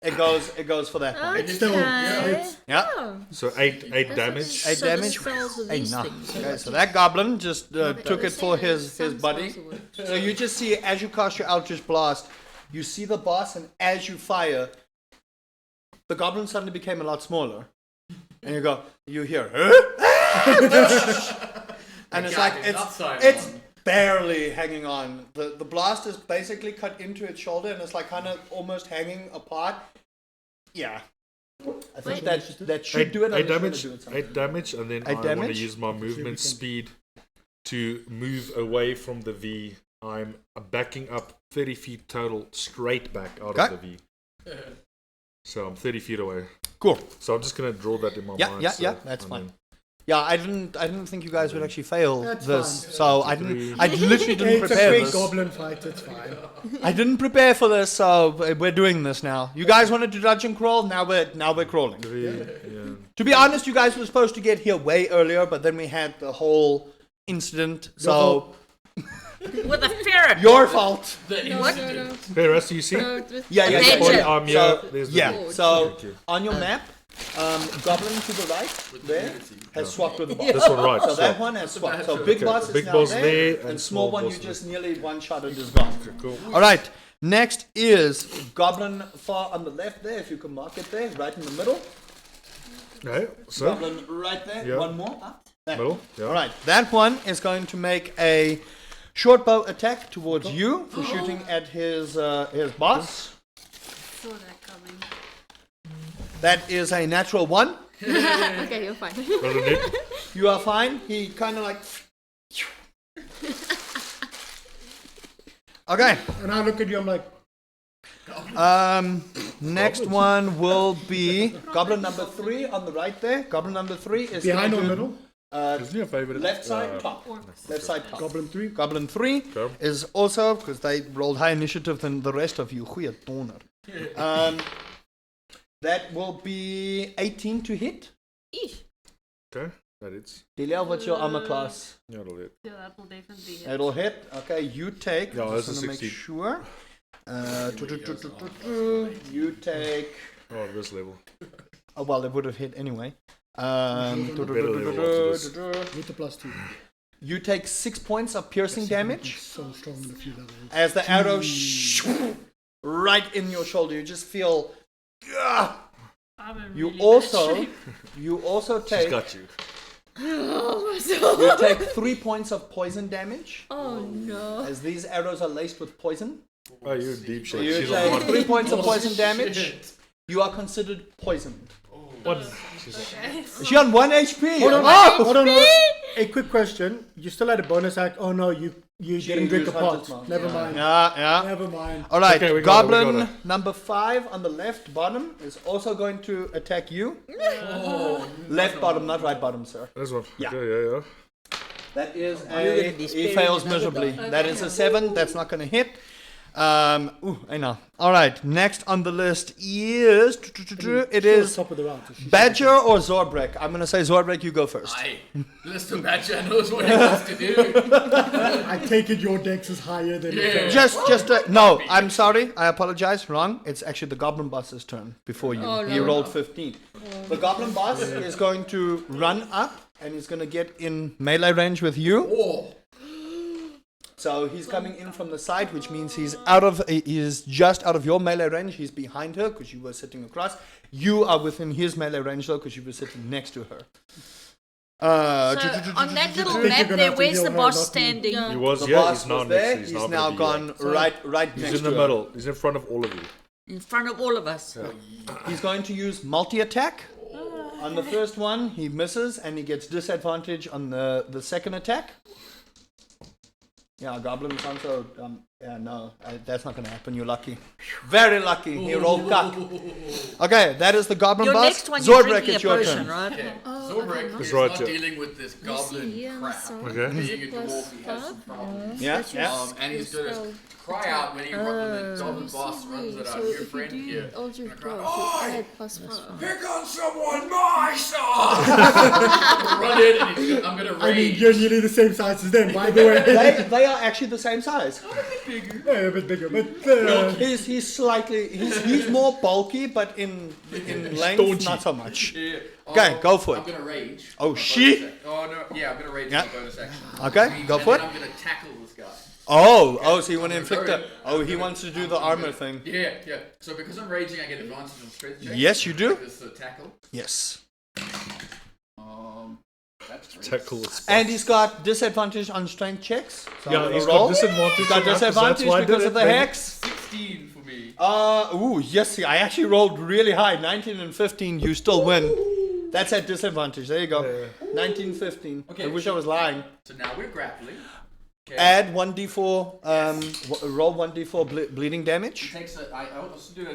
E: it goes for that one.
A: It's still
H: Okay.
E: Yeah.
H: Oh,
B: So 8 damage.
E: Eight
H: so the
E: damage.
H: spells are
E: Hey,
H: these
E: nah.
H: things.
E: Okay, so that goblin just took it for his
H: Some
E: buddy.
H: spells work.
E: So you just see as you cast your Eldritch Blast, you see the boss, and as you fire, the goblin suddenly became a lot smaller. And you hear, and it's like it's barely hanging on. The blast is basically cut into its shoulder, and it's like kind of almost hanging apart. Yeah, I think that should do it. I'm
B: 8
E: just gonna
B: damage,
E: do it something.
B: 8 damage, and then
E: 8
B: I want to
E: damage?
B: use my movement speed to move away from the V. I'm backing up 30 feet total, straight back out
E: Okay.
B: of the V. So I'm 30 feet away.
E: Cool.
B: So I'm just gonna draw that in my
E: Yeah,
B: mind.
E: yeah,
B: so,
E: yeah, that's
B: and
E: fine.
B: then-
E: Yeah, I didn't think you guys would actually fail
A: That's
E: this,
A: fine.
E: so I literally didn't
A: It's a
E: prepare
A: great
E: this.
A: goblin fight, it's fine.
E: I didn't prepare for this, so we're doing this now. You guys wanted to dodge and crawl, now we're crawling.
B: Yeah.
E: To be honest, you guys were supposed to get here way earlier, but then we had the whole incident, so
F: With a ferret.
E: your fault.
H: No.
B: Hey, Russ, do you see?
E: Yeah,
F: Danger.
B: Body arm here.
E: So,
B: There's the
E: yeah,
B: V.
E: so
B: Okay.
E: on your map, goblin to the right there has swapped with the boss.
B: This one, right?
E: So that
B: swap.
E: one has swapped. So big
B: Okay,
E: boss is
B: big
E: now
B: boss
E: there,
B: there,
E: and
B: and
E: small
B: small
E: one
B: boss
E: you
B: there.
E: just nearly one-shotted is gone.
B: Cool.
E: All right. Next is goblin far on the left there. If you can mark it there, right in the middle.
B: Okay, so
E: Goblin right there.
B: Yeah.
E: One more. There.
B: middle. Yeah.
E: All right. That one is going to make a short bow attack towards you for shooting at his boss.
G: Saw that coming.
E: That is a natural 1.
H: Okay, you're fine.
B: Doesn't it?
E: You are fine. He kind of like. Okay.
A: And I look at you, I'm like,
E: Next one will be goblin number 3 on the right there. Goblin number 3 is
A: behind or
E: going to-
A: middle?
B: Isn't your favorite?
E: Left side top. Left side top.
A: Goblin 3.
E: Goblin 3
B: Okay.
E: is also, because they rolled high initiative than the rest of you. Goeie donder. That will be 18 to hit.
H: Eesh.
B: Okay, that is.
E: Delia, what's your armor class?
B: Yeah, it'll hit.
G: Yeah, that will definitely hit.
E: It'll hit. Okay, you take.
B: Yeah,
E: just
B: that's a
E: wanna make
B: 16.
E: sure. You take.
B: Oh, this level.
E: Oh, well, it would have hit anyway.
A: Better
B: level after this.
A: With the plus 2.
E: You take 6 points of piercing damage
A: So strong in a few levels.
E: as the arrow right in your shoulder. You just feel.
G: I'm in
E: You
G: really bad
E: also,
G: shape.
E: you also
B: She's
E: take.
B: got you.
E: You take 3 points of poison damage
H: Oh no.
E: as these arrows are laced with poison.
B: Oh, you're in deep shape.
E: You
B: She's on
E: take
B: one.
E: 3 points of poison damage. You are considered poisoned.
B: One. She's on.
E: Is she on 1 HP?
A: Hold on,
E: Oh!
A: hold on. A quick question. You still had a bonus act? Oh no, you didn't drink a
E: used
A: pot.
E: Hunter's Mark.
A: Never mind.
E: Yeah.
A: Never mind.
E: All right,
B: Okay, we got it, we
E: goblin
B: got
E: number 5 on the left bottom is also going to attack you. Left bottom, not right bottom, sir.
B: This one.
E: Yeah.
B: Okay, yeah.
E: That is
F: You're gonna be
E: he
F: sparing
E: fails
F: another
E: miserably.
F: die.
E: That is a 7. That's not going to hit. I know. All right, next on the list is it is
A: Top of the round. So she-
E: Badger or Zorbrek. I'm going to say Zorbrek. You go first.
D: Aye. Mr. Badger knows what he wants to do.
A: I take it your dex is higher than
D: Yeah.
E: Just no. I'm sorry. I apologize. Wrong. It's actually the Goblin Boss's turn before you.
H: Oh,
E: He
H: no.
E: rolled 15. The Goblin Boss is going to run up and he's going to get in melee range with you.
D: Oh,
E: So he's coming in from the side, which means he's just out of your melee range. He's behind her because you were sitting across. You are within his melee range though because you were sitting next to her.
C: So on that little
A: think you're
C: map
A: gonna
C: there,
A: have to
C: where's
A: heal
C: the
A: her,
C: boss
A: not me.
C: standing?
H: Yeah.
B: He was
E: The
B: here.
E: boss
B: He's now
E: was
B: next.
E: there.
B: He's
E: He's
B: now
E: now
B: gonna be here.
E: gone right
B: He's
E: next
B: in the
E: to
B: middle. He's in front of all of you.
F: in front of all of us.
E: He's going to use multi-attack. On the first one, he misses and he gets disadvantage on the second attack. Yeah, Goblin sounds so... that's not going to happen. You're lucky. Very lucky. He rolled cuck. Okay, that is the Goblin
F: Your
E: boss.
F: next one, you're
E: Zordrek,
F: drinking a
E: it's your
F: potion,
E: turn.
F: right?
D: Okay.
H: Oh,
D: Zorbreak
H: okay.
D: is
B: Right,
D: not
B: yeah.
D: dealing with this goblin crap.
B: Okay.
D: Being a dwarf, he has some problems.
E: Yeah, yeah.
D: And he's gonna cry out when when the goblin boss runs it out. Your friend here.
H: Eldritch
D: Gonna
H: Blast,
D: cry,
H: you
D: "Oi!
H: add +5.
D: Pick on someone my size! Run in and I'm gonna
A: I mean,
D: rage.
A: you're nearly the same size as them, by the way.
E: They are actually the same size.
A: Yeah, a bit bigger, but
E: He's slightly he's more bulky, but in length not so much.
D: Yeah.
E: Okay, go for
D: I'm
E: it.
D: gonna rage.
E: Oh,
D: My
E: she?
D: bonus act- Oh no, yeah, I'm gonna rage
E: Yeah.
D: my bonus action.
E: Okay, go
D: And
E: for
D: then
E: it.
D: I'm gonna tackle this guy.
E: Oh, so you want to inflict a... Oh, he wants to do the armor thing.
D: Yeah. So because I'm raging, I get advantage on strength checks.
E: Yes, you do.
D: Like this tackle.
E: Yes.
D: That's great.
B: Tackle is
E: And he's got disadvantage on strength checks. So I'm
B: Yeah,
E: gonna
B: he's
E: roll.
B: got disadvantage.
E: He's got
B: on that, so that's
E: disadvantage
B: why I did
E: because
B: it,
E: of the
B: then.
E: hex.
D: 16 for me.
E: Yes, see, I actually rolled really high. 19 and 15, you still win. That's at disadvantage. There you go. 19, 15.
D: Okay.
E: I wish I was lying.
D: So now we're grappling. Okay.
E: Add 1d4, roll 1d4 bleeding damage.
D: Takes I also do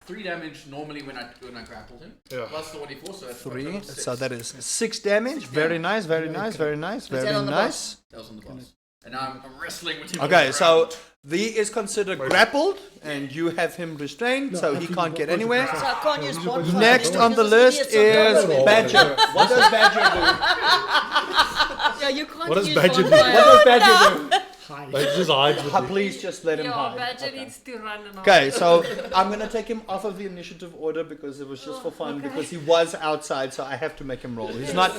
D: 3 damage normally when I grapple him.
B: Yeah.
D: Plus the 1d4, so that's
E: 3,
D: six.
E: so that is 6 damage. Very nice, very nice, very nice,
F: that
E: very
F: on the
E: nice.
D: That was on the boss. And now I'm wrestling with him.
E: Okay,
D: on the
E: so
D: ground.
E: V is considered grappled, and you have him restrained, so he can't get anywhere.
F: So I can't use bonfire
E: Next
F: anymore
E: on the
F: because
E: list
F: idiots
E: is
F: on top of it.
E: Badger. What does Badger do?
H: Yeah, you can't
B: What does
H: use
B: Badger do?
H: bonfire.
E: What does Badger do?
B: Like just hides with it.
E: Please just let him
G: Your
E: hide.
G: badger
E: Okay.
G: needs to run and
E: Okay, so I'm gonna take him off of the initiative order because it was just for fun. Because he was outside, so I have to make him roll. He's not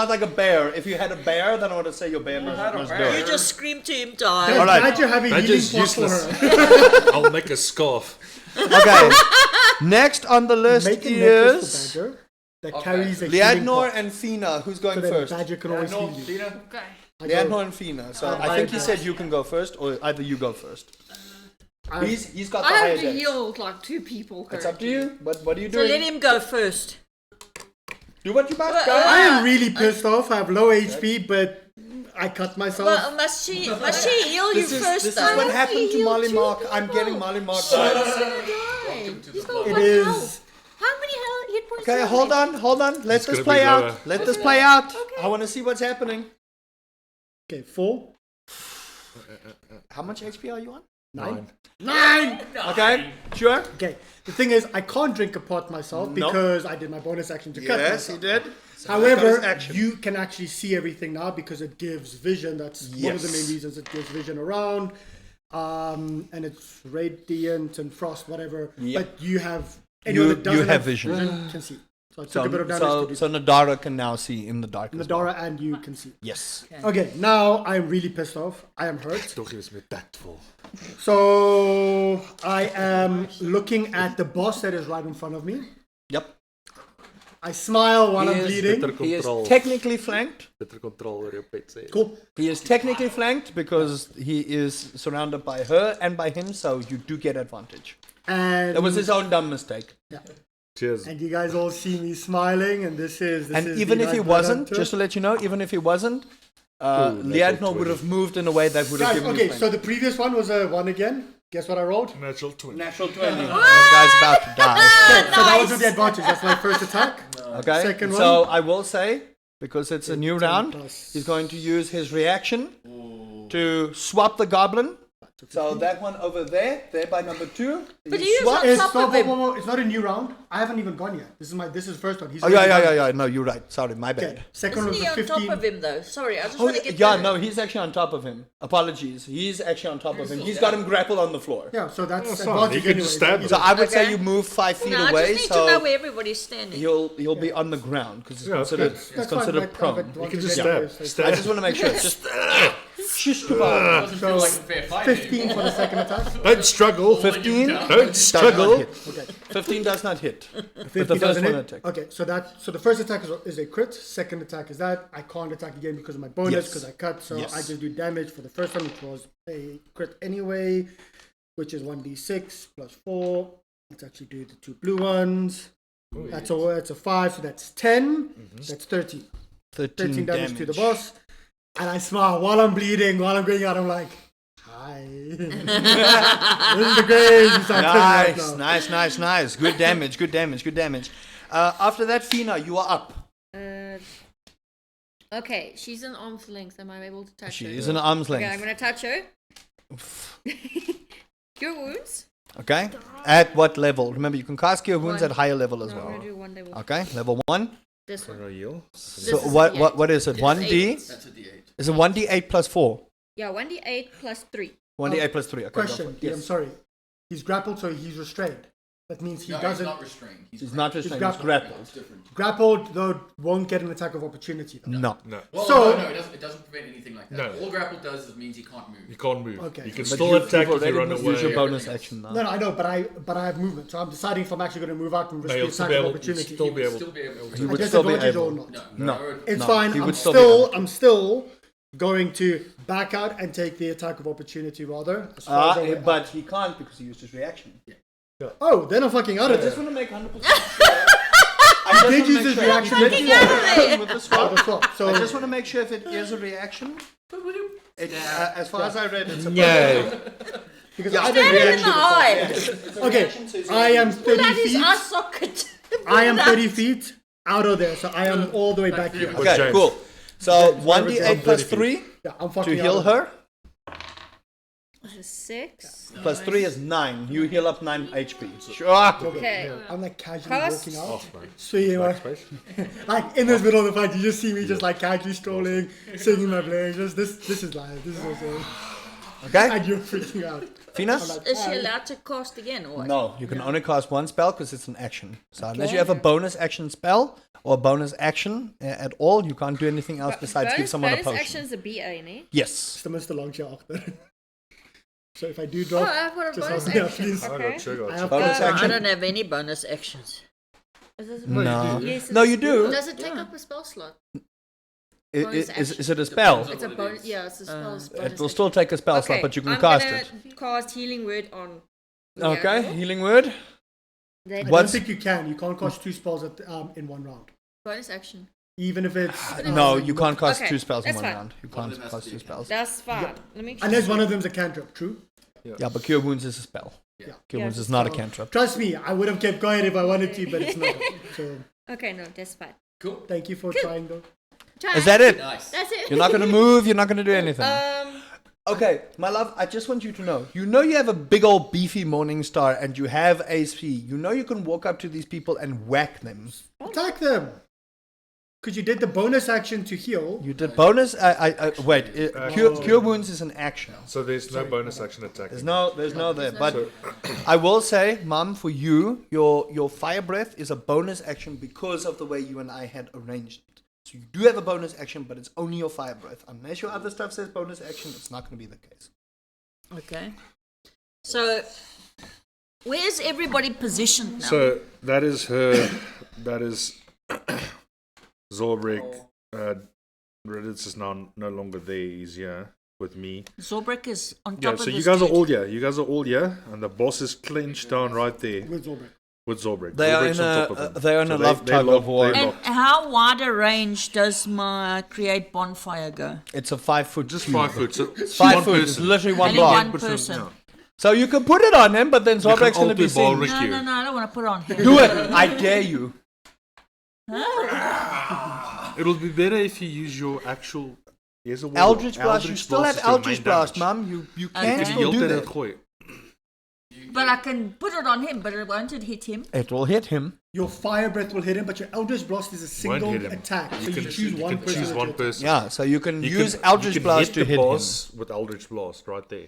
E: like a bear. If you had a bear, then I would say your bear must do
F: You
E: it.
F: just scream to him, die.
A: Does
E: Alright.
A: Badger have a healing
B: Badger's
A: pot for
B: useless.
A: her?
B: I'll make a scarf.
E: Okay. Next on the list
A: Make a necklace
E: is
A: for Badger that carries a healing
E: Liadnor
A: pot,
E: and Fina. Who's going
A: so that
E: first?
A: Badger can always heal you.
G: Okay.
A: I go-
E: Liadnor and Fina. So I think he said you can go first, or either you go first. He's got the
H: I
E: higher
H: have to
E: dex.
H: heal like 2 people.
E: It's up to you. What are you
F: So
E: doing?
F: let him go first.
E: Do what you must. Go.
A: I am really pissed off. I have low HP, but I cut myself.
F: Well, must she heal you
E: This
F: first,
E: is
F: though?
E: what happened to
H: heal
E: Molly
H: 2
E: Mark. I'm
H: people.
E: getting Molly Mark.
H: He's gonna die. He's got
A: It
H: 1
A: is-
H: health. How many hit points?
E: Okay,
H: do you
E: hold
H: have?
E: on. Let
B: It's
E: this
B: gonna
E: play
B: be
E: out.
B: lower.
E: Let this play out. I want to see what's happening.
A: Okay, 4,
E: How much HP are you on?
A: 9.
E: 9. Okay, sure.
A: Okay, the thing is, I can't drink a pot myself
E: Nope.
A: because I did my bonus action to cut
E: Yes, he
A: myself.
E: did. So
A: However,
E: that was action.
A: you can actually see everything now because it gives vision. That's one of the main
E: Yes.
A: reasons it gives vision around. And it's radiant and frost, whatever.
E: Yep.
A: But you have anyone that doesn't
E: have vision.
A: can see. So I took a bit of damage to do
E: So Nadara can now see in the dark. as well.
A: Nadara and you can see.
E: Yes.
A: Okay, now I'm really pissed off. I am hurt.
B: Toch is met tactful.
A: So I am looking at the boss that is right in front of me.
E: Yep.
A: I smile while
E: He
A: I'm
E: is
A: bleeding.
B: Better
E: He is
B: control.
E: technically flanked.
B: Better control oor jou pet sê.
A: Cool.
E: He is technically flanked because he is surrounded by her and by him, so you do get advantage.
A: And
E: It was his own dumb mistake.
B: Cheers.
A: And you guys all see me smiling, and this is.
E: And
A: is
E: even
A: the
E: if he
A: Night
E: wasn't,
A: Hunter.
E: just to let you know, even if he wasn't,
B: natural
E: Liadno would
B: 20.
E: have moved in a way that would have
A: Guys,
E: given
A: okay,
E: you
A: so
E: flank.
A: the previous one was a 1 again. Guess what I rolled?
B: Natural 20.
E: Natural 20. This guy's about to die.
A: Okay, so that was with the advantage. That's my first attack.
E: Okay.
A: Second
E: So
A: one.
E: I will say, because it's a new round,
A: plus-
E: he's going to use his reaction to swap the goblin. So that one over there by number 2.
F: But he is
E: swap.
F: on
A: It's,
F: top
A: no,
F: of him.
A: whoa, whoa, whoa, it's not a new round. I haven't even gone yet. This is first one. He's
E: Oh
A: already done.
E: yeah. No, you're right. Sorry, my bad.
A: Okay, second
F: Isn't
A: one was
F: he
A: a
F: on
A: 15.
F: top of him, though? Sorry, I just
E: Oh
F: want to get
E: yeah,
F: the-
E: no, he's actually on top of him. Apologies, he's actually on top of him. He's got him grappled on the floor.
A: Yeah, so that's
B: Oh, fine.
A: advantage
B: You can
A: anyway.
B: just stab him.
E: So I would say
F: Okay.
E: you move 5 feet
F: No, I
E: away,
F: just need to know
E: so
F: where everybody's standing.
E: he'll be on the ground because it's
B: Yeah,
E: considered
B: that's
A: That's
E: considered
A: fine,
E: prone.
A: advantage
B: You can just
A: anyway,
B: stab.
A: so-
B: Stab.
E: I just want to make sure. Just shush kebab.
D: Doesn't feel like a fair fight
A: 15 for the second attack.
B: Don't struggle.
E: 15
B: Don't
E: does not
B: struggle.
E: hit.
A: Okay.
E: 15 does not hit.
A: 50
E: the first
A: doesn't
E: one
A: hit.
E: attack.
A: Okay, so the first attack is a crit. Second attack is that I can't attack again because of my bonus
E: Yes.
A: because I cut. So
E: Yes.
A: I just do damage for the first one, which was a crit anyway, which is 1d6 plus 4, Let's actually do the 2 blue ones. That's a 5, so that's 10. That's 13. 13 damage to the boss. And I smile while I'm bleeding, while I'm going out. I'm like, hi. This is the crazy.
E: Nice. Good damage. After that, Fina, you are up.
H: Okay, she's in arm's length. Am I able to touch her?
E: She is in arm's
H: Okay, I'm
E: length.
H: gonna touch her. Cure wounds.
E: Okay. At what level? Remember, you can cast Cure Wounds
H: 1.
E: at higher level as
H: No, I'm
E: well.
H: gonna do 1 level.
E: Okay, level 1.
H: This one.
B: Can I heal?
E: So
H: This is
E: what is it? 1d?
D: That's a D8.
E: Is it 1d8 plus 4?
H: Yeah, 1d8 plus 3.
E: 1d8 plus 3. Okay, go for
A: Question.
E: it.
A: I'm sorry. He's grappled, so he's restrained. That means he
D: No, he's
A: doesn't.
D: not restrained.
E: He's not restrained, he's
A: grappled.
E: grappled.
D: It's different.
A: Grappled, though, won't get an attack of opportunity. Though.
E: No.
B: No.
D: Well,
A: So-
D: no, it doesn't prevent anything like that.
B: No.
D: All grapple does is means he can't move.
B: You can't move.
A: Okay.
B: You can
A: But
B: still attack if you run
E: Use
B: away.
E: your bonus
D: Everything
E: action now.
A: No, I know, but I have movement, so I'm deciding if I'm actually going to move out and risk
B: No,
A: the
B: you'll still
A: attack
B: be
A: of
B: able. You'll
A: opportunity.
B: still
D: He
B: be
D: would
B: able.
D: still be able to.
E: He
A: At
E: would still be
A: disadvantage or
E: able.
A: not.
E: No.
A: It's
E: No,
A: fine.
E: he would
A: I'm
E: still be able to.
A: I'm still going to back out and take the attack of opportunity rather. As far as I-
E: But he can't because he used his reaction.
A: Oh, then I'm fucking out of
E: I just
A: this.
E: want to make 100% sure.
A: He did use his reaction.
E: He did use
H: out of
E: his reaction with the sword.
A: So
E: I just want to make sure if it is a reaction. As far as I read, it's a
A: because I did
H: Stand in the
A: reaction.
H: eye.
A: Okay, I am 30
H: That is
A: feet.
H: eye socket.
A: I am 30 feet out of there, so I am all the way back here.
E: Okay,
B: James.
E: cool. So
A: James,
E: 1d8 plus
B: 30
E: 3
A: Yeah, I'm
E: to
A: fucking
E: heal
A: out of
E: her.
H: 6.
E: Plus 3 is 9. You heal up 9 HP. Sure.
H: Okay.
A: I'm like casually
H: Cast.
A: walking out.
B: Off, man.
A: Swinging my,
B: Backspace.
A: like in the middle of the fight, you just see me just like casually strolling, singing my blade. Just this is live. This is awesome.
E: Okay.
A: And you're freaking out.
E: Fina?
A: I'm like,
H: Is she
A: "Hi."
H: allowed to cast again or what?
E: No, you can only cast one spell because it's an action. So unless you have a bonus action spell or a bonus action at all, you can't do anything else besides give someone a
H: bonus
E: potion.
H: action's a BA, ne?
E: Yes.
A: It's the Mr. Longshot achter. So if I do
H: Oh,
A: drop,
H: I've got a
A: just
H: bonus
A: help me out,
H: action.
A: please.
B: I
H: Okay.
B: got sugar.
A: I have
E: Bonus
H: I
E: action?
H: don't have any bonus actions. Is this a
E: No.
H: bonus? Yes,
E: No,
H: it
E: you
H: is.
E: do.
H: Does it take up a spell slot?
E: I-
H: Bonus
E: Is it a spell?
H: It's a bonus. Yeah, it's a spell.
E: It will still take a spell slot, but you can cast it.
H: I'm gonna cast healing word on.
E: Okay,
H: Leandro.
E: healing word.
H: That
A: I don't
E: What's-
A: think you can. You can't cast 2 spells in one round.
H: bonus action.
A: Even if it's
E: No, you can't cast
H: Okay,
E: 2 spells in
H: that's
E: one
H: fine.
E: round. You
D: One of
E: can't
D: them has
E: cast
D: to
E: 2
D: be a
E: spells.
H: That's fine. Let me.
A: unless one of them's a cantrip. True.
E: Yeah, but Cure Wounds is a spell.
A: Yeah.
E: Cure
H: Yeah,
E: Wounds
H: it's
E: is not a
A: So,
E: cantrip.
A: Trust me, I would have kept quiet if I wanted to, but it's not. So
H: Okay, no, that's fine.
D: Cool.
A: thank you for trying though.
E: Is that it?
D: Nice.
H: That's it.
E: You're not going to move, you're not going to do anything.
H: Um.
E: Okay, my love, I just want you to know. You know you have a big old beefy Morning Star and you have AC. You know you can walk up to these people and whack them.
A: Attack them. Because you did the bonus action to heal.
E: You did bonus. Cure Wounds is an action.
B: So there's no bonus action attack.
E: There's no there. But I will say, Mum, for you, your fire breath is a bonus action because of the way you and I had arranged it. So you do have a bonus action, but it's only your fire breath. Unless your other stuff says bonus action, it's not going to be the case.
H: Okay. So, where's everybody positioned now?
B: So that is her. That is Zorbrig. Reddit's is now no longer there. He's here with me.
H: Zorbrik is on top
B: Yeah.
H: of
B: So
H: this
B: you guys are
H: dude.
B: all here. You guys are all here, and the boss is clenched down right there
A: With Zorbek.
B: with Zorbrig.
E: They are
B: Zorbrig's
E: in
B: on
E: a
B: top of him.
E: they are in
B: So
E: a love tug of war.
B: they
H: And
B: locked.
H: how wide a range does my create bonfire go?
E: It's a 5 foot.
B: Just
E: cube.
B: 5 foot. So it's
E: 5
B: one
E: foot. It's
B: person.
E: literally one
H: Only
E: block.
H: one person.
B: Yeah.
E: So you can put it on him, but then
B: You can
E: Zobrig's going to be
B: alter ball
E: seen.
B: Rick.
H: No, I don't want to put it on him.
E: Do it. I dare you.
B: It'll be better if you use your actual. Here's a wall.
E: Eldritch Blast. You still have
B: is your main
E: Eldritch Blast,
B: damage.
E: Mum. You
H: Okay.
E: can
B: Can
E: still
B: you
E: do
B: yield
E: that.
B: and gooi?
H: But I can put it on him, but it won't hit him.
E: It will hit him.
A: Your fire breath will hit him, but your Eldritch Blast is a
B: Won't
A: single
B: hit him.
A: attack. So you
B: can
A: choose one person.
B: choose
A: to
B: one
A: attack.
B: person.
E: Yeah, so you can
B: You
E: use
B: can-
E: Eldritch
B: you can
E: Blast to
B: the
E: hit him.
B: boss with Eldritch Blast right there.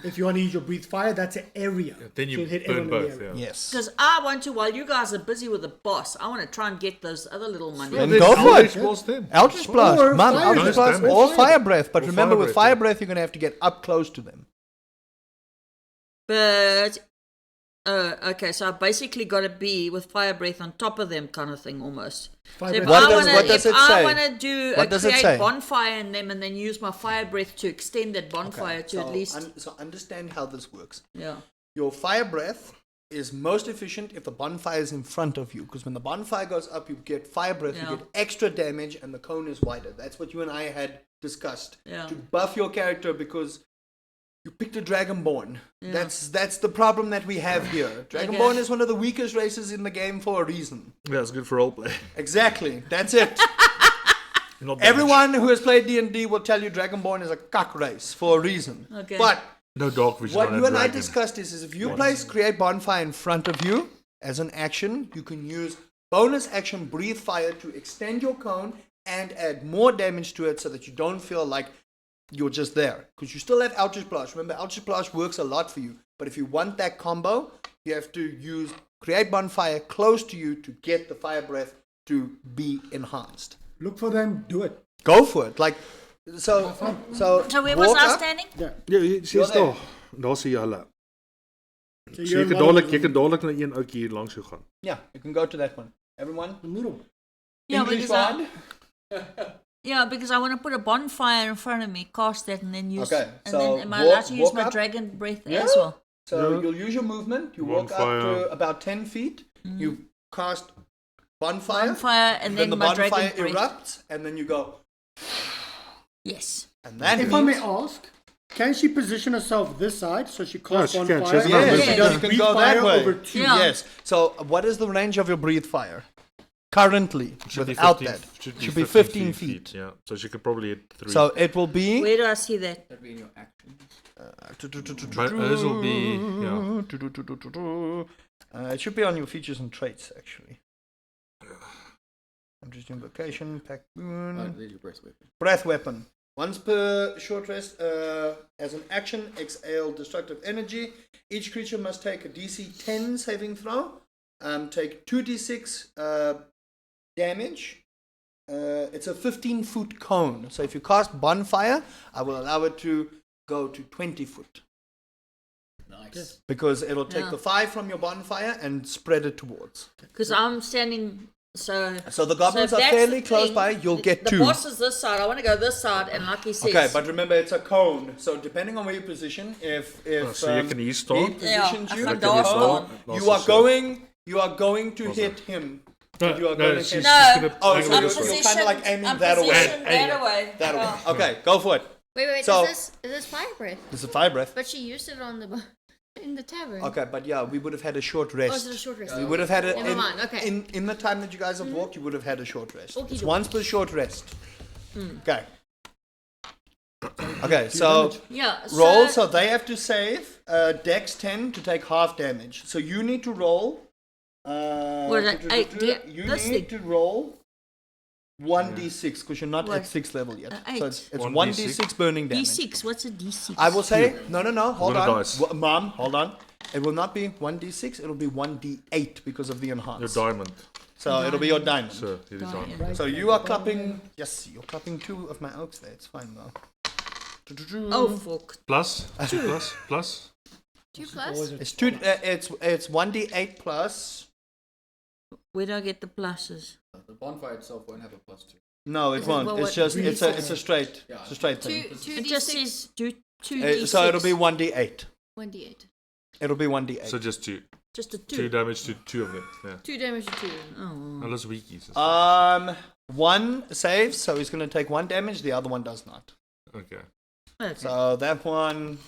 A: If you want to use your breathe fire, that's an area.
B: Then you
A: So you'll hit
B: burn
A: everyone in
B: both.
A: the area.
B: Yeah.
E: Yes.
H: Because I want to, while you guys are busy with the boss, I want to try and get those other little money.
E: Then
B: There's
E: go for
B: Eldritch
E: it.
B: Blast then.
E: Eldritch Blast.
A: Or
E: Mum,
A: fire
E: Eldritch
B: breath.
E: Blast
B: Damage.
E: or fire breath. But
B: Or
E: remember,
B: fire
E: with
B: breath,
E: fire
B: yeah.
E: breath, you're going to have to get up close to them.
H: But, okay, so I basically got to be with fire breath on top of them kind of thing almost.
A: Fire
H: So if
A: breath-
H: I
E: does it
H: wanna, if I
E: say?
H: want to do
E: What does it
H: create
E: say?
H: bonfire in them and then use my fire breath to extend that bonfire to
E: so,
H: at least,
E: so understand how this works.
H: yeah.
E: Your fire breath is most efficient if the bonfire is in front of you, because when the bonfire goes up, you get fire breath,
F: Yeah.
E: you get extra damage, and the cone is wider. That's what you and I had discussed
F: Yeah.
E: to buff your character, because you picked a Dragonborn.
F: Yeah.
E: That's the problem that we have here. Dragonborn is one of the weakest races in the game for a reason.
B: Yeah, it's good for roleplay.
E: Exactly. That's it.
B: Not damage.
E: Everyone who has played D&D will tell you Dragonborn is a cuck race for a reason.
F: Okay.
E: But
B: No dark vision.
E: what
B: on a
E: you and I
B: dragon.
E: discussed is if you place Create Bonfire in front of you as an action, you can use bonus action Breathe Fire to extend your cone and add more damage to it so that you don't feel like you're just there. Because you still have Eldritch Blast. Remember, Eldritch Blast works a lot for you. But if you want that combo, you have to use Create Bonfire close to you to get the fire breath to be enhanced.
A: Look for them, do it.
E: Go for it. Like, so
F: where was
E: walk
F: I
E: up.
F: standing?
A: Yeah.
B: Ja, sien
E: You're
B: staan. Daar sien jy hulle.
A: So
B: So
A: you're
B: jy kan
A: one of
B: dadelik
A: them.
B: jy kan dadelik na een ouetjie hier langs toe gaan.
E: Yeah, you can go to that one. Everyone?
A: The middle.
F: Yeah,
E: English
F: because
E: one?
F: Yeah, because I want to put a bonfire in front of me, cast that, and then use.
E: Okay,
F: and
E: so
F: then am I
E: walk-
F: allowed to use
E: walk
F: my
E: up.
F: dragon breath
E: Yeah.
F: as well?
E: So
B: Yeah.
E: you'll use your movement. You walk up
B: Bonfire.
E: to about 10 feet. You cast bonfire.
F: Bonfire, and
E: then
F: then
E: the
F: my
E: bonfire
F: dragon breath.
E: erupts, and then you go.
F: Yes.
E: And that
A: If I may
E: means
A: ask, can she position herself this side so she casts
B: she
A: on
B: can. She
A: fire?
B: has enough
E: yes,
F: movement.
A: She does
E: you can
A: breathe
E: go that
A: fire
E: way.
A: over two.
F: Yeah.
E: Yes. So what is the range of your breathe fire? Currently,
B: Should be
E: without
B: 15
E: that,
B: should
E: be 15 feet.
B: Yeah, so she could probably hit 3.
E: So it will be.
F: Where do I see that?
D: That'd be in your action.
B: but hers will be yeah.
E: It should be on your features and traits, actually. I'm just invocation, pack
D: Oh,
E: boon.
D: there's your breath weapon.
E: Breath weapon. Once per short rest, as an action, exhale destructive energy. Each creature must take a DC 10 saving throw. Take 2d6 damage. It's a 15-foot cone. So if you cast bonfire, I will allow it to go to 20 foot.
D: Nice.
E: Because it'll take
F: Yeah.
E: the 5 from your bonfire and spread it towards.
F: Because I'm standing. So
E: So the goblins
F: so
E: are
F: if that's
E: fairly
F: the
E: close
F: thing,
E: by. You'll get
F: the
E: 2.
F: boss is this side. I want to go this side, and like he says.
E: Okay, but remember it's a cone. So depending on where you position, if
B: so jy kan hier
E: he
B: staan.
E: positions
F: Ja,
E: you,
F: ek gaan
E: the
F: daar
E: cone,
F: staan.
E: you are going to
B: Daar's
E: hit him.
B: No,
E: You are
B: no,
E: going to
B: she's
E: hit.
F: No.
B: gonna
E: Oh,
B: angle
E: so
B: this
E: you're
B: way.
E: positioned- kinda like aiming
F: I'm
E: that away.
F: positioned
B: Hey,
F: that away.
E: That
F: Yeah.
E: way. Okay, go for it.
H: Wait,
E: So-
H: is this fire breath?
E: This is fire breath.
H: But she used it on the in the tavern.
E: Okay, but yeah, we would have had a short
H: Oh,
E: rest.
H: is it a short rest?
E: We would have had it
H: Never mind, okay.
E: in the time that you guys have walked. You would have had a short rest.
H: Okey
E: It's
H: doke.
E: once per short rest. Okay. Okay, so
F: Yeah.
E: roll. So they have to save Dex 10 to take half damage. So you need to roll.
F: What is that? 8, yeah,
E: You
F: this
E: need
F: thing.
E: to roll 1d6 because you're not
F: What?
E: at 6th level yet.
F: Eight.
E: So it's
B: 1d6.
E: 1d6 burning damage.
F: D6. What's a D6?
E: I will say no. Hold
B: Roll a
E: on,
B: dice.
E: Mom. Hold on. It will not be 1d6. It'll be 1d8 because of the
B: Your
E: enhance.
B: diamond.
E: So it'll be your diamond.
B: So hierdie is diamond.
F: Diamond.
E: So you are clapping. Yes, you're clapping 2 of my oaks there. It's fine though.
F: Oh fuck.
B: Plus 2 plus.
H: 2 plus?
E: It's 2. It's 1d8 plus.
F: Where do I get the pluses?
D: The bonfire itself won't have a +2.
E: No, it
H: Is it-
E: won't.
H: well,
E: It's
H: what-
E: just
H: really
E: it's a
H: fast?
E: straight
D: Yeah.
E: it's a straight thing.
H: 2
F: It just
H: d6,
F: says do 2d6.
E: So it'll be 1d8.
H: 1d8.
E: It'll be 1d8.
B: So just 2.
F: just a
B: 2
F: 2.
B: damage to 2 of them. Yeah.
H: 2 damage to 2.
F: Oh.
B: Hulle is weakies.
E: One saves, so he's going to take 1 damage. The other one does not.
B: Okay.
F: Okay.
E: So that one,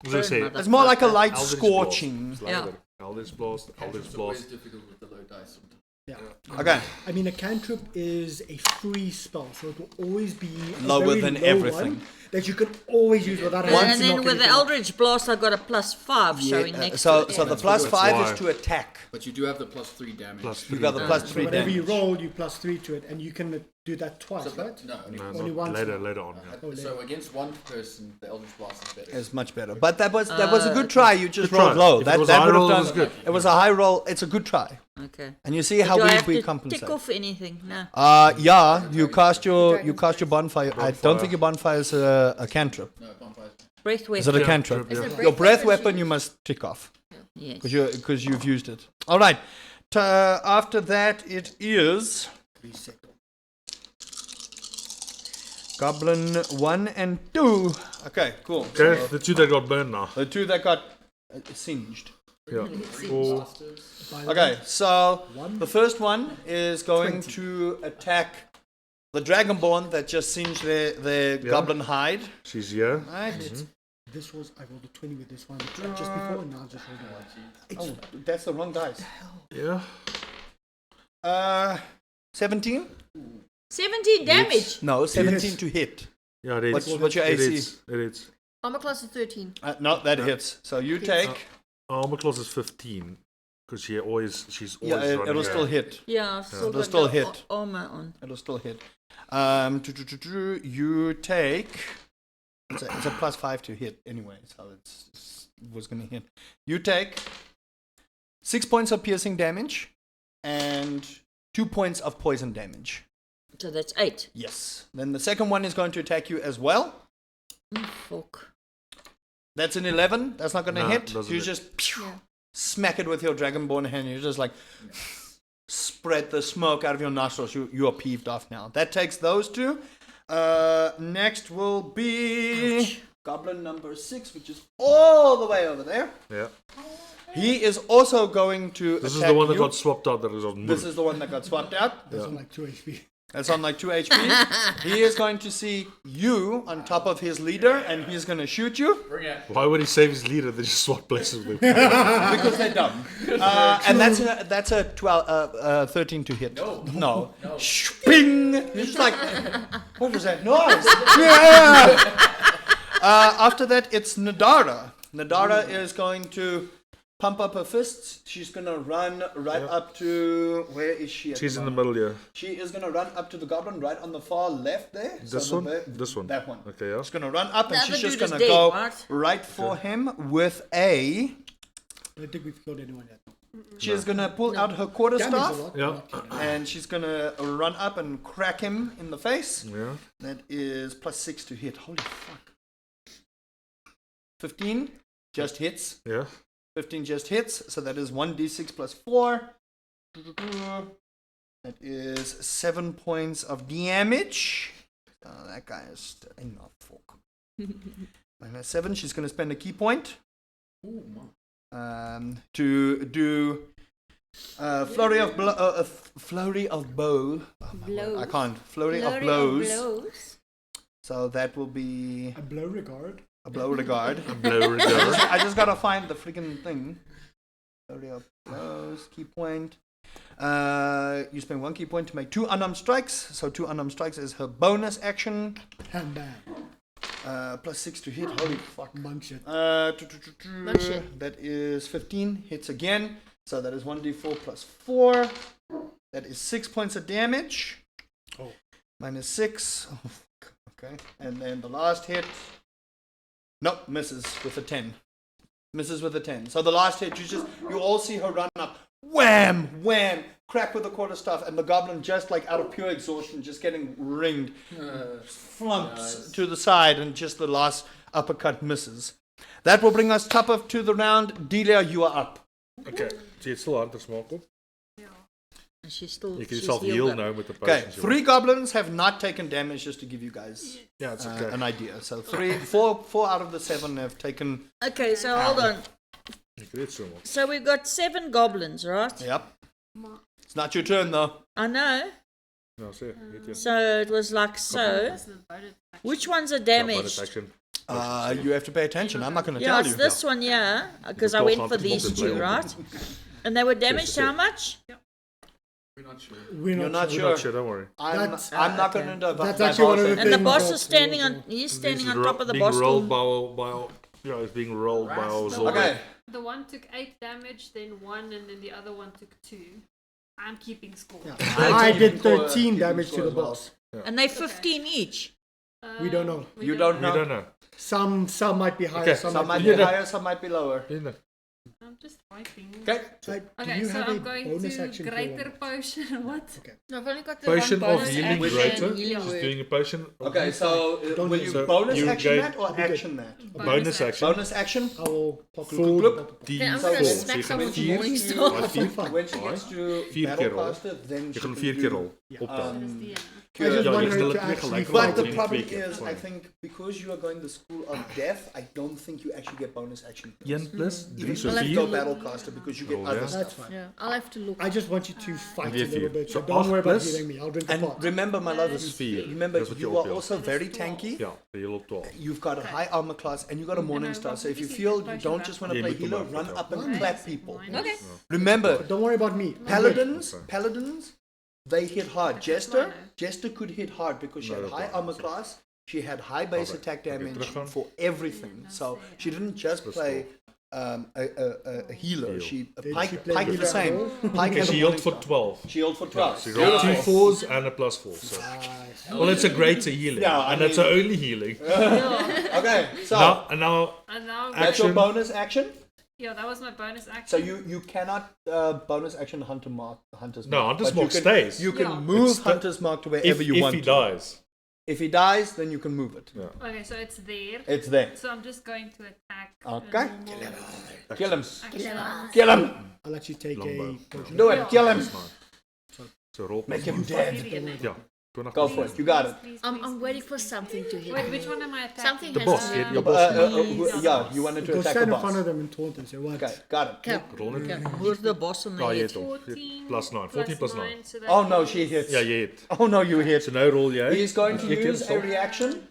B: Hoe sou ek sê?
F: Mother-
E: it's more like a light
B: Eldritch
E: scorching.
B: Blast.
F: Ja.
B: Eldritch Blast. Eldritch
D: It's always
B: Blast.
D: difficult with the low dice sometimes.
A: Yeah.
E: Okay.
A: I mean, a cantrip is a free spell, so it will always be a
E: Lower
A: very
E: than
A: low
E: everything.
A: one that you can always use without
F: And,
A: having
F: and
A: to
F: then
A: knock
F: with the
A: anything out.
F: Eldritch Blast, I got a +5 showing
E: Yeah,
F: next
E: so
F: to it.
E: so the
B: That's
E: plus
B: why.
E: 5 is to attack.
D: But you do have the +3 damage.
B: Plus
E: You
B: 3.
E: got the plus
A: So
E: 3
A: whatever you
E: damage.
A: roll, you plus 3 to it, and you can do that twice,
D: So,
A: right?
D: no, only
B: No,
A: Only
B: not
A: once
B: later
A: now.
B: on. Yeah.
A: Oh,
D: So against one person, the Eldritch Blast is better.
E: It's much better. But that was a good try. You just
B: Good
E: rolled
B: try.
E: low.
B: If it
E: That
B: was
E: that
B: a high
E: would have
B: roll, it
E: done
B: was good.
E: It was a high roll. It's a good try.
F: Okay.
E: And you see how
F: do I
E: we
F: have to
E: compensate.
F: tick off anything? No.
E: Yeah, you cast your bonfire. I don't think your bonfire is a cantrip.
D: No, bonfire.
F: Breath
E: Is it
F: weapon.
E: a cantrip?
H: Is it
E: Your breath
H: weapon
E: weapon
H: she
E: you
H: used?
E: must tick off
F: Yes.
E: because you've used it. All right. After that, it is Goblin 1 and 2. Okay, cool.
B: Okay, the 2 that got burned now.
E: The 2 that got singed.
B: Yeah. Four.
E: Okay, so
A: One.
E: the first one is going
A: 20.
E: to attack the Dragonborn that just singed their goblin hide.
B: She's here.
E: Right.
A: This was, I rolled a 20 with this one just before, and now I just rolled a 1.
E: Oh, that's the wrong dice.
B: Yeah.
E: 17?
F: 17 damage.
E: No, 17
A: Yes.
E: to hit.
B: Yeah, it is.
E: What's your
B: It
E: AC?
B: is. It is.
C: Armor class is 13.
E: No, that hits. So you take.
B: Armor class is 15. Because she's always
E: Yeah,
B: running
E: it'll still
B: around.
E: hit.
F: Yeah, I've still
E: It'll
F: got
E: still
F: the
E: hit.
F: armor on.
E: It'll still hit. You take. It's a +5 to hit anyway, so it was gonna hit. You take 6 points of piercing damage and 2 points of poison damage.
F: So that's 8.
E: Yes. Then the second one is going to attack you as well.
F: Fuck.
E: That's an 11. That's not gonna
B: No,
E: hit.
B: doesn't
E: You
B: hit.
E: just smack it with your dragonborn hand. You just like spread the smoke out of your nostrils. You are peeved off now. That takes those two. Next will be goblin number 6, which is all the way over there.
B: Yeah.
E: He is also going to
B: This is
E: attack
B: the one that
E: you.
B: got swapped out. That was on
E: This is the one that got swapped out.
A: That's on like 2 HP.
E: That's on like 2 HP. He is going to see you on top of his leader, and he's going to shoot you
D: Bring it.
B: Why would he save his leader? They just swap places with him.
E: because they're dumb. And that's a 13 to hit. No. Bing! He's just like, what was that noise? Yeah! After that, it's Nadara. Nadara is going to pump up her fists. She's going to run right up to... Where is she at
B: She's in the
E: moment?
B: middle here.
E: She is going to run up to the goblin right on the far left there.
B: This
E: So
B: one?
E: the-
B: This one.
E: That one.
B: Okay, yeah.
E: She's going to run up and
F: The
E: she's
F: other
E: just
F: dude is
E: going to
F: dead,
E: go
F: right?
E: right for him with a...
A: I don't think we've killed anyone yet.
E: She's going to pull out her
A: Damage
E: quarterstaff.
A: a lot.
B: Yeah.
A: Not killing.
E: And she's gonna run up and crack him in the face.
B: Yeah.
E: That is +6 to hit. Holy fuck. 15 just hits.
B: Yeah.
E: 15 just hits. So that is 1d6 plus 4. That is 7 points of damage. That guy is staying up. Fuck. Minus 7. She's gonna spend a key point. To do flurry of flurry of bow.
H: Blows.
E: I can't. Flurry of blows. So that will be
A: A blow regard.
E: a blow regard.
B: Blow regard.
E: I just gotta find the freaking thing. Flurry of blows. Key point. You spend 1 key point to make 2 unarmed strikes. So 2 unarmed strikes is her bonus action.
A: Hand bang.
E: +6 to hit. Holy fuck.
A: Monk shit.
H: Monk shit.
E: That is 15 hits again. So that is 1d4 plus 4. That is 6 points of damage.
A: Oh.
E: Minus 6. Oh, fuck. Okay. And then the last hit. Nope, misses with a 10. Misses with a 10. So the last hit, you all see her run up. Wham! Wham! Crack with the quarterstaff, and the goblin just like out of pure exhaustion, just getting ringed, flumps to the side, and just the last uppercut misses. That will bring us top of to the round. Delia, you are up.
B: Okay. Zie je het stil aan te smaken?
F: And she's still.
B: You can
F: she's
B: yourself
F: healed
B: heal
F: up.
B: now with the
E: Okay,
B: potions.
E: 3 goblins have not taken damage, just to give you guys
B: Yeah, it's okay.
E: an idea. So 4 out of the 7 have taken.
F: Okay, so hold on.
B: Ik weet zo man.
F: So we've got 7 goblins, right?
E: Yep. It's not your turn though.
F: I know.
B: Nou, zeg. Weet je.
F: So it was like so. Which ones are
B: Ja, bonus
F: damaged?
B: action.
E: You have to pay attention. I'm not going to
F: Yeah,
E: tell
F: it's
E: you.
F: this one, yeah. Because I went for these 2, right? And they were damaged how much?
D: We're not sure.
A: We're
E: You're not
B: We're
E: sure.
B: not sure, don't worry.
E: I'm not going to.
A: That's actually one of the
F: And the
A: things
F: boss
A: that-
F: is standing on. He's standing on top of the
B: being
F: boss.
B: rolled
F: Stool.
B: by it's being rolled by our
G: Rats,
B: Zolder.
E: Okay.
G: The one took 8 damage, then 1, and then the other one took 2. I'm keeping score.
A: Yeah. I did 13 damage to the boss.
F: And they 15 each.
A: We don't know.
G: We
E: You don't
B: We
E: know.
B: don't know.
A: Some might be higher,
B: Okay,
A: some,
E: Some might
A: might
E: be
A: be
E: higher, some might be lower.
G: I'm just typing.
E: Okay.
A: Like, do
G: Okay,
A: you
G: so
A: have
G: I'm
A: a
G: going
A: bonus
G: to
A: action for
G: greater
A: one?
G: potion. What?
C: No, I've only got the
B: Potion
C: one
B: of
C: bonus
B: healing
C: action
B: greater.
C: and healing
B: She's
C: word.
B: doing a potion.
E: Okay, so
A: Don't
E: will
A: use
E: you
B: it.
E: bonus
B: You
E: action
B: gain-
E: that or action that?
B: A bonus action.
E: Bonus action.
A: I will pop
B: Full
A: look.
C: Then I'm
E: So
C: gonna
E: when-
C: smack
B: so
C: someone
B: you
C: with
B: can
C: morning
B: use-
C: star.
E: When she gets to
B: 4 keer rollen.
E: Battlecaster, then
B: Je
E: she
B: kan hem
E: can
B: 4 keer
E: do,
B: rol. Op
G: That
B: dan.
G: is the end.
A: I just
B: Ja,
A: want
B: je
A: her
B: stelt
A: to
B: het weer
A: actually
B: gelijk
A: fight.
E: But the
B: rollen.
E: problem
B: 2 keer.
E: is, I think because you are going the school of death, I don't think you actually get bonus action.
B: 1 plus 3, so
C: Well, I've
B: 4.
E: go battlecaster because you get
B: Oh,
E: other
B: yeah.
E: stuff.
A: That's fine.
H: Yeah, I'll have to look.
A: I just want you to fight a
B: Give
A: little
B: you.
A: bit. So
B: So
A: don't worry about
B: plus-
A: healing me. I'll drink the
E: And
A: pot.
E: remember, my love,
B: Vier.
E: remember
B: Dis wat jy
E: you are
B: opbel.
E: also very tanky.
B: Ja, die hele 12.
E: You've got a high armor class and you got a morning
G: know,
E: star.
G: but
E: So if you
G: this is
E: feel
G: the
E: you
G: potion
E: don't
G: that-
E: just want to
B: Yeah,
E: play
B: you can
E: healer,
B: buy
E: run
B: it.
E: up and
G: Nice.
E: clap people.
G: Mine
H: Okay.
G: is-
E: Remember,
A: Don't worry about me.
E: Paladins, they hit hard.
G: Jester?
E: Jester could hit hard because she
B: No,
E: had
B: that's
E: high
B: fine,
E: armor
B: so-
E: class. She had high base
B: Alright,
E: attack
B: okay,
E: damage
B: teruggaan.
E: for everything. So she didn't just
B: Let's
E: play a healer.
B: Heal.
E: She
A: Did
E: Pike
A: she play
E: Pike did the
A: healer
E: same.
A: at all?
E: Pike
B: Okay,
E: had a
B: she healed
E: morning
B: for
E: star.
B: 12.
E: She healed for 12.
B: She rolled 2 4s and a +4. So.
A: Nice.
B: Well, it's a greater healing.
E: Yeah, I
B: and that's
E: mean-
B: her only healing.
E: Okay, so
B: Now,
G: And now,
E: that's your
B: action.
E: bonus action.
G: yeah, that was my bonus action.
E: So you cannot bonus action hunter's mark.
B: No, Hunter's
E: But you
B: Mark
E: can-
B: stays.
E: You can
G: Yeah.
E: move
B: It's the-
E: hunter's mark to wherever
B: if
E: you want.
B: he
E: to.
B: dies.
E: If he dies, then you can move it.
B: Yeah.
G: Okay, so it's there.
E: It's there.
G: So I'm just going to attack.
E: Okay. Kill him.
G: Action.
E: Kill him.
A: I'll let you take
B: Longbow.
A: a potion.
E: Do it. Kill him.
B: That's fine. So roll
E: Make
B: plus
E: him
B: one.
E: dead.
B: Ja, 20
E: Go for it. You got it.
G: Please,
H: I'm
G: please,
H: waiting
G: please,
H: for
G: please.
H: something to hit
G: Wait,
H: me.
G: which one am I attacking?
H: Something
B: The
H: has
B: boss.
H: to
B: Your
H: hit
B: boss.
E: Yeah, you wanted to
A: Go
E: attack
A: stand
E: the
A: in front of
E: boss.
A: them and taunt them. Say what?
E: Okay, got it.
H: Come.
B: Roll it.
F: Who's the boss in the
B: Ja, jy
F: head?
B: het hom.
G: 14
B: Plus 9. 14 plus 9.
G: so that
E: Oh no,
G: is-
E: she hits.
B: Ja, jy het.
E: Oh no, you hit.
B: So nou rol jy.
E: He's going to
B: Jy ken
E: use a
B: hom.
E: reaction.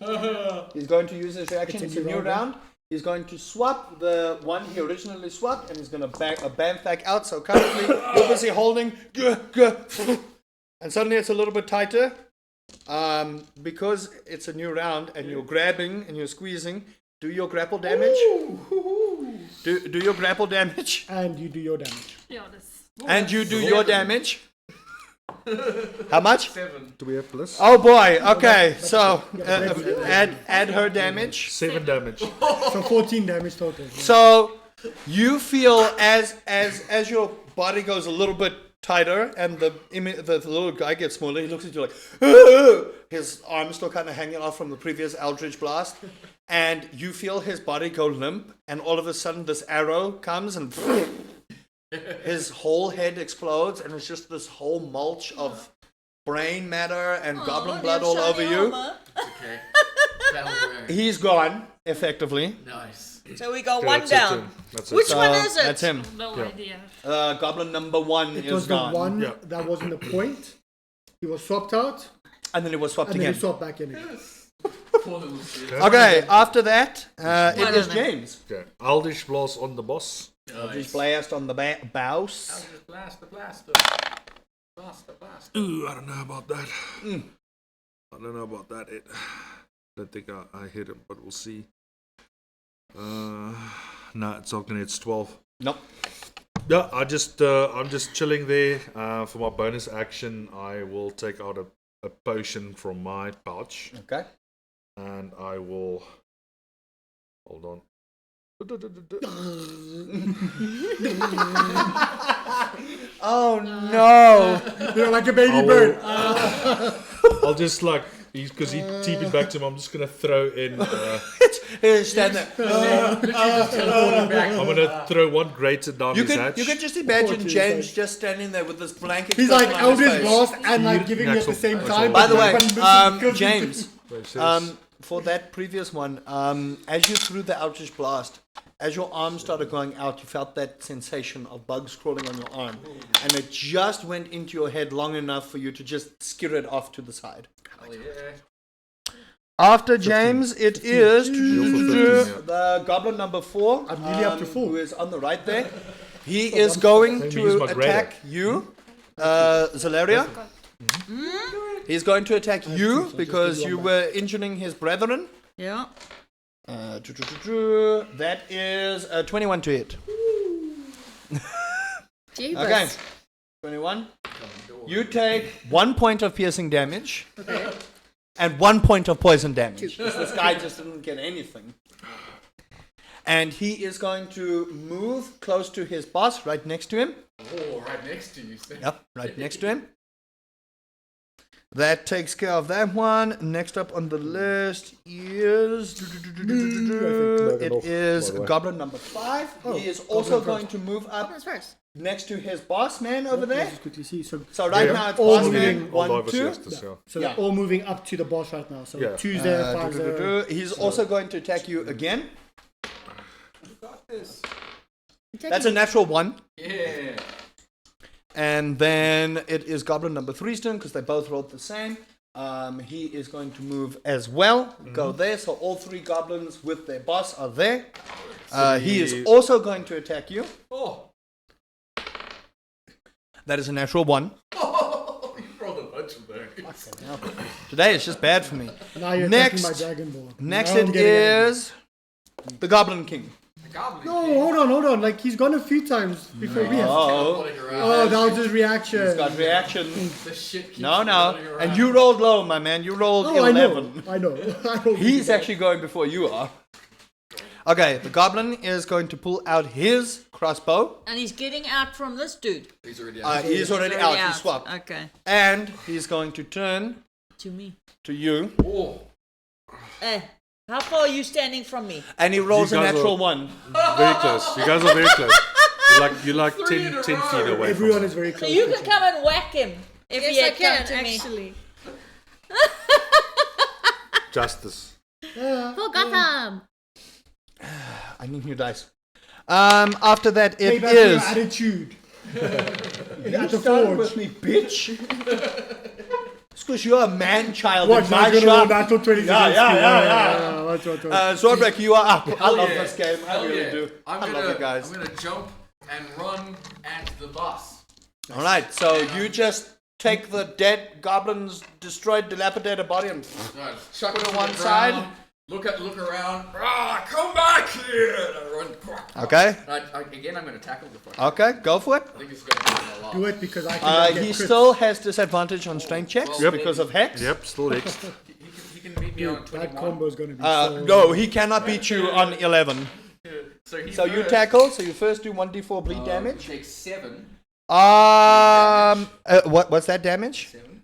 E: He's going to use his reaction.
A: It's
E: It's
A: a
E: a
A: new
E: new round. He's going to swap the one he originally swapped, and he's going to bang a Bamfak out. So currently, you're busy holding, and suddenly it's a little bit tighter. Because it's a new round, and you're grabbing and you're squeezing. Do your grapple damage. Do your grapple damage,
A: And you do your damage.
G: Yeah, this.
E: and you do your damage. How much?
D: 7.
B: Do we have plus?
E: Oh boy. Okay, so add her damage.
B: 7 damage.
A: So 14 damage total.
E: So you feel as your body goes a little bit tighter and the little guy gets smaller, he looks at you like, "Ugh!" His arm's still kind of hanging off from the previous Eldritch blast, and you feel his body go limp, and all of a sudden this arrow comes and his whole head explodes, and it's just this whole mulch of brain matter and goblin blood all over you.
D: Okay. Battle wear.
E: He's gone, effectively.
D: Nice.
F: So we got
B: Okay,
F: one
B: that's it
F: down.
B: then. That's it.
F: Which
E: So
F: one is it?
E: that's him.
G: No
B: Yeah.
G: idea.
E: Goblin number 1
A: It
E: is
A: was the
E: gone.
A: one
B: Yeah.
A: that wasn't a point. He was swapped out,
E: And then it was swapped
A: and then
E: again.
A: he swapped back in again.
D: Poor little shit.
E: Okay, after that, it
F: One
E: is
F: of them.
E: James.
B: Okay. Aldish blast on the boss.
E: Just blast on the bows.
D: Blaster.
B: Ooh, I don't know about that. I don't know about that. Don't think I hit him, but we'll see. No, it's not gonna. It's 12.
E: Nope.
B: Yeah, I'm just chilling there. For my bonus action, I will take out a potion from my pouch,
E: Okay.
B: and I will. Hold on.
E: Oh no!
A: You're like a baby
B: I will-
A: bird.
B: I'll just like because he TP'd back to him. I'm just gonna throw in.
E: Stand there.
B: I'm gonna throw one greater down
E: You
B: his
E: can
B: hatch.
E: just imagine
A: Poor
E: James
A: Jesus.
E: just standing there with this blanket.
A: He's like
E: on his
A: Eldritch
E: face.
A: Blast and like giving me at the same
B: Axel.
A: time.
E: By the way,
A: but because he-
E: James,
B: It says-
E: for that previous one, as you threw the Eldritch Blast, as your arm started going out, you felt that sensation of bugs crawling on your arm, and it just went into your head long enough for you to just skid it off to the side.
D: Hell yeah.
E: After James, it is
B: yeah.
E: the goblin number 4.
A: I'm nearly up to 4.
E: Who is on the right there. He is going
B: Let me use
E: to
B: my
E: attack you, Zalaria. He's going to attack you because you were injuring his brethren.
F: Yeah.
E: That is 21 to hit.
H: Jeebus.
E: Okay. 21. You take 1 point of piercing damage. And 1 point of poison damage. This guy just didn't get anything. And he is going to move close to his boss, right next to him.
D: Oh, right next to you.
E: Yep, right next to him. That takes care of that one. Next up on the list is... It is goblin number 5. He is also going to move up
H: Goblins first.
E: next to his boss man over there.
A: Just quickly see. So
E: So right
B: Yeah.
E: now it's
A: All
E: boss
A: moving.
E: man
B: All
E: 1,
B: over
E: 2.
B: siestas, yeah.
A: So
E: Yeah.
A: they're all moving up to the boss right now. So
B: Yeah.
A: Tuesday, 5
E: He's also going to attack you again.
D: Got this.
E: That's a natural 1.
D: Yeah.
E: And then it is goblin number 3's turn because they both rolled the same. He is going to move as well. Go there. So all 3 goblins with their boss are there. He is also going to attack you.
D: Oh.
E: That is a natural 1.
D: Oh, you rolled a bunch of those.
E: Today it's just bad for me.
A: And now you're
E: Next-
A: attacking my dragon ball.
E: Next
A: Now I'm
E: it
A: getting angry.
E: is the Goblin King.
D: The goblin.
A: No, hold on. Like he's gone a few times before we have.
E: Oh,
A: Oh, that was his reaction.
E: he's got reaction.
D: The shit keeps
E: No.
D: running around.
E: And you rolled low, my man. You rolled
A: Oh,
E: 11.
A: I know. I know.
E: He's actually going before you are. Okay, the goblin is going to pull out his crossbow.
F: And he's getting out from this dude.
D: He's already out.
E: He is already out. He swapped.
F: Okay.
E: And he's going to turn
F: To me.
E: to you.
D: Oh.
F: How far are you standing from me?
E: And he rolls a
B: You guys
E: natural
B: are-
E: 1.
B: Very close. You guys are very close. You're like 10
D: in a
B: feet
D: row.
B: away.
A: Everyone
B: from
A: is very
F: So
A: close.
F: you
A: to
F: can
A: each
F: come and whack him if he
C: Yes, I
F: had come
C: can
F: to me.
C: actually.
B: Justice.
H: For Gotham.
E: I need new dice. After that, it
A: Payback for your
E: is.
A: attitude.
E: You
A: At the
E: started
A: forge.
E: with me, bitch. It's because you're a man-child
A: What?
E: in
A: Now
E: my
A: you're gonna roll
E: shop.
A: natural 20.
E: Yeah.
A: What?
E: Zordbrek, you are up. I
D: Hell
E: love
D: yeah.
E: this game. I
D: Hell
E: really
D: yeah.
E: do.
D: I'm
E: I
D: gonna,
E: love you guys.
D: I'm gonna jump and run at the boss.
E: All right, so you just take the dead goblin's destroyed, dilapidated body and
D: Chuck
E: Put it
D: it to
E: one
D: the
E: side.
D: ground, Look around. Come back here! And I run.
E: Okay.
D: Again, I'm gonna tackle the fucker.
E: Okay, go for it.
D: I think it's gonna be a lot.
A: Do it because I can get
E: He
A: crits.
E: still has disadvantage on strength checks
D: Well,
E: because of hex.
B: Yep, still next.
D: He can beat me on
A: That
D: 21.
A: combo is gonna be so...
E: No, he cannot beat you on 11.
D: So, he
E: So you
D: first,
E: tackle. So you first do 1d4 bleed
D: He
E: damage.
D: takes 7.
E: What's that damage?
D: 7.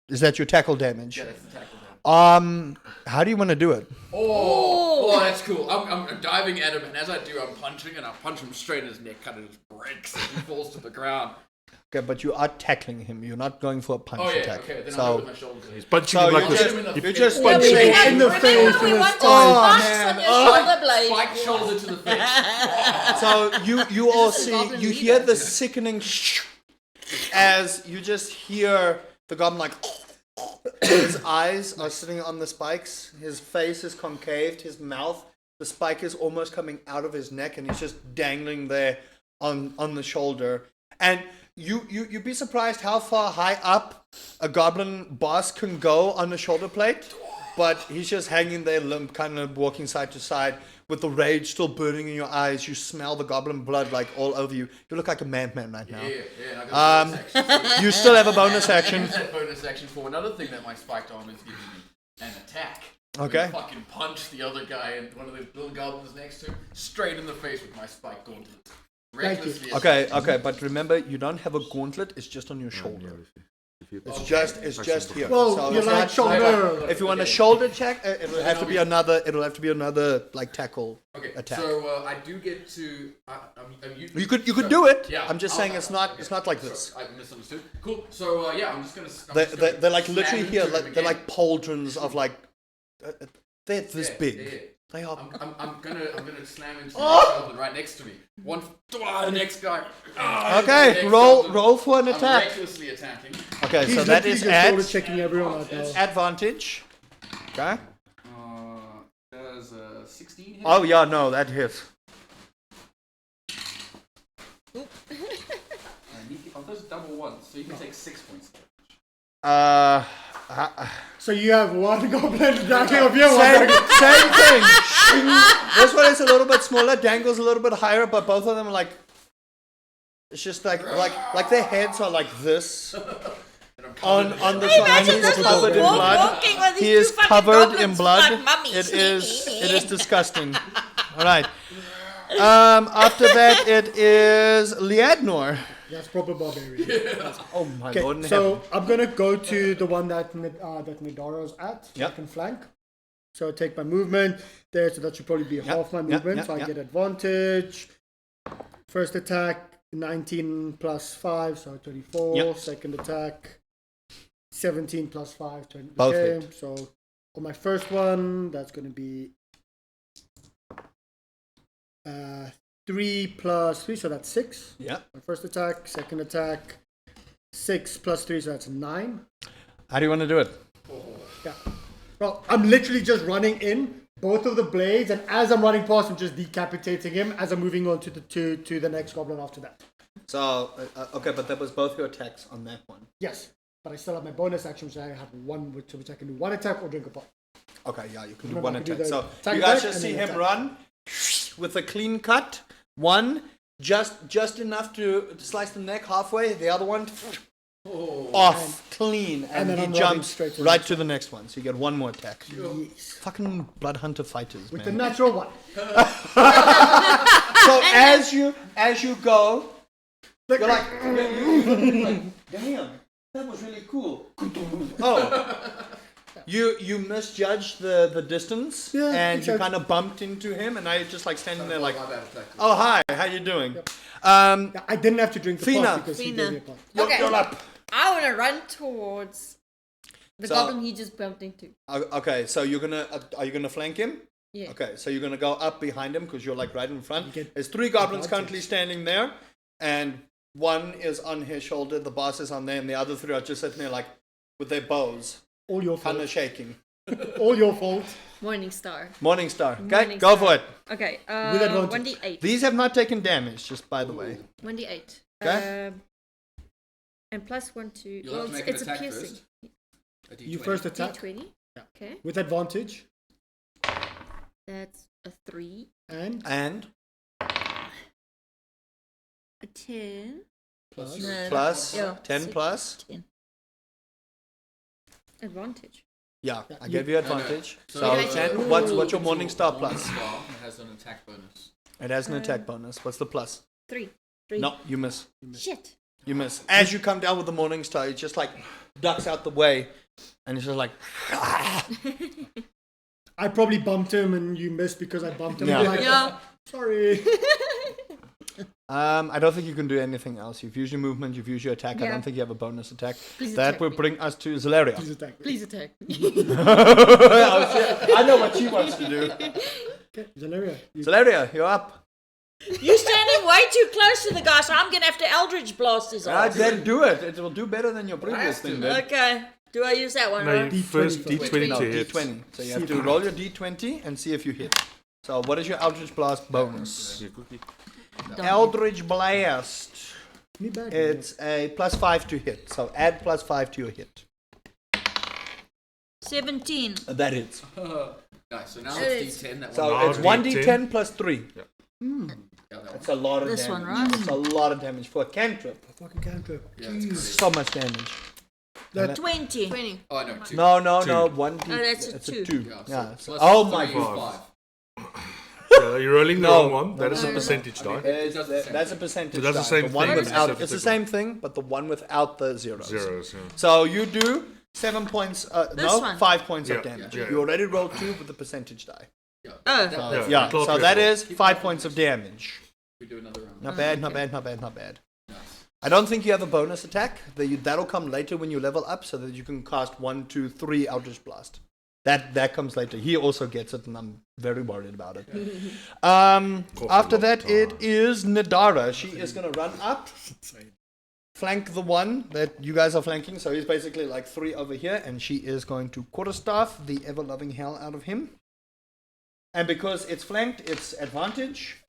E: Is that your tackle damage?
D: Yeah, that's the tackle.
E: How do you want to do it?
D: Oh, that's cool. I'm diving at him, and as I do, I'm punching, and I punch him straight in his neck, kind of just breaks, and he falls to the ground.
E: Okay, but you are tackling him. You're not going for a punch
D: Oh yeah,
E: attack.
D: okay. Then I'll do it with
E: So
D: my shoulders.
B: He's punching
E: So
B: him like
E: you
B: this.
E: just- you're just
F: Yeah,
E: punching
F: we
E: him
F: have-
A: in the
F: remember
A: face
F: we
A: and
F: want
A: the
F: to
E: Oh,
F: punch
E: man.
F: on your
E: Oh.
F: shoulder blade.
D: Spike shoulder to the face.
E: So you all
H: This is a
E: see,
H: goblin
E: you
H: leader.
E: hear the sickening as you just hear the goblin like his eyes are sitting on the spikes, his face is concaved, his mouth, the spike is almost coming out of his neck and he's just dangling there on the shoulder. And you'd be surprised how far high up a goblin boss can go on the shoulder plate, but he's just hanging there limp, kind of walking side to side with the rage still burning in your eyes. You smell the goblin blood like all over you. You look like a madman right now.
D: Yeah, and I got a bonus action.
E: You still have a bonus action.
D: That bonus action for another thing that my spiked armor is giving me, an attack.
E: Okay.
D: I fucking punch the other guy and one of the little goblins next to him straight in the face with my spike gauntlet. Recklessly.
E: Okay, but remember, you don't have a gauntlet. It's just on your shoulder. It's just here.
A: Well,
E: So
A: you're
E: it's
A: like
E: not-
A: shoulder.
E: If you want a shoulder check, it'll have to be another. It'll have to be another like tackle
D: Okay,
E: attack.
D: so I do get to.
E: You could do it.
D: Yeah,
E: I'm just saying it's not like this.
D: Sorry, I misunderstood. Cool. So yeah, I'm just gonna.
E: They're like
D: slam
E: literally
D: into
E: here.
D: him
E: Like, they're
D: again.
E: like pauldrons of like. They're this
D: Yeah,
E: big.
D: yeah.
E: They are.
D: I'm gonna slam into the goblin right next to me. Next guy.
E: Okay,
D: Next
E: roll
D: goblin.
E: for an
D: I'm
E: attack.
D: recklessly attacking.
E: Okay,
A: He's
E: so that
A: literally
E: is
A: just shoulder
E: at
A: checking everyone right now.
E: advantage. Okay.
D: Does 16 hit?
E: Oh yeah, no, that hits.
D: Those double ones, so you can take 6 points.
A: So you have one goblin attacking of you, one
E: Same,
A: dragon.
E: same thing. This one is a little bit smaller, dangles a little bit higher, but both of them are like. It's just like their heads are like this on the side. And
F: Imagine
E: he's
F: this
E: covered in
F: little
E: blood.
F: walking with these
E: He
F: two
E: is
F: fucking
E: covered in
F: goblins
E: blood.
F: like mummies.
E: It is disgusting. All right. After that, it is Liadnor.
A: That's proper barbarian.
E: Oh my
A: Okay,
E: lord in
A: so
E: heaven.
A: I'm gonna go to the one that Midaro's at, so I
E: Yep.
A: can flank. So I take my movement there, so that should probably be half my movement,
E: yep,
A: so I
E: yep.
A: get advantage. First attack, 19 plus 5, so 24.
E: Yep.
A: Second attack, 17 plus 5, 20.
E: Both
A: okay,
E: hit.
A: so on my first one, that's gonna be 3 plus 3, so that's 6.
E: Yeah.
A: My first attack, second attack, 6 plus 3, so that's 9.
E: How do you want to do it?
A: Yeah. Well, I'm literally just running in both of the blades, and as I'm running past, I'm just decapitating him as I'm moving on to the next goblin after that.
E: So, okay, but that was both your attacks on that one.
A: Yes, but I still have my bonus action, which I have one, which I can do one attack or drink a pot.
E: Okay, yeah, you can do
A: Remember,
E: one
A: I can do
E: attack.
A: the
E: So
A: attack
E: you guys
A: attack
E: just
A: and
E: see
A: then
E: him
A: attack.
E: run with a clean cut. One, just enough to slice the neck halfway. The other one, off, clean, and
A: then
E: he
A: I'm running
E: jumps
A: straight to the
E: right
A: next
E: to the next one. So you get one more attack.
A: Yes.
E: Fucking blood hunter fighters,
A: With
E: man.
A: the natural one.
E: So as you go, you're like, damn, that was really cool. Oh, you misjudged the distance,
A: Yeah,
E: and
A: exactly.
E: you kind of bumped into him, and I just like standing there like,
D: My bad attack.
E: oh hi, how you doing?
A: Yeah, I didn't have to drink the
E: Fina.
A: pot because he
F: Fina.
A: gave me a pot.
H: Okay.
E: You're up.
H: I want to run towards the
E: So-
H: goblin he just bumped into.
E: Okay, so you're gonna are you gonna flank him?
H: Yeah.
E: Okay, so you're gonna go up behind him because you're like right in front.
A: You get
E: There's 3 goblins
A: advantage.
E: currently standing there, and one is on his shoulder, the boss is on there, and the other 3 are just sitting there like with their bows,
A: All your
E: kind
A: fault.
E: of shaking.
A: All your fault.
H: Morning star.
E: Morningstar. Okay,
H: Morning
E: go
H: star.
E: for it.
H: Okay.
A: With advantage.
H: 1d8.
E: These have not taken damage, just by the way.
H: 1d8.
E: Okay.
H: And plus 1, 2.
D: You'll
H: Well,
D: have to make
H: it's
D: an
H: a
D: attack
H: piercing.
D: first. A
A: You
D: D20.
A: first attack
H: D20.
A: Yeah.
H: Okay.
A: with advantage.
H: That's a 3.
A: And
E: And
H: A 10.
A: plus.
H: No,
E: plus
H: yeah,
E: 10
H: six.
E: plus.
H: 10. Advantage.
E: Yeah,
A: Yeah,
E: I
A: you-
E: gave you advantage.
D: So
E: So
H: you guys-
E: 10. What's your Morningstar plus?
D: Morningstar, it has an attack bonus.
E: It has an attack bonus. What's the plus?
H: 3. 3.
E: No, you miss.
H: Shit.
E: You miss. As you come down with the Morningstar, it just like ducks out the way, and it's just like.
A: I probably bumped him and you missed because I bumped him.
E: Yeah.
A: I'm like,
H: Yeah.
A: sorry.
E: I don't think you can do anything else. You've used your movement, you've used your attack. I
H: Yeah.
E: don't think you have a bonus attack.
H: Please
E: That
H: attack
E: will
H: me.
E: bring us to Zelaria.
A: Please attack me.
H: Please attack.
E: I know what she wants to do.
A: Okay, Zalaria. You,
E: Zelaria, you're up.
F: You're standing way too close to the guy, so I'm gonna have to Eldritch blast his ass.
E: Then do it. It will do better than your previous
D: have to.
E: thing did.
F: Okay. Do I use that one?
B: No,
F: right?
B: you first
A: D20
B: D20
E: No,
B: to hit.
E: D20. So you have
A: See
E: to
A: if you
E: roll your D20 and see if you hit. So what is your Eldritch Blast bonus?
B: Yeah, cookie.
E: Eldritch Blast.
A: me back.
E: It's a plus 5 to hit. So add plus 5 to your hit.
F: 17.
E: That hits.
D: Nice. So now
H: It
D: it's
H: is.
D: D10. That
E: So
D: one.
E: it's
B: D10.
E: 1d10 plus 3.
D: Yeah, that
E: That's
D: one.
E: a lot of
F: This
E: damage.
F: one, right?
E: That's a lot of damage for a cantrip.
A: Fucking cantrip.
D: Yeah, it's crazy.
E: So much damage.
A: That
F: 20.
H: 20.
D: Oh no, 2.
E: No, no,
B: Two.
E: no. 1d.
F: Oh, that's a
E: it's
F: two.
E: a 2.
D: Yeah, so
E: Yeah.
D: plus
E: Oh my
D: 3 is
E: god.
D: 5.
B: So you're rolling the
E: No.
B: wrong one. That is a
H: No.
B: percentage die.
D: It does the same
E: That's a
D: thing.
E: percentage.
B: It does the
E: die.
B: same
E: the one
B: thing,
E: without,
B: except
E: it's the
B: it's
E: same thing, but the one without the zeros.
B: Zeros, yeah.
E: So you do 7 points. No,
F: one.
E: 5 points of
B: Yeah,
E: damage.
B: yeah.
E: You already rolled 2 with the percentage die.
D: Yeah.
F: Oh.
D: That-
E: Yeah.
B: Clock
E: So that
B: level.
E: is 5 points of damage.
D: We do another round.
E: Not bad. Not
F: okay.
E: bad. Not bad. Not bad.
D: Nice.
E: I don't think you have a bonus attack. That'll come later when you level up, so that you can cast 1, 2, 3 Eldritch Blast. That comes later. He also gets it, and I'm very worried about it. After that, it is Nadara. She is gonna run up, flank the one that you guys are flanking. So he's basically like 3 over here, and she is going to quarterstaff the ever-loving hell out of him. And because it's flanked, it's advantage.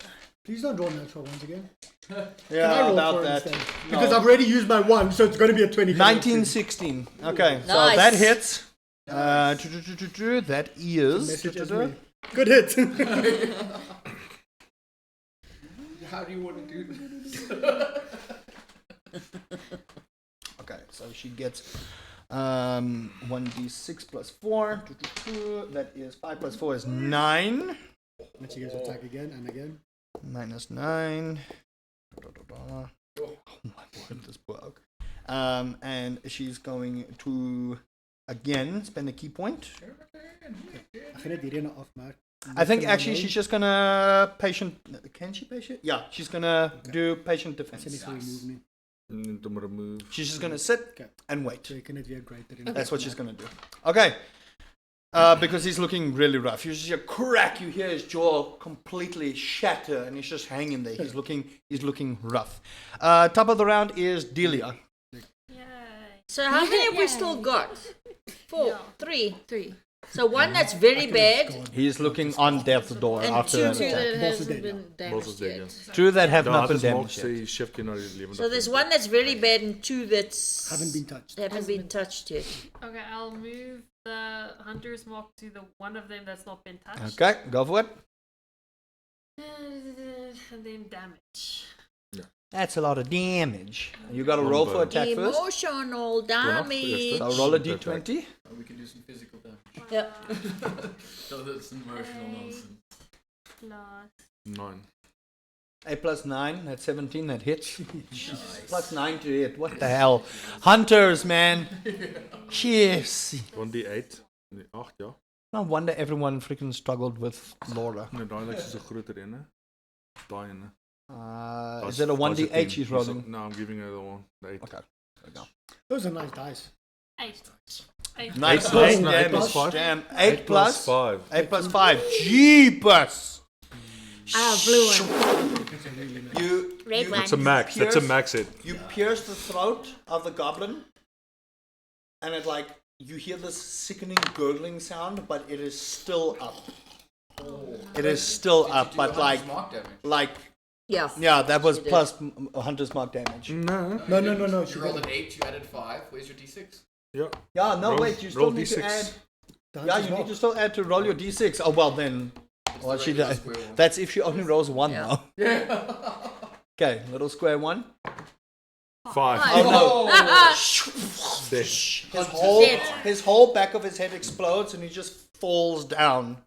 A: Please don't roll natural ones again.
E: Yeah,
A: Can I roll
E: about
A: for it
E: that.
A: instead?
E: No.
A: Because I've already used my one, so it's going to be a 20.
E: 1916. Okay, so
F: Nice.
E: that hits. That is.
A: Message as me. Good hit.
D: How do you want to do this?
E: Okay, so she gets 1d6 plus 4. That is 5 plus 4 is 9.
A: And she gets attack again and again.
E: Minus 9. Oh my word, this poor oak. And she's going to again spend a key point.
A: Ek gaan net hierdie nou afmaak.
E: I think actually she's just gonna patient. Can she patient? Yeah, she's gonna do patient
A: Sy nie
E: defense.
A: vir remove nie.
B: To remove.
E: She's just gonna sit
A: Okay.
E: and wait.
A: So jy kan net weer greater in.
E: That's what she's gonna do. Okay. because he's looking really rough. You just hear crack. You hear his jaw completely shatter, and he's just hanging there. He's looking rough. Top of the round is Delia.
G: Yay.
F: So how many have we still got? 4, 3. So one that's very bad,
E: He's looking on death's door
F: and
E: after
F: two
E: that
F: that
E: attack.
F: hasn't been
B: Both
F: damaged
B: is dead,
F: yet.
B: yeah.
E: Two that have
B: Ja,
E: not been
B: dis maak
E: damaged
B: sy
E: yet.
B: shift jy na die lewende.
F: So there's one that's very bad and two that's
A: Haven't been touched.
F: haven't been touched yet.
G: Okay, I'll move the hunter's mark to the one of them that's not been touched.
E: Okay, go for it.
G: And then damage.
E: That's a lot of damage. You got to roll for attack first.
F: Emotional damage.
E: So roll a d20.
D: Oh, we can do some physical damage.
F: Yeah.
D: So that's emotional nonsense.
G: Plus
B: 9.
E: 8 plus 9, that's 17, that hits. Plus 9 to hit, what the hell? Hunters, man. Yes.
B: 1d8. Nee, 8 ja.
E: No wonder everyone freaking struggled with Laura.
B: Nee, daai lyk soos 'n groter ene. Daai ene.
E: Is it a 1d8 she's rolling?
B: No, I'm giving her the one. The 8.
E: Okay, there we go.
A: Those are nice dice.
G: 8. 8.
E: Nice.
B: 8 plus- no,
E: 8
B: 8 plus 5.
E: Damn. 8 plus
B: 5.
E: 8 plus 5. Jeepers.
H: Blue one.
E: You,
H: Red one.
B: That's a max. That's a max hit.
E: You pierce the throat of the goblin, and it like you hear this sickening gurgling sound, but it is still up. It is still up, but like
F: Yeah.
E: that was plus hunter's mark damage.
B: No.
A: No.
D: You rolled an 8, you added 5. Where's your d6?
B: Ja.
E: Yeah, no,
B: Roll-
E: wait, you still
B: roll
E: need to
B: D6.
E: add.
A: The
E: Yeah,
A: hunters
E: you
A: roll.
E: need to still add to roll your d6. Oh well, then. Well, she
D: regular
E: does.
D: square one.
E: That's if she only rolls one
F: Yeah.
E: now.
D: Yeah.
E: Okay, little square one.
B: 5.
E: Oh
B: Dead.
E: his whole back of his head explodes and he just falls down.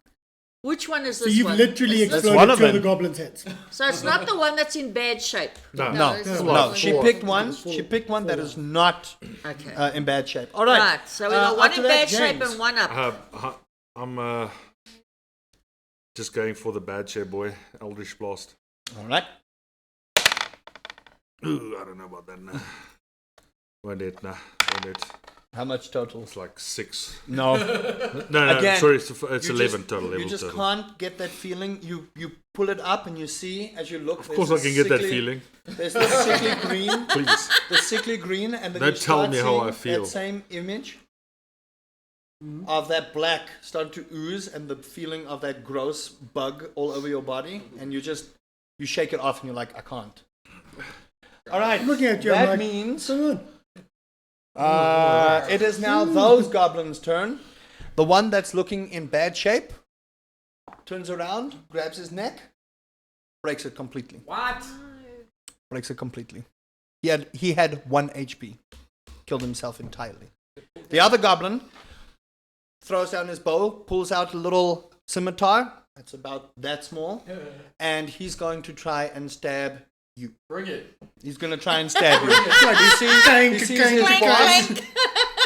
F: Which one is
A: So
F: this
A: you've
F: one?
A: literally
F: Is this-
E: one
A: exploded
E: of
A: 2 of the
E: them.
A: goblins' heads.
F: So it's not the one that's in bad shape.
B: No.
E: No,
F: this is
E: no,
F: one.
E: she picked one. She picked one that is not
F: Okay.
E: in bad shape. All right.
F: Right. So we got one
E: after
F: in
E: that,
F: bad shape
E: James.
F: and one up.
B: I'm just going for the bad shape boy. Eldritch Blast.
E: All right.
B: Ooh, I don't know about that now. Won't hit, nah. Won't hit.
E: How much total?
B: It's like 6.
E: No.
B: No,
E: Again,
B: sorry, it's
E: You
B: 11
E: just-
B: total.
E: You
B: Level
E: just
B: total.
E: can't get that feeling. You pull it up and you see as you look.
B: Of course I can get that feeling.
E: There's the sickly green.
B: Please.
E: The sickly green, and then
B: Don't
E: you
B: tell
E: start
B: me how I
E: seeing
B: feel.
E: That same image of that black start to ooze, and the feeling of that gross bug all over your body, and you shake it off, and you're like, I can't. All right.
A: I'm looking at you, I'm
E: That
A: like,
E: means
A: Come on.
E: it is now those goblins' turn. The one that's looking in bad shape turns around, grabs his neck, breaks it completely.
D: What?
E: Breaks it completely. He had 1 HP. Killed himself entirely. The other goblin throws down his bow, pulls out a little scimitar. That's about that small. And he's going to try and stab you.
D: Bring it.
E: He's going to try and stab you. He sees his
F: Clank,
E: boss.
F: clank.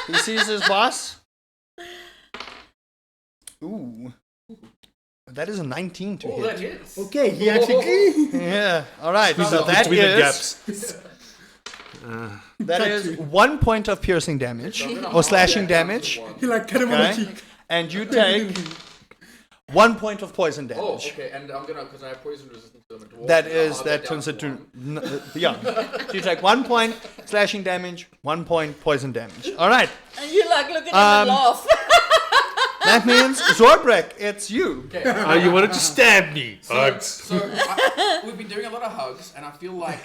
E: He sees his boss. Ooh. That is a 19 to
D: Oh, that
E: hit.
D: hits.
A: Okay, he actually.
E: Yeah. All right. So that
B: Between the
E: is
B: gaps.
E: that is 1 point of piercing damage or slashing damage.
A: He like cut him on the
E: Okay.
A: cheek.
E: And you take 1 point of poison
D: Oh,
E: damage.
D: okay, and I'm gonna, because I have poison resistance to the dwarf.
E: That
D: I'll
E: is
D: have
E: that
D: down
E: turns it to
D: one.
E: yeah. So you take 1 point slashing damage, 1 point poison damage. All right.
F: And you like look at him and laugh.
E: That means Zorbrek, it's you.
D: Okay.
B: You wanted to stab me.
D: So we've been doing a lot of hugs, and I feel like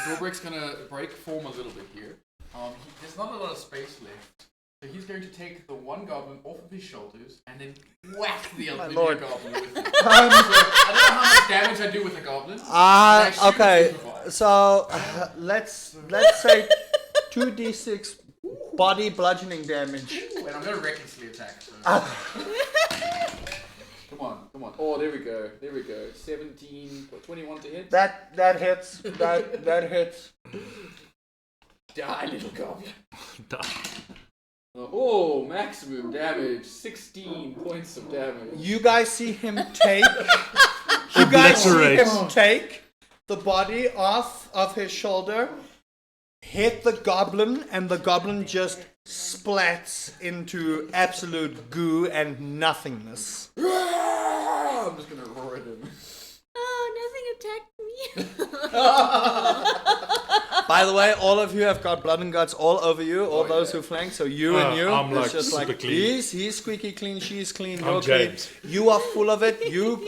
D: Zorbrek's gonna break form a little bit here. There's not a lot of space left, so he's going to take the one goblin off of his shoulders and then whack the other
E: lord.
D: goblin with it. So I don't know how much damage I do with a goblin. but I shoot
E: Okay.
D: with improvise.
E: So let's say 2d6 body bludgeoning damage.
D: Ooh, and I'm gonna recklessly attack. So. Come on. Oh, there we go. 21 to hit.
E: That hits. That hits.
D: Die, little goblin. Oh, maximum damage. 16 points of damage.
E: You guys see him take. You guys see him
B: Obliterates.
E: take the body off of his shoulder, hit the goblin, and the goblin just splats into absolute goo and nothingness.
D: I'm just gonna roar at him.
H: Oh, nothing attacked me.
E: By the way, all of you have got blood and guts all over you, all those who flank, so you and you.
B: I'm
E: it's
B: like
E: just
B: super
E: like,
B: clean.
E: he's squeaky clean, she's clean,
B: I'm
E: you're clean.
B: James.
E: You are full of it.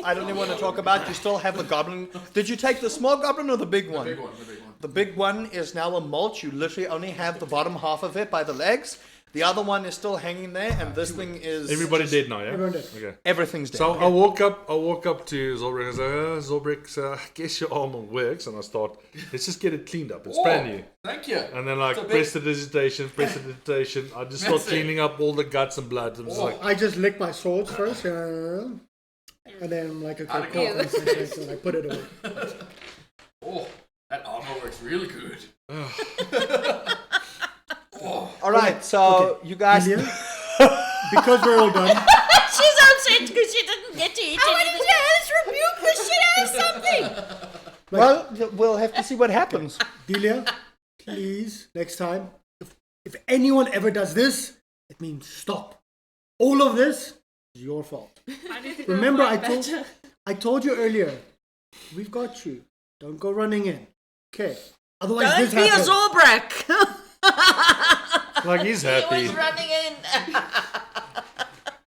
E: I don't even want to talk about, you still have the goblin. Did you take the small goblin or the big one?
D: The big one, the big one.
E: The big one is now a mulch. You literally only have the bottom half of it by the legs. The other one is still hanging there, and this thing is...
B: Everybody dead now, yeah?
A: Everyone dead.
B: Okay.
E: Everything's dead.
B: So I walk up to Zolbrek and say, Zolbrek, I guess your armor works. And I start, let's just get it cleaned up. It's brand new.
D: Thank you.
B: And then like,
D: So big-
B: press the digitation. I just start
D: That's it.
B: cleaning up all the guts and blood. I'm just like,
A: I just lick my swords first, and then I'm like, okay, cool.
C: Ew.
A: And I put it away.
D: Oh, that armor works really good.
E: All right, so you guys...
A: Delia, because we're all done,
F: She's upset because she didn't get to eat anything.
H: Rebuke the shit out of something.
E: Well, we'll have to see what happens.
A: Delia, please, next time, if anyone ever does this, it means stop. All of this is your fault.
G: I need to go
A: Remember,
G: find
A: I told you earlier, we've got you. Don't go running in. Okay. Otherwise,
F: Don't
A: this
F: be a
A: happens.
F: Zorbrak.
B: like he's
F: He was
B: happy.
F: running in.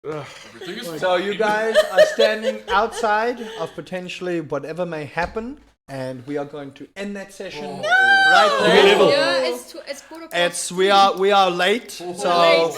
D: Everything is
E: So you guys are standing outside of potentially whatever may happen, and we are going to end that session right there.
B: Level.
H: Yeah, it's quarter past.
E: We are late, so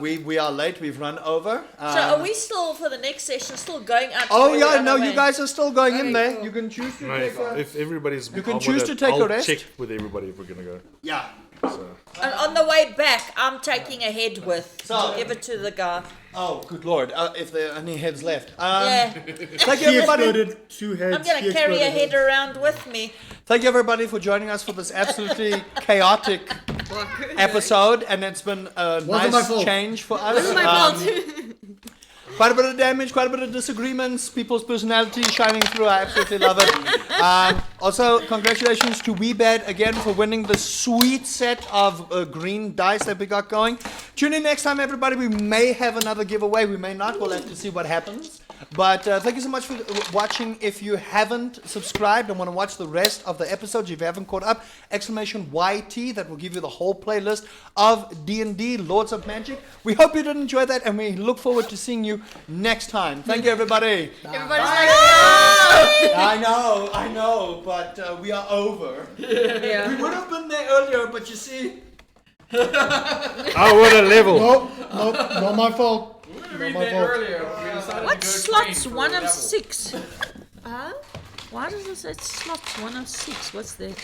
E: we are late. We've run over.
F: So are we still, for the next session, still going out? to
E: Oh
F: the
E: yeah,
F: other
E: no,
F: way?
E: you guys are still going in there.
H: cool.
E: You can choose to
B: Mate,
E: take a...
B: if everybody's,
E: You can
B: I
E: choose
B: wanna-
E: to take a
B: I'll
E: rest.
B: check with everybody if we're gonna go.
E: Yeah.
B: So.
F: And on the way back, I'm taking a head with
E: So-
F: to give it to the guy.
E: Oh, good lord! If there are any heads left,
F: Yeah,
E: thank you
A: He
E: everybody.
A: exploded 2 heads.
F: I'm gonna
A: he
F: carry a
A: exploded
F: head around with me.
E: Thank you everybody for joining us for this absolutely chaotic episode, and it's been a
A: my
E: nice
A: fault.
E: change for us.
H: This is my fault.
E: Quite a bit of damage, quite a bit of disagreements, people's personality shining through. I absolutely love it. Also, congratulations to Weebad again for winning the sweet set of green dice that we got going. Tune in next time, everybody. We may have another giveaway. We may not. We'll have to see what happens. But thank you so much for watching. If you haven't subscribed and want to watch the rest of the episodes, if you haven't caught up, !YT, that will give you the whole playlist of D&D, Lords of Magic. We hope you did enjoy that, and we look forward to seeing you next time. Thank you, everybody.
H: Everybody's like,
E: I know, but we are over.
F: Yeah.
E: We would have been there earlier, but you see...
B: I would have level.
A: Nope, not my fault.
D: We
A: Not my
D: did
A: fault.
D: earlier. We decided
F: What
D: to go
F: slots?
D: train for
F: 1 of
D: level.
F: 6. Why does it say slots 1 of 6? What's that?